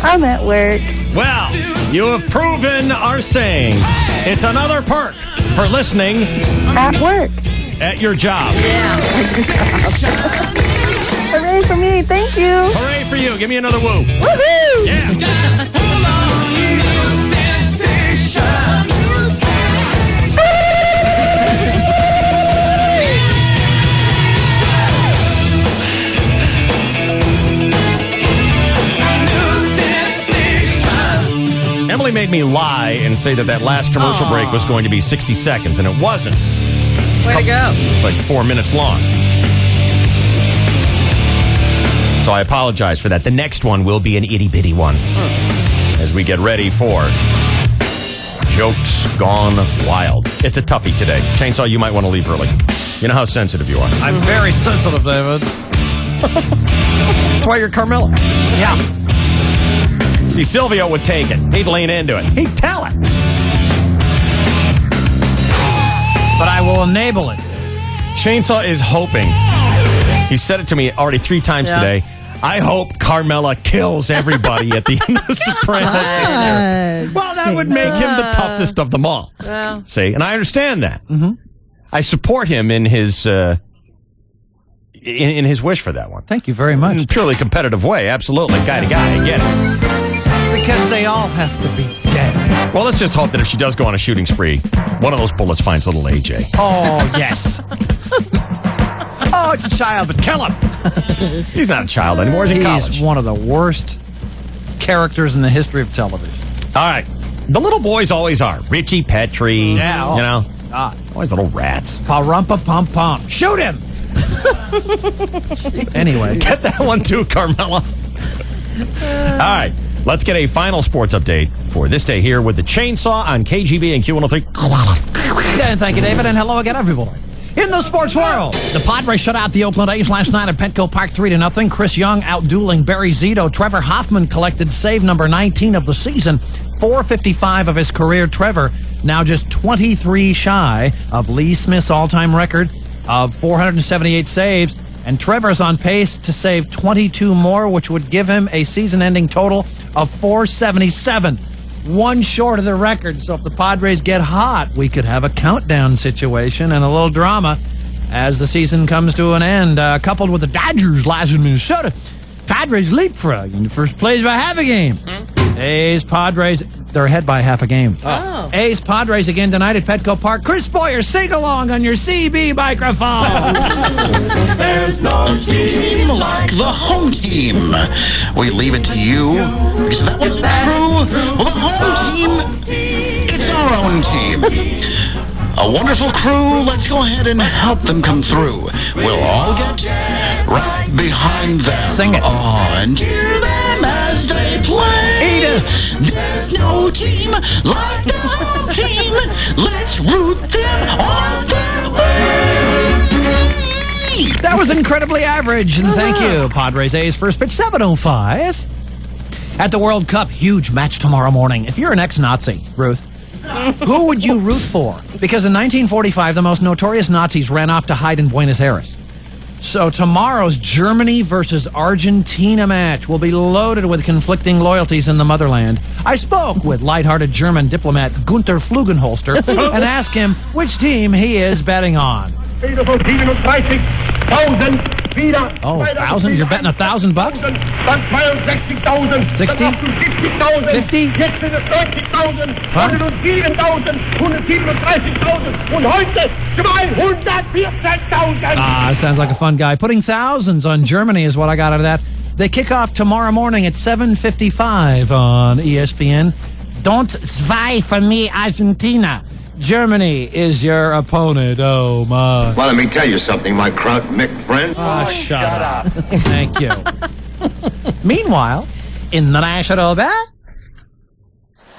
S27: I'm at work.
S1: Well, you have proven our saying. It's another perk for listening
S27: at work.
S1: At your job.
S27: Yeah. Hooray for me. Thank you.
S1: Hooray for you. Give me another woo.
S27: Woohoo!
S1: Yeah. Emily made me lie and say that last commercial break was going to be 60 seconds, and it wasn't.
S7: Way to go.
S1: It's like 4 minutes long. So I apologize for that. The next one will be an itty-bitty one as we get ready for Jokes Gone Wild. It's a toughie today. Chainsaw, you might want to leave early. You know how sensitive you are.
S6: I'm very sensitive, David.
S1: That's why you're Carmella.
S6: Yeah.
S1: See, Silvio would take it. He'd lean into it. He'd tell it.
S6: But I will enable it.
S1: Chainsaw is hoping. He said it to me already 3 times today. I hope Carmella kills everybody at the end of The Sopranos. Well, that would make him the toughest of them all. See, and I understand that.
S6: Mm-hmm.
S1: I support him in his in his wish for that one.
S6: Thank you very much.
S1: In a purely competitive way, absolutely. Guy to guy, I get it.
S6: Because they all have to be dead.
S1: Well, let's just hope that if she does go on a shooting spree, one of those bullets finds little AJ.
S6: Oh, yes. Oh, it's a child, but kill him.
S1: He's not a child anymore. He's in college.
S6: He's one of the worst characters in the history of television.
S1: All right. The little boys always are. Richie Petrie.
S6: Yeah.
S1: You know? Always little rats.
S6: Pa-rumpa-pum-pum. Shoot him! Anyway.
S1: Get that one too, Carmella. All right. Let's get a final sports update for this day here with the Chainsaw on KGB and Q103.
S6: And thank you, David, and hello again, everyone. In the sports world, the Padres shut out the Oakland A's last night at Petco Park 3-0. Chris Young outdueling Barry Zito. Trevor Hoffman collected save number 19 of the season. 455 of his career. Trevor now just 23 shy of Lee Smith's all-time record of 478 saves. And Trevor's on pace to save 22 more, which would give him a season-ending total of 477. One short of the record. So if the Padres get hot, we could have a countdown situation and a little drama as the season comes to an end. Coupled with the Dodgers last in Minnesota, Padres leapfrog in the first place by half a game. A's, Padres, they're ahead by half a game.
S7: Oh.
S6: A's, Padres again tonight at Petco Park. Chris Boyer, sing along on your CB microphone.
S9: There's no team like the home team. We leave it to you, because if that was true, well, the home team, it's our own team. A wonderful crew, let's go ahead and help them come through. We'll all get right behind them.
S6: Sing it.
S9: Oh, and hear them as they play.
S6: Edith.
S9: There's no team like the home team. Let's root them on their way.
S6: That was incredibly average, and thank you. Padres A's first pitch, 7:05. At the World Cup, huge match tomorrow morning. If you're an ex-Nazi, Ruth, who would you root for? Because in 1945, the most notorious Nazis ran off to hide in Buenos Aires. So tomorrow's Germany versus Argentina match will be loaded with conflicting loyalties in the motherland. I spoke with lighthearted German diplomat Gunther Flugenholster and asked him which team he is betting on. Oh, 1,000? You're betting $1,000 bucks? 60? 50? Sounds like a fun guy. Putting thousands on Germany is what I got out of that. They kick off tomorrow morning at 7:55 on ESPN. Don't zwei for me, Argentina. Germany is your opponent. Oh, my.
S12: Well, let me tell you something, my Kraut Mick friend.
S6: Shut up. Thank you. Meanwhile, in the National Bet.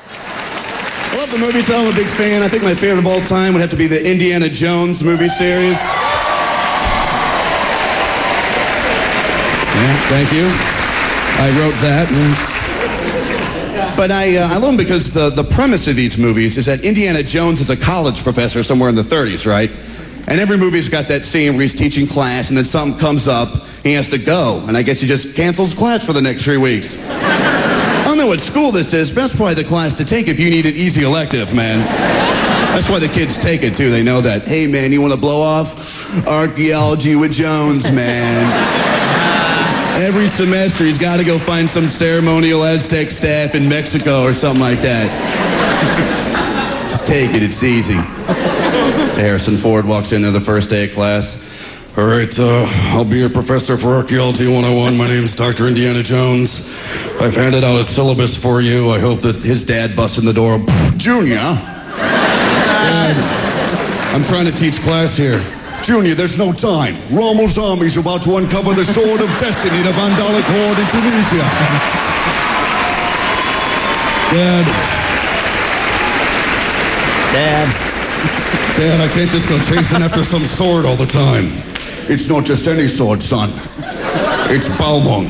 S13: I love the movie, so I'm a big fan. I think my favorite of all time would have to be the Indiana Jones movie series. Yeah, thank you. I wrote that. But I love them because the premise of these movies is that Indiana Jones is a college professor somewhere in the 30s, right? And every movie's got that scene where he's teaching class and then something comes up, he has to go. And I guess he just cancels class for the next 3 weeks. I don't know what school this is, but that's probably the class to take if you need an easy elective, man. That's why the kids take it, too. They know that. Hey, man, you want to blow off? Archaeology with Jones, man. Every semester, he's got to go find some ceremonial Aztec staff in Mexico or something like that. Just take it. It's easy. So Harrison Ford walks in there the first day of class. All right, I'll be your professor for Archaeology 101. My name's Dr. Indiana Jones. I've handed out a syllabus for you. I hope that his dad busts in the door. Junior? Dad, I'm trying to teach class here. Junior, there's no time. Rommel's army's about to uncover the sword of destiny, the Vandalic horde in Tunisia. Dad, I can't just go chasing after some sword all the time. It's not just any sword, son. It's Balmung.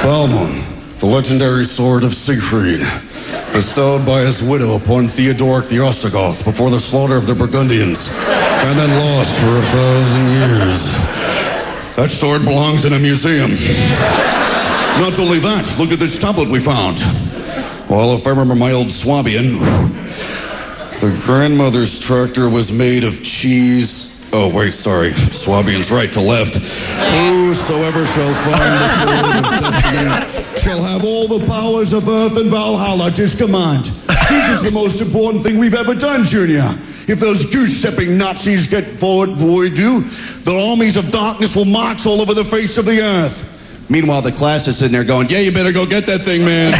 S13: Balmung, the legendary sword of Siegfried, bestowed by his widow upon Theodoric the Ostrogoth before the slaughter of the Burgundians, and then lost for 1,000 years. That sword belongs in a museum. Not only that, look at this tablet we found. Well, if I remember my old Swabian, the grandmother's tractor was made of cheese. Oh, wait, sorry. Swabian's right to left. Whosoever shall find the sword of destiny shall have all the powers of earth and Valhalla at his command. This is the most important thing we've ever done, Junior. If those goose-stepping Nazis get forward, the armies of darkness will march all over the face of the earth. Meanwhile, the class is sitting there going, yeah, you better go get that thing, man.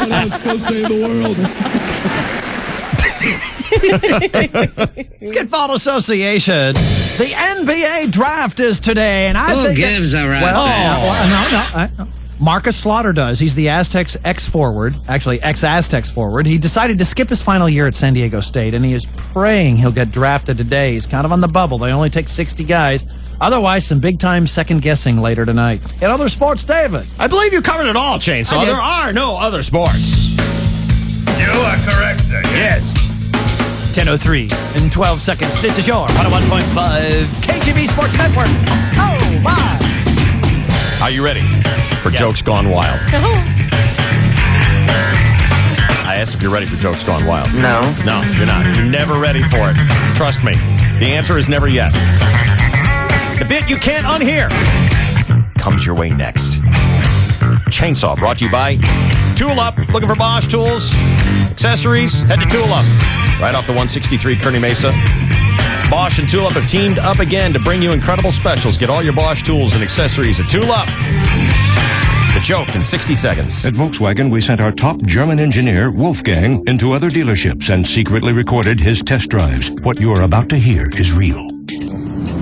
S13: Let's go save the world.
S6: Skidfall Association. The NBA draft is today, and I
S9: Who
S6: think
S9: gives a rat's
S6: no. Marcus Slaughter does. He's the Aztecs ex-forward, actually ex-Aztecs forward. He decided to skip his final year at San Diego State, and he is praying he'll get drafted today. He's kind of on the bubble. They only take 60 guys. Otherwise, some big-time second-guessing later tonight. In other sports, David.
S1: I believe you covered it all, Chainsaw. There are no other sports.
S14: You are correct, sir.
S1: Yes.
S6: 10:03 in 12 seconds. This is your 101.5 KGB Sports Network. Oh, my.
S1: Are you ready for Jokes Gone Wild? I asked if you're ready for Jokes Gone Wild.
S5: No.
S1: No, you're not. You're never ready for it. Trust me. The answer is never yes. The bit you can't unhear comes your way next. Chainsaw brought to you by Tool Up. Looking for Bosch tools, accessories? Head to Tool Up. Right off the 163 Kearney Mesa. Bosch and Tool Up have teamed up again to bring you incredible specials. Get all your Bosch tools and accessories at Tool Up. The joke in 60 seconds.
S15: At Volkswagen, we sent our top German engineer, Wolfgang, into other dealerships and secretly recorded his test drives. What you are about to hear is real.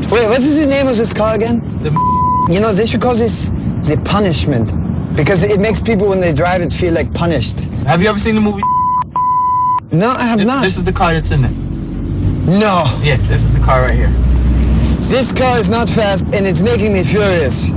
S16: Wait, what is the name of this car again? You know, they should call this the punishment. Because it makes people, when they drive it, feel like punished.
S17: Have you ever seen the movie?
S16: No, I have not.
S17: This is the car that's in it.
S16: No.
S17: Yeah, this is the car right here.
S16: This car is not fast, and it's making me furious.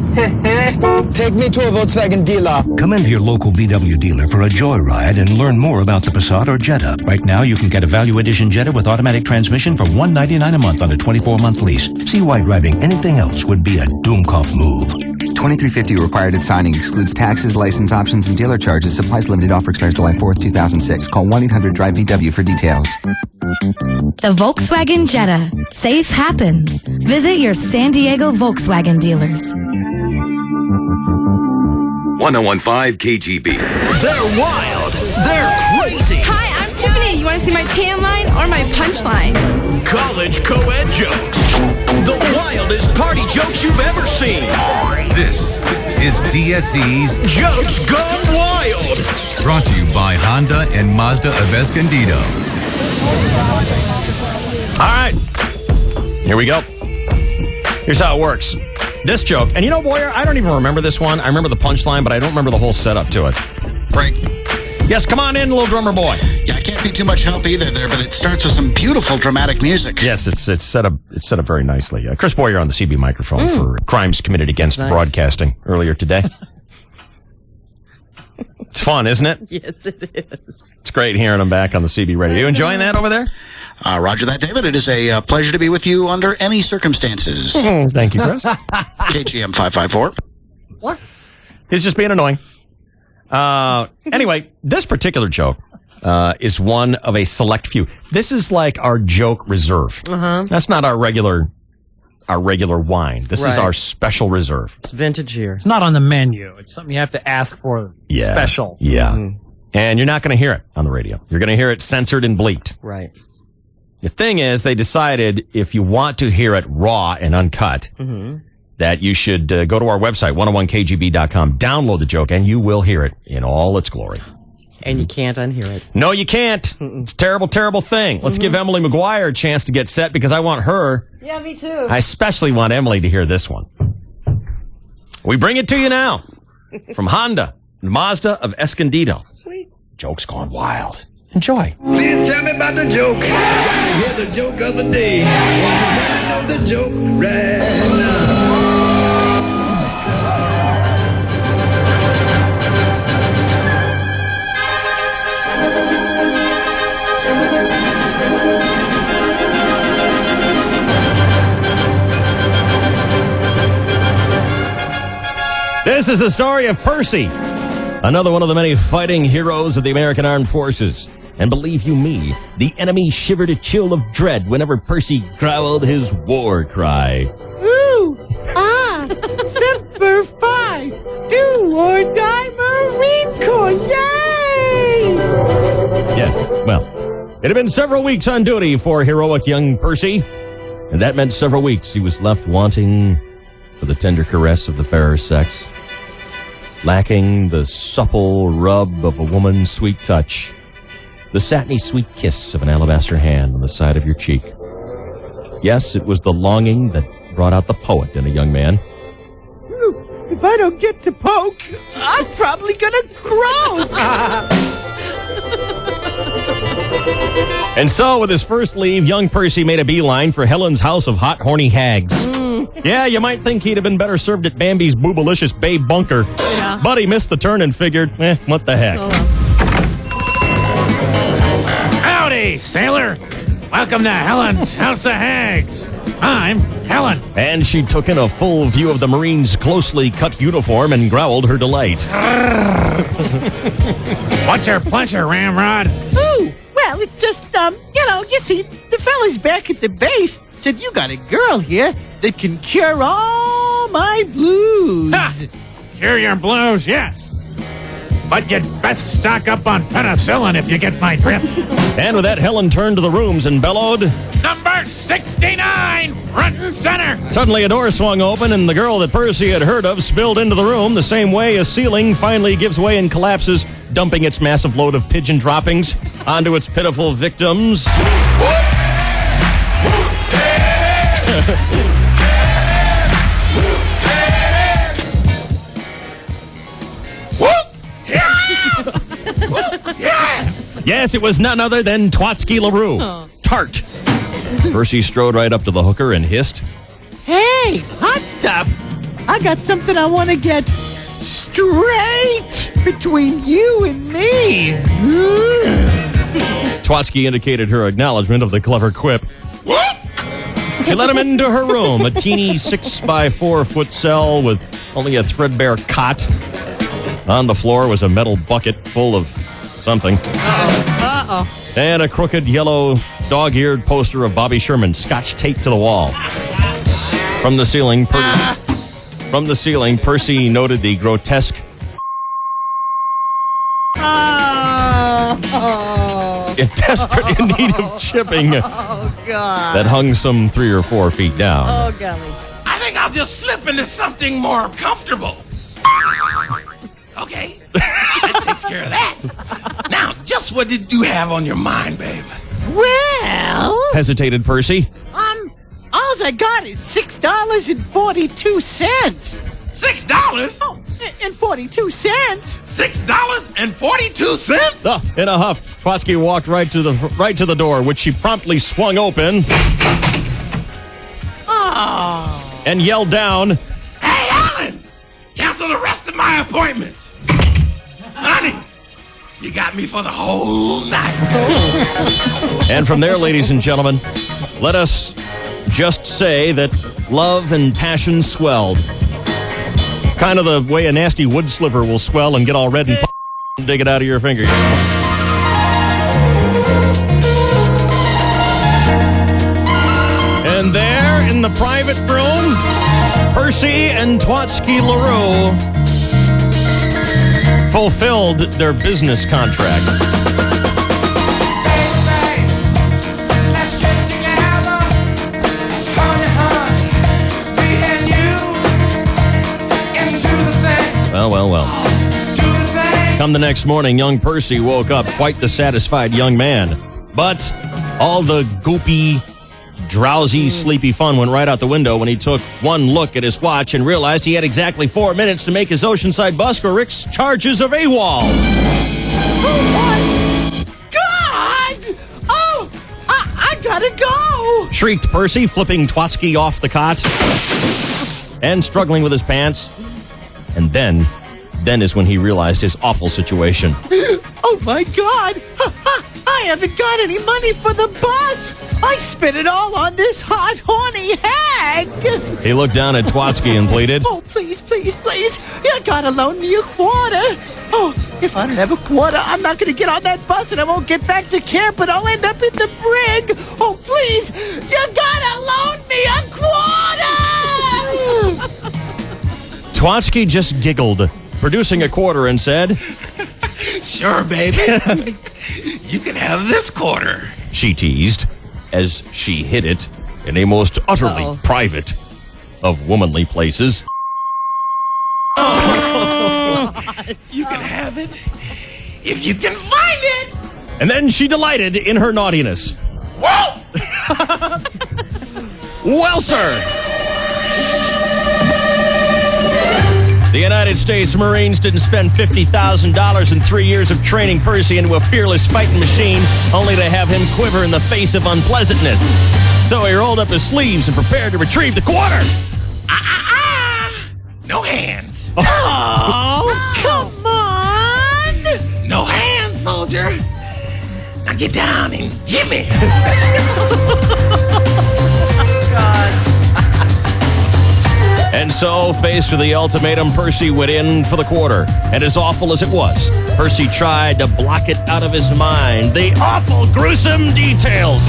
S16: Take me to a Volkswagen dealer.
S15: Come into your local VW dealer for a joyride and learn more about the Passat or Jetta. Right now, you can get a Value Edition Jetta with automatic transmission for $199 a month on a 24-month lease. See why driving anything else would be a Doomkopf move.
S18: $23.50 required at signing. Excludes taxes, license options, and dealer charges. Supplies limited. Offer expires July 4th, 2006. Call 1-800-DRIVE-VW for details.
S19: The Volkswagen Jetta. Safe happens. Visit your San Diego Volkswagen dealers.
S8: 101.5 KGB.
S20: They're wild. They're crazy.
S22: Hi, I'm Tiffany. You want to see my tan line or my punch line?
S20: College co-ed jokes. The wildest party jokes you've ever seen.
S8: This is DSE's
S20: Jokes Gone Wild.
S8: Brought to you by Honda and Mazda of Escondido.
S1: All right. Here we go. Here's how it works. This joke, and you know, Boyer, I don't even remember this one. I remember the punchline, but I don't remember the whole setup to it.
S9: Frank.
S1: Yes, come on in, little drummer boy.
S9: Yeah, I can't be too much help either there, but it starts with some beautiful dramatic music.
S1: Yes, it's set up very nicely. Chris Boyer on the CB microphone for crimes committed against broadcasting earlier today. It's fun, isn't it?
S7: Yes, it is.
S1: It's great hearing him back on the CB radio. You enjoying that over there?
S9: Roger that, David. It is a pleasure to be with you under any circumstances.
S1: Thank you, Chris.
S9: KGM 554.
S1: What? He's just being annoying. Anyway, this particular joke is one of a select few. This is like our joke reserve.
S7: Uh-huh.
S1: That's not our regular wine. This is our special reserve.
S7: It's vintage here.
S6: It's not on the menu. It's something you have to ask for special.
S1: Yeah.
S7: Mm-hmm.
S1: And you're not going to hear it on the radio. You're going to hear it censored and bleeped.
S7: Right.
S1: The thing is, they decided if you want to hear it raw and uncut, that you should go to our website, 101kgb.com, download the joke, and you will hear it in all its glory.
S7: And you can't unhear it.
S1: No, you can't. It's a terrible, terrible thing. Let's give Emily McGuire a chance to get set because I want her.
S22: Yeah, me too.
S1: I especially want Emily to hear this one. We bring it to you now from Honda, Mazda of Escondido.
S22: Sweet.
S1: Jokes Gone Wild. Enjoy.
S24: Please tell me about the joke. I gotta hear the joke of the day. Want to know the joke right now.
S1: is the story of Percy, another one of the many fighting heroes of the American Armed Forces. And believe you me, the enemy shivered a chill of dread whenever Percy growled his war cry.
S29: Ooh, Semper Fi, do or die Marine Corps, yay!
S1: Yes, well, it had been several weeks on duty for heroic young Percy, and that meant several weeks he was left wanting for the tender caress of the fairer sex, lacking the supple rub of a woman's sweet touch, the satiny sweet kiss of an alabaster hand on the side of your cheek. Yes, it was the longing that brought out the poet in a young man.
S29: If I don't get to poke, I'm probably gonna croak.
S1: And so, with his first leave, young Percy made a beeline for Helen's house of hot, horny hags. Yeah, you might think he'd have been better served at Bambi's boobalicious babe bunker.
S29: Yeah.
S1: But he missed the turn and figured, what the heck.
S2: Howdy, sailor. Welcome to Helen's House of Hags. I'm Helen.
S1: And she took in a full view of the Marine's closely cut uniform and growled her delight.
S2: What's your pleasure, Ramrod?
S29: Ooh, well, it's just, you see, the fellas back at the base said you got a girl here that can cure all my blues.
S2: Ha! Cure your blues, yes. But you'd best stock up on penicillin if you get my drift.
S1: And with that, Helen turned to the rooms and bellowed,
S2: Number 69, front and center.
S1: Suddenly a door swung open and the girl that Percy had heard of spilled into the room the same way a ceiling finally gives way and collapses, dumping its massive load of pigeon droppings onto its pitiful victims. Yes, it was none other than Twatsky LaRue. Tart. Percy strode right up to the hooker and hissed,
S29: Hey, hot stuff. I got something I want to get straight between you and me.
S1: Twatsky indicated her acknowledgement of the clever quip.
S29: What?
S1: She let him into her room, a teeny 6-by-4-foot cell with only a threadbare cot. On the floor was a metal bucket full of something.
S7: Uh-oh.
S1: And a crooked yellow dog-eared poster of Bobby Sherman scotch taped to the wall. From the ceiling, Percy noted the grotesque in desperate in need of chipping that hung some 3 or 4 feet down.
S7: Oh, golly.
S20: I think I'll just slip into something more comfortable. Okay, that takes care of that. Now, just what did you have on your mind, babe?
S29: Well,
S1: hesitated Percy.
S29: all I got is $6.42.
S20: $6?
S29: Oh, and 42 cents.
S20: $6.42?
S1: In a huff, Twatsky walked right to the door, which she promptly swung open.
S29: Oh.
S1: And yelled down,
S20: Hey, Alan! Cancel the rest of my appointments. Honey, you got me for the whole night.
S1: And from there, ladies and gentlemen, let us just say that love and passion swelled. Kind of the way a nasty wood sliver will swell and get all red and dig it out of your finger. And there in the private room, Percy and Twatsky LaRue fulfilled their business contract. Well. Come the next morning, young Percy woke up quite the satisfied young man. But all the goopy, drowsy, sleepy fun went right out the window when he took one look at his watch and realized he had exactly 4 minutes to make his Oceanside bus or Rick's charges of AWOL.
S29: Oh, my God! Oh, I gotta go!
S1: Shrieked Percy, flipping Twatsky off the cot and struggling with his pants. And then is when he realized his awful situation.
S29: Oh my God! I haven't got any money for the bus! I spent it all on this hot, horny hag!
S1: He looked down at Twatsky and pleaded.
S29: Oh, please, please, please! You gotta loan me a quarter! Oh, if I don't have a quarter, I'm not gonna get on that bus and I won't get back to camp and I'll end up in the brig! Oh, please! You gotta loan me a quarter!
S1: Twatsky just giggled, producing a quarter, and said,
S20: Sure, baby. You can have this quarter.
S1: She teased, as she hid it in a most utterly private of womanly places.
S20: You can have it if you can find it.
S1: And then she delighted in her naughtiness.
S20: Whoa!
S1: Well, sir. The United States Marines didn't spend $50,000 in 3 years of training Percy into a fearless fighting machine, only to have him quiver in the face of unpleasantness. So he rolled up his sleeves and prepared to retrieve the quarter.
S20: No hands.
S29: Oh, come on!
S20: No hands, soldier. Now get down and give me.
S1: And so, faced with the ultimatum, Percy went in for the quarter. And as awful as it was, Percy tried to block it out of his mind. The awful, gruesome details.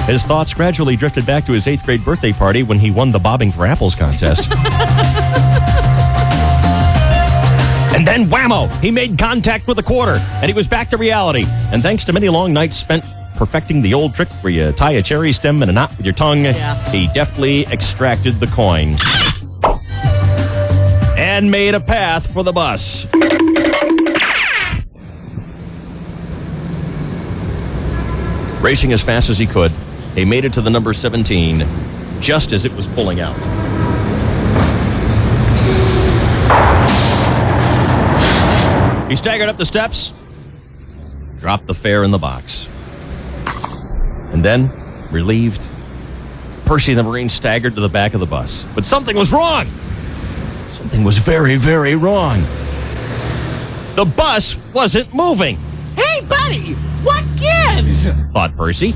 S1: His thoughts gradually drifted back to his 8th grade birthday party when he won the Bobbing for Apples contest. And then, whammo, he made contact with the quarter, and he was back to reality. And thanks to many long nights spent perfecting the old trick where you tie a cherry stem in a knot with your tongue, he deftly extracted the coin. And made a path for the bus. Racing as fast as he could, he made it to the number 17 just as it was pulling out. He staggered up the steps, dropped the fare in the box. And then, relieved, Percy the Marine staggered to the back of the bus. But something was wrong. Something was very, very wrong. The bus wasn't moving.
S29: Hey, buddy! What gives?
S1: Thought Percy.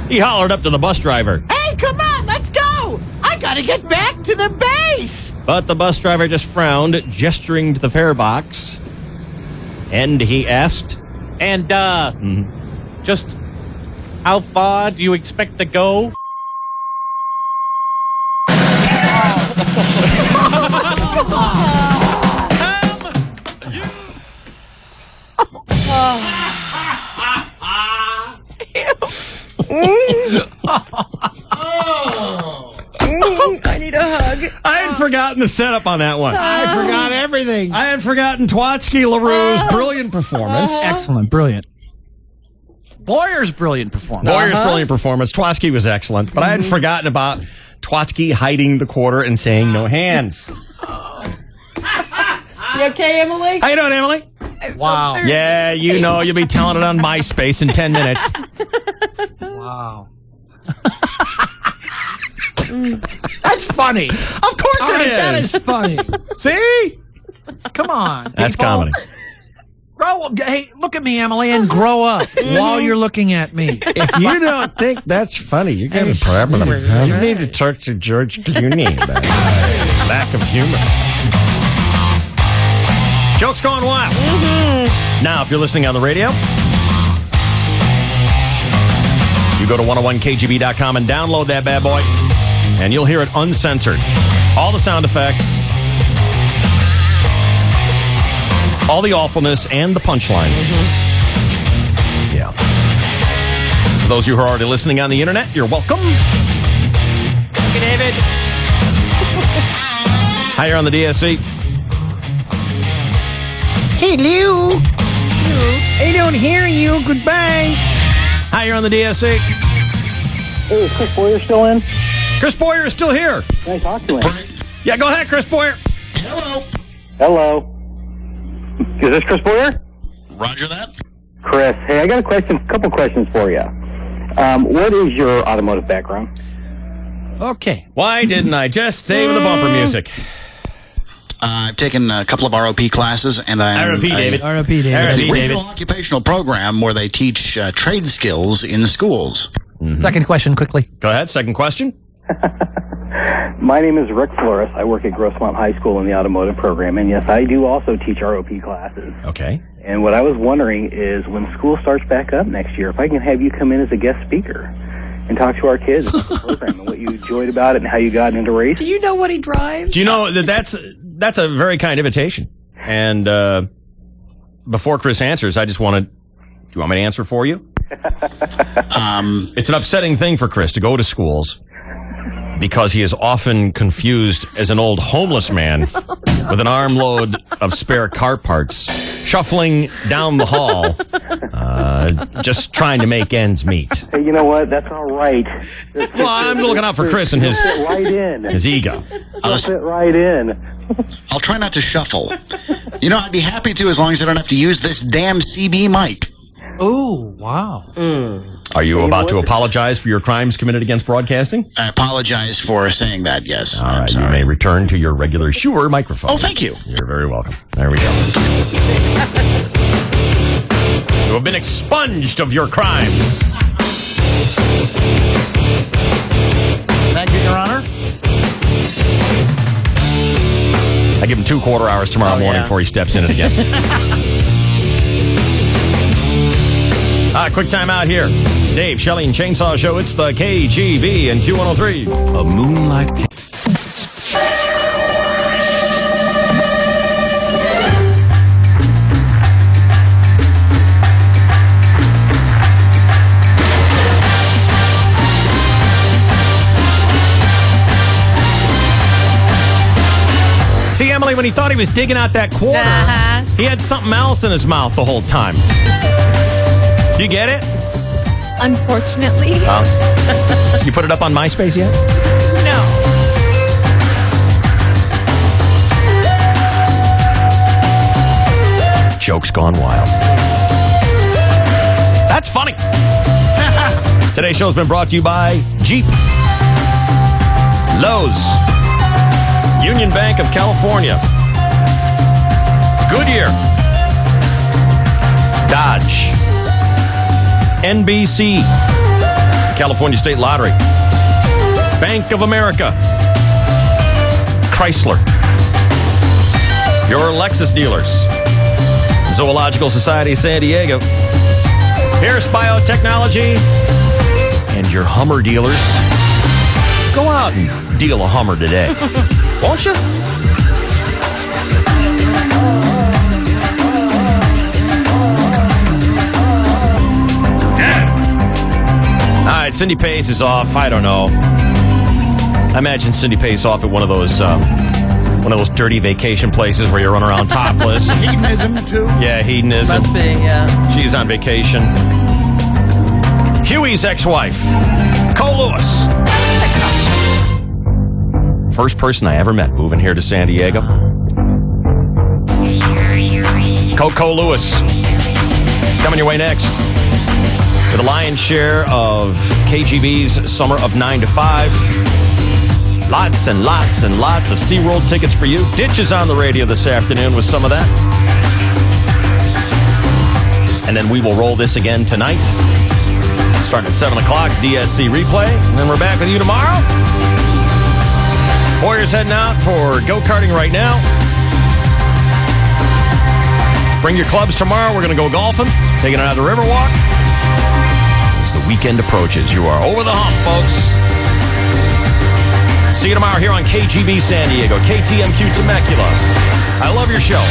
S1: He hollered up to the bus driver.
S29: Hey, come on, let's go! I gotta get back to the base!
S1: But the bus driver just frowned, gesturing to the fare box. And he asked,
S2: And, just how far do you expect to go?
S7: I need a hug.
S1: I had forgotten the setup on that one.
S6: I forgot everything.
S1: I had forgotten Twatsky LaRue's brilliant performance.
S6: Excellent, brilliant. Boyer's brilliant performance.
S1: Boyer's brilliant performance. Twatsky was excellent, but I had forgotten about Twatsky hiding the quarter and saying no hands.
S7: You okay, Emily?
S1: How you doing, Emily?
S6: Wow.
S1: Yeah, you know, you'll be telling it on MySpace in 10 minutes.
S6: Wow. That's funny.
S1: Of course
S6: All
S1: it
S6: right,
S1: is.
S6: that is funny.
S1: See?
S6: Come on.
S1: That's
S6: people.
S1: comedy.
S6: Hey, look at me, Emily, and grow up while you're looking at me.
S1: If you don't think that's funny, you got a problem. You need to talk to George Clooney about lack of humor. Jokes going wild. Now, if you're listening on the radio, you go to 101kgb.com and download that bad boy, and you'll hear it uncensored. All the sound effects, all the awfulness, and the punchline. Yeah. For those of you who are already listening on the internet, you're welcome.
S2: Thank you, David.
S1: Hi, you're on the DSC.
S29: Hello!
S2: I don't hear you. Goodbye.
S1: Hi, you're on the DSC.
S3: Hey, is Chris Boyer still in?
S1: Chris Boyer is still here.
S3: Can I talk to him?
S1: Yeah, go ahead, Chris Boyer.
S3: Hello. Is this Chris Boyer?
S9: Roger that.
S3: Chris, hey, I got a couple questions for you. What is your automotive background?
S6: Okay.
S1: Why didn't I just stay with the bumper music?
S9: I've taken a couple of ROP classes, and
S1: ROP, David.
S6: ROP, David.
S9: It's a
S1: ROP, David.
S9: regional occupational program where they teach trade skills in schools.
S6: Second question, quickly.
S1: Go ahead. Second question.
S3: My name is Rick Flores. I work at Grossmont High School in the automotive program, and yes, I do also teach ROP classes.
S1: Okay.
S3: And what I was wondering is when school starts back up next year, if I can have you come in as a guest speaker and talk to our kids about the program and what you enjoyed about it and how you got into racing.
S7: Do you know what he drives?
S1: Do you know that's a very kind invitation? And before Chris answers, I just wanted. Do you want me to answer for you? It's an upsetting thing for Chris to go to schools because he is often confused as an old homeless man with an armload of spare car parts, shuffling down the hall, just trying to make ends meet.
S3: Hey, you know what? That's all right.
S1: Well, I'm looking out for Chris and his ego.
S3: I'll fit right in.
S9: I'll try not to shuffle. You know, I'd be happy to as long as I don't have to use this damn CB mic.
S6: Oh, wow.
S1: Are you about to apologize for your crimes committed against broadcasting?
S9: I apologize for saying that, yes.
S1: All right, you may return to your regular Shure microphone.
S9: Oh, thank you.
S1: You're very welcome. There we go. You have been expunged of your crimes.
S6: Thank you, Your Honor.
S1: I give him 2 quarter hours tomorrow morning before he steps in it again. Quick time out here. Dave, Shelley, and Chainsaw Show. It's the KGB and Q103.
S8: A moonlight.
S1: See, Emily, when he thought he was digging out that quarter, he had something else in his mouth the whole time. Do you get it?
S22: Unfortunately.
S1: You put it up on MySpace yet?
S22: No.
S1: Joke's gone wild. That's funny. Today's show's been brought to you by Jeep, Lowe's, Union Bank of California, Goodyear, Dodge, NBC, California State Lottery, Bank of America, Chrysler, your Lexus dealers, Zoological Society San Diego, Pierce Biotechnology, and your Hummer dealers. Go out and deal a Hummer today, won't you? All right, Cindy Pace is off. I don't know. I imagine Cindy Pace off at one of those dirty vacation places where you run around topless.
S9: Hedonism, too?
S1: Yeah, hedonism.
S7: Must be, yeah.
S1: She's on vacation. Huey's ex-wife, Cole Lewis. First person I ever met moving here to San Diego. Cole Lewis. Coming your way next. With a lion's share of KGB's Summer of 9 to 5. Lots and lots and lots of SeaWorld tickets for you. Ditches on the radio this afternoon with some of that. And then we will roll this again tonight. Starting at 7 o'clock, DSC replay. And then we're back with you tomorrow. Warriors heading out for go-karting right now. Bring your clubs tomorrow. We're going to go golfing. Taking it out of the Riverwalk. As the weekend approaches, you are over the hump, folks. See you tomorrow here on KGB San Diego, KTMQ Temecula. I love your show.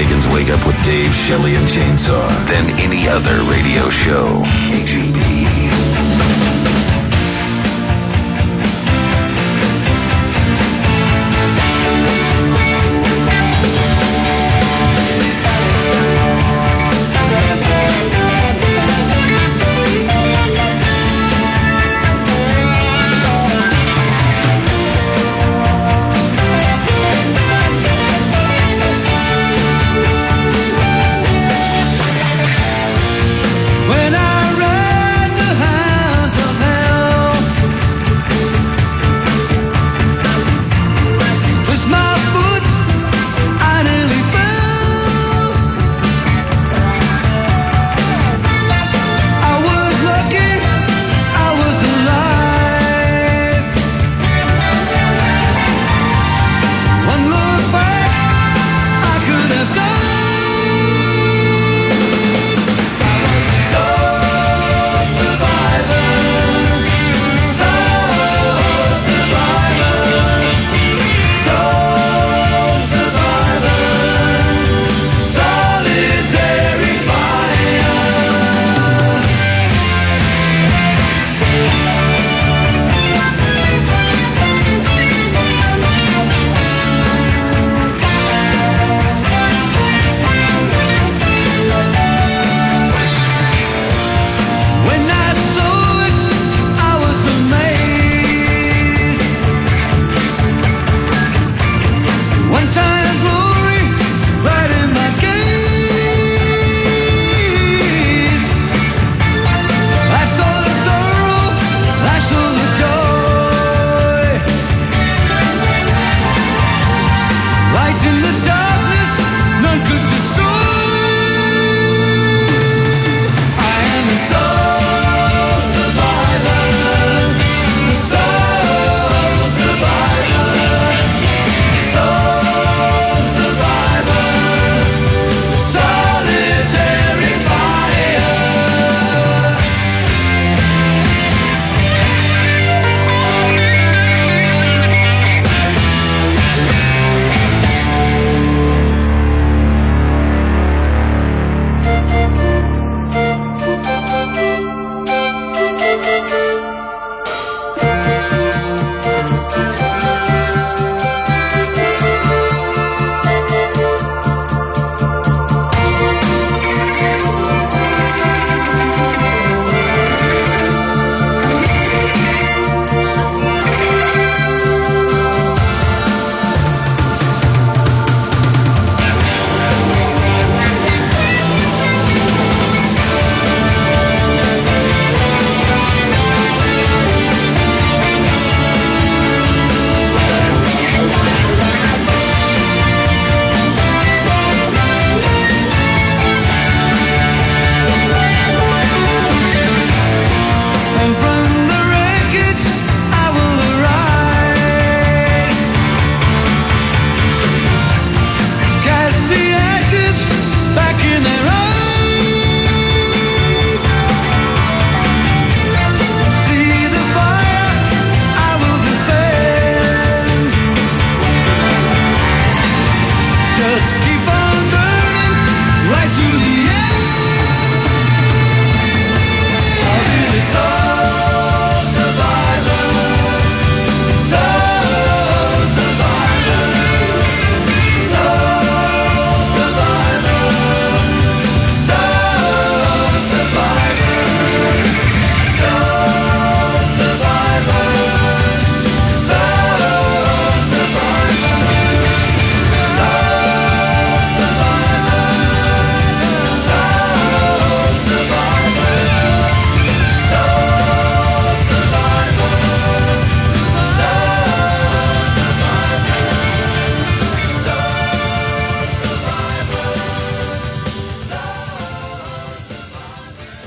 S4: Hagen's Wake Up with Dave, Shelley, and Chainsaw than any other radio show.